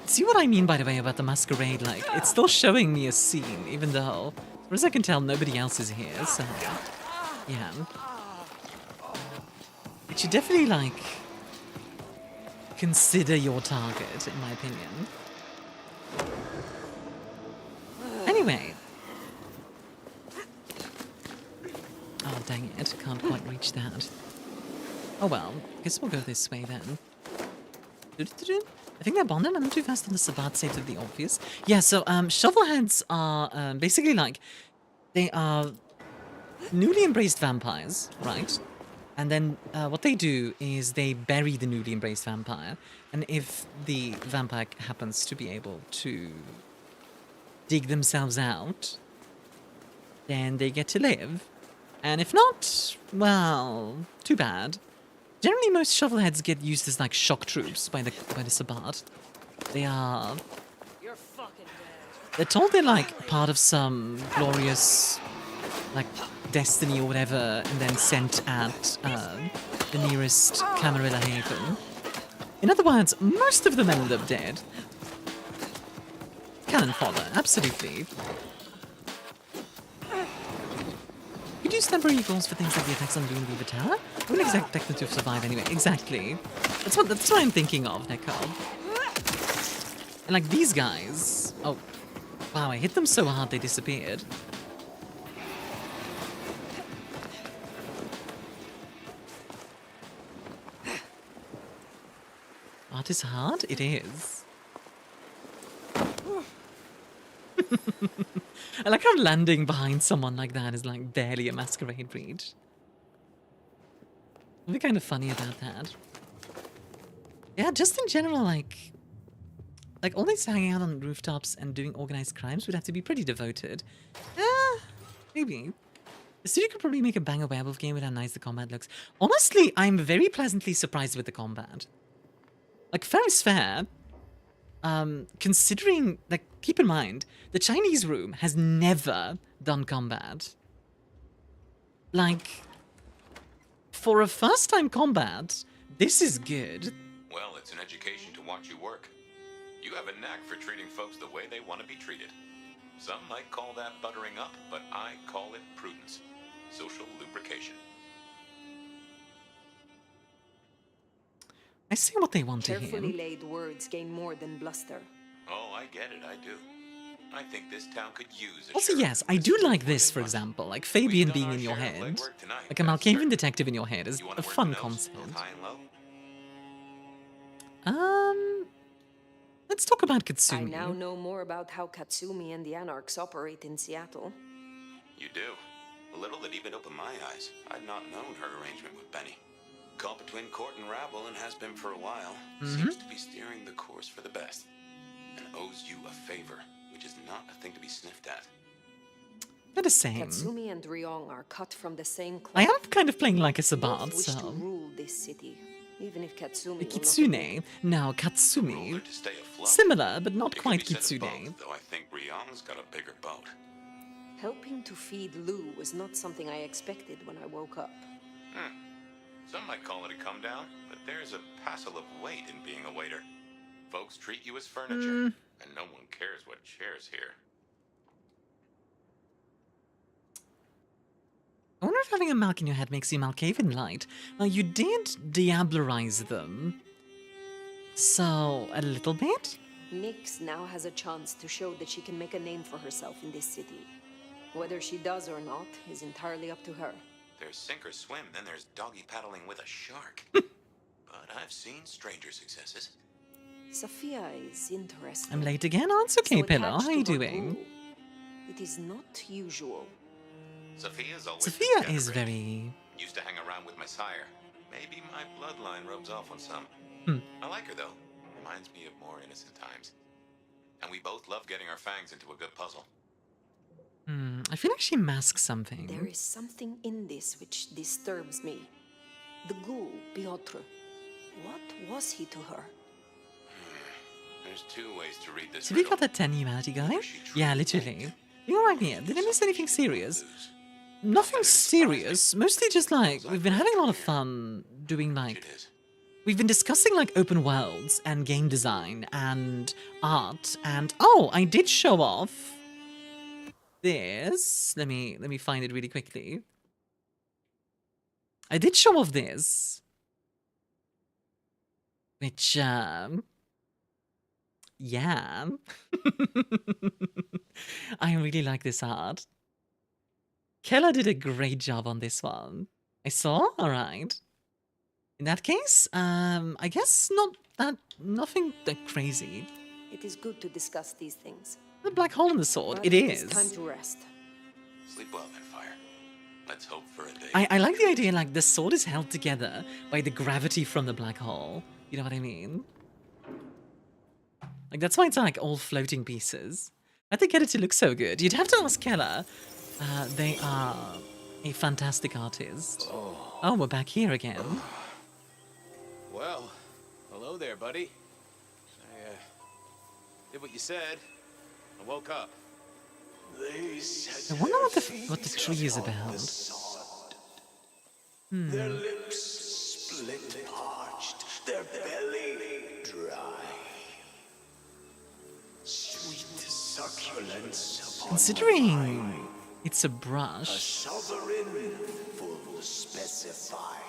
See what I mean, by the way, about the masquerade? Like, it's still showing me a scene, even though, as far as I can tell, nobody else is here, so... Yeah. It should definitely, like, consider your target, in my opinion. Anyway. Oh, dang it. Can't quite reach that. Oh well, guess we'll go this way then. I think they're bonded. I'm not too fast on the Sabat save of the obvious. Yeah, so shovelheads are basically like, they are newly embraced vampires, right? And then what they do is they bury the newly embraced vampire. And if the vampire happens to be able to dig themselves out, then they get to live. And if not, well, too bad. Generally, most shovelheads get used as like shock troops by the Sabbat. They're told they're like part of some glorious like destiny or whatever, and then sent at the nearest Camarilla haven. In other words, most of them end up dead. Cannon fodder, absolutely. You do temporary goals for things like the attacks on Dune Weaver Tower? I wouldn't expect them to survive anyway. Exactly. That's what I'm thinking of, Neko. And like these guys... Oh, wow, I hit them so hard they disappeared. Art is hard? It is. I like how landing behind someone like that is like barely a masquerade breach. It'd be kind of funny about that. Yeah, just in general, like always hanging out on rooftops and doing organized crimes would have to be pretty devoted. Maybe. The studio could probably make a banger werewolf game with how nice the combat looks. Honestly, I'm very pleasantly surprised with the combat. Like, fair is fair. Considering, like, keep in mind, the Chinese room has never done combat. Like, for a first-time combat, this is good. Well, it's an education to watch you work. You have a knack for treating folks the way they want to be treated. Some might call that buttering up, but I call it prudence. Social lubrication. I see what they want to hear. Carefully laid words gain more than bluster. Oh, I get it, I do. I think this town could use a Also, yes, I do like this, for example, like Fabian being in your head. Like a Malkavian detective in your head is a fun concept. Let's talk about Katsumi. I now know more about how Katsumi and the Anarchs operate in Seattle. You do. A little that even opened my eyes. I'd not known her arrangement with Benny. Caught between court and rabble and has been for a while. Seems to be steering the course for the best. And owes you a favor, which is not a thing to be sniffed at. They're the same. Katsumi and Ryong are cut from the same cloth. I am kind of playing like a Sabat, Both wish to so... rule this city, even if Katsumi The will Kitsune. Now, Katsumi. Similar, but not quite Kitsune. Though I think Ryong's got a bigger boat. Helping to feed Lou was not something I expected when I woke up. Some might call it a come down, but there's a passel of weight in being a waiter. Folks treat you as furniture, and no one cares what shares here. I wonder if having a Malk in your head makes you Malkavian light. Well, you did diablerize them. So, a little bit? Nyx now has a chance to show that she can make a name for herself in this city. Whether she does or not is entirely up to her. There's sink or swim, then there's doggy paddling with a shark. But I've seen stranger successes. Sophia is interesting. I'm late again? Oh, it's okay, So Pillow. attached How are you to her doing? ghoul. It is not usual. Sophia's always Sophia been is decorated. very... Used to hang around with my sire. Maybe my bloodline rubs off on some. I like her, though. Reminds me of more innocent times. And we both love getting our fangs into a good puzzle. I feel like she masks something. There is something in this which disturbs me. The ghoul, Piotr. What was he to her? There's two ways to read this. Have you got that 10 humanity guy? Yeah, literally. You're right here. Did I miss anything serious? Nothing serious. Mostly just like, we've been having a lot of fun doing like we've been discussing like open worlds and game design and art and oh, I did show off this. Let me find it really quickly. I did show off this, which yeah. I really like this art. Kella did a great job on this one. I saw? Alright. In that case, I guess nothing that crazy. It is good to discuss these things. The black hole in the sword, But it is. It's time to rest. Sleep well then, Fire. Let's hope for a day. I like the idea like the sword is held together by the gravity from the black hole. You know what I mean? Like that's why it's like all floating pieces. I think get it to look so good. You'd have to ask Kella. They are a fantastic artist. Oh, we're back here again. Well, hello there, buddy. I did what you said. I woke up. I wonder what the tree is about. Their lips split parched, their belly dry. Sweet succulence upon Considering it's a a brush. sovereign full specified.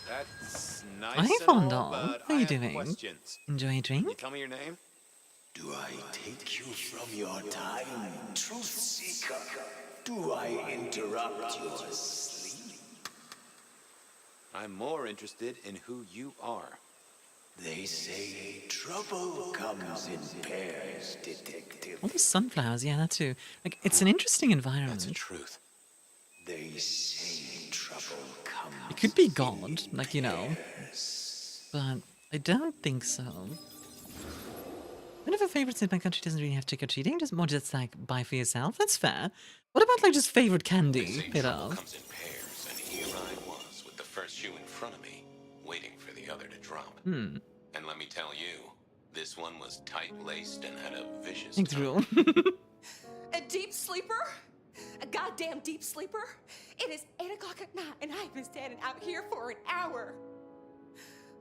That's nice. Hi, and all, Fondle. but How are I you have doing? questions. Enjoy a drink? You tell me your name? Do I take you from your time, truth seeker? Do I interrupt your sleep? I'm more interested in who you are. They say trouble comes in pairs, detective. All the sunflowers, yeah, that too. Like, it's an interesting environment. That's the truth. They say trouble comes. It could be God, like, you know. But I don't think so. One of our favorites in my country doesn't really have trick-or-treating, just more just like buy for yourself. That's fair. What about like just favorite candy? You know? Comes in pairs, and here I was with the first shoe in front of me, waiting for the other to drop. And let me tell you, this one was tight-laced and had a vicious Thanks, Rule. A deep sleeper? A goddamn deep sleeper? It is 8 o'clock at night and I've been standing out here for an hour.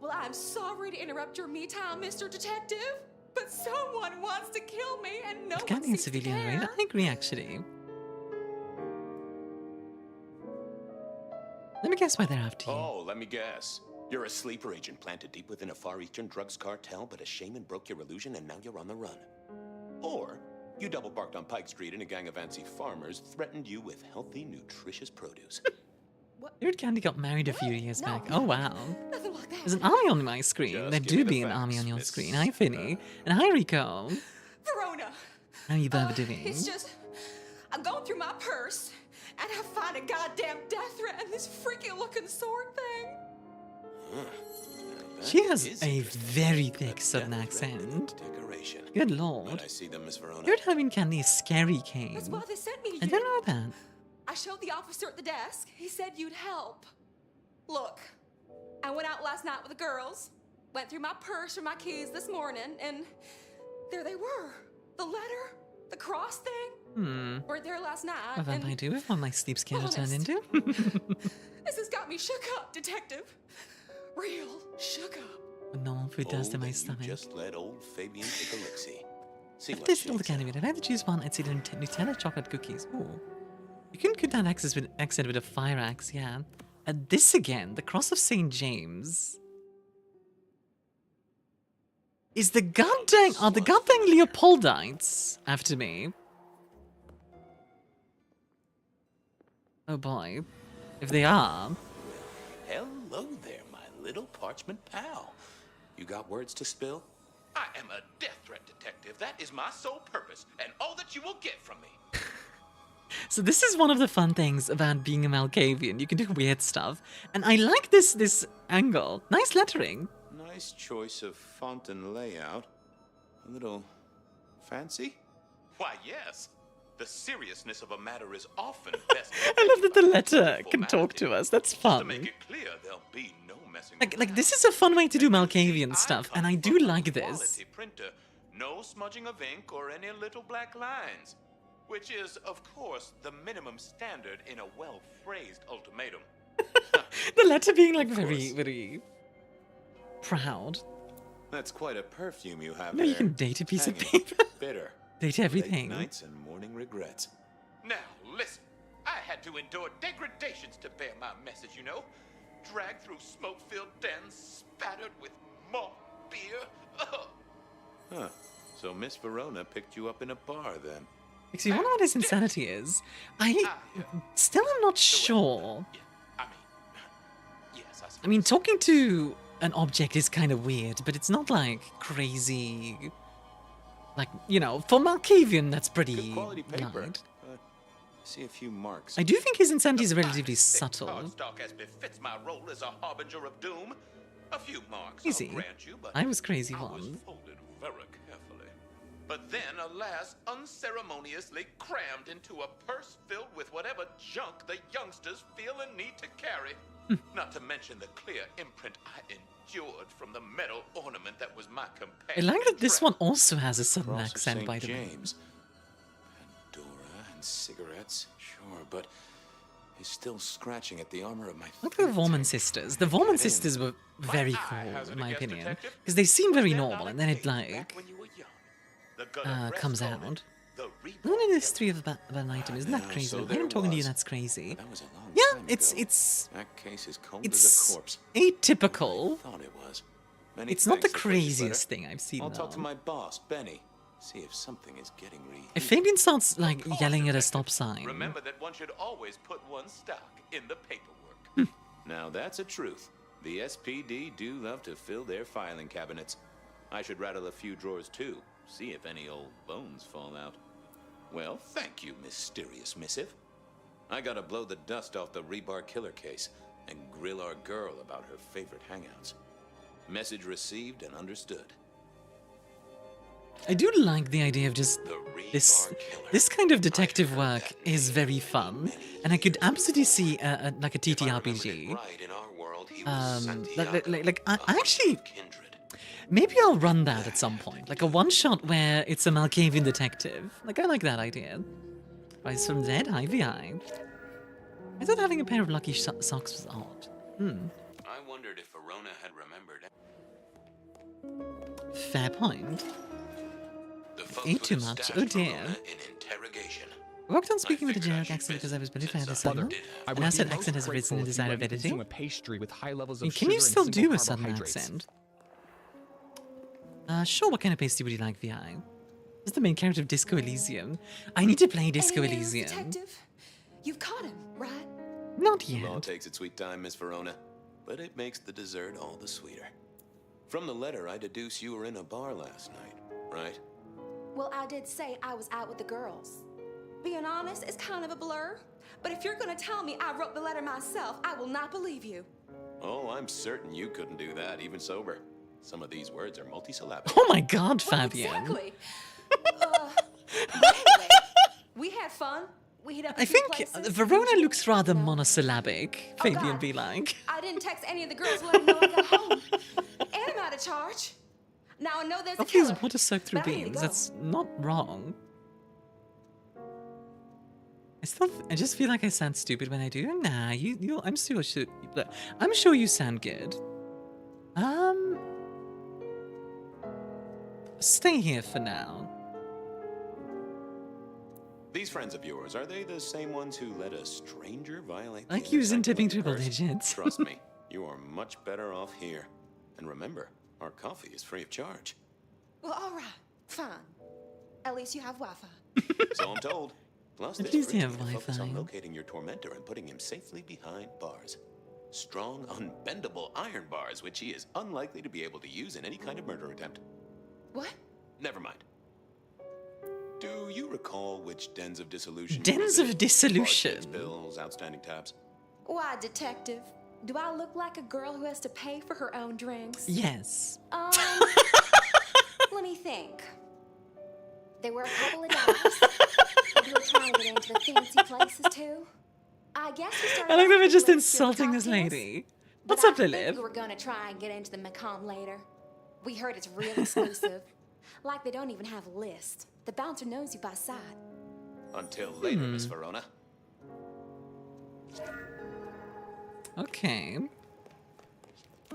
Well, I'm sorry to interrupt your me time, Mr. Detective, but someone wants to kill me and no one Candy and seems to civilian raid. care. I agree, actually. Let me guess why they're after you. Oh, let me guess. You're a sleeper agent planted deep within a Far Eastern drugs cartel, but a shaman broke your illusion and now you're on the run. Or you double parked on Pike Street and a gang of antsy farmers threatened you with healthy, nutritious produce. Favorite candy got married a few years back. Oh, wow. Nothing like that. There's an army on my screen. Just There give do me the be an facts, army on your Miss, screen. Hi, Finny. And hi, Rico. Verona. How you both doing? It's just, I'm going through my purse and I find a goddamn death threat and this freaky looking sword thing. She has a very thick southern accent. Decoration. Good lord. But I see them, Miss Verona. Favorite Halloween candy is Scary Cane. That's why they sent me to I you. don't know that. I showed the officer at the desk. He said you'd help. Look, I went out last night with the girls, went through my purse for my keys this morning, and there they were. The letter, the cross thing, were there last night. What vampire do with what my sleep schedule turned honest. into? This has got me shook up, detective. Real shook up. What normal food does to my then stomach. You just let old Fabian take a look-see. See I've what tasted all the shakes candy, but if I had to choose one, I'd say the Nutella chocolate cookies. Ooh. You couldn't cut that accent with a fire axe, yeah. And this again, the cross of St. James. Is the are the goddamn Leopoldites after me? Oh boy. If they are. Hello there, my little parchment pal. You got words to spill? I am a death threat detective. That is my sole purpose, and all that you will get from me. So this is one of the fun things about being a Malkavian. You can do weird stuff. And I like this angle. Nice lettering. Nice choice of font and layout. A little fancy? Why, yes. The seriousness of a matter is often best. I love that the letter can talk to us. That's fun. To make it clear, there'll be no messing Like this is a fun way to do Malkavian stuff, and I do like this. quality printer. No smudging of ink or any little black lines. Which is, of course, the minimum standard in a well-phrased ultimatum. The letter being like very proud. That's quite a perfume you have No, you there. can date a piece of Hanging, paper. Bitter. Date everything. Late nights and morning regrets. Now, listen. I had to endure degradations to bear my message, you know. Dragged through smoke-filled dens, spattered with malt beer. Ugh. Huh. So Miss Verona picked you up in a bar then? See, one of what his insanity is, I still am not sure. I mean, talking to an object is kind of weird, but it's not like crazy. Like, you know, for Malkavian, that's pretty Good quality paper. light. See a few marks. I do think his insanity is relatively subtle. Cardstock as befits my role as a harbinger of doom. A few marks, Easy. I'll grant you, but I was crazy I was once. folded very carefully. But then, alas, unceremoniously crammed into a purse filled with whatever junk the youngsters feel a need to carry. Not to mention the clear imprint I endured from the metal ornament that was my I companion. like that this one also has a southern Cross of accent, St. by the way. James. Pandora and cigarettes, sure, but he's still scratching at the armor of my Look at the Vorman sisters. The Vorman sisters were very cool, in my opinion, because they seem very normal, and then it like comes out. One in this 3 of that item isn't that crazy? so When I'm there talking to you, was. that's crazy. That was a long Yeah, time it's ago. That case is cold as it's a corpse. atypical. Thought it was. Many It's not the thanks, Pretty craziest Splitter. thing I've seen. I'll talk to though. my boss, Benny. See if something is getting reheated. If Fabian starts like yelling at a stop sign, Remember that one should always put one's stock in the paperwork. Now that's a truth. The SPD do love to fill their filing cabinets. I should rattle a few drawers too, see if any old bones fall out. Well, thank you, mysterious missive. I gotta blow the dust off the rebar killer case and grill our girl about her favorite hangouts. Message received and understood. I do like the idea of just this kind of detective work is very fun, and I could absolutely see like a TTRPG. Like I actually, maybe I'll run that at some point, like a one-shot where it's a Malkavian detective. Like I like that idea. Rise from the dead, hi VI. I thought having a pair of lucky socks was odd. I wondered if Verona had remembered. Fair point. Ate too much, oh dear. Worked on speaking with a generic accent because I was believed I had a southern. And now said accent has arisen in desire of editing. A pastry with high levels of Can you sugar still and do simple a southern carbohydrates. accent? Sure, what kind of pastry would you like, VI? What's the main character of Disco Elysium? I need to play Disco Any news, Elysium. detective? You've caught him, right? Not yet. Law takes its sweet time, Miss Verona, but it makes the dessert all the sweeter. From the letter, I deduce you were in a bar last night, right? Well, I did say I was out with the girls. Being honest, it's kind of a blur. But if you're gonna tell me I wrote the letter myself, I will not believe you. Oh, I'm certain you couldn't do that, even sober. Some of these words are multisyllabic. Oh my god, Fabian. Exactly. But anyway, we had fun. We hit up a I few think places. Verona looks rather monosyllabic, Oh, Fabian God. be like. I didn't text any of the girls to let them know I got home. And I'm out of charge. Now I know there's a Okay, killer. water soaked through but I need to beans. go. That's not wrong. I just feel like I sound stupid when I do. Nah, I'm sure you sound good. Stay here for now. These friends of yours, are they the same ones who let a stranger violate the Like using tipping intersection triple of the curse? digits. Trust me, you are much better off here. And remember, our coffee is free of charge. Well, all right, fine. At least you have Wi-Fi. So I'm told. Plus, At there's least you free have to focus on Wi-Fi. locating your tormentor and putting him safely behind bars. Strong, unbendable iron bars, which he is unlikely to be able to use in any kind of murder attempt. What? Never mind. Do you recall which dens of dissolution? you Dens visited? of dissolution? Bargains, bills, outstanding tabs. Why, detective? Do I look like a girl who has to pay for her own drinks? Yes. Let me think. There were a couple of guys. We were trying to get into the fancy places too. I guess we started. I like that off we're with just lip-sealed insulting this cocktails, lady. but What's up, I think Lilith? we were gonna try and get into the Macomb later. We heard it's real exclusive. Like they don't even have a list. The bouncer knows you by sight. Until later, Miss Verona. Okay.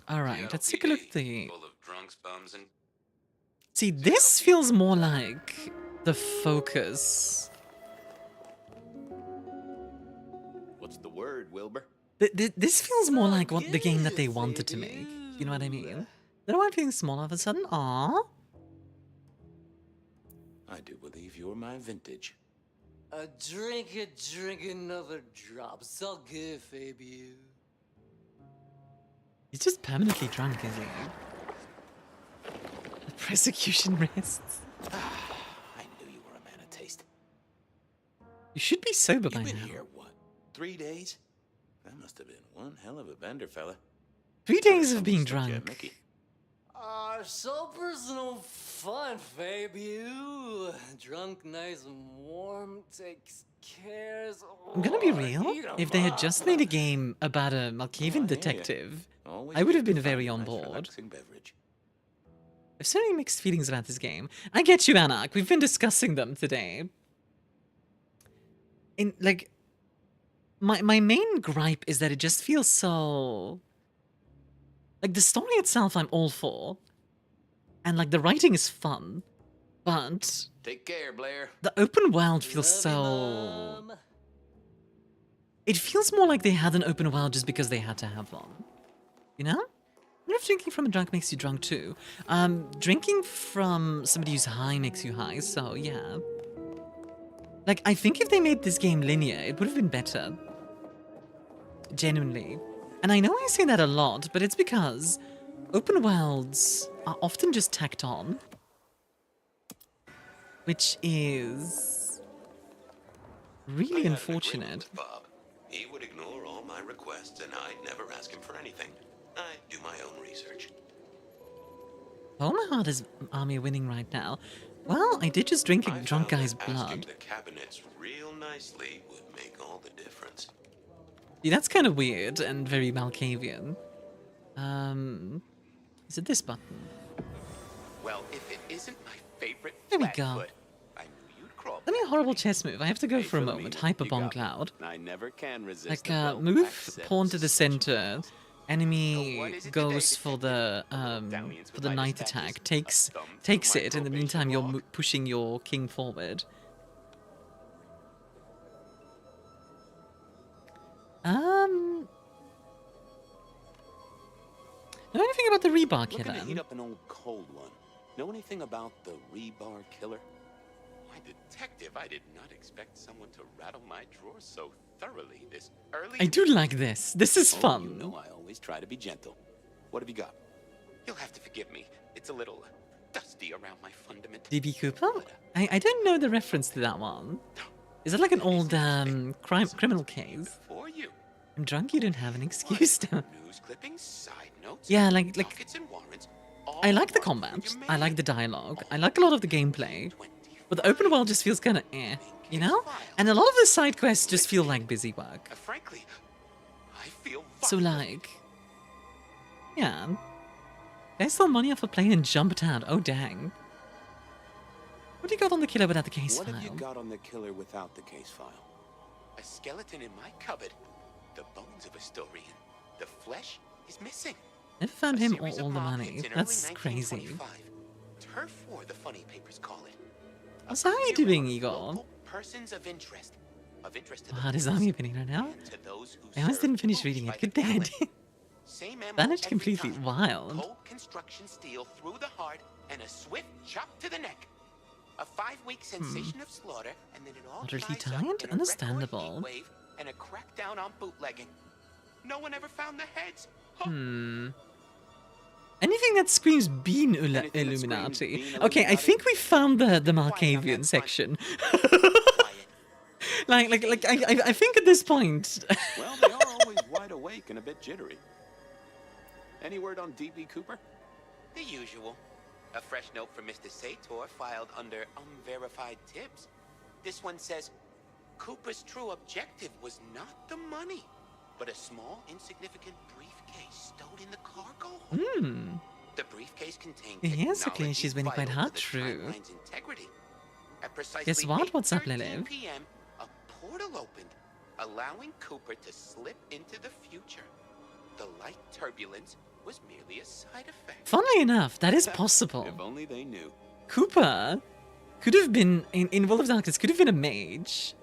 Alright, let's take a look at the... Full of drunks, bums, and See, this feels more like the focus. What's the word, Wilbur? This feels more like what the game that they wanted to make. You know what I mean? Don't know why I'm feeling small all of a sudden. Aww. I do believe you're my vintage. Drink another drop. So good, baby. He's just permanently drunk, is he? The prosecution rests. I knew you were a man of taste. You should be sober by now. You've been here, what, 3 days? That must have been one hell of a bender, fella. 3 days of being drunk. So personal fun, baby. Drunk, nice and warm, takes cares. I'm gonna be real. If they had just made a game about a Malkavian detective, I would have been very on board. I have so many mixed feelings about this game. I get you, Anak. We've been discussing them today. Like, my main gripe is that it just feels so... Like, the story itself I'm all for. And, like, the writing is fun. But... Take care, Blair. The open world feels so... It feels more like they had an open world just because they had to have one. You know? What if drinking from a drunk makes you drunk too? Drinking from somebody who's high makes you high, so yeah. Like, I think if they made this game linear, it would have been better. Genuinely. And I know I say that a lot, but it's because open worlds are often just tacked on. Which is really unfortunate. Bob. He would ignore all my requests, and I'd never ask him for anything. I do my own research. Oh, my heart is Armia winning right now. Well, I did just drink a drunk guy's blood. Asking the cabinets real nicely would make all the difference. Yeah, that's kind of weird and very Malkavian. Is it this button? Well, if it isn't my favorite There we go. Flatfoot, I knew you'd crawl. Let me a horrible chess move. I have to go for a moment. Hyper bomb cloud. I never can resist. Like, move pawn to the center. Enemy goes for the knight attack. Takes it. In the meantime, you're pushing your king forward. Know anything about the rebar killer? Looking to heat up an old cold one. Know anything about the rebar killer? My detective, I did not expect someone to rattle my drawers so thoroughly this early. I do like this. This is fun. You know I always try to be gentle. What have you got? You'll have to forgive me. It's a little dusty around my fundament. DB Cooper? I don't know the reference to that one. Is that like an old criminal case? For you. I'm drunk, you don't have an excuse to. News clippings, side notes. Yeah, like dockets and warrants, I like the combat. I like the dialogue. I like a lot of the gameplay. But the open world just feels kind of you know? And a lot of the side quests just feel like busy work. Frankly, I feel so like, yeah. I stole money off a plane and jumped out. Oh dang. What do you got on the killer without the case file? What have you got on the killer without the case file? A skeleton in my cupboard. The bones of a Storian. The flesh is missing. Never found him or all the money. That's crazy. Turf war, the funny papers call it. What's how are you doing, Igor? Persons of interest. Of interest to How does Army opinion right now? I almost didn't finish reading it. Good day. Vanished completely. Wild. Cold construction steel through the heart and a swift chop to the neck. A 5-week sensation of slaughter, and then it all Moderately ties up tired? in a Understandable. record heat wave and a crackdown on bootlegging. No one ever found the heads. Anything that screams Bean Illuminati. Okay, I think we found the Malkavian section. I think at this point. Well, they are always wide awake and a bit jittery. Any word on DB Cooper? The usual. A fresh note from Mr. Sator filed under unverified tips. This one says, Cooper's true objective was not the money, but a small, insignificant briefcase stowed in the cargo hold. The briefcase contained Yes, okay, she's winning quite hard, true. Guess what? What's up, Lily? PM, a portal opened, allowing Cooper to slip into the future. The light turbulence was merely a side effect. Funnily enough, that is possible. If only they knew. Cooper could have been, in World of Darkness, could have been a mage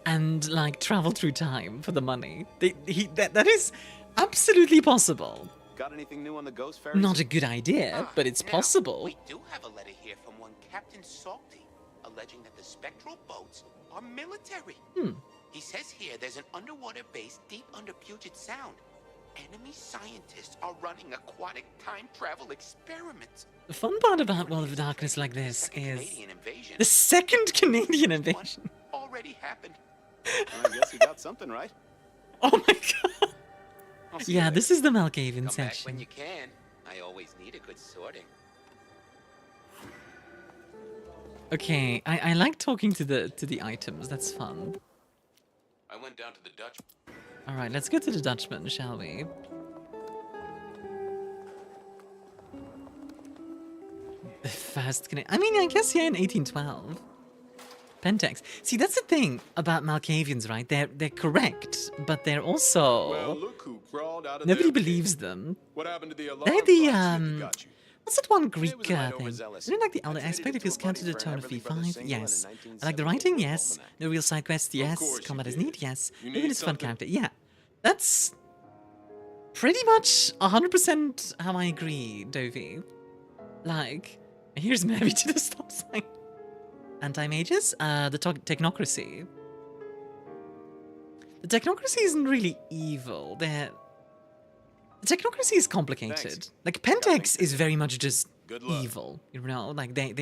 and, like, travel through time for the money. That is absolutely possible. Got anything new on the ghost ferries? Not a good idea, but it's possible. We do have a letter here from one Captain Salty, alleging that the spectral boats are military. He says here there's an underwater base deep under Puget Sound. Enemy scientists are running aquatic time travel experiments. The fun part about World of Darkness like this is the second Canadian invasion. Already happened. I guess you got something right. Oh my god. Yeah, this is the Malkavian Come back section. when you can. I always need a good sorting. Okay, I like talking to the items. That's fun. I went down to the Dutch. All right, let's go to the Dutchman, shall we? The first Canadian. I mean, I guess yeah, in 1812. Pentex. See, that's the thing about Malkavians, right? They're correct, but they're also Well, look who crawled out of nobody their believes them. What happened to the alarm? They're the what's that one Greek thing? overzealous. Isn't it like the elder aspect? It feels counter to the tone of V5. Yes. I like the writing. Yes. No real side quests. Yes. Combat is neat. Yes. Even it's a fun character. Yeah. That's pretty much 100% how I agree, Dovey. Like, here's Mary to the stop sign. Anti-mages? The technocracy. The technocracy isn't really evil. The technocracy is complicated. Thanks. Like, Pentex is very much just evil, you know? Like, they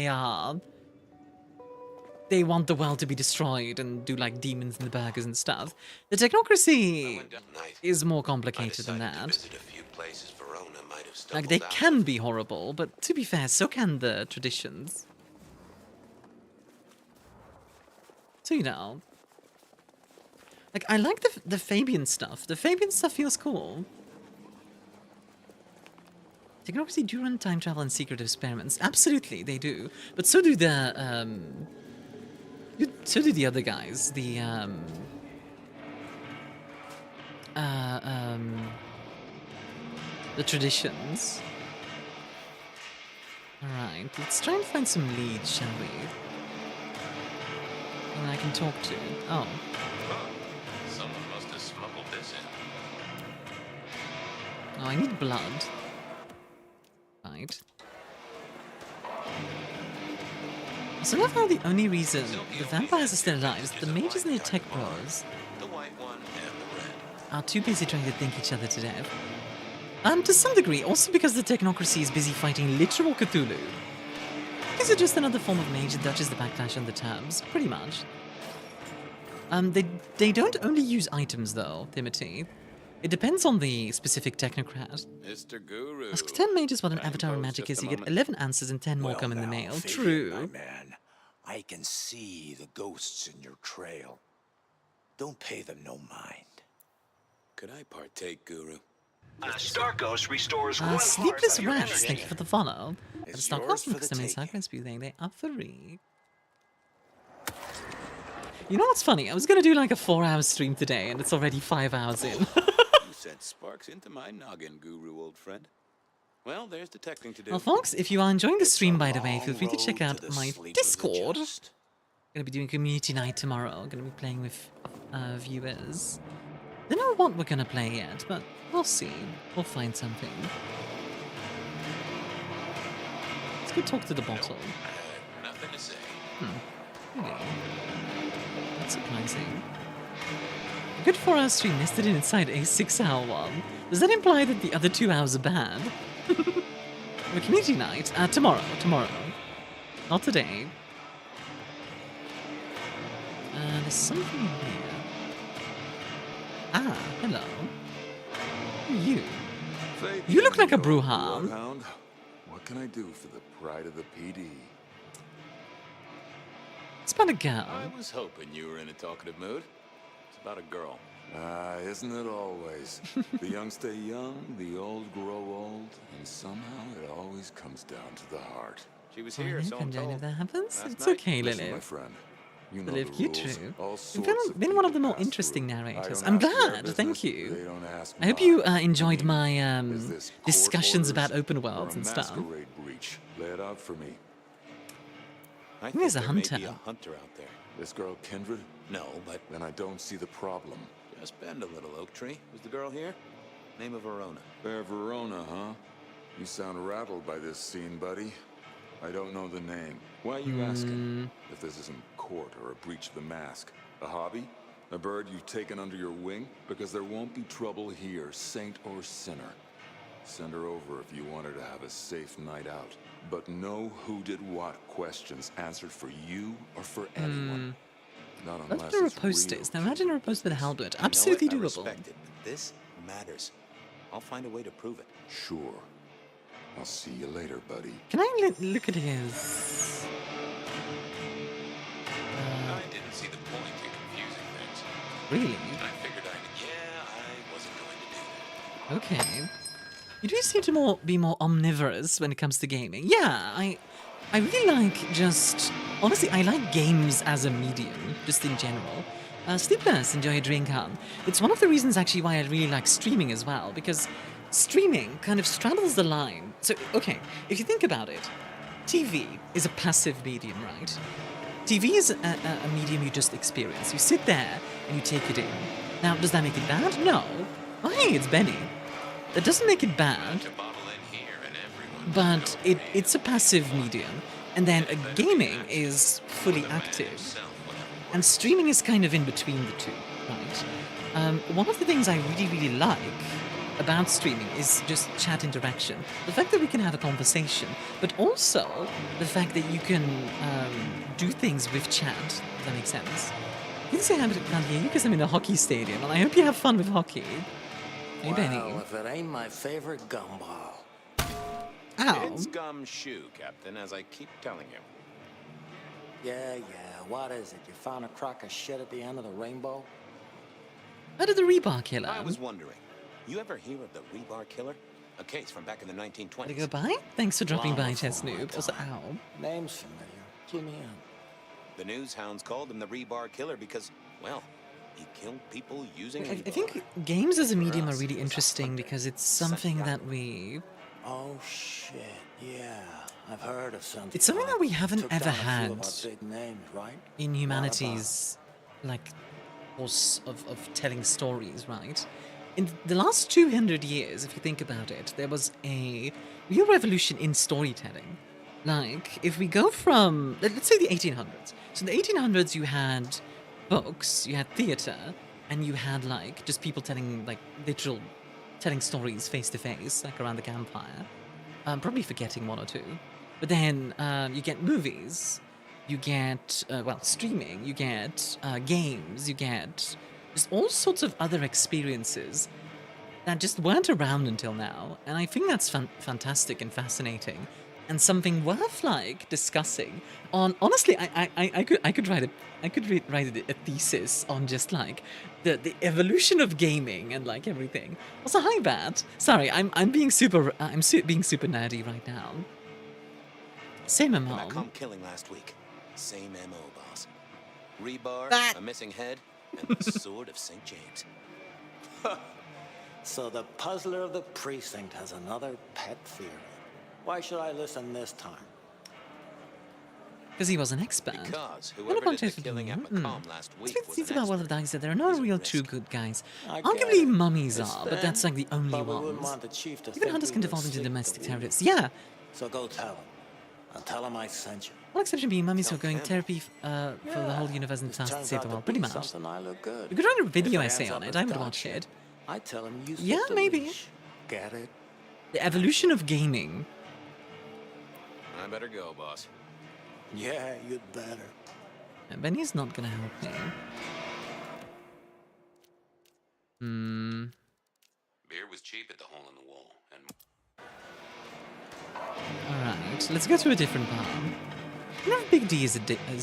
want the world to be destroyed and do, like, demons and the burgers and stuff. The technocracy is more complicated than that. Like, they can be horrible, but to be fair, so can the traditions. So, you know. Like, I like the Fabian stuff. The Fabian stuff feels cool. Technocracy do run time travel and secret experiments. Absolutely, they do. But so do the, so do the other guys. The, the traditions. Alright, let's try and find some leads, shall we? Who I can talk to. Oh. Someone must have smuggled this in. Oh, I need blood. Right. So I love how the only reason the vampires are still alive is that the mages and the tech bros are too busy trying to think each other to death. And to some degree, also because the technocracy is busy fighting literal Cthulhu. Is it just another form of mage that dodges the backlash on the terms? Pretty much. They don't only use items though, Timothy. It depends on the specific technocrat. Mr. Guru. Ask 10 mages what an avatar in magic is, you get 11 answers and 10 more come in the mail. True. My man, I can see the ghosts in your trail. Don't pay them no mind. Could I partake, Guru? Starkos restores Sleepless Rats, thank you for the follow. Starkos looks to me they are free. You know what's funny? I was gonna do like a 4-hour stream today and it's already 5 hours in. You sent sparks into my noggin, Guru, old friend. Well, there's detecting to do. Well, folks, if you are enjoying the stream, by the way, feel free to check out my Discord. Gonna be doing community night tomorrow. Gonna be playing with viewers. Don't know what we're gonna play yet, but we'll see. We'll find something. Let's go talk to the bottle. Nothing to say. Okay. That's surprising. A good 4-hour stream nested in inside a 6-hour one. Does that imply that the other 2 hours are bad? The community night? Tomorrow. Not today. There's something in here. Ah, hello. Who are you? You look like a Bruham. What can I do for the pride of the PD? It's about a girl. I was hoping you were in a talkative mood. It's about a girl. Isn't it always? The young stay young, the old grow old, and somehow it always comes down to the heart. She was here, so I'm told. If that happens, Last it's night? okay, Listen, Lily. my friend, You The know the rules. Live2D. All You've sorts of been one of the people more pass interesting through. I narrators. don't I'm ask their glad. business, Thank you. They don't ask I hope mine. you enjoyed my Is this court discussions orders about open or worlds a and stuff. masquerade breach? Lay it out for me. I think there's a there may be hunter. a hunter out there. This girl Kindred? No, but Then I don't see the problem. just bend a little, Oak Tree. Was the girl here? Name of Verona. Fair Verona, huh? You sound rattled by this scene, buddy. I don't know the name. Why are you asking? If this isn't court or a breach of the mask. A hobby? A bird you've taken under your wing? Because there won't be trouble here, saint or sinner. Send her over if you want her to have a safe night out. But no who did what questions answered for you or for anyone. Not unless Let's do it's posters. real. Now imagine a post with Halbert. You know it? Absolutely I doable. respect it, but this matters. I'll find a way to prove it. Sure. I'll see you later, buddy. Can I look at his? I didn't see the point in confusing things. Really? I figured I wasn't going to do that. Okay. You do seem to be more omnivorous when it comes to gaming. Yeah, I really like just... Honestly, I like games as a medium, just in general. Sleepless, enjoy a drink on. It's one of the reasons, actually, why I really like streaming as well, because streaming kind of straddles the line. So, okay, if you think about it, TV is a passive medium, right? TV is a medium you just experience. You sit there and you take it in. Now, does that make it bad? No. Oh, hey, it's Benny. That doesn't make it bad, but it's a passive medium. And then gaming is fully active. And streaming is kind of in between the two, right? One of the things I really, really like about streaming is just chat interaction. The fact that we can have a conversation, but also the fact that you can do things with chat, if that makes sense. I didn't say I can't hear you because I'm in a hockey stadium, and I hope you have fun with hockey. Hey, Benny. Well, if it ain't my favorite gumball. Ow. It's gumshoe, Captain, as I keep telling you. Yeah, what is it? You found a crock of shit at the end of the rainbow? How did the rebar killer? I was wondering, you ever hear of the rebar killer? A case from back in the 1920s. Wanna go by? Thanks for dropping by, Jennchube. Also, ow. Name's familiar. Give me in. The news hounds called him the rebar killer because, well, he killed people using I rebar. think games as a medium are really interesting because it's something that we... Oh, shit, yeah. I've heard of something. It's something that we haven't Took ever down a few had of our big names, right? in humanity's, like, course of telling stories, right? In the last 200 years, if you think about it, there was a real revolution in storytelling. Like, if we go from, let's say the 1800s. So in the 1800s, you had books, you had theater, and you had, like, just people telling, like, literal, telling stories face to face, like around the campfire. Probably forgetting one or two. But then you get movies, you get, well, streaming, you get games, you get just all sorts of other experiences that just weren't around until now. And I think that's fantastic and fascinating. And something worth, like, discussing on... Honestly, I could write a thesis on just, like, the evolution of gaming and, like, everything. Also, hi, Bat. Sorry, I'm being super... being super nerdy right now. Same MO. When I come killing last week. Same MO, boss. Rebar, a missing head, and the sword of St. James. So the puzzler of the precinct has another pet theory. Why should I listen this time? Because he was an expert. Because whoever did the killing at Macomb last week was Speaks an about World of Darkness that there are no real true good guys. Arguably mummies are, but that's like the only ones. Even hunters can devolve into domestic terrorists. Yeah. So go tell him. And tell him I sent you. One exception being mummies who are going therapy for the whole universe and tasked to save the world. Pretty much. You could write a video essay on it. I would watch it. I tell him you yeah, maybe. Get it? The evolution of gaming. I better go, boss. Yeah, you'd better. Benny's not gonna help me. Beer was cheap at the hole in the wall, and alright, let's go to a different part. I don't know if Big D is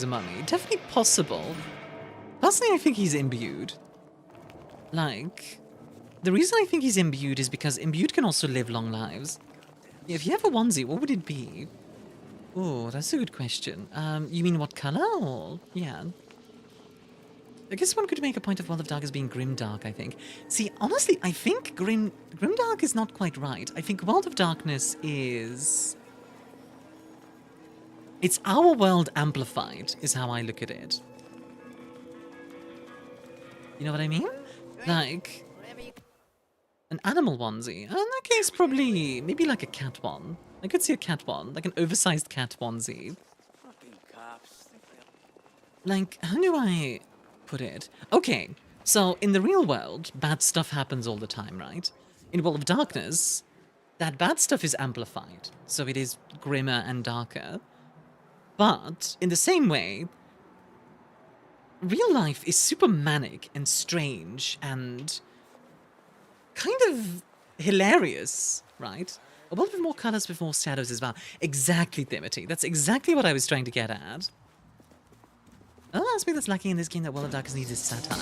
a mummy. Definitely possible. Personally, I think he's imbued. Like, the reason I think he's imbued is because imbued can also live long lives. If you have a onesie, what would it be? Oh, that's a good question. You mean what color? Or... yeah. I guess one could make a point of World of Dark as being grimdark, I think. See, honestly, I think grimdark is not quite right. I think World of Darkness is... It's our world amplified, is how I look at it. You know what I mean? Like... An animal onesie. In that case, probably... Maybe like a cat one. I could see a cat one. Like an oversized cat onesie. Like, how do I put it? Okay, so in the real world, bad stuff happens all the time, right? In World of Darkness, that bad stuff is amplified, so it is grimmer and darker. But, in the same way, real life is super manic and strange and kind of hilarious, right? A little bit more colors with more shadows as well. Exactly, Timothy. That's exactly what I was trying to get at. Oh, aspect that's lucky in this game that World of Darkness needs is satire.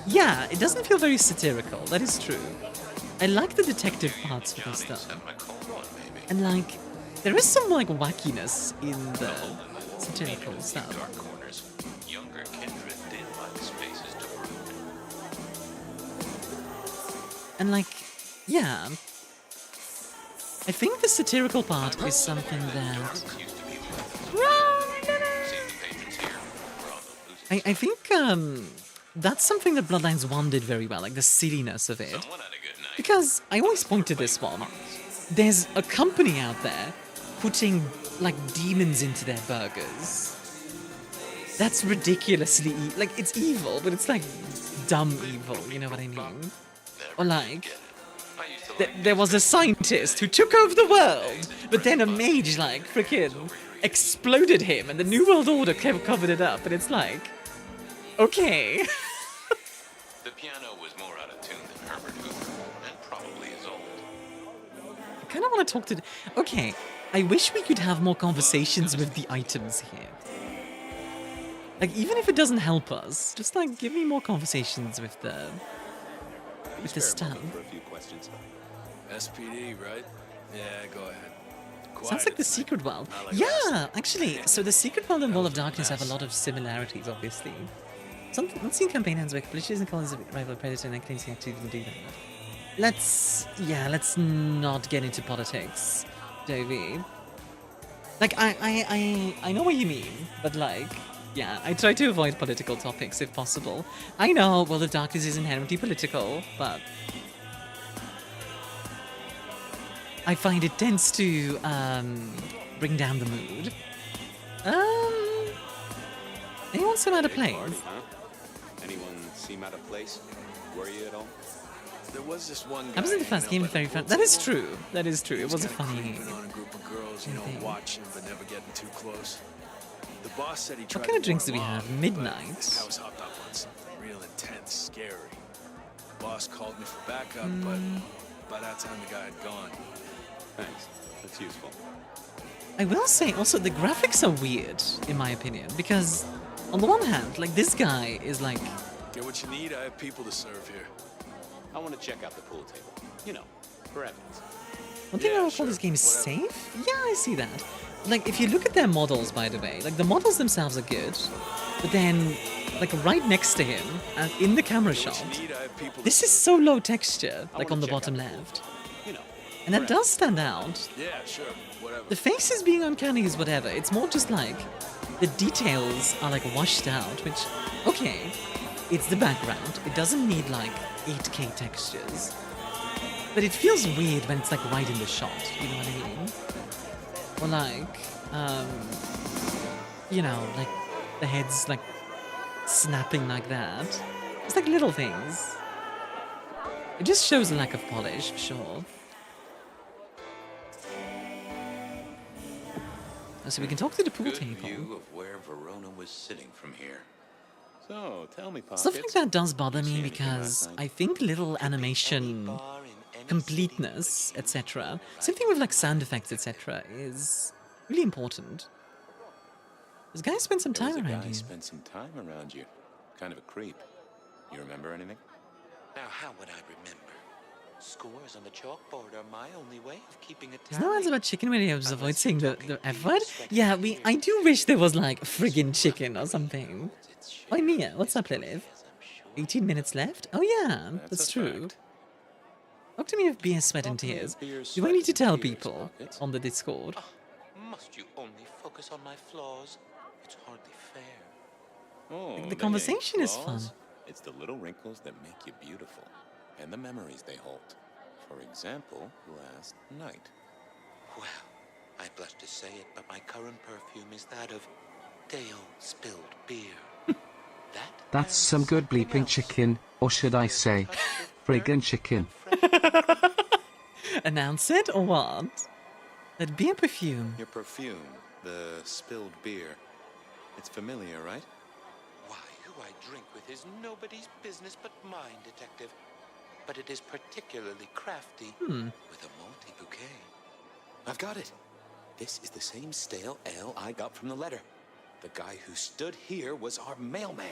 Yeah, it doesn't feel very satirical. That is true. I like the detective parts for this stuff. And like, there is some like wackiness in the satirical stuff. And like, yeah. I think the satirical part is something that... I think that's something that Bloodlines 1 did very well, like the silliness of it. Because I always point to this one. There's a company out there putting like demons into their burgers. That's ridiculously like it's evil, but it's like dumb evil, you know what I mean? Or like there was a scientist who took over the world, but then a mage like frickin' exploded him and the New World Order covered it up, and it's like, okay. The piano was more out of tune than Herbert Hoover, and probably is old. I kind of want to talk to... Okay, I wish we could have more conversations with the items here. Like, even if it doesn't help us, just like, give me more conversations with the... with the stuff. SPD, right? Yeah, go ahead. Sounds like the Secret World. Yeah, actually, so the Secret World and World of Darkness have a lot of similarities, obviously. Let's see campaign ends with politicians and colors of rival predator and cleansing activity can do that. Let's not get into politics, Jovi. Like, I know what you mean, but like, yeah, I try to avoid political topics if possible. I know World of Darkness is inherently political, but I find it tends to bring down the mood. Anyone seem out of place? Anyone seem out of place? Were you at all? There was this one guy. I was in the first game very fun. That is true. That is true. It was a funny. On a group of girls, you know, watching but never getting too close. The boss said he tried. What kind of drinks do we have? Midnight. I was hopped up on something real intense, scary. The boss called me for backup, but by that time the guy had gone. Thanks. That's useful. I will say also the graphics are weird, in my opinion, because on the one hand, like this guy is like... Get what you need, I have people to serve here. I want to check out the pool table. You know, for evidence. One thing I will call this game safe? Yeah, I see that. Like, if you look at their models, by the way, like the models themselves are good, but then, like right next to him, and in the camera shot, this is so low texture, like on the bottom left. And that does stand out. Yeah, sure, whatever. The faces being uncanny is whatever. It's more just like the details are like washed out, which, okay, it's the background. It doesn't need like 8K textures. But it feels weird when it's like right in the shot, you know what I mean? Or like, you know, like the head's like snapping like that. It's like little things. It just shows a lack of polish, for sure. So we can talk to the pool Good table. view of where Verona was sitting from here. So, tell me, Pockets. Stuff like that does bother me because I think little animation completeness, etc. Same thing with like sound effects, etc. is really important. This guy spent some time around you. Spent some time around you. Kind of a creep. You remember anything? Now, how would I remember? Scores on the chalkboard are my only way of keeping it. There's no answer about chicken when he avoids saying the F word. Yeah, I do wish there was like friggin' chicken or something. Oi, Mia, what's up, Lilith? 18 minutes left? Oh yeah, that's true. Talk to me of beer, sweat, and tears. Do I need to tell people on the Discord? Must you only focus on my flaws? It's hardly fair. Oh, The conversation is fun. It's the little wrinkles that make you beautiful, and the memories they hold. For example, last night. Well, I blush to say it, but my current perfume is that of day-old spilled beer. That's some good bleeping chicken, or should I say, friggin' chicken. Announce it or what? That beer perfume. Your perfume, the spilled beer. It's familiar, right? Why, who I drink with is nobody's business but mine, Detective. But it is particularly crafty, with a malty bouquet. I've got it. This is the same stale ale I got from the letter. The guy who stood here was our mailman.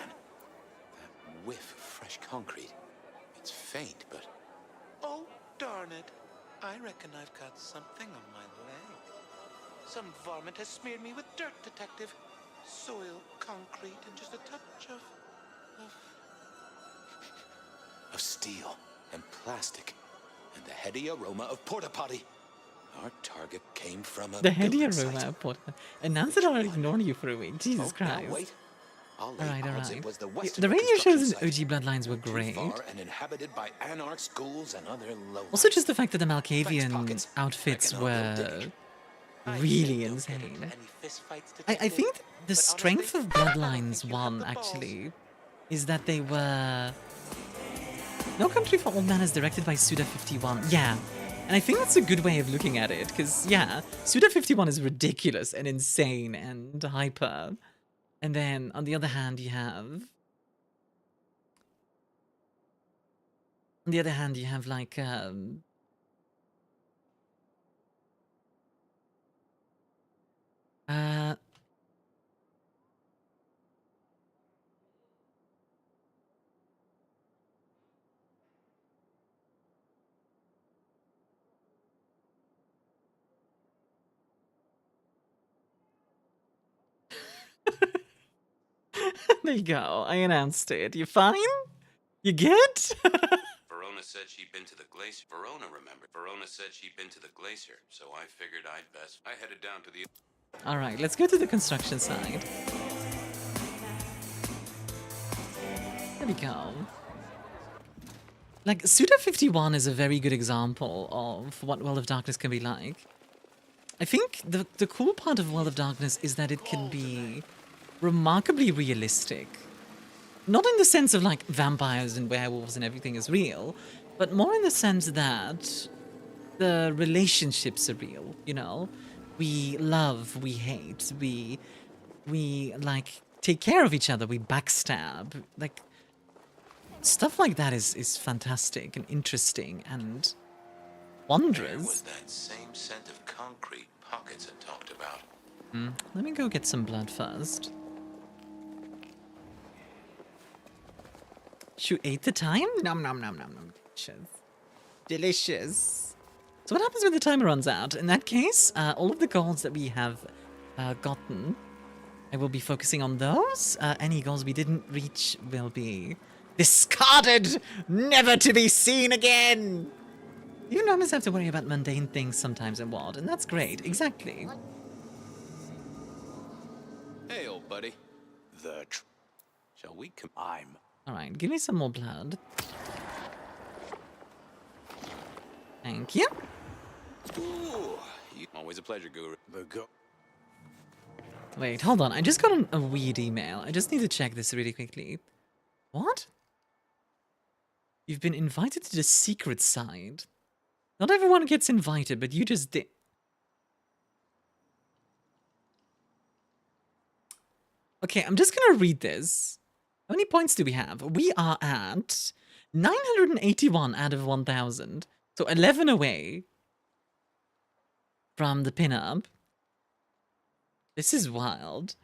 That whiff of fresh concrete. It's faint, but... Oh, darn it. I reckon I've got something on my leg. Some varmint has smeared me with dirt, Detective. Soil, concrete, and just a touch of steel and plastic and the heady aroma of porta potty. Our target came from a The heady building aroma site. of porta. Announce it or I'll ignore you for a week. Jesus Christ. Now wait. I'll lay Alright, odds alright. it was the The Western radio shows in construction OG Bloodlines were site. Too great. far and inhabited by anarch schools and other low. Also just the fact that the Malkavian outfits were really insane. I think the strength of Bloodlines 1, actually, is that they were... No Country for Old Man is directed by Suda51. Yeah. And I think that's a good way of looking at it, because, yeah, Suda51 is ridiculous and insane and hyper. And then, on the other hand, you have... On the other hand, you have, like, there you go. I announced it. You fine? You good? Verona said she'd been to the glacier. Verona remembered. Verona said she'd been to the glacier, so I figured I'd best. I headed down to the... Alright, let's go to the construction side. There we go. Like, Suda51 is a very good example of what World of Darkness can be like. I think the cool part of World of Darkness is that it can be remarkably realistic. Not in the sense of, like, vampires and werewolves and everything is real, but more in the sense that the relationships are real, you know? We love, we hate, we like, take care of each other, we backstab. Like, stuff like that is fantastic and interesting and wondrous. There was that same scent of concrete Pockets had talked about. Let me go get some blood first. You ate the time? Nom nom nom nom nom. Delicious. Delicious. So what happens when the timer runs out? In that case, all of the goals that we have gotten, I will be focusing on those. Any goals we didn't reach will be discarded, never to be seen again. You always have to worry about mundane things sometimes in WoD, and that's great. Exactly. Hey, old buddy. Shall we come? All right, give me some more blood. Thank you. Ooh, always a pleasure, Guru. Wait, hold on. I just got a weird email. I just need to check this really quickly. What? You've been invited to the secret side. Not everyone gets invited, but you just did. Okay, I'm just gonna read this. How many points do we have? We are at 981 out of 1,000. So 11 away from the pinup. This is wild.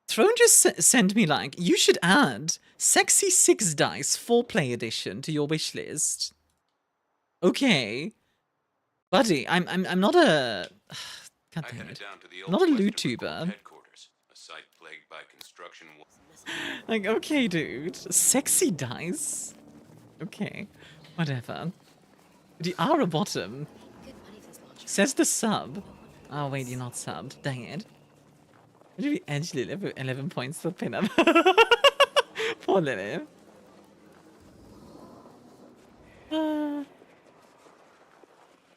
Throne just sent me like, you should add Sexy 6 Dice 4-play edition to your wish list. Okay. Buddy, I'm not a... God damn it. I'm not a loot tuber. plagued by construction. Like, okay, dude. Sexy dice? Okay, whatever. The R bottom. Says the sub. Oh, wait, you're not subbed. Dang it. What did we edge Lily? 11 points to pin up. Poor Lily.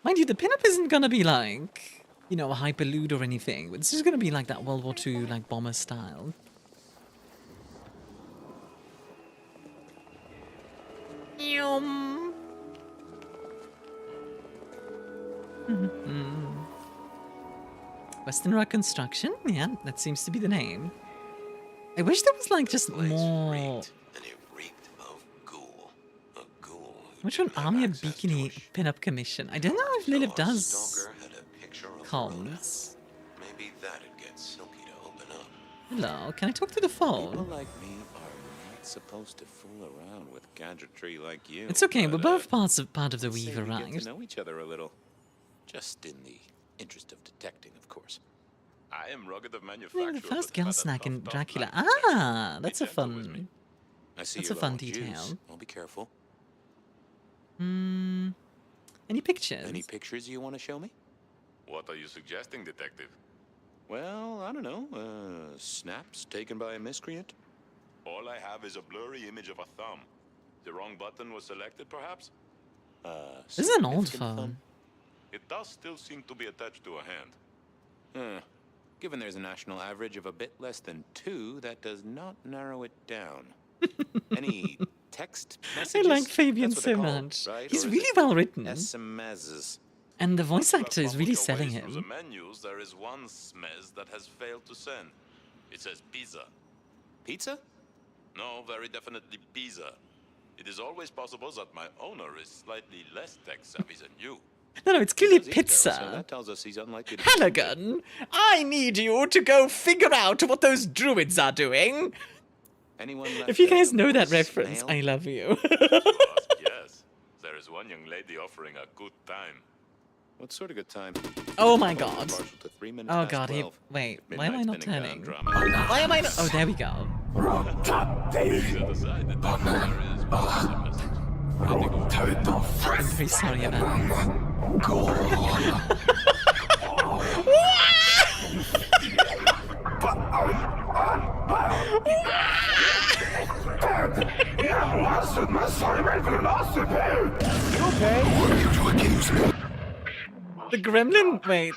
Mind you, the pinup isn't gonna be like, you know, a hyperlude or anything. It's just gonna be like that World War II, like, bomber style. Western Rock Construction? Yeah, that seems to be the name. I wish there was, like, just more... Which one? Armia Bikini Pinup Commission. I don't know if Lilith does comms. Maybe that'd get Silky to open up. Hello, can I talk to the phone? People like me are not supposed to fool around with gadgetry like you. It's okay, we're but, both part of the let's say Weaver, we right? Get to know each other a little, just in the interest of detecting, of course. I am rugged of manufacture. Yeah, the first girl snack in Dracula. Ah, that's a fun. That's a fun detail. I'll be careful. Any pictures? Any pictures you want to show me? What are you suggesting, detective? Well, I don't know. Snaps taken by a miscreant? All I have is a blurry image of a thumb. The wrong button was selected, perhaps? This is an old phone. It does still seem to be attached to a hand. Given there's a national average of a bit less than 2, that does not narrow it down. Any text messages? I like Fabian That's what so they're called, much. right? He's Or is really it well written. SMSs. And the voice actor is really selling Through the him. menus, there is one smez that has failed to send. It says pizza. Pizza? No, very definitely pizza. It is always possible that my owner is slightly less tech-savvy than you. No, it's clearly So pizza. that tells us he's unlikely to... Halligan, I need you to go figure out what those druids are doing. Anyone If you guys know that reference, I love you. Yes. There is one young lady offering a good time. What sort of good time? Oh my god. Partial to 3 minutes Oh past god, 12. wait, Midnight why am I not spinning turning? down drama. Why am I not? Oh, there we go. I'm very sorry about The gremlin, wait.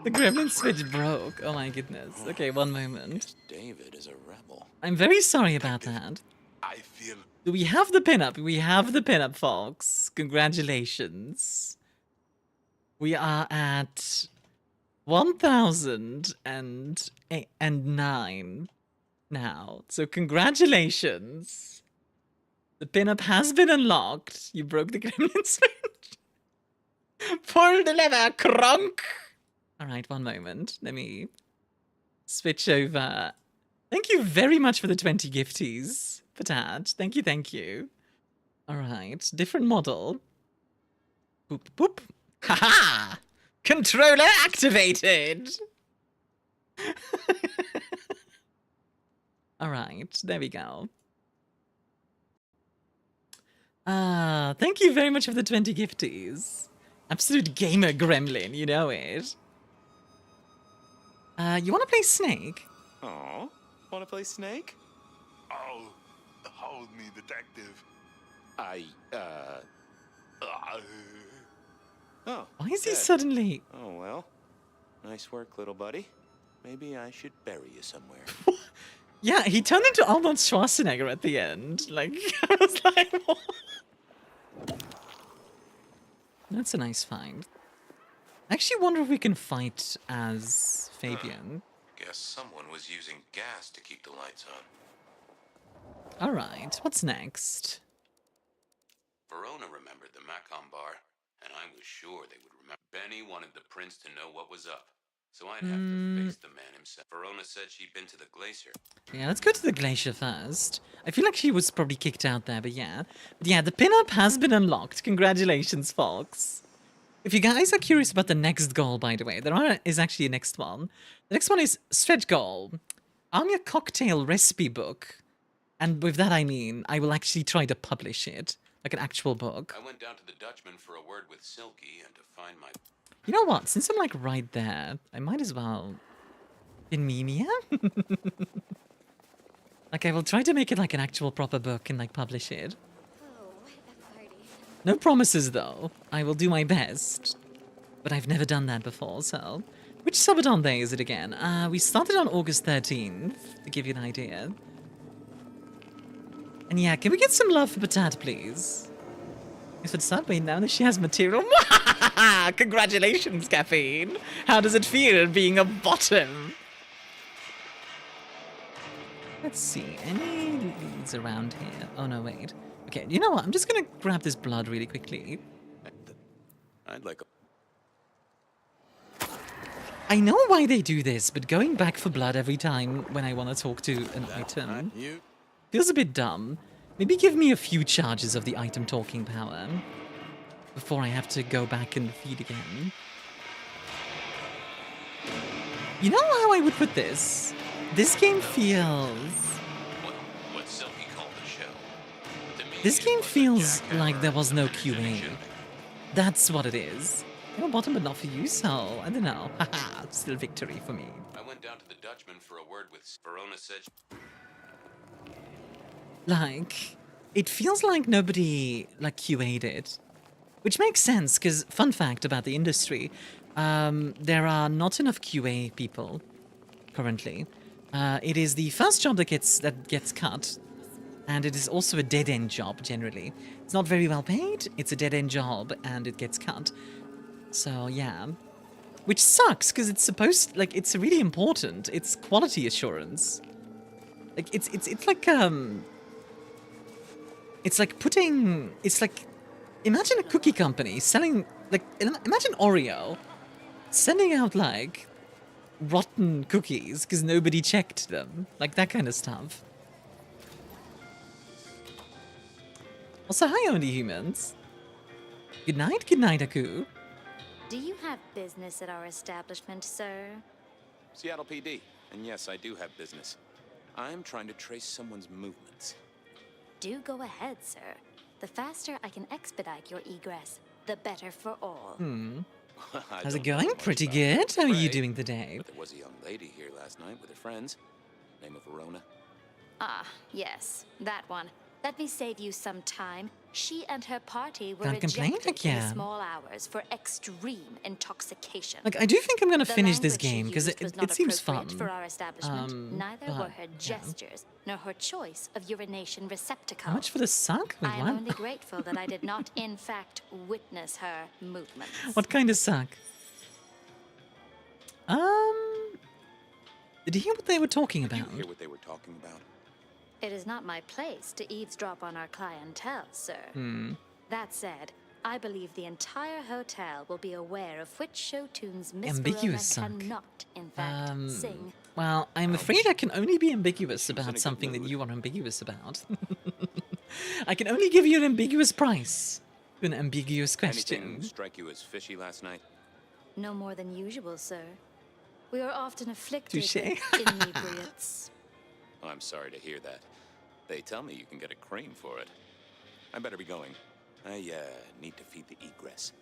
The gremlin switch broke. Oh my goodness. Okay, one moment. David is a rebel. I'm very sorry about that. I feel... We have the pinup. We have the pinup, folks. Congratulations. We are at 1,009 now. So congratulations. The pinup has been unlocked. You broke the gremlin switch. Pull the lever, crunk. All right, one moment. Let me switch over. Thank you very much for the 20 gifties, Patat. Thank you, thank you. All right, different model. Boop, boop. Haha! Controller activated! All right, there we go. Thank you very much for the 20 gifties. Absolute gamer gremlin, you know it. You want to play Snake? Oh, want to play Snake? Oh, hold me, detective. Oh. Why is he dead. suddenly... Oh, well. Nice work, little buddy. Maybe I should bury you somewhere. Yeah, he turned into Arnold Schwarzenegger at the end. Like, I was like, what? That's a nice find. I actually wonder if we can fight as Fabian. Guess someone was using gas to keep the lights on. Alright, what's next? Verona remembered the Macon bar, and I was sure they would remember. Benny wanted the prince to know what was up, so I'd have to face the man himself. Verona said she'd been to the glacier. Yeah, let's go to the glacier first. I feel like she was probably kicked out there, but yeah. But yeah, the pinup has been unlocked. Congratulations, folks. If you guys are curious about the next goal, by the way, there is actually a next one. The next one is stretch goal. Armia cocktail recipe book. And with that I mean, I will actually try to publish it. Like an actual book. I went down to the Dutchman for a word with Silky and to find my... You know what? Since I'm like right there, I might as well... In Mimia? Like I will try to make it like an actual proper book and like publish it. No promises though. I will do my best. But I've never done that before, so... Which Sabaton day is it again? We started on August 13th, to give you an idea. And yeah, can we get some love for Patat, please? If it's not wait now that she has material. Congratulations, Caffeine. How does it feel being a bottom? Let's see, any leads around here? Oh no, wait. Okay, you know what? I'm just gonna grab this blood really quickly. I'd like a... I know why they do this, but going back for blood every time when I want to talk to an item feels a bit dumb. Maybe give me a few charges of the item talking power before I have to go back and feed again. You know how I would put this? This game feels... What Silky called the show. This game feels like there was no QA. That's what it is. I'm a bottom, but not for you, so I don't know. Haha, still victory for me. I went down to the Dutchman for a word with Verona said... Like, it feels like nobody, like, QA'd it. Which makes sense, because, fun fact about the industry, there are not enough QA people, currently. It is the first job that gets cut, and it is also a dead-end job, generally. It's not very well paid, it's a dead-end job, and it gets cut. So, yeah. Which sucks, because it's supposed, like, it's really important. It's quality assurance. Like, it's like, it's like putting, it's like, imagine a cookie company selling, like, imagine Oreo sending out, like, rotten cookies because nobody checked them. Like, that kind of stuff. Also, hi, Only Humans. Good night, Aku. Do you have business at our establishment, sir? Seattle PD. And yes, I do have business. I'm trying to trace someone's movements. Do go ahead, sir. The faster I can expedite your egress, the better for all. How's it going? Pretty good. How are you doing today? But there was a young lady here last night with her friends. Name of Verona. Ah, yes, that one. Let me save you some time. She and her party were Can't complain, ejected in the yeah. small hours for extreme intoxication. Like, I do think I'm gonna The finish this language she game because used was it not seems fun. appropriate for our establishment. Neither but, were her gestures, nor her choice of urination receptacle. How much for the suck? Wait, I am what? only grateful that I did not, in fact, witness her movements. What kind of suck? Did you hear what they were talking about? Did you hear what they were talking about? It is not my place to eavesdrop on our clientele, sir. That said, I believe the entire hotel will be aware of which show tunes Miss Ambiguous Verona suck. cannot, in fact, sing. Well, I'm afraid I can only be ambiguous about something that you are ambiguous about. I can only give you an ambiguous price to an ambiguous question. Anything strike you as fishy last night? No more than usual, sir. We are often afflicted Touché. with inebriates. Oh, I'm sorry to hear that. They tell me you can get a cream for it. I better be going. I need to feed the egress.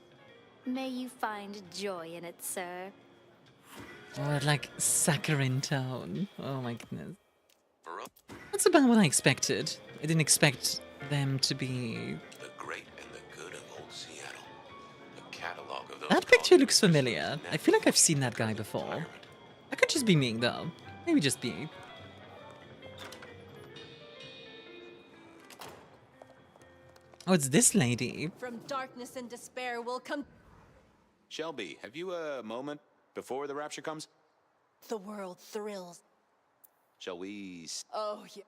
May you find joy in it, sir. Oh, like saccharine tone. Oh my goodness. That's about what I expected. I didn't expect them to be... The great and the good of old Seattle. The catalog of those... That picture looks familiar. I feel like I've seen that guy before. That could just be me, though. Maybe just me. Oh, it's this lady. From darkness and despair will come... Shelby, have you a moment before the rapture comes? The world thrills. Shall we... Oh, yeah.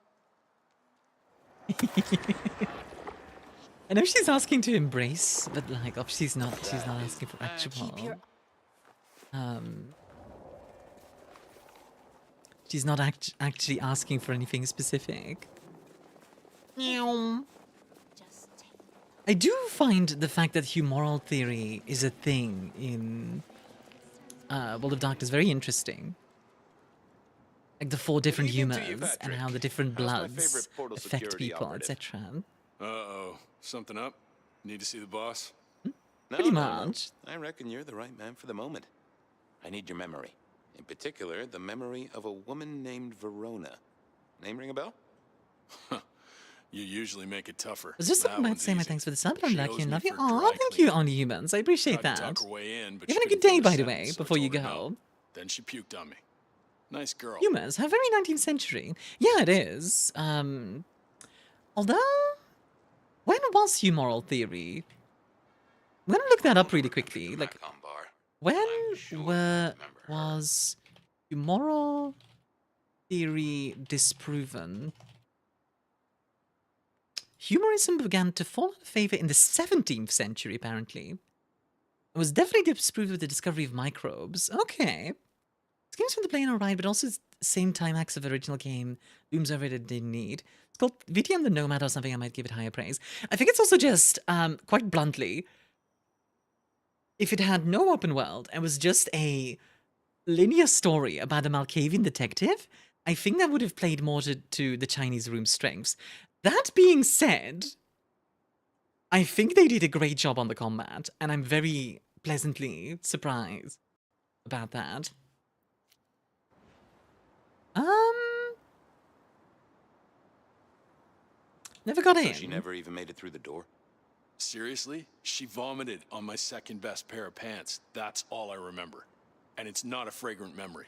I know she's asking to embrace, but like, oh, she's not asking for actual. She's not actually asking for anything specific. I do find the fact that humoral theory is a thing in World of Darkness very interesting. Like the 4 different humors and how the different bloods affect people, etc. Uh-oh. Something up? Need to see the boss? Pretty much. I reckon you're the right man for the moment. I need your memory. In particular, the memory of a woman named Verona. Name ring a bell? You usually make it tougher. I was just about to say my thanks for the sub, but I'm lucky and love you. Oh, thank you, Only Humans. I appreciate that. You're having a good day, by the way, before you go. Then she puked on me. Nice girl. Humans, how very 19th century. Yeah, it is. Although, when was humoral theory? I'm gonna look that up really quickly. Like, when was humoral theory disproven? Humorism began to fall out of favor in the 17th century, apparently. It was definitely disproved with the discovery of microbes. Okay. This game's from the plane alright, but also it's the same time acts of the original game. Looms over it didn't need. It's called VtM the Nomad or something. I might give it higher praise. I think it's also just, quite bluntly, if it had no open world and was just a linear story about a Malkavian detective, I think that would have played more to the Chinese room's strengths. That being said, I think they did a great job on the combat, and I'm very pleasantly surprised about that. Never got in. She never even made it through the door? Seriously? She vomited on my second best pair of pants. That's all I remember. And it's not a fragrant memory.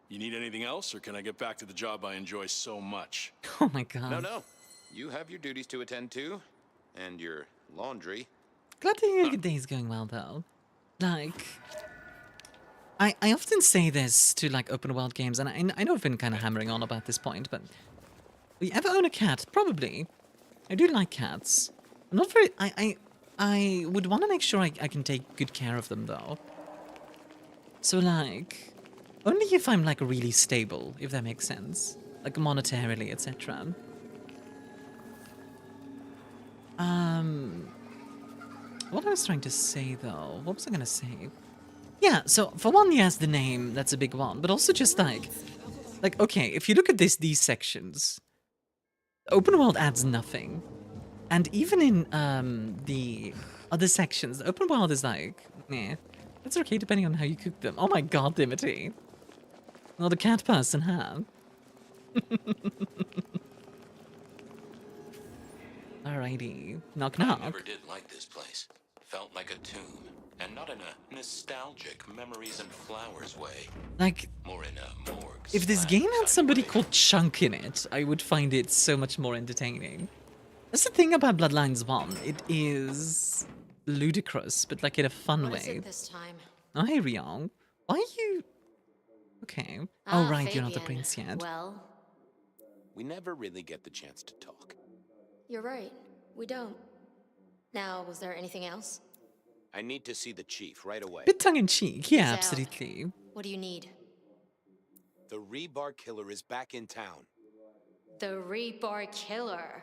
You need anything else, or can I get back to the job I enjoy so much? Oh my god. No. You have your duties to attend to, and your laundry. Glad to hear your day's going well, though. Like, I often say this to, like, open world games, and I know I've been kind of hammering on about this point, but will you ever own a cat? Probably. I do like cats. I'm not very... I would want to make sure I can take good care of them, though. So, like, only if I'm, like, really stable, if that makes sense. Like, monetarily, etc. What I was trying to say, though, what was I gonna say? Yeah, so, for one, yes, the name, that's a big one, but also just, like, okay, if you look at these sections, open world adds nothing. And even in, the other sections, the open world is, like, meh. It's okay depending on how you cook them. Oh my god, Dimity. Not a cat person, huh? Alrighty. Knock knock. I never did like this place. Felt like a tomb. And not in a nostalgic memories and flowers way. Like, more in a morgue. If this game had somebody called Chunk in it, I would find it so much more entertaining. That's the thing about Bloodlines 1. It is ludicrous, but like in a fun way. What is it this time? Oh, hey, Ryong. Why are you... Okay. Oh, right, you're not the prince yet. Well, we never really get the chance to talk. You're right. We don't. Now, was there anything else? I need to see the chief right away. Bit tongue-in-cheek, yeah, absolutely. What do you need? The Rebar Killer is back in town. The Rebar Killer.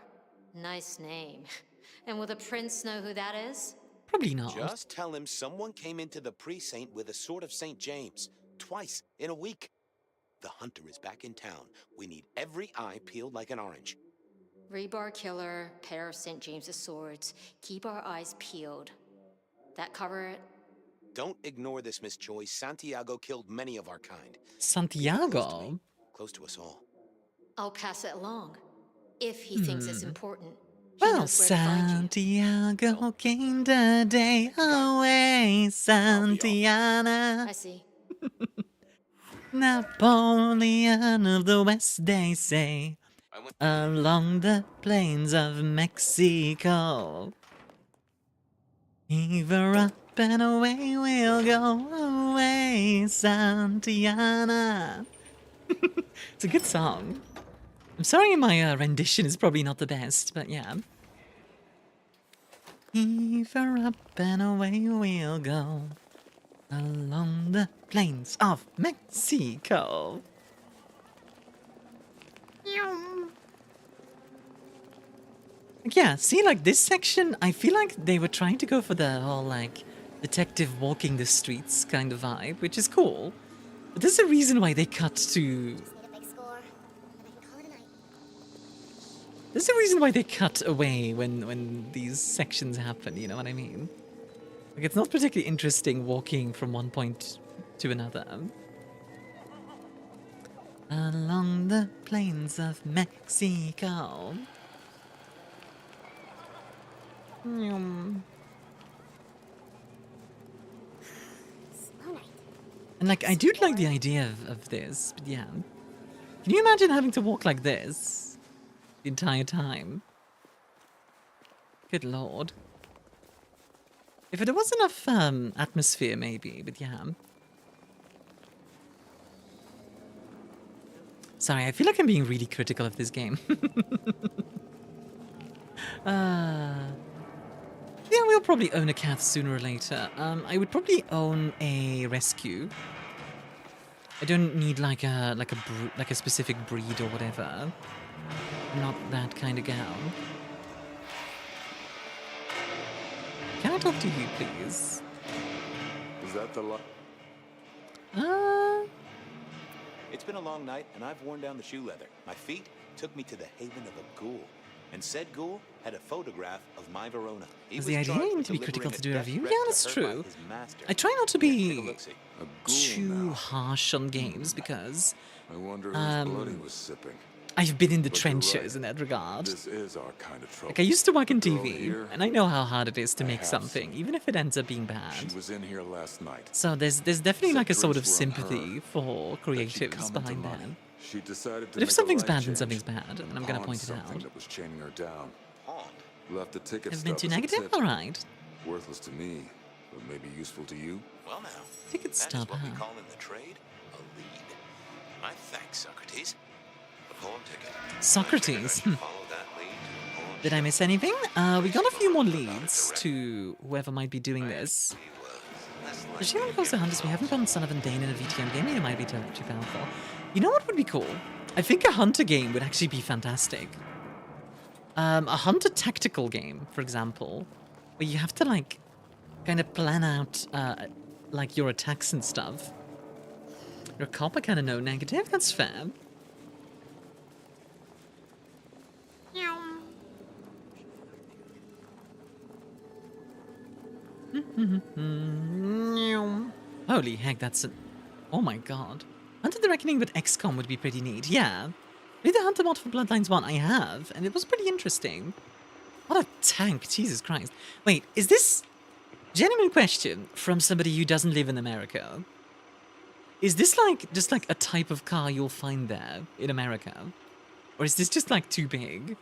Nice name. And will the prince know who that is? Probably not. Just tell him someone came into the precinct with a sword of St. James. Twice in a week. The hunter is back in town. We need every eye peeled like an orange. Rebar Killer, pair of St. James's swords. Keep our eyes peeled. That cover it? Don't ignore this, Miss Choi. Santiago killed many of our kind. Santiago? Close to us all. I'll pass it along. If he thinks it's important. Well, Santiago came the day away, Santiana. I see. Napoleon of the West, they say, along the plains of Mexico. Heave her up and away we'll go, away, Santiana. It's a good song. I'm sorry my rendition is probably not the best, but yeah. Heave her up and away we'll go, along the plains of Mexico. Yeah, see, like this section, I feel like they were trying to go for the whole, like, detective walking the streets kind of vibe, which is cool. But there's a reason why they cut to... There's a reason why they cut away when these sections happen, you know what I mean? Like, it's not particularly interesting walking from one point to another. Along the plains of Mexico. And like, I do like the idea of this, but yeah. Can you imagine having to walk like this the entire time? Good lord. If there was enough atmosphere, maybe, but yeah. Sorry, I feel like I'm being really critical of this game. Yeah, we'll probably own a cat sooner or later. I would probably own a rescue. I don't need like a specific breed or whatever. I'm not that kind of gal. Can I talk to you, please? Is that the lot? It's been a long night, and I've worn down the shoe leather. My feet took me to the haven of a ghoul. And said ghoul had a photograph of my Verona. Is the idea you need to be critical to do a review? Yeah, that's true. I try not to be too harsh on games because I wonder whose blood he was sipping. I've been in the trenches in that regard. This is our kind of trouble. Like, I used to work in TV, and I know how hard it is to make something, even if it ends up being bad. She was in here last night. So there's definitely like a sort of sympathy for creatives behind that. She decided to But if something's bad, then something's bad, and I'm gonna point it out. That was chaining her down. Left the ticket I've been too stub as a negative? tip. Alright. Worthless to me, but maybe useful to you. Well now, Ticket stub, what we huh? call in the trade a lead. My thanks, Socrates. The pawn ticket. Socrates. Follow that lead to a pawn. Did I miss anything? We got a few more leads to whoever might be doing this. Does she want to hunters? We haven't gotten Son of Dane in a VtM game. It might be too powerful. You know what would be cool? I think a hunter game would actually be fantastic. A hunter tactical game, for example, where you have to like kind of plan out like your attacks and stuff. You're a cop, I kind of know negative. That's fair. Holy heck, that's a... Oh my god. Hunter the Reckoning with XCOM would be pretty neat. Yeah. With the Hunter mod for Bloodlines 1, I have, and it was pretty interesting. What a tank, Jesus Christ. Wait, is this... Genuine question from somebody who doesn't live in America. Is this like, just like a type of car you'll find there in America? Or is this just like too big?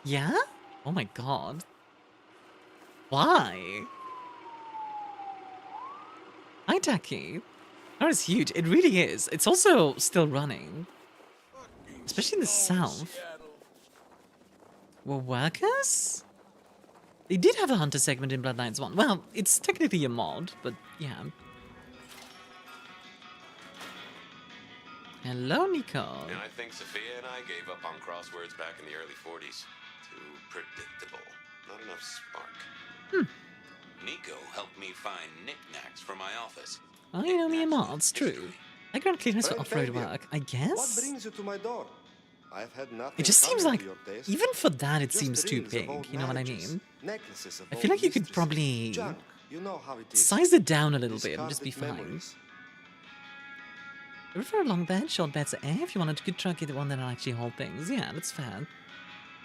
Yeah? Oh my god. Why? Hi, Taki. That is huge. It really is. It's also still running. Especially in the south. Were workers? They did have a hunter segment in Bloodlines 1. Well, it's technically a mod, but yeah. Hello, Nico. And I think Sophia and I gave up on crosswords back in the early 40s. Too predictable. Not enough spark. Nico helped me find knickknacks for my office. Oh, you know me and mods, true. I grant clearance for off-road work, I What guess? brings you to my door? I've had nothing. It just seems coming like, to your taste. even for that, it Just seems too rings of big, old you know what I marriages, mean? necklaces of I old feel like you could mistresses, probably junk. You know how it is. size it down a little bit and just be Discarded fine. memories. I prefer a long bed, short beds are air. If you want a good truck, get the one that'll actually hold things. Yeah, that's fair.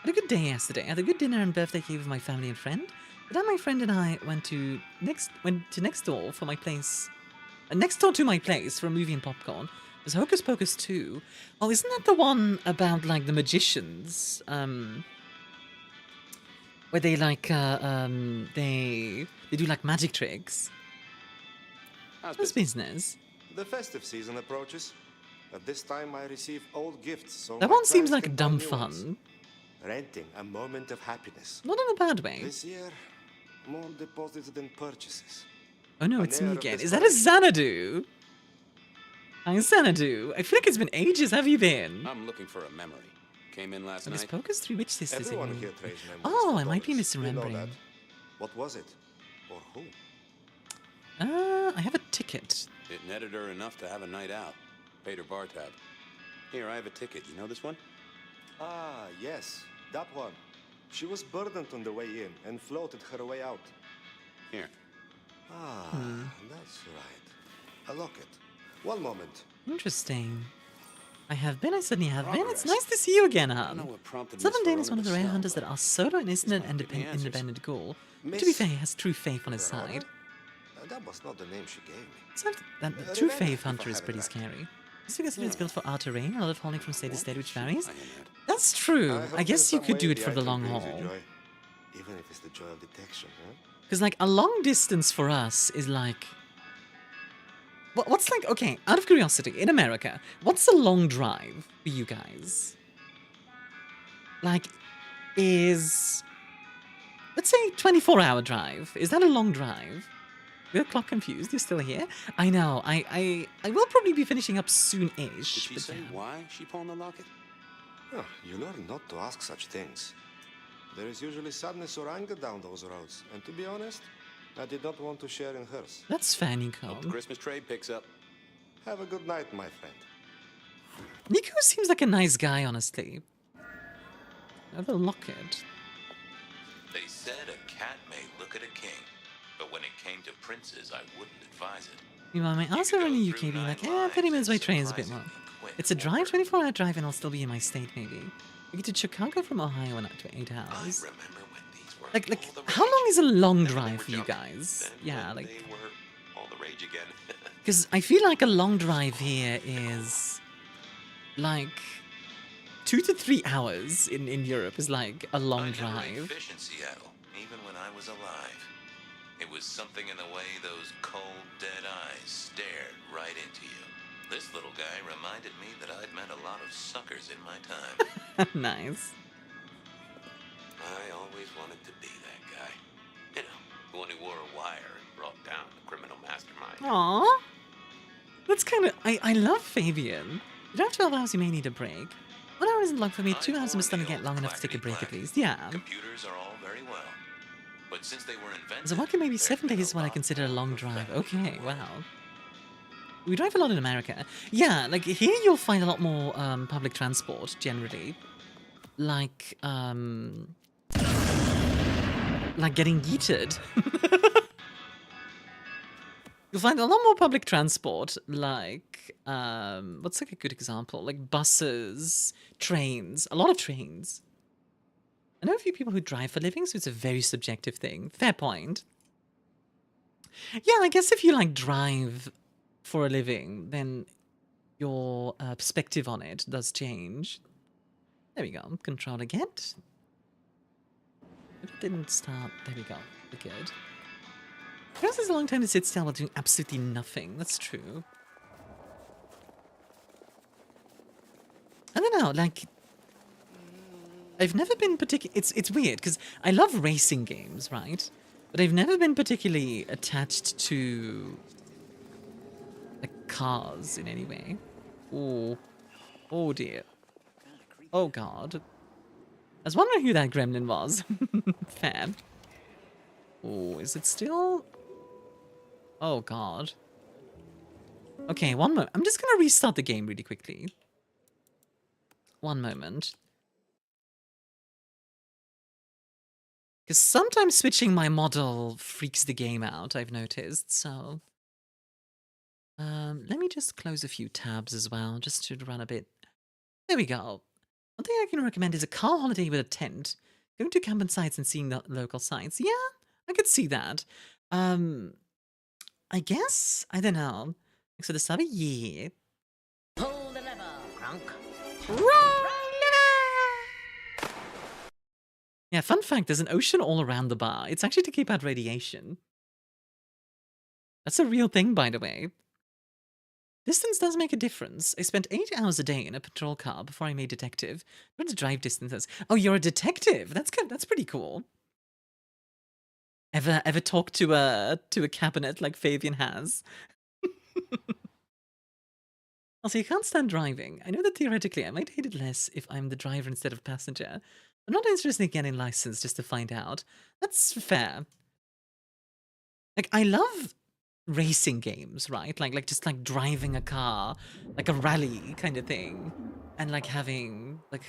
Had a good day yesterday. Had a good dinner and birthday cake with my family and friend. But then my friend and I went to next door for my place. Next door to my place for a movie and popcorn. There's Hocus Pocus 2. Oh, isn't that the one about like the magicians? Where they like they do like magic tricks. How's business? The festive season approaches. At this time, I receive old gifts. So That my one seems clients like can dumb buy new ones. fun. Renting a moment of happiness. Not in a bad way. This year, more deposits than purchases. Oh no, An it's air me of again. Is that a Xanadu? Hi, Xanadu. I feel like it's been ages. Have you been? I'm looking for a memory. Came in last So night. this poker's 3 witch sisters in Everyone me. here trades memories Oh, for I might be dollars. You know misremembering. that. What was it? Or who? I have a ticket. It netted her enough to have a night out. Paid her bar tab. Here, I have a ticket. You know this one? Ah, yes. That one. She was burdened on the way in and floated her way out. Here. Ah, that's right. A locket. One moment. Interesting. I have been, I certainly have been. It's nice to see you again, hon. Southern Dane is one of the rare hunters that are solo and isn't an independent ghoul. But to be fair, he has true faith on his side. That was not the name she gave me. So that true faith hunter is pretty scary. Just because it's built for our terrain, a lot of falling from state to state which varies. That's true. I guess you could do it for the long haul. Even if it's the joy of detection, huh? Because, like, a long distance for us is like... What's like... Okay, out of curiosity, in America, what's a long drive for you guys? Like, is... Let's say 24-hour drive. Is that a long drive? You're clock confused. You're still here? I know. I will probably be finishing up soon-ish. Did she say why she pawned the locket? Oh, you learn not to ask such things. There is usually sadness or anger down those roads, and to be honest, I did not want to share in hers. That's fair, Nico. Hope the Christmas trade picks up. Have a good night, my friend. Nico seems like a nice guy, honestly. Another locket. They said a cat may look at a king, but when it came to princes, I wouldn't advise it. Meanwhile, my answer in the UK being like, 30 minutes by train is a bit more. It's a drive, 24-hour drive, and I'll still be in my state, maybe. We get to Chicago from Ohio in up to 8 hours. Like, how long is a long drive for you guys? Yeah, like... They were all the rage again. Because I feel like a long drive here is... like... 2 to 3 hours in Europe is like a long drive. Fish in Seattle, even when I was alive. It was something in the way those cold, dead eyes stared right into you. This little guy reminded me that I'd met a lot of suckers in my time. Nice. I always wanted to be that guy. You know, the one who wore a wire and brought down the criminal mastermind. Aww. That's kind of... I love Fabian. You don't have 12 hours, you may need a break. 1 hour isn't long for me. 2 hours must only get long enough to take a break at least. Yeah. Computers are all very well. But since they were invented... So working maybe 7 days is what I consider a long drive. Okay, wow. We drive a lot in America. Yeah, like here you'll find a lot more public transport generally. Like getting yeeted. You'll find a lot more public transport, like, what's like a good example? Like buses, trains, a lot of trains. I know a few people who drive for a living, so it's a very subjective thing. Fair point. Yeah, I guess if you like drive for a living, then your perspective on it does change. There we go. Controller get. If it didn't start, there we go. We're good. Because it's a long time to sit still while doing absolutely nothing. That's true. I don't know, like... I've never been particularly... It's weird, because I love racing games, right? But I've never been particularly attached to... like, cars in any way. Oh. Oh, dear. Oh, God. I was wondering who that gremlin was. Fair. Oh, is it still... Oh, God. Okay, one moment. I'm just going to restart the game really quickly. One moment. Because sometimes switching my model freaks the game out, I've noticed, so... let me just close a few tabs as well, just to run a bit... There we go. One thing I can recommend is a car holiday with a tent. Going to camping sites and seeing the local sites. Yeah, I could see that. I guess? I don't know. So the sub, yeah. Pull the lever, Crunk. Yeah, fun fact, there's an ocean all around the bar. It's actually to keep out radiation. That's a real thing, by the way. Distance does make a difference. I spent 8 hours a day in a patrol car before I made detective. What are drive distances? Oh, you're a detective. That's good. That's pretty cool. Ever talk to a cabinet like Fabian has? Also, you can't stand driving. I know that theoretically I might hate it less if I'm the driver instead of passenger. I'm not interested in getting licensed just to find out. That's fair. Like, I love racing games, right? Like just like driving a car, like a rally kind of thing, and like having like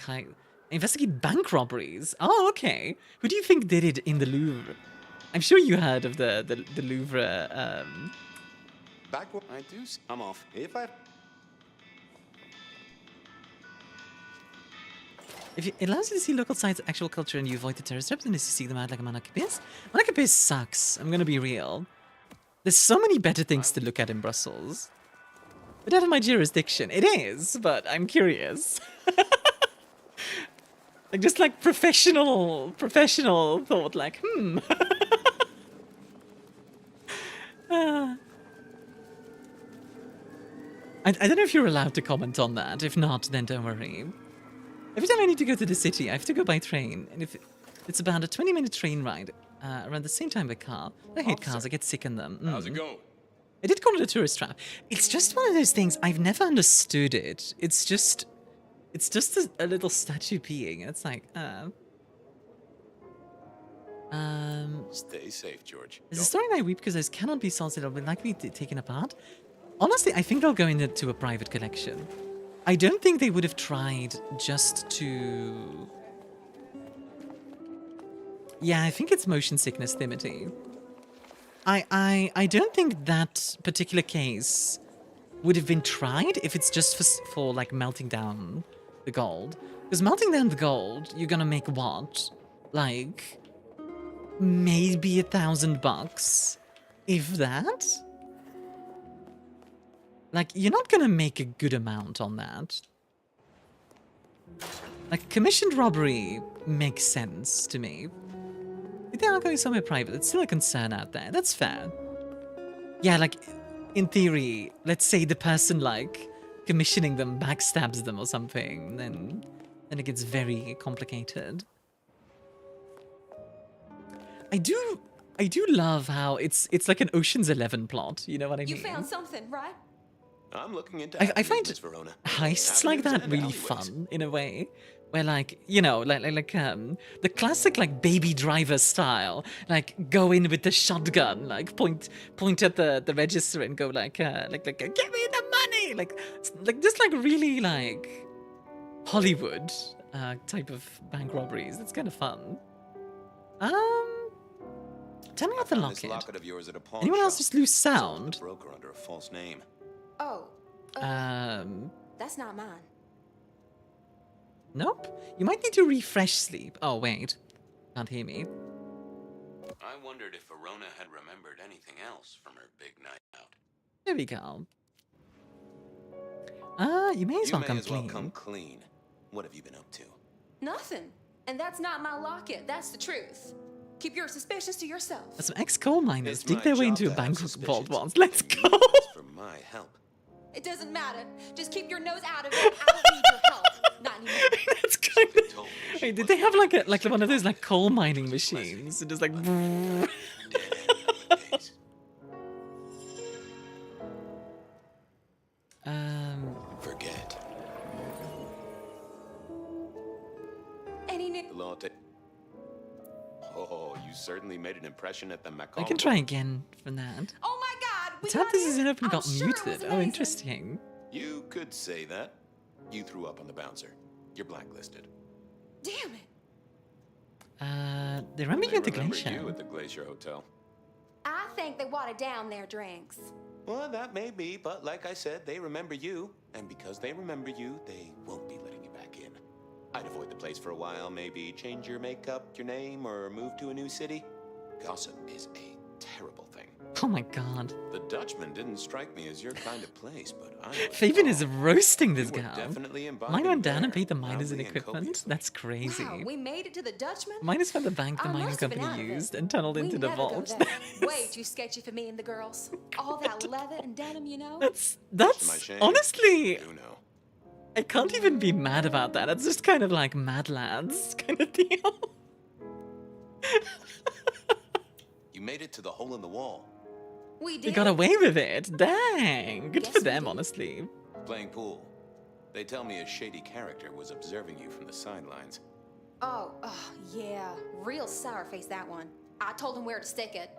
investigate bank robberies. Oh, okay. Who do you think did it in the Louvre? I'm sure you heard of the Louvre. Back what I do. I'm off. If it allows you to see local sites, actual culture, and you avoid the tourist traps, and you see them out like a Monarchipis. Monarchipis sucks. I'm gonna be real. There's so many better things to look at in Brussels. But out of my jurisdiction, it is, but I'm curious. Like just like professional thought, like, I don't know if you're allowed to comment on that. If not, then don't worry. Every time I need to go to the city, I have to go by train, and if it's about a 20-minute train ride, around the same time by car. I hate cars, I get sick in them. How's it going? I did call it a tourist trap. It's just one of those things, I've never understood it. It's just a little statue peeing, and it's like, Stay safe, George. There's a story that I weep because those cannot be salted or will likely be taken apart. Honestly, I think they'll go into a private collection. I don't think they would have tried just to... Yeah, I think it's motion sickness, Timothy. I don't think that particular case would have been tried if it's just for like melting down the gold. Because melting down the gold, you're gonna make what? Like maybe $1,000, if that. Like, you're not gonna make a good amount on that. Like, commissioned robbery makes sense to me. If they are going somewhere private, it's still a concern out there. That's fair. Yeah, like, in theory, let's say the person, like, commissioning them backstabs them or something, then it gets very complicated. I do love how it's like an Ocean's 11 plot, you know what I mean? You found something, right? I'm looking into I find Verona. heists like that really fun in a way, where like, you know, like the classic like Baby Driver style, like go in with the shotgun, like point at the register and go like give me the money, like just like really like Hollywood type of bank robberies. That's kind of fun. Tell me about the locket. Locket of yours at a pawn Anyone else shop. just lose sound? Broker under a false name. Oh. That's not mine. Nope. You might need to refresh sleep. Oh, wait. Can't hear me. I wondered if Verona had remembered anything else from her big night out. There we go. You may as well come clean. come clean. What have you been up to? Nothing. And that's not my locket. That's the truth. Keep your suspicions to yourself. Some ex-coal miners dig their way into a bank vault once. Let's go! For my help. It doesn't matter. Just keep your nose out of it. I don't need your help. Not anymore. That's kind of... Wait, did they have like one of those like coal mining machines? And just like... Forget. Any new... Oh, you certainly made an impression at the Macau. I can try again from that. Oh my god! It's how this is open got muted. Oh, interesting. You could say that. You threw up on the bouncer. You're blacklisted. Damn it! They remember you at the remember Glacier. you at the Glacier Hotel. I think they watered down their drinks. Well, that may be, but like I said, they remember you. And because they remember you, they won't be letting you back in. I'd avoid the place for a while, maybe change your makeup, your name, or move to a new city. Gossip is a terrible thing. Oh my god. The Dutchman didn't strike me as your kind of place, but I... Fabian is roasting this You were guy. definitely invited Mine went down and there, paid the miners in loudly and equipment. That's crazy. Wow, we made it to the Dutchman? Miners found the bank the I mining must have been company out of it. used and tunneled into the never go vault. there. Way too sketchy for me and the girls. All that leather and denim, you know? That's my shame. honestly... You know. I can't even be mad about that. It's just kind of like Mad Lads kind of deal. You made it to the hole in the wall. We They did. got away with it. Dang. Good for them, honestly. Playing pool. They tell me a shady character was observing you from the sidelines. Oh, yeah. Real sour face, that one. I told him where to stick it.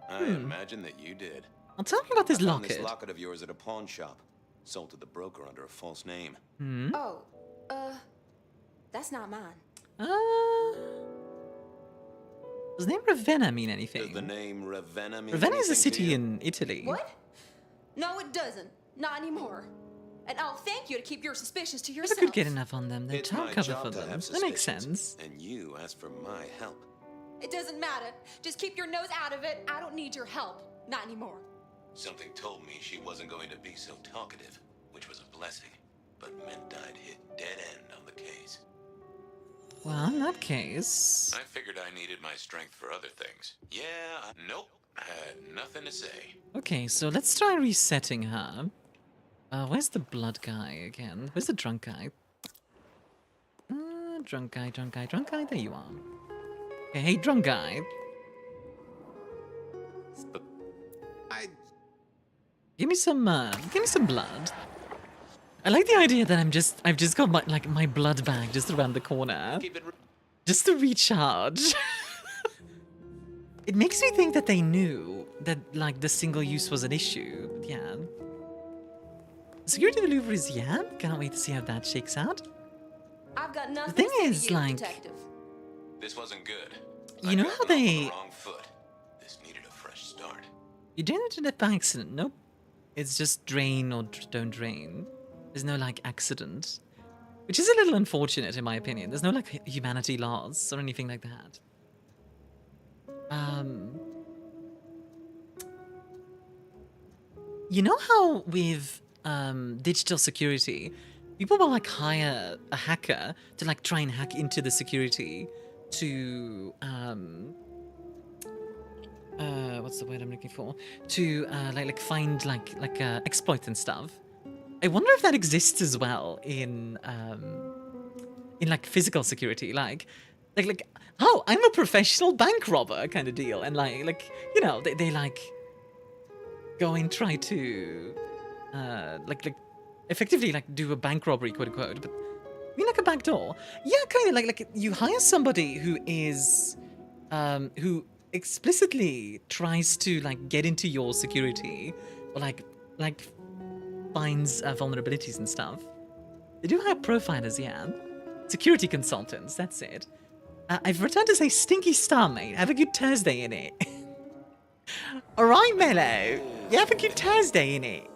I imagine that you did. I'll tell me about this I found locket. This locket of yours at a pawn shop. Sold to the broker under a false name. Oh, that's not mine. Does the name Ravenna mean anything? Does the name Ravenna mean Ravenna is a anything to city you? in Italy. What? No, it doesn't. Not anymore. And I'll thank you to keep your suspicions to Never yourself. could get enough on them. They It's don't my cover job for to them. have That makes suspicions, sense. And you asked for my help. It doesn't matter. Just keep your nose out of it. I don't need your help. Not anymore. Something told me she wasn't going to be so talkative, which was a blessing, but meant I'd hit dead end on the case. Well, in that case... I figured I needed my strength for other things. Yeah, nope. I had nothing to say. Okay, so let's try resetting her. Where's the blood guy again? Where's the drunk guy? Drunk guy. There you are. Okay, hey, drunk guy. Give me some blood. I like the idea that I've just got my blood bag just around the corner, just to recharge. It makes me think that they knew that like the single use was an issue. Yeah. Security of the Louvre is Can't wait to see how that shakes out. I've got nothing thing to say is, to you, like- detective. This wasn't good. You know how they... Wrong foot. This needed a fresh start. You didn't do it by accident. Nope. It's just drain or don't drain. There's no like accident, which is a little unfortunate in my opinion. There's no like humanity laws or anything like that. You know how with digital security, people will like hire a hacker to like try and hack into the security to what's the word I'm looking for? To like find like exploits and stuff. I wonder if that exists as well in like physical security, like oh, I'm a professional bank robber kind of deal, and like you know they like go and try to like effectively like do a bank robbery, quote unquote, but I mean like a back door. Yeah, kind of like you hire somebody who is who explicitly tries to like get into your security or like finds vulnerabilities and stuff. They do have profilers, yeah. Security consultants, that's it. I've returned to say stinky star, mate. Have a good Thursday in it. Alright, Mello. You have a good Thursday in it.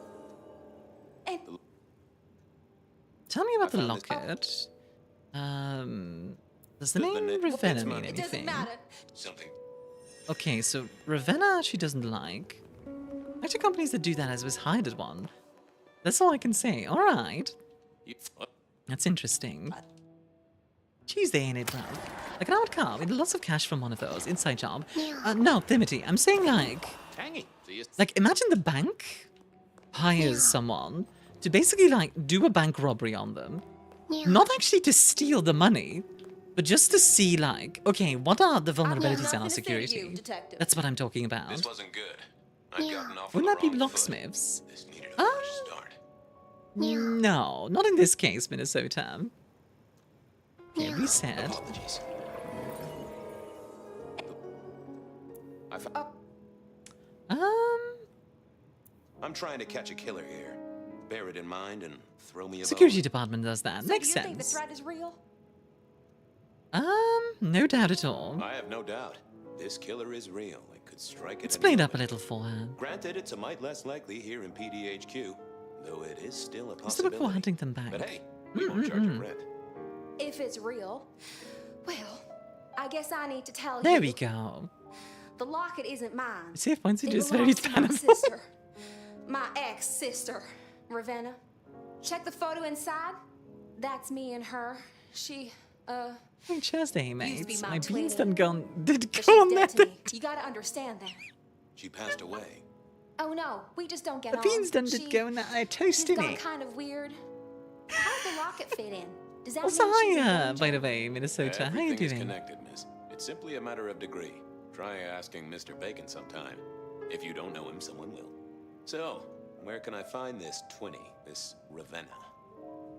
Tell me about the locket. Does the name Ravenna mean anything? It doesn't matter. Something. Okay, so Ravenna she doesn't like. Actually, companies that do that as was hired one. That's all I can say. All right. That's interesting. Tuesday ain't it, love? Like an odd car with lots of cash from one of those. Inside job. No, Timothy, I'm saying like imagine the bank hires someone to basically like do a bank robbery on them. Not actually to steal the money, but just to see like, okay, what are the vulnerabilities in our security? That's what I'm talking about. This wasn't good. I'd gotten off Wouldn't on that the be wrong foot. locksmiths? This needed a fresh start. No, not in this case, Minnesota. Okay, reset. Apologies. I'm trying to catch a killer here. Bear it in mind and throw me a Security bone. department does that. So Makes do you think the sense. threat is real? No doubt at all. I have no doubt. This killer is real. It could strike at Let's any play it up a moment. little for her. Granted, it's a mite less likely here in PDHQ, though it is still a Let's possibility. look for Huntington Bank. But hey, we won't charge you rent. If it's real, well, I guess I need to tell you. There we go. The locket isn't mine. See if points It is very belongs to my Spanish. sister. My ex-sister, Ravenna. Check the photo inside. That's me and her. She, Hey, Thursday, used to mates. be My twin. beans done gone. Did But go she's on dead that. to me. You gotta understand that. She passed away. Oh no, we just don't get The on. beans done She- did go on that. I toast she's in gone it. kind of weird. How does the locket fit in? Does that Also, mean she's in hi, danger? by the way, Minnesota. How you Everything is doing? connected, miss. It's simply a matter of degree. Try asking Mr. Bacon sometime. If you don't know him, someone will. So, Where can I find this 20, Miss Ravenna?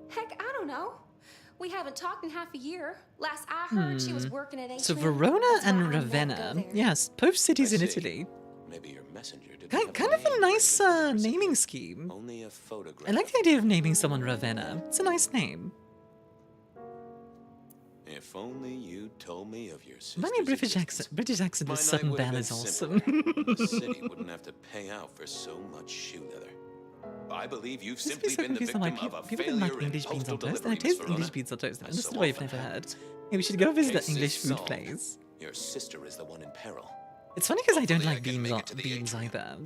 Heck, I don't know. We haven't talked in half a year. Last I heard, she was working at So HM. Verona and Ravenna, yes, both cities in Italy. Maybe your messenger didn't Kind of a nice naming scheme. Only a photograph. I like the idea of naming someone Ravenna. It's a nice name. If only you told me of your sister's Funny British accent with sudden bell is awesome. The city wouldn't have to pay out for so much shoe leather. I believe you've simply so been the confused on why victim of a people don't failure like in English beans postal on toast, and I delivery, taste Miss English Verona. beans on toast. As This so is what I've often never heard. happens. Yeah, we should go visit Case the English is food solved. place. Your sister is the one in peril. It's funny because I don't like beans either.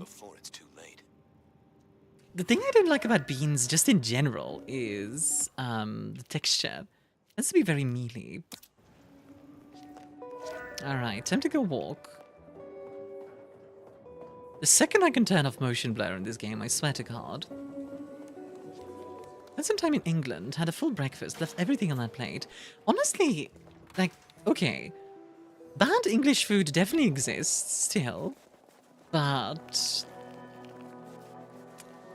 The thing I don't like about beans, just in general, is the texture. It has to be very mealy. Alright, time to go walk. The second I can turn off motion blur in this game, I swear to God. Spent some time in England, had a full breakfast, left everything on that plate. Honestly, like, okay. Bad English food definitely exists still, but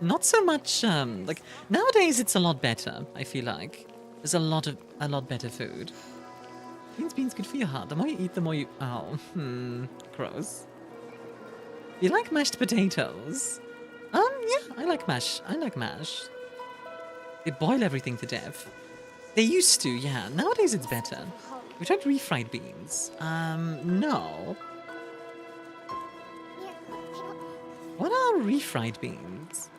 not so much, like, nowadays it's a lot better, I feel like. There's a lot better food. Beans, good for your heart. The more you eat, the more you... Oh, gross. You like mashed potatoes? Yeah, I like mash. They boil everything to death. They used to, yeah. Nowadays it's better. We tried refried beans. No. What are refried beans?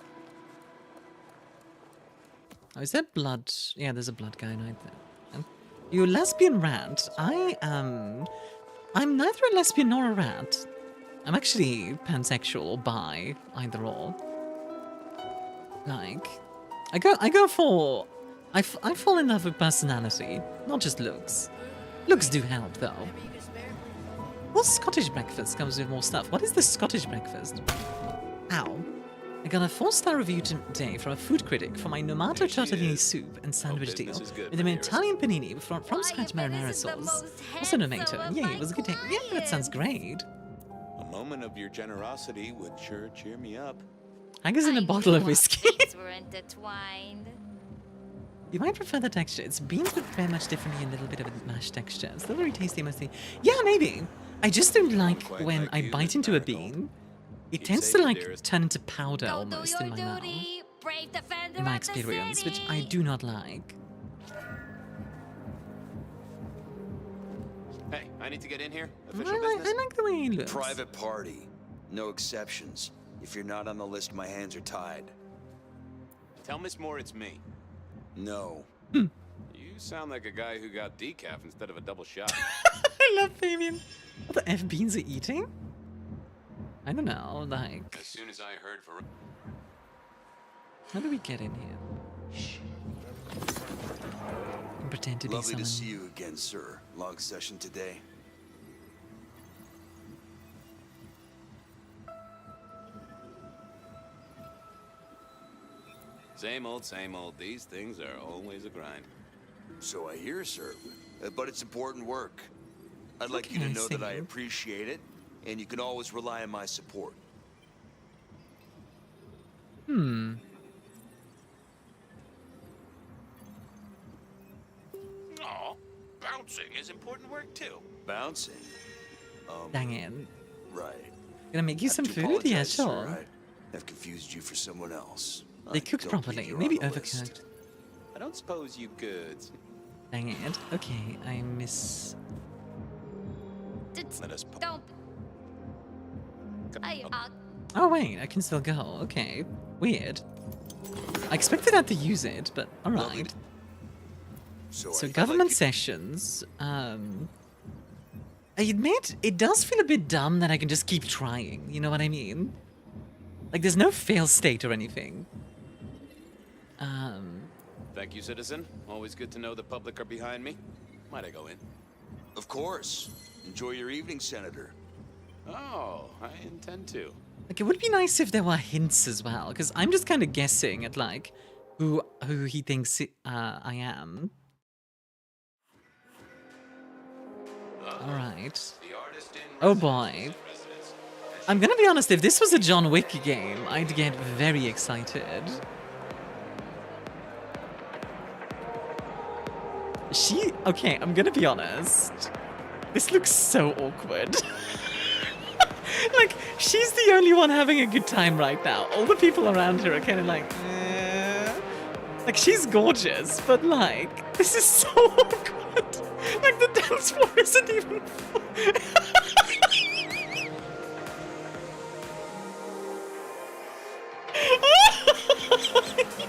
Oh, is there blood? Yeah, there's a blood guy right there. You lesbian rat. I'm neither a lesbian nor a rat. I'm actually pansexual or bi, either or. Like, I go for... I fall in love with personality, not just looks. Looks do help, though. Well, Scottish breakfast comes with more stuff. What is the Scottish breakfast? Ow. I got a 4-star review today from a food critic for my Nomato tortellini soup and sandwich deal with an Italian panini from scratch marinara sauce. Also Nomato, and yeah, it was a good day. Yeah, that sounds great. A moment of your generosity would sure cheer me up. Haggis in a bottle of whiskey. We're intertwined. You might prefer the texture. It's beans but very much differently, a little bit of a mashed texture. Still very tasty, mostly. Yeah, maybe. I just don't like when I bite into a bean. It tends to like turn into powder almost in my mouth. In my experience, which I do not like. Hey, I need to get in here. I like the way he looks. Private party. No exceptions. If you're not on the list, my hands are tied. Tell Miss Moore it's me. No. You sound like a guy who got decaf instead of a double shot. I love Fabian. What the F beans are eating? I don't know, like... As soon as I heard for... How do we get in here? Shh. And pretend to be Lovely someone... to see you again, sir. Long session today. Same old, same old. These things are always a grind. So I hear, sir. But it's important work. I'd like you to know that I appreciate it, and you can always rely on my support. Aw, bouncing is important work too. Bouncing? Dang it. Right. Gonna make you some food? Yeah, sure. I've confused you for someone else. They cooked properly, maybe overcooked. I don't suppose you could. Dang it. Okay, I miss... Let us... Don't... Oh wait, I can still go. Okay. Weird. I expected that to use it, but alright. So government sessions, I admit, it does feel a bit dumb that I can just keep trying, you know what I mean? Like, there's no fail state or anything. Thank you, citizen. Always good to know the public are behind me. Might I go in? Of course. Enjoy your evening, Senator. Oh, I intend to. Like, it would be nice if there were hints as well, because I'm just kind of guessing at, like, who he thinks I am. Alright. Oh boy. I'm gonna be honest, if this was a John Wick game, I'd get very excited. Okay, I'm gonna be honest. This looks so awkward. Like, she's the only one having a good time right now. All the people around her are kind of like, eh. Like, she's gorgeous, but like, this is so awkward. Like, the dance floor isn't even full.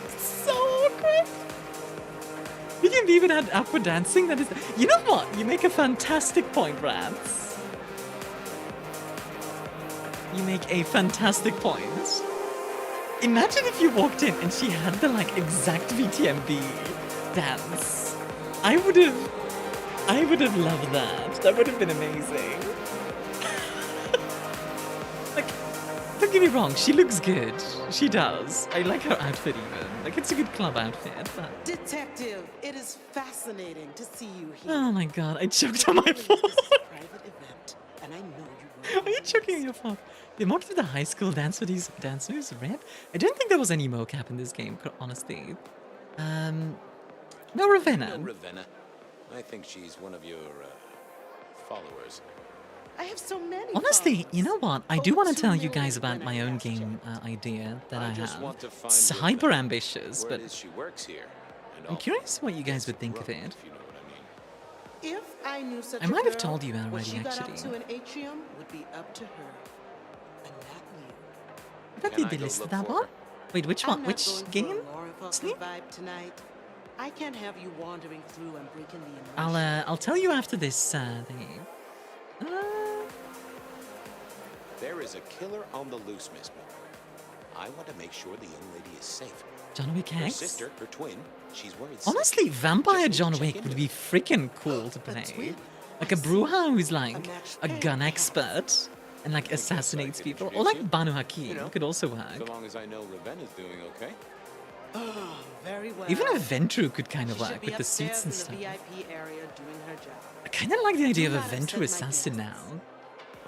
It's so awkward. You can even add awkward dancing. That is, you know what? You make a fantastic point, Rats. You make a fantastic point. Imagine if you walked in and she had the like exact VtMB dance. I would have loved that. That would have been amazing. Like, don't get me wrong, she looks good. She does. I like her outfit even. Like, it's a good club outfit. But... Detective, it is fascinating to see you here. Oh my god, I choked on my phone. Private event, and I know you will. Are you choking on your phone? The emote for the high school dance for these dancers, rip? I don't think there was any mocap in this game, honestly. No Ravenna. No Ravenna. I think she's one of your followers. I have so many. Honestly, you know what? I do want to tell you guys about my own game idea that I have. It's hyper ambitious, but she works here. I'm curious what you guys would think of it. If I knew such I might a have girl, told you what already, she got actually. up to an atrium would be up to her. And not you. But did they list that one? Wait, which one? Which game? Sleep? Vibe tonight. I can't have you wandering through and breaking the immersion. I'll tell you after this thingy. There is a killer on the loose, Miss Miller. I want to make sure the young lady is safe. John Wick Her X? sister, her twin, she's worried. Honestly, Vampire John Wick would be freaking cool to play. Like a Bruja who's like a gun expert and like assassinates people. Or like Banu Hakim could also work. So long as I know Ravenna's doing okay. Oh, very well. Even a Ventru could kind of She should work be with the suits and upstairs stuff. in the VIP area doing her job. I kind of like the idea of a Do not Ventru upset my assassin now.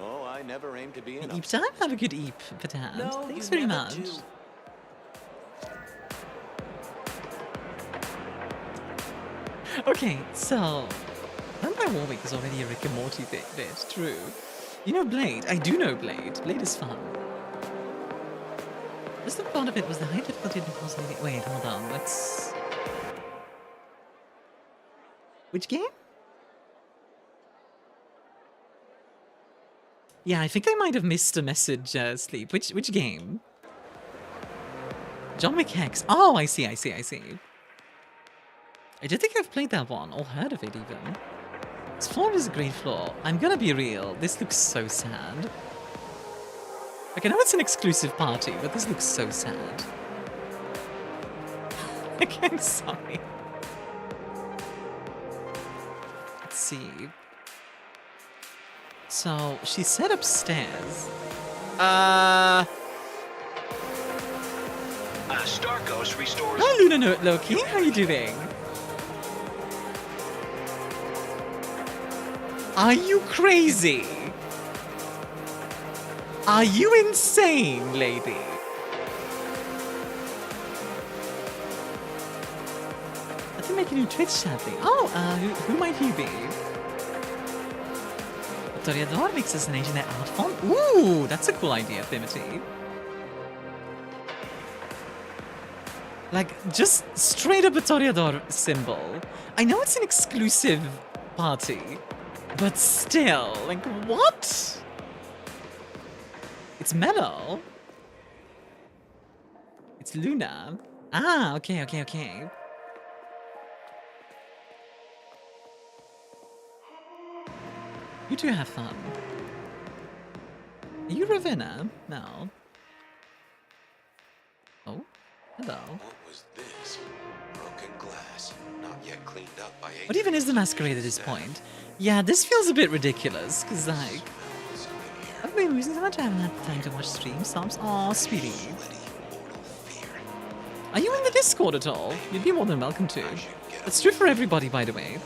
Oh, I never aimed to be an Eep time? Have a good Eep for that. No, Thanks you very never much. do. Okay, so Vampire Warwick is already a Rick and Morty bit, true. You know Blade? I do know Blade. Blade is fun. Just the part of it was the high difficulty impossibility. Wait, hold on. Let's. Which game? Yeah, I think I might have missed a message, Sleep. Which game? John Wick Hex. Oh, I see. I don't think I've played that one, or heard of it even. This floor is a great floor. I'm gonna be real, this looks so sad. Like, I know it's an exclusive party, but this looks so sad. Like, I'm sorry. Let's see. So, she said upstairs. Starkos restores. Hi, Luna Note Loki. How are you doing? Are you crazy? Are you insane, lady? Let's make a new Twitch chat thing. Oh, who might he be? Toreador makes assassination their art form. Ooh, that's a cool idea, Thimity. Like, just straight up a Toreador symbol. I know it's an exclusive party, but still, like, what? It's Mellow. It's Luna. Ah, okay. You two have fun. Are you Ravenna? No. Oh, hello. What was this? Broken glass, not yet cleaned up by What even is the masquerade at this point? Yeah, this feels a bit ridiculous, because, like, I've been losing so much I haven't had time to watch stream subs. Aw, sweetie. Are you in the Discord at all? You'd be more than welcome to. It's true for everybody, by the way.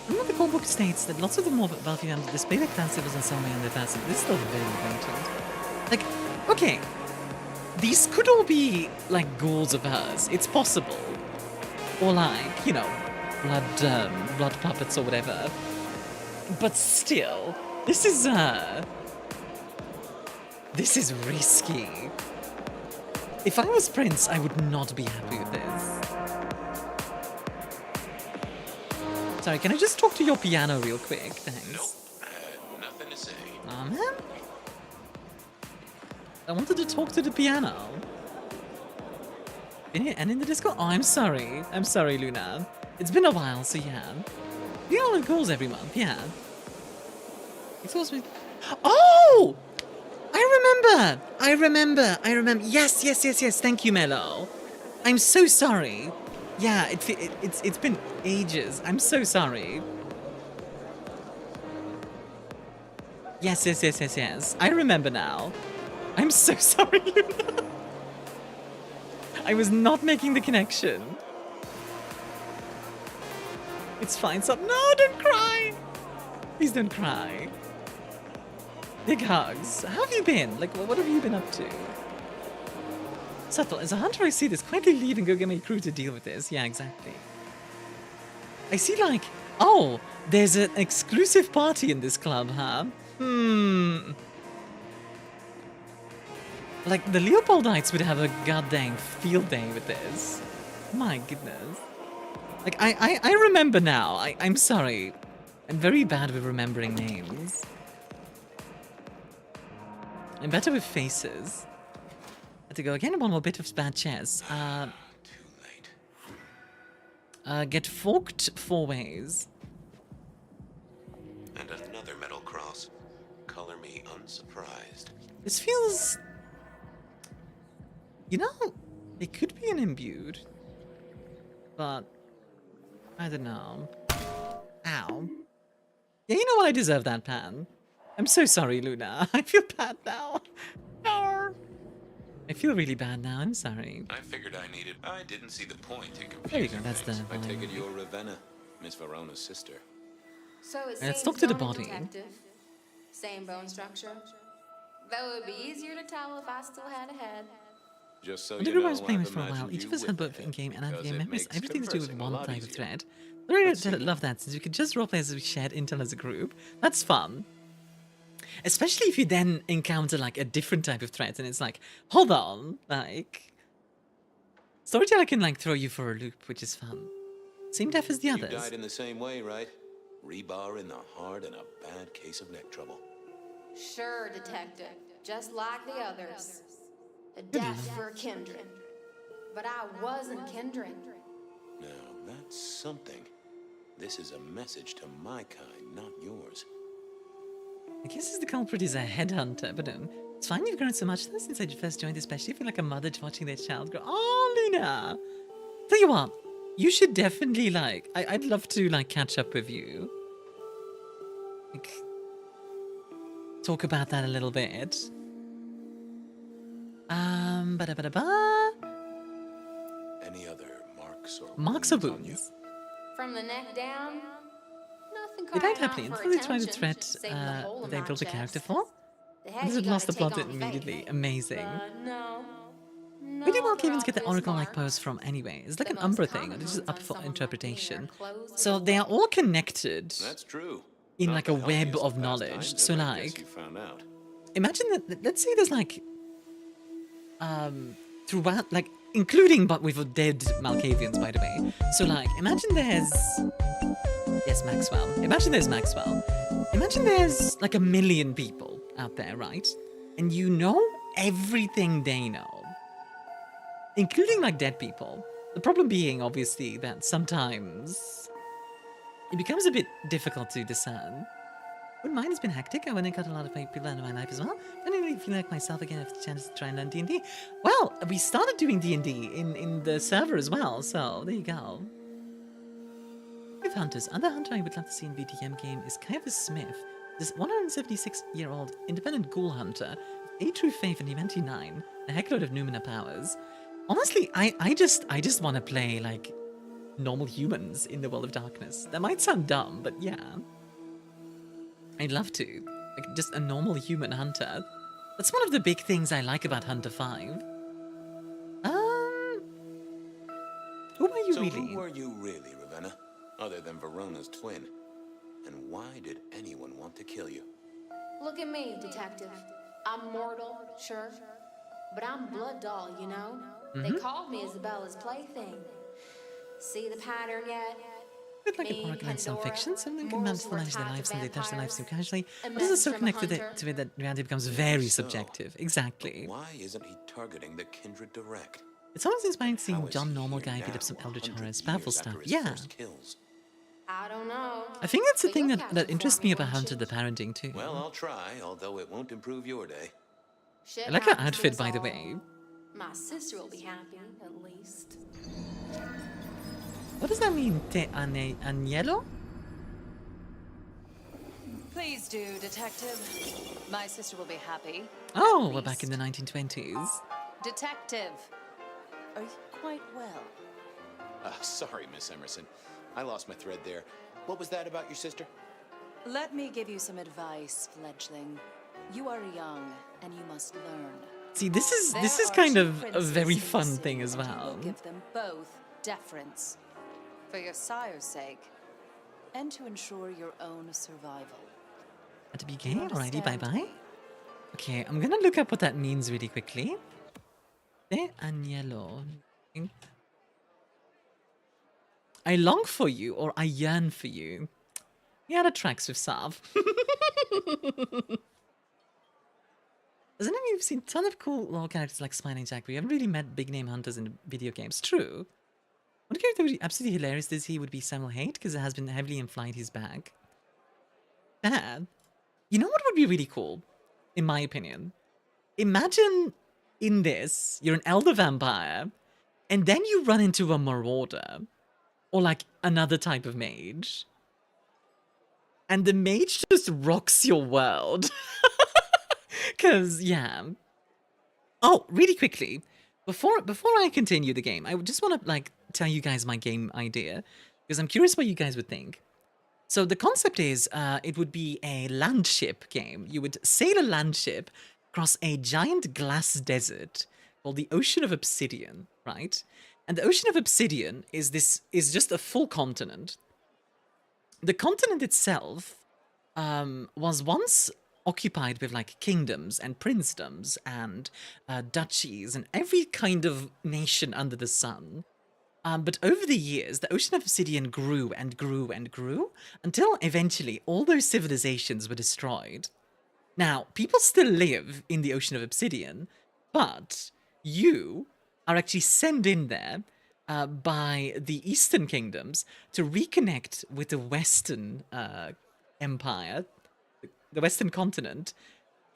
Remember the core book states that lots of the more Belphi members display their clan symbols and ceremony on their faces. This is still very blatant. Like, okay, these could all be, like, goals of hers. It's possible. Or, like, you know, blood puppets or whatever. But still, this is risky. If I was Prince, I would not be happy with this. Sorry, can I just talk to your piano real quick? Thanks. Nope, nothing to say. Aw, man. I wanted to talk to the piano. And in the Discord? Oh, I'm sorry. I'm sorry, Luna. It's been a while, so yeah. We all have goals every month, yeah. It's supposed to be... Oh! I remember. Yes. Thank you, Mello. I'm so sorry. Yeah, it's been ages. I'm so sorry. Yes. I remember now. I'm so sorry, Luna. I was not making the connection. It's fine. So no, don't cry. Please don't cry. Big hugs. How have you been? Like, what have you been up to? Subtle. As a hunter, I see this. Quietly leave and go get my crew to deal with this. Yeah, exactly. I see, like, oh, there's an exclusive party in this club, huh? Like, the Leopoldites would have a goddamn field day with this. My goodness. Like, I remember now. I'm sorry. I'm very bad with remembering names. I'm better with faces. Have to go again. One more bit of bad chess. Too late. Get forked 4 ways. And another metal cross. Color me unsurprised. This feels... You know, it could be an imbued. But... I don't know. Ow. Yeah, you know what? I deserve that, Pan. I'm so sorry, Luna. I feel bad now. No. I feel really bad now. I'm sorry. I figured I didn't see the point in confusing There you go. That's things. the... I take it you're Ravenna, Miss Verona's sister. So it Let's seems talk to the bone body. detective. Same bone structure. Though it would be easier to tell if I still had a head. Just so I did you know, realize playing I've this for a while. imagined Each of you us had with both him, in-game and because out-game it members. makes Everything to do with conversing a one lot type of easier. thread. I really Let's see. love that, since we could just roleplay as we shared intel as a group. That's fun. Especially if you then encounter, like, a different type of threat, and it's like, hold on, like... Storyteller can, like, throw you for a loop, which is fun. Same death as the You others. died in the same way, right? Rebar in the heart and a bad case of neck trouble. Sure, detective. Just like the others. A death for kindred. But I wasn't kindred. Now, that's something. This is a message to my kind, not yours. I guess the culprit is a headhunter, but it's fine you've grown so much since I first joined, especially if you're like a mother watching their child grow. Oh, Luna! Tell you what, you should definitely, like, I'd love to, like, catch up with you. Like, talk about that a little bit. Ba-da-ba-da-ba. Any other marks or Marks or wounds? From the neck down, nothing Did that crying happen? out for Fully tried to attention. threat Saved the hole in they my built a chest. character for? The I head just you lost the gotta plot take on immediately. faith. Amazing. No. Where do No Malkavians get the obvious oracle-like mark. powers from anyway? It's like The an most Umbra thing, common or this is ones up on for someone interpretation. like me are clothes So with they are all connected That's true. in Not like the a web healthiest of past knowledge. times, So and I guess like, you found out. imagine that, let's say there's like, throughout, like, including but with dead Malkavians, by the way. So like, imagine there's, yes, Maxwell. Imagine there's Maxwell. Imagine there's like 1 million people out there, right? And you know everything they know. Including like dead people. The problem being, obviously, that sometimes it becomes a bit difficult to discern. But mine has been hectic. I went and got a lot of people out of my life as well. I didn't really feel like myself again if the chance to try and learn D&D. Well, we started doing D&D in the server as well, so there you go. With hunters, other hunter I would love to see in VtM game is Kaivis Smith, this 176-year-old independent ghoul hunter, with a true faith in Event 9, a heckload of Numina powers. Honestly, I just want to play like normal humans in the world of darkness. That might sound dumb, but yeah. I'd love to. Like, just a normal human hunter. That's one of the big things I like about Hunter 5. Who are you really? Who are you really, Ravenna? Other than Verona's twin? And why did anyone want to kill you? Look at me, detective. I'm mortal, sure. But I'm blood doll, you know? They called me Isabella's plaything. See the pattern yet? I'd like to organize some fiction, something can manage their lives and they touch their lives so casually. But this is so connected to it that reality becomes very subjective. Exactly. Why isn't he targeting the Kindred direct? It's always inspiring seeing John Normal Guy beat up some Eldritch Horrors, powerful stuff. Yeah. I don't know. I think that's the thing that interests me about Hunter the parenting too. Well, I'll try, although it won't improve your day. I like her outfit, by the way. My sister will be happy, at least. What does that mean? Te Agnello? Please do, detective. My sister will be happy. Oh, we're back in the 1920s. Detective, are you quite well? Sorry, Miss Emerson. I lost my thread there. What was that about your sister? Let me give you some advice, fledgling. You are young, and you must learn. See, this is kind of a very fun thing as well. Give them both deference, for your sire's sake, and to ensure your own survival. To be gay? Alrighty, bye-bye. Okay, I'm gonna look up what that means really quickly. De Agnello. I long for you, or I yearn for you. Yeah, that tracks with Sav. Doesn't it mean you've seen a ton of cool lore characters like Smiling Jack, but you haven't really met big-name hunters in video games? True. One character would be absolutely hilarious this he would be Samuel Haight, because it has been heavily implied he's back. Dad, you know what would be really cool, in my opinion? Imagine in this, you're an elder vampire, and then you run into a marauder, or like another type of mage, and the mage just rocks your world. Because, yeah. Oh, really quickly, before I continue the game, I just want to like tell you guys my game idea, because I'm curious what you guys would think. So the concept is, it would be a landship game. You would sail a landship across a giant glass desert called the Ocean of Obsidian, right? And the Ocean of Obsidian is just a full continent. The continent itself was once occupied with like kingdoms and princedoms and duchies and every kind of nation under the sun. But over the years, the Ocean of Obsidian grew and grew and grew until eventually all those civilizations were destroyed. Now, people still live in the Ocean of Obsidian, but you are actually sent in there by the Eastern Kingdoms to reconnect with the Western Empire, the Western continent,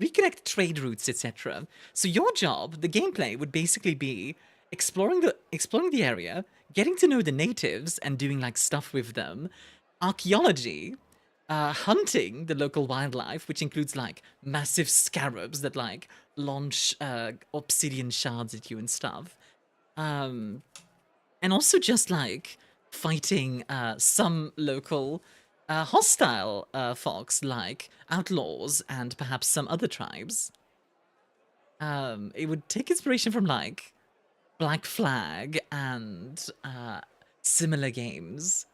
reconnect trade routes, etc. So your job, the gameplay, would basically be exploring the area, getting to know the natives and doing like stuff with them, archaeology, hunting the local wildlife, which includes like massive scarabs that like launch obsidian shards at you and stuff, and also just like fighting some local hostile folks like outlaws and perhaps some other tribes. It would take inspiration from like Black Flag and similar games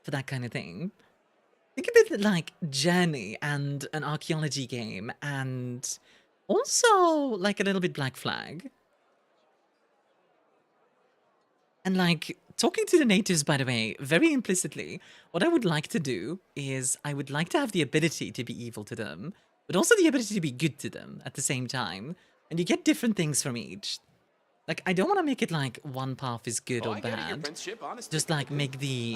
for that kind of thing. Think a bit like Journey and an archaeology game, and also like a little bit Black Flag. And like talking to the natives, by the way, very implicitly, what I would like to do is I would like to have the ability to be evil to them, but also the ability to be good to them at the same time. And you get different things from each. Like, I don't want to make it like one path is good or bad. Just like make the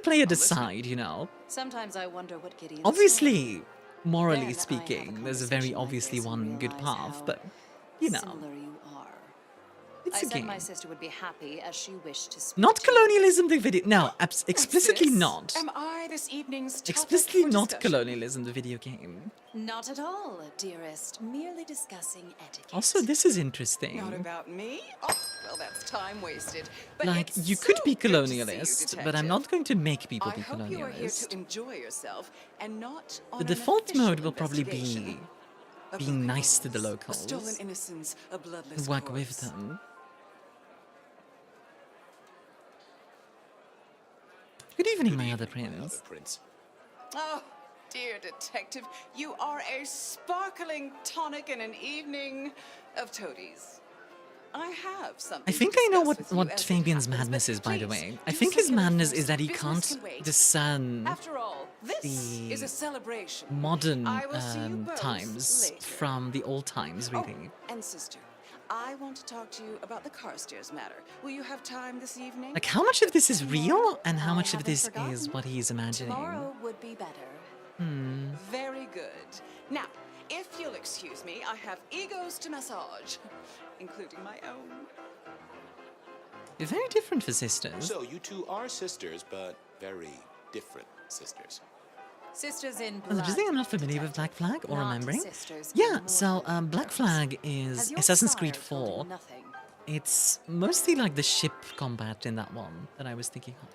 player decide, you know. Sometimes I wonder what Gideon's obviously, morally speaking, there's a very obviously one good path, but you know. Similar you are. It's I a said game. my sister would be happy as she wished to speak. Not colonialism, the video. No, explicitly not. Am I this evening's topic Explicitly for not discussion? colonialism, the video game. Not at all, dearest. Merely discussing etiquette. Also, this is interesting. Not about me? Oh, well, that's time wasted. But Like, it's you could so be good to see you, colonialist, but I'm Detective. not going to make people I be hope you are here colonialist. to enjoy yourself and not on The an default official mode will probably be investigation. being nice to the locals. Stolen innocence, a bloodless Work corpse. with them. Good evening, my other prince. Oh, dear detective, you are a sparkling tonic in an evening of toadies. I have something. I think to I know discuss with what you as it Fabian's happens, madness but is, by the please, way. I do think his something madness first. is that he Business can't can wait. discern After all, this the is a celebration. modern I will see you both times later. from the old times, really. Oh, and sister, I want to talk to you about the Carstairs matter. Will you have time this evening? Like, how much of this is real and how much of this is what he's imagining? Tomorrow would be better. Very good. Now, if you'll excuse me, I have egos to massage, including my own. You're very different for sisters. So you two are sisters, but very different sisters. Sisters in Oh, blood. do you think I'm not familiar with Black Flag or Not remembering? sisters Yeah, in so mortal Black terms. Flag Has is your Assassin's Creed sire told you 4. nothing? It's mostly like the ship combat in that one that I was thinking of.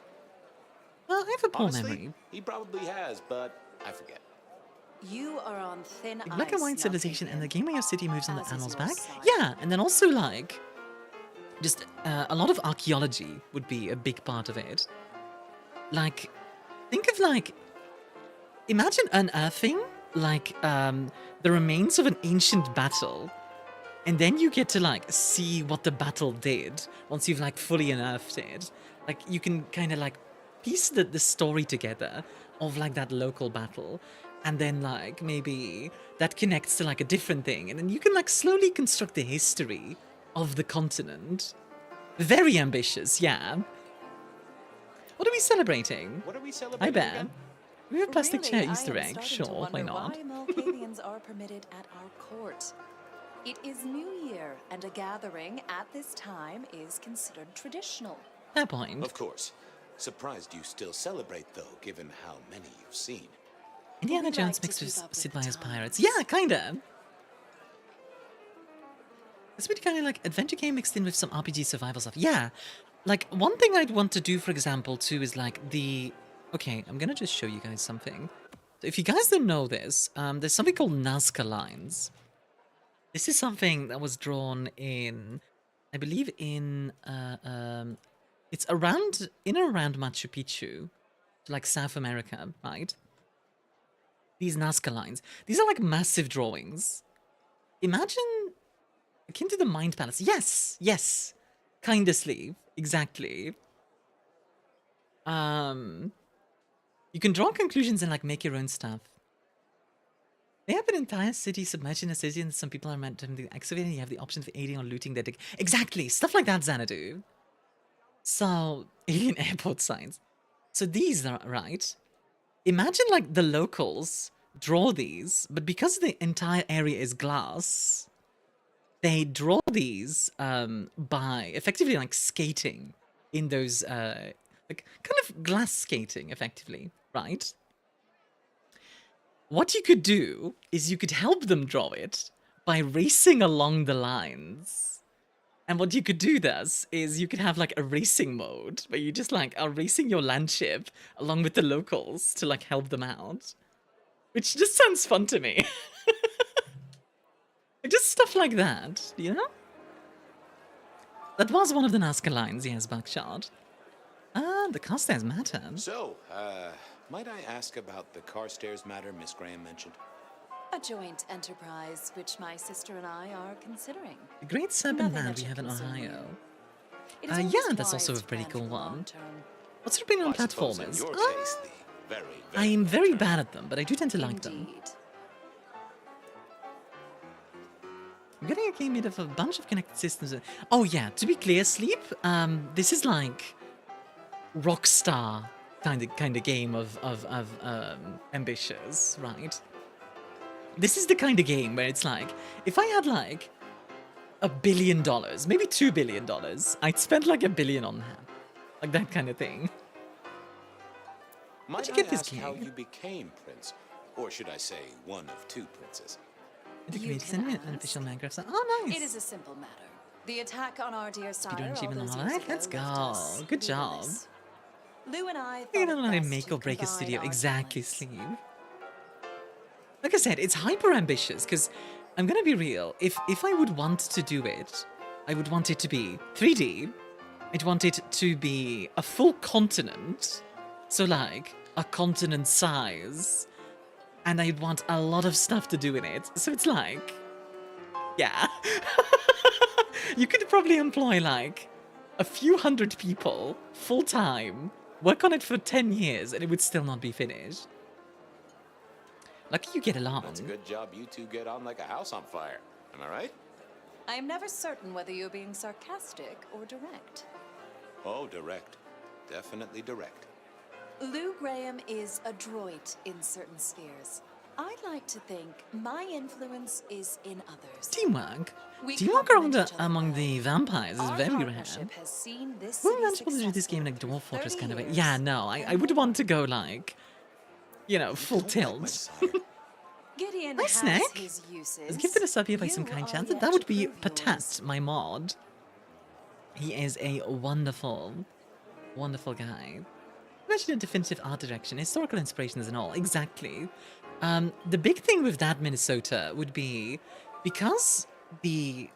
Well, I have a poor Honestly, memory. he probably has, but I forget. You are on thin ice. Black and White not Civilization and the game where your city moves on the As is animal's your back. sire. Yeah, and then also like just a lot of archaeology would be a big part of it. Like, think of like, imagine unearthing like the remains of an ancient battle, and then you get to like see what the battle did once you've like fully unearthed it. Like you can kind of like piece the story together of like that local battle, and then like maybe that connects to like a different thing, and then you can like slowly construct the history of the continent. Very ambitious, yeah. What are we celebrating? What are we I celebrating? bet. again? We have a plastic Really, chair I Easter am egg. starting to Sure, why wonder not? Why Malkavians are permitted at our court. It is New Year, and a gathering at this time is considered traditional. Fair point. Of course. Surprised you still celebrate, though, given how many you've seen. Indiana We Jones like to mixed with keep up with Sid the Meier's times. Pirates. Yeah, kinda. It's a bit kind of like adventure game mixed in with some RPG survival stuff. Yeah, like one thing I'd want to do, for example, too, is like the. Okay, I'm gonna just show you guys something. So if you guys don't know this, there's something called Nazca lines. This is something that was drawn in, I believe, in it's around in and around Machu Picchu, like South America, right? These Nazca lines. These are like massive drawings. Imagine akin to the Mind Palace. Yes, yes. Kinda sleeve. Exactly. You can draw conclusions and like make your own stuff. They have an entire city submerged in a city, and some people are meant to excavate, and you have the option for aiding or looting their dig. Exactly, stuff like that, Xanadu. So, alien airport signs. So these are right. Imagine like the locals draw these, but because the entire area is glass, they draw these by effectively like skating in those like kind of glass skating, effectively, right? What you could do is you could help them draw it by racing along the lines. And what you could do thus is you could have like a racing mode where you just like are racing your landship along with the locals to like help them out. Which just sounds fun to me. Just stuff like that, you know? That was one of the Nazca lines, yes, Buckshot. Ah, the Carstairs matter. So, might I ask about the Carstairs matter Miss Graham mentioned? A joint enterprise, which my sister and I are considering. The Great Serpent Nothing Man that we should have in concern Ohio. you. It is always Yeah, that's wise also a to pretty plan cool for the long one. term. What's your opinion on I suppose in platformers? your case, the very, I am very bad at them, but I do tend to like them. Indeed. I'm getting a game made of a bunch of connected systems. Oh yeah, to be clear, Sleep, this is like Rockstar kind of game of ambitious, right? This is the kind of game where it's like, if I had like $1 billion, maybe $2 billion, I'd spend like $1 billion on that. Like that kind of thing. Might you I get this ask how game? you became prince? Or should I say, one of two princes? The You community can sent me an ask. official Minecraft site. Oh, nice. It is a simple matter. The attack on our dear sire Speedrun all achievement those on years Alright, ago let's left go. us Good job. leaderless. Lou and I You thought don't it know how to best make or break a combine studio. our Exactly, talents. Sleeve. Like I said, it's hyper ambitious because I'm gonna be real. If I would want to do it, I would want it to be 3D. I'd want it to be a full continent. So like, a continent size. And I'd want a lot of stuff to do in it. So it's like, yeah. You could probably employ like a few hundred people full time, work on it for 10 years, and it would still not be finished. Lucky you get along. That's a good job you two get on like a house on fire. Am I right? I am never certain whether you're being sarcastic or direct. Oh, direct. Definitely direct. Lou Graham is adroit in certain spheres. I'd like to think my influence is in others. Teamwork. We Teamwork complement among the vampires is very rare. has seen this Who wants to do this game like Dwarf Fortress kind of way? Yeah, no, I would want to go like, you know, full tilt. Gideon Nice has snack. his uses. Let's give it a sub here by some kind chance. That would be Patat, my mod. He is a wonderful, wonderful guy. Imagine a definitive art direction, historical inspirations and all. Exactly. The big thing with that Minnesota would be because the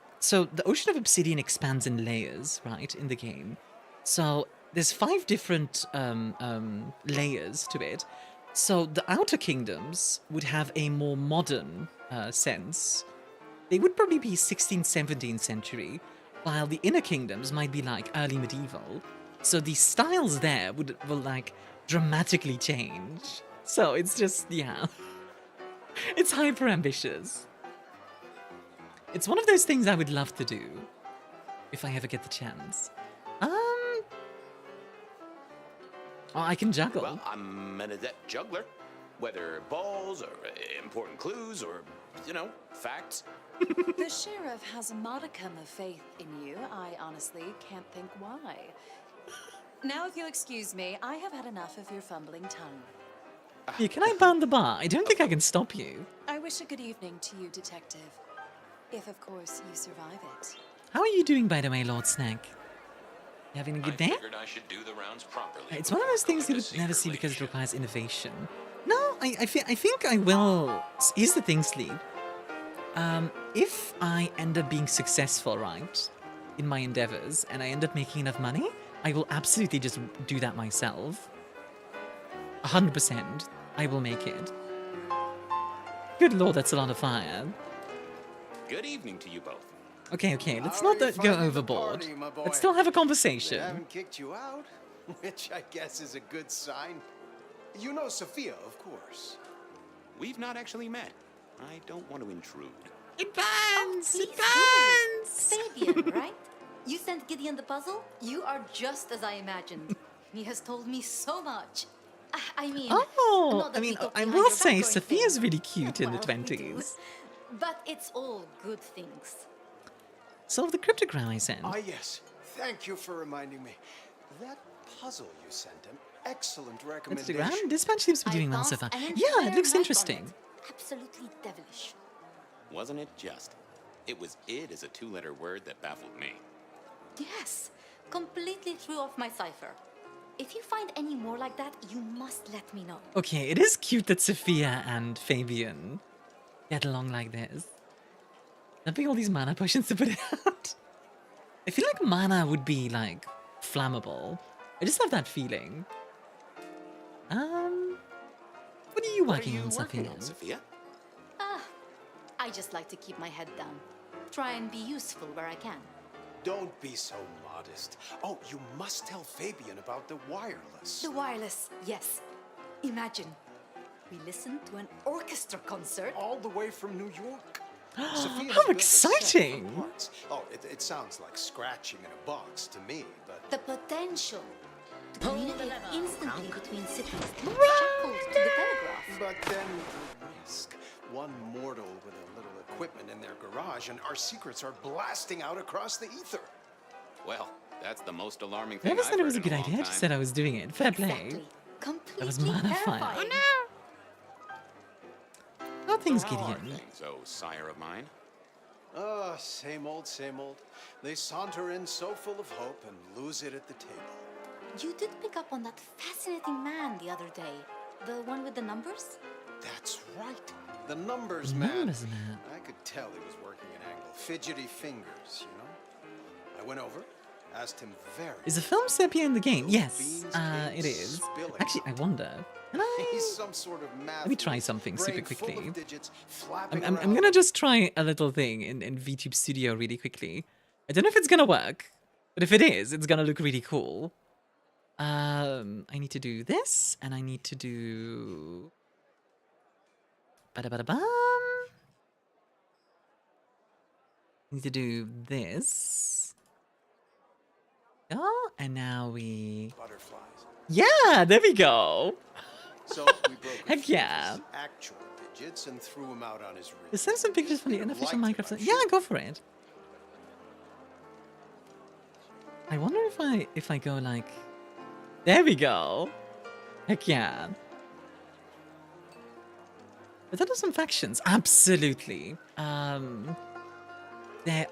Ocean of Obsidian expands in layers, right, in the game. So there's 5 different layers to it. So the Outer Kingdoms would have a more modern sense. They would probably be 16th, 17th century, while the Inner Kingdoms might be like early medieval. So the styles there will like dramatically change. So it's just, yeah. It's hyper ambitious. It's one of those things I would love to do if I ever get the chance. Oh, I can juggle. Well, I'm an adept juggler. Whether balls or important clues or, you know, facts. The sheriff has a modicum of faith in you. I honestly can't think why. Now, if you'll excuse me, I have had enough of your fumbling tongue. Yeah, can I ban the bar? I don't think I can stop you. I wish a good evening to you, Detective. If, of course, you survive it. How are you doing, by the way, Lord Snack? You having a good day? I figured I should do the rounds properly. It's one of those things you would never see because it requires innovation. No, I think I will. Here's the thing, Sleep. If I end up being successful, right, in my endeavors, and I end up making enough money, I will absolutely just do that myself. 100%. I will make it. Good lord, that's a lot of fire. Good evening to you both. Okay, let's not go overboard. Let's still have a conversation. They haven't kicked you out, which I guess is a good sign. You know Sophia, of course. We've not actually met. I don't want to intrude. It burns! It burns! Fabian, right? You sent Gideon the puzzle? You are just as I imagined. He has told me so much. I mean... I will say Sophia's really cute in the 20s. But it's all good things. Solve the cryptogram I sent. Ah, yes. Thank you for reminding me. That puzzle you sent, an excellent recommendation. Instagram? Dispatch seems to be doing well so far. Yeah, it looks interesting. Absolutely devilish. Wasn't it just? It was "id" as a 2-letter word that baffled me. Yes, completely threw off my cipher. If you find any more like that, you must let me know. Okay, it is cute that Sophia and Fabian get along like this. Not being all these mana potions to put it out. I feel like mana would be, like, flammable. I just have that feeling. What are you working on, Sophia? I just like to keep my head down. Try and be useful where I can. Don't be so modest. Oh, you must tell Fabian about the wireless. The wireless, yes. Imagine, we listened to an orchestra concert. All the way from New York. Sophia How exciting! Oh, it sounds like scratching in a box to me, but... The potential to communicate instantly between cities shackled to the telegraph. But then the risk. One mortal with a little equipment in their garage and our secrets are blasting out across the ether. Well, that's the most alarming thing Whoever I've said it was a heard good in a idea long just time. said I was doing it. Fair play. Exactly. That was mana fire. Oh no! How are things, How Gideon? are things, oh sire of mine? Ah, same old, same old. They saunter in so full of hope and lose it at the table. You did pick up on that fascinating man the other day. The one with the numbers? That's right. The numbers man. I could tell he was working an angle. Fidgety fingers, you know? I went over, asked him very... Is the film sepia in the game? Yes, it is. Actually, I wonder. He's some sort of Let me try something super brain full quickly. of digits flapping I'm around. gonna just try a little thing in VTube Studio really quickly. I don't know if it's gonna work, but if it is, it's gonna look really cool. I need to do this, and I need to do... Ba-da-ba-da-bum. Need to do this. Oh, and now we... Butterflies. Yeah, there we go. So we broke Heck yeah. actual digits and threw him out on his rig. Let's send some pictures from the unofficial Minecraft. Yeah, go for it. I wonder if I go like... There we go. Heck yeah. But there are some factions. Absolutely. There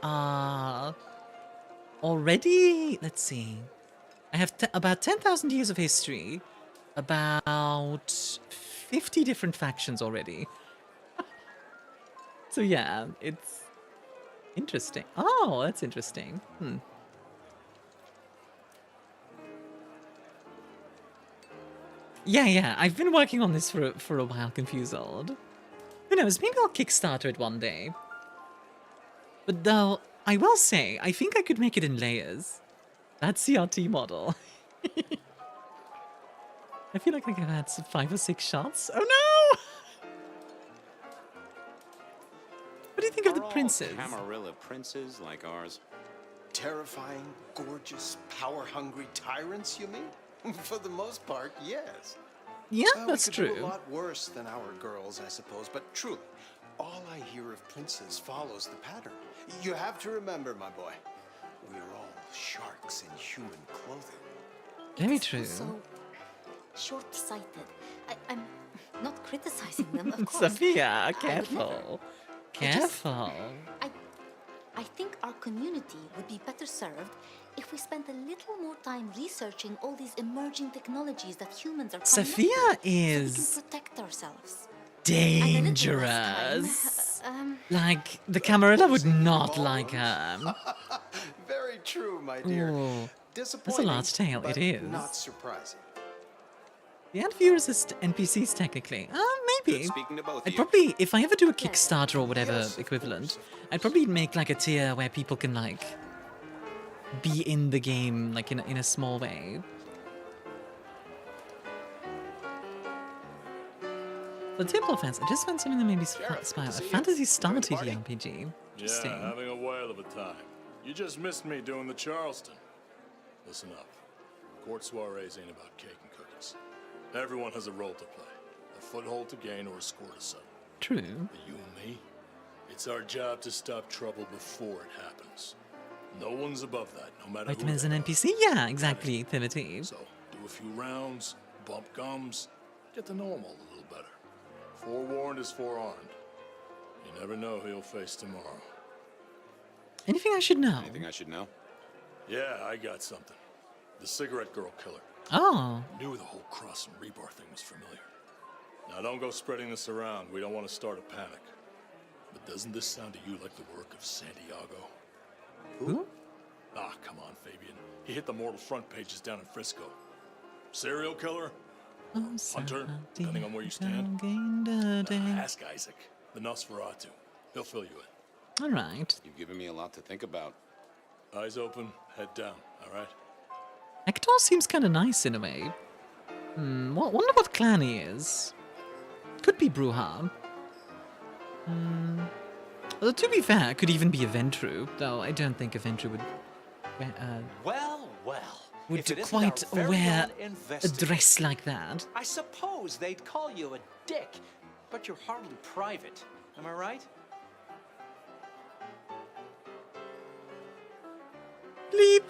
are already... Let's see. I have about 10,000 years of history. About 50 different factions already. So yeah, it's interesting. Oh, that's interesting. Yeah, I've been working on this for a while, Confused. Who knows, maybe I'll Kickstarter it one day. But though, I will say, I think I could make it in layers. That CRT model. I feel like I've had 5 or 6 shots. Oh no! What do you think of the princes? Camarilla princes like ours. Terrifying, gorgeous, power-hungry tyrants, you mean? For the most part, yes. Yeah, that's we could do true. a lot worse than our girls, I suppose. But truly, all I hear of princes follows the pattern. You have to remember, my boy, we are all sharks in human clothing. Very true. So short-sighted. I'm not criticizing them, of course. Sophia, careful. Careful. I think our community would be better served if we spent a little more time researching all these emerging technologies that humans are coming Sophia up with, is so we can protect ourselves. dangerous. Like, the Camarilla would not like her. Very true, my dear. Ooh, that's a Disappointing, large tale, but it is. not surprising. The ad viewers are NPCs, technically. Maybe. Speaking to both I'd probably, if I ever do a Kickstarter or whatever equivalent, I'd probably make like a tier where people can like be in the game, like in a small way. For Temple fans, I just found something that made me smile. A Fantasy Star TD RPG. Interesting. Yeah, having a whale of a time. You just missed me doing the Charleston. Listen up. Court soirees ain't about cake and cookies. Everyone has a role to play. A foothold to gain or a score to settle. True. But you and me, it's our job to stop trouble before it happens. No one's above that, no matter Wait, who as they an are. NPC? Yeah, exactly, Timothy. So, do a few rounds, bump gums, get to know him all a little better. Forewarned is forearmed. You never know who you'll face tomorrow. Anything I should know? Anything I should know? Yeah, I got something. The cigarette girl killer. Oh. Knew the whole Cross and Rebar thing was familiar. Now don't go spreading this around. We don't want to start a panic. But doesn't this sound to you like the work of Santiago? Who? Ah, come on, Fabian. He hit the mortal front pages down in Frisco. Serial killer? Hunter, depending on where you stand. Ask Isaac, the Nosferatu. He'll fill you in. All right. You've given me a lot to think about. Eyes open, head down, all right? Hector seems kind of nice in a way. Wonder what clan he is. Could be Bruja. Although to be fair, could even be Aventru, though I don't think Aventru would If it isn't quite our very wear own a investigator. dress like that. I suppose they'd call you a dick, but you're hardly private. Am I right? Bleep.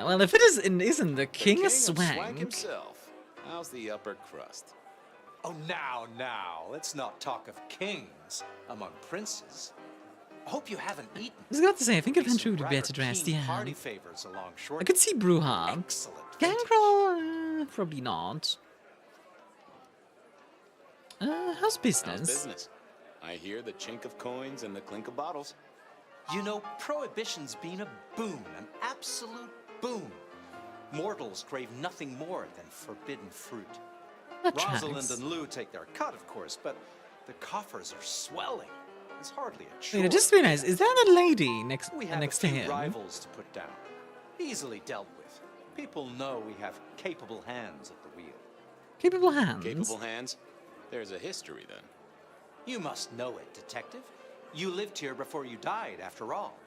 Well, if it isn't the King of Swank himself. How's the upper crust? Oh, now, let's not talk of kings among princes. Hope you haven't eaten. I was about to say, I think Adventure would be better dressed, yeah. Party favors along short. I could see Bruja. Gangrel, probably not. How's business? How's business? I hear the chink of coins and the clink of bottles. You know, Prohibition's been a boon, an absolute boon. Mortals crave nothing more than forbidden fruit. Rosalind and Lou take their cut, of course, but the coffers are swelling. It's hardly a chore. Wait, I just realized, is that a lady next to him? We have a few rivals to put down. Easily dealt with. People know we have capable hands at the wheel. Capable hands? Capable hands? There's a history, then. You must know it, Detective. You lived here before you died, after all.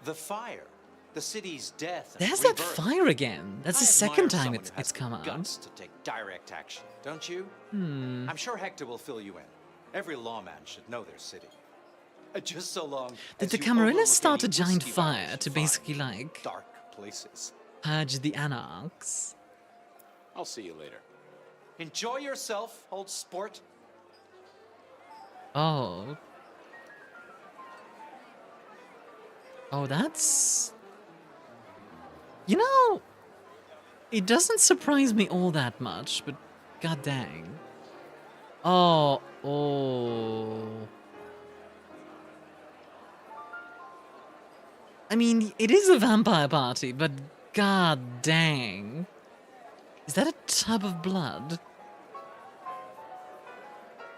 The fire, the city's death. There's that fire again. That's the second time it's come out. Guts to take direct action, don't you? I'm sure Hector will fill you in. Every lawman should know their city. Just so long. Did the Camarilla start a giant fire to basically like dark places? Purge the anarchs? I'll see you later. Enjoy yourself, old sport. Oh. Oh, that's... You know, it doesn't surprise me all that much, but god dang. Oh. I mean, it is a vampire party, but god dang. Is that a tub of blood?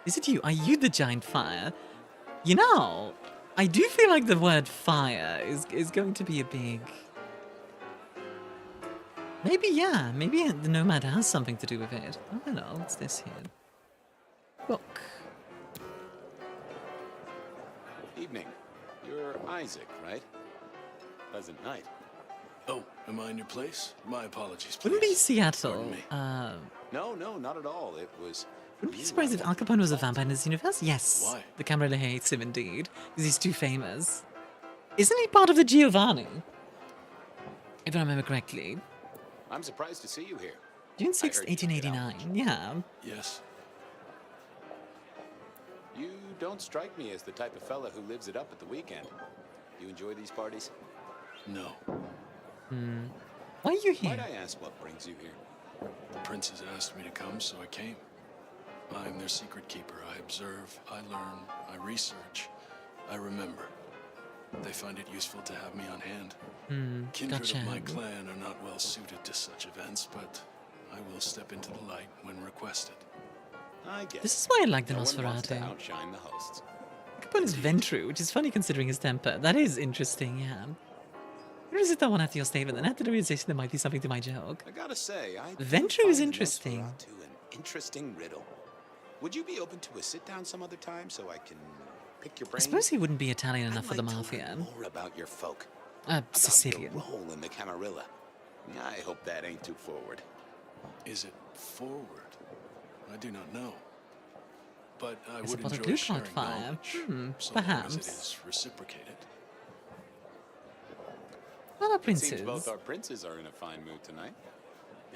Is it you? Are you the giant fire? You know, I do feel like the word fire is going to be a big... Maybe, yeah. Maybe the Nomad has something to do with it. I don't know. What's this here? Book. Evening. You're Isaac, right? Pleasant night. Oh, am I in your place? My apologies, please. Wouldn't be Seattle. No, not at all. It was... Wouldn't be surprised if Al Capone was a vampire in this universe. Yes. Why? The Camarilla hates him indeed, because he's too famous. Isn't he part of the Giovanni? If I remember correctly. I'm surprised to see you here. June 6th, 1889. Yeah. Yes. You don't strike me as the type of fella who lives it up at the weekend. You enjoy these parties? No. Why are you here? Might I ask what brings you here? The princes asked me to come, so I came. I'm their secret keeper. I observe, I learn, I research, I remember. They find it useful to have me on hand. Kindred Gotcha. of my clan are not well suited to such events, but I will step into the light when requested. I guess. This is why I like the No one wants to Nosferatu. outshine the hosts. Capone is Ventru, which is funny considering his temper. That is interesting, yeah. Where is it that one after your statement? And after the realization there might be something to my joke. I gotta say, I Ventru is interesting. Nosferatu an interesting riddle. Would you be open to a sit-down some other time so I can pick your I brain? suppose he wouldn't be Italian enough for the I'd like to mafia. learn more about your folk. Sicilian. About your role in the Camarilla. I hope that ain't too forward. Is it forward? I do not know. But I Is would it what a enjoy glue sharing pot fire? knowledge, so long as it Perhaps. is reciprocated. What are It princes? seems both our princes are in a fine mood tonight.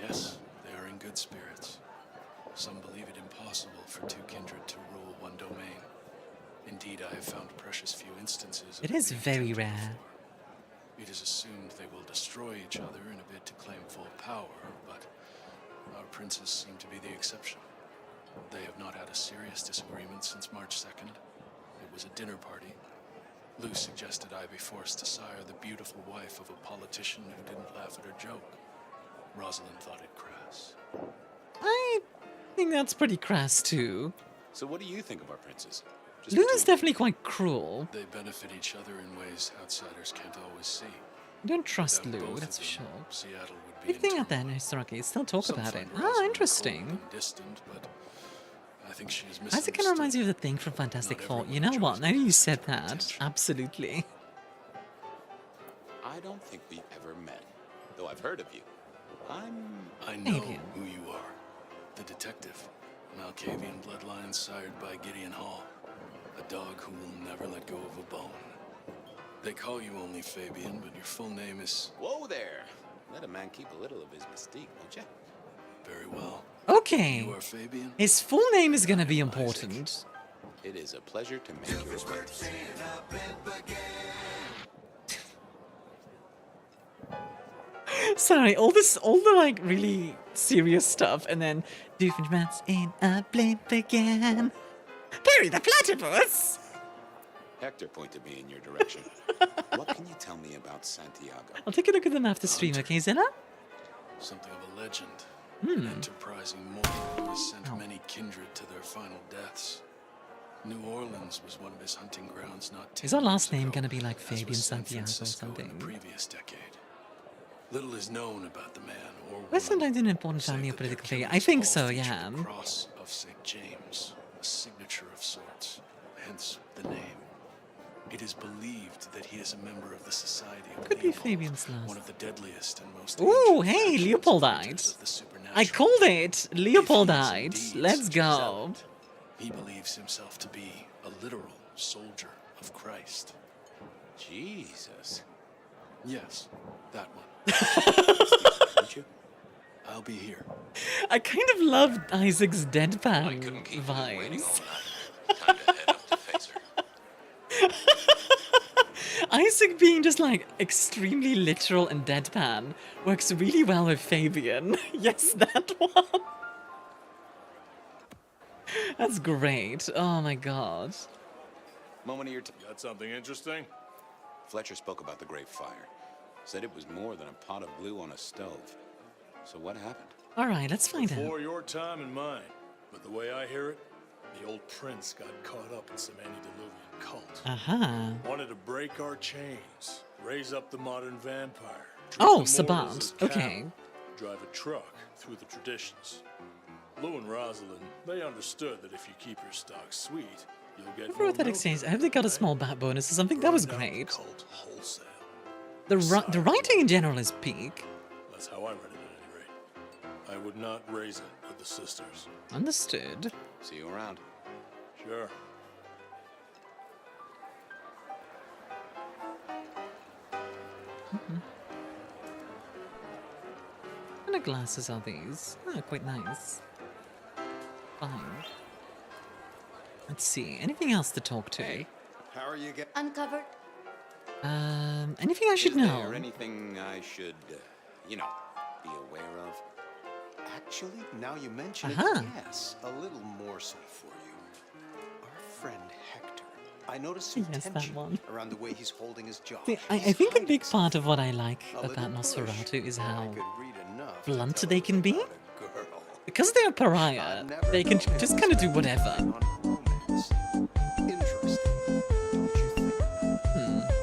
Yes, they are in good spirits. Some believe it impossible for two kindred to rule one domain. Indeed, I have found precious few instances of It is being very attempted rare. before. It is assumed they will destroy each other in a bid to claim full power, but our princes seem to be the exception. They have not had a serious disagreement since March 2nd. It was a dinner party. Lou suggested I be forced to sire the beautiful wife of a politician who didn't laugh at her joke. Rosalind thought it crass. I think that's pretty crass too. So what do you think of our princes? Just Lou is definitely quite cruel. They benefit each other in ways outsiders can't always see. I don't trust Without Lou, both that's of for them, sure. Seattle would be Big thing out there in historically, still talk Some about it. find Ah, Rosalind interesting. cold and distant, but I think she is Isaac kind of misunderstood. reminds you of the thing from Fantastic Not Four. everyone You know what? enjoys Now you said that, absolutely. I don't think we've ever met, though I've heard of you. I know Maybe. who you are. The detective. Malkavian bloodlines sired by Gideon Hall. A dog who will never let go of a bone. They call you only Fabian, but your full name is... Whoa there! Let a man keep a little of his mystique, won't you? Very well. Okay. You are Fabian? His full name is gonna be important. It is a pleasure to make your acquaintance. Sorry, all the like really serious stuff, and then Doofenshmirtz in a blimp again. Perry the platypus! Hector pointed me in your direction. What can you tell me about Santiago? I'll take a look at them after stream, okay, Zilla? Something of a legend. An enterprising mortal who has sent many kindred to their final deaths. New Orleans was one of his hunting grounds not 10 Is our last years name ago, gonna be like as Fabian was San Santiago or Francisco in something? the previous decade. Little is known about the man or woman. We're sometimes an important family or political figure. I think so, yeah. The cross of St. James, a signature of sorts, hence the name. It is believed that he is a member of the Society of Could be Leopold, Fabian's last. one of the deadliest and most Ooh, ancient hey, factions Leopoldite. of the supernatural. I called it! Leopoldite. Indeed, Let's such go. zealot. He believes himself to be a literal soldier of Christ. Jesus. Yes, that one. I'll be here. I kind of love Isaac's deadpan vibes. Isaac being just like extremely literal and deadpan works really well with Fabian. Yes, that one. That's great. Oh my god. Moment of your Got something interesting? Fletcher spoke about the Great Fire. Said it was more than a pot of glue on a stove. So what happened? Alright, let's find out. Before your time and mine. But the way I hear it, the old prince got caught up in some antediluvian cult. Uh-huh. Wanted to break our chains, raise up the modern vampire. treat Oh, the mortals Sabat. as Okay. cattle, drive a truck through the traditions. Lou and Rosalind, they understood that if you keep your stock sweet, you'll get For Athletic Saints, I hope they got a small bat bonus or something. That was great. The writing in general is peak. That's how I read it at any rate. I would not raise it with the sisters. Understood. See you around. Sure. What kind of glasses are these? Oh, quite nice. Fine. Let's see. Anything else to talk to? Hey, how are you getting? Uncovered. Anything I should Is know? there anything I should, you know, be aware of? Actually, now you mention Uh-huh. it, yes, a little morsel for you. Our friend Hector. I noticed some Yes, that tension one. around the way he's holding his jaw. See, I think a big part of what I like about Nosferatu is how blunt they can be. Because they're a pariah, they can just kind of do whatever.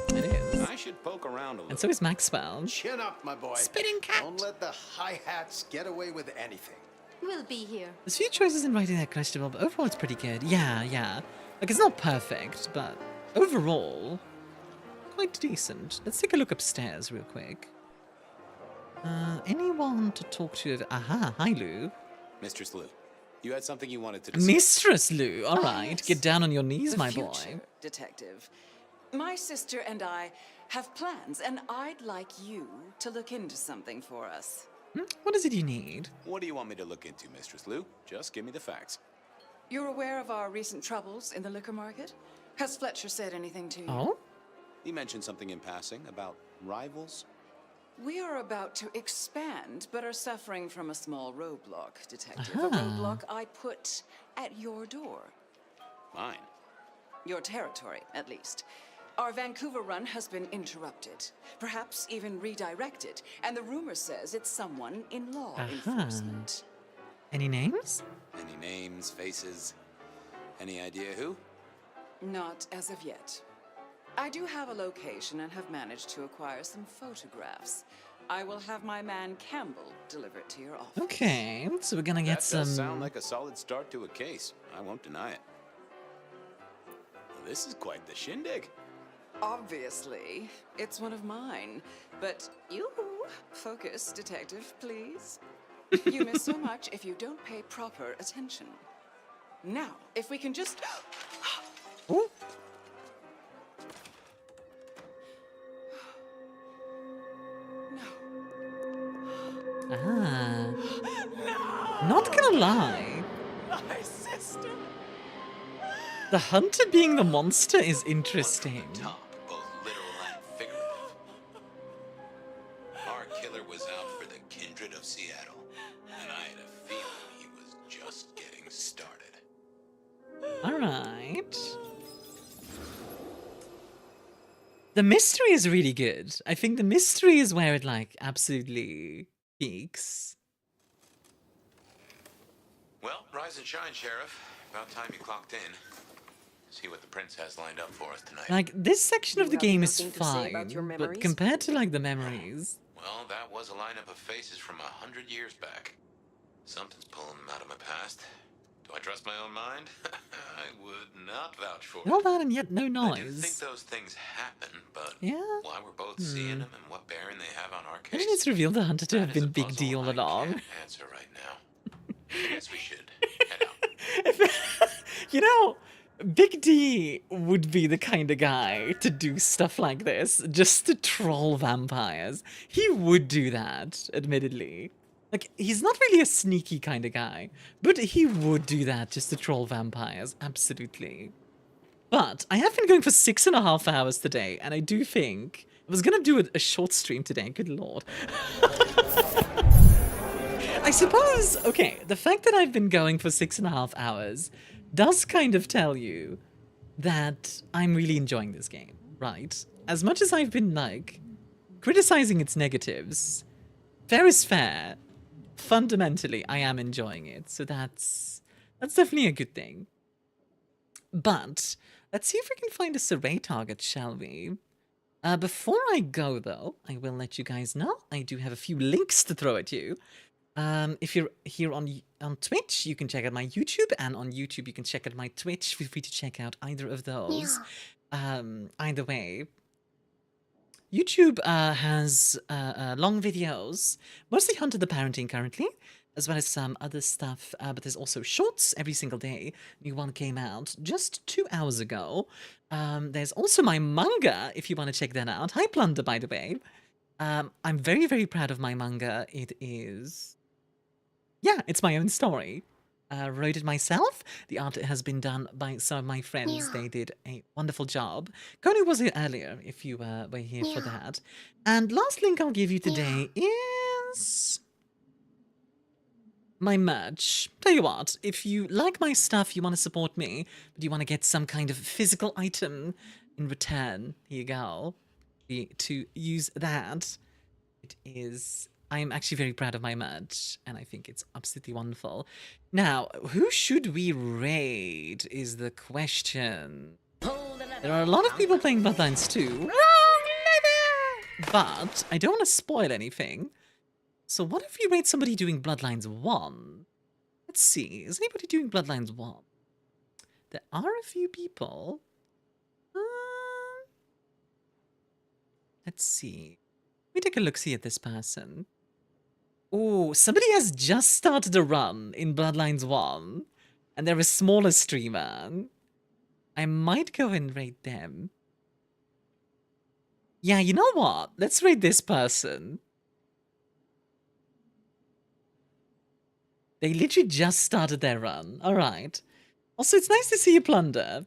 It is. I should poke around a little. And so is Maxwell. Chin up, my boy. Spitting cat. Don't let the hi-hats get away with anything. We'll be here. There's a few choices in writing that questionable, but overall it's pretty good. Yeah. Like, it's not perfect, but overall, quite decent. Let's take a look upstairs real quick. Anyone to talk to? Aha, hi Lou. Mistress Lou, you had something you wanted to discuss. Mistress Lou, alright. yes. Get down on your knees, The my future, boy. Detective. My sister and I have plans, and I'd like you to look into something for us. What is it you need? What do you want me to look into, Mistress Lou? Just give me the facts. You're aware of our recent troubles in the liquor market? Has Fletcher said anything to you? Oh? He mentioned something in passing about rivals. We are about to expand, but are suffering from a small roadblock, Detective. A Aha. roadblock I put at your door. Mine. Your territory, at least. Our Vancouver run has been interrupted, perhaps even redirected, and the rumor says it's someone in law enforcement. Any names? Any names, faces? Any idea who? Not as of yet. I do have a location and have managed to acquire some photographs. I will have my man Campbell deliver it to your office. Okay, so we're gonna get That does some... sound like a solid start to a case. I won't deny it. Well, this is quite the shindig. Obviously, it's one of mine. But focus, Detective, please. You miss so much if you don't pay proper attention. Now, if we can just... Ooh. Ah. Not gonna lie. My sister! The hunter being the monster is interesting. Both literal and figurative. Our killer was out for the kindred of Seattle, and I had a feeling he was just getting started. Alright. The mystery is really good. I think the mystery is where it, like, absolutely peaks. Well, rise and shine, Sheriff. About time you clocked in. See what the prince has lined up for us tonight. Like, this section of the game is fine, but compared to, like, the memories... Well, that was a lineup of faces from 100 years back. Something's pulling them out of my past. Do I trust my own mind? I would not vouch for it. All that and yet no I do noise. think those things happen, but Yeah? why we're both seeing them and what bearing they have on our Maybe case, it's revealed the hunter to have been Big D all along. answer right now. I guess we should. You know, Big D would be the kind of guy to do stuff like this, just to troll vampires. He would do that, admittedly. Like, he's not really a sneaky kind of guy, but he would do that just to troll vampires, absolutely. But I have been going for 6.5 hours today, and I do think I was gonna do a short stream today, good lord. I suppose, okay, the fact that I've been going for 6.5 hours does kind of tell you that I'm really enjoying this game, right? As much as I've been, like, criticizing its negatives, fair is fair. Fundamentally, I am enjoying it, so that's definitely a good thing. But let's see if we can find a survey target, shall we? Before I go, though, I will let you guys know I do have a few links to throw at you. If you're here on Twitch, you can check out my YouTube, and on YouTube you can check out my Twitch. Feel free to check out either of those. Either way. YouTube has long videos, mostly Hunter the Parenting currently, as well as some other stuff, but there's also shorts every single day. New one came out just 2 hours ago. There's also my manga, if you want to check that out. Hi, Plunder, by the way. I'm very, very proud of my manga. It is... yeah, it's my own story. Wrote it myself. The art has been done by some of my friends. They did a wonderful job. Konu was here earlier, if you were here for that. And last link I'll give you today is... my merch. Tell you what, if you like my stuff, you want to support me, but you want to get some kind of physical item in return, here you go. To use that, it is... I'm actually very proud of my merch, and I think it's absolutely wonderful. Now, who should we raid is the question. There are a lot of people playing Bloodlines too. But I don't want to spoil anything. So what if we raid somebody doing Bloodlines 1? Let's see. Is anybody doing Bloodlines 1? There are a few people. Let's see. Let me take a look-see at this person. Oh, somebody has just started a run in Bloodlines 1, and they're a smaller streamer. I might go and raid them. Yeah, you know what? Let's raid this person. They literally just started their run. Alright. Also, it's nice to see you, Plunder.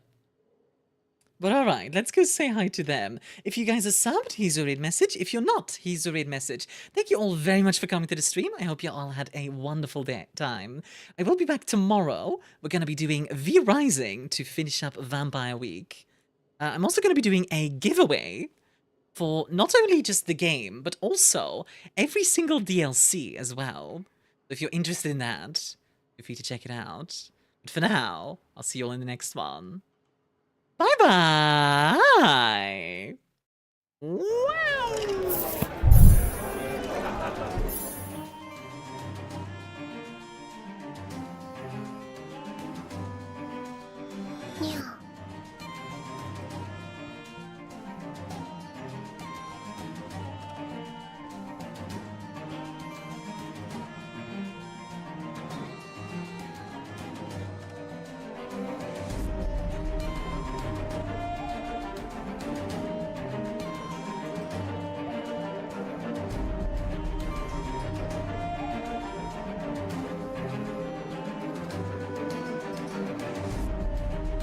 But alright, let's go say hi to them. If you guys are subbed, here's your raid message. If you're not, here's your raid message. Thank you all very much for coming to the stream. I hope you all had a wonderful time. I will be back tomorrow. We're going to be doing V-Rising to finish up Vampire Week. I'm also going to be doing a giveaway for not only just the game, but also every single DLC as well. So if you're interested in that, feel free to check it out. But for now, I'll see you all in the next one. Bye-bye! Wow! Yeah.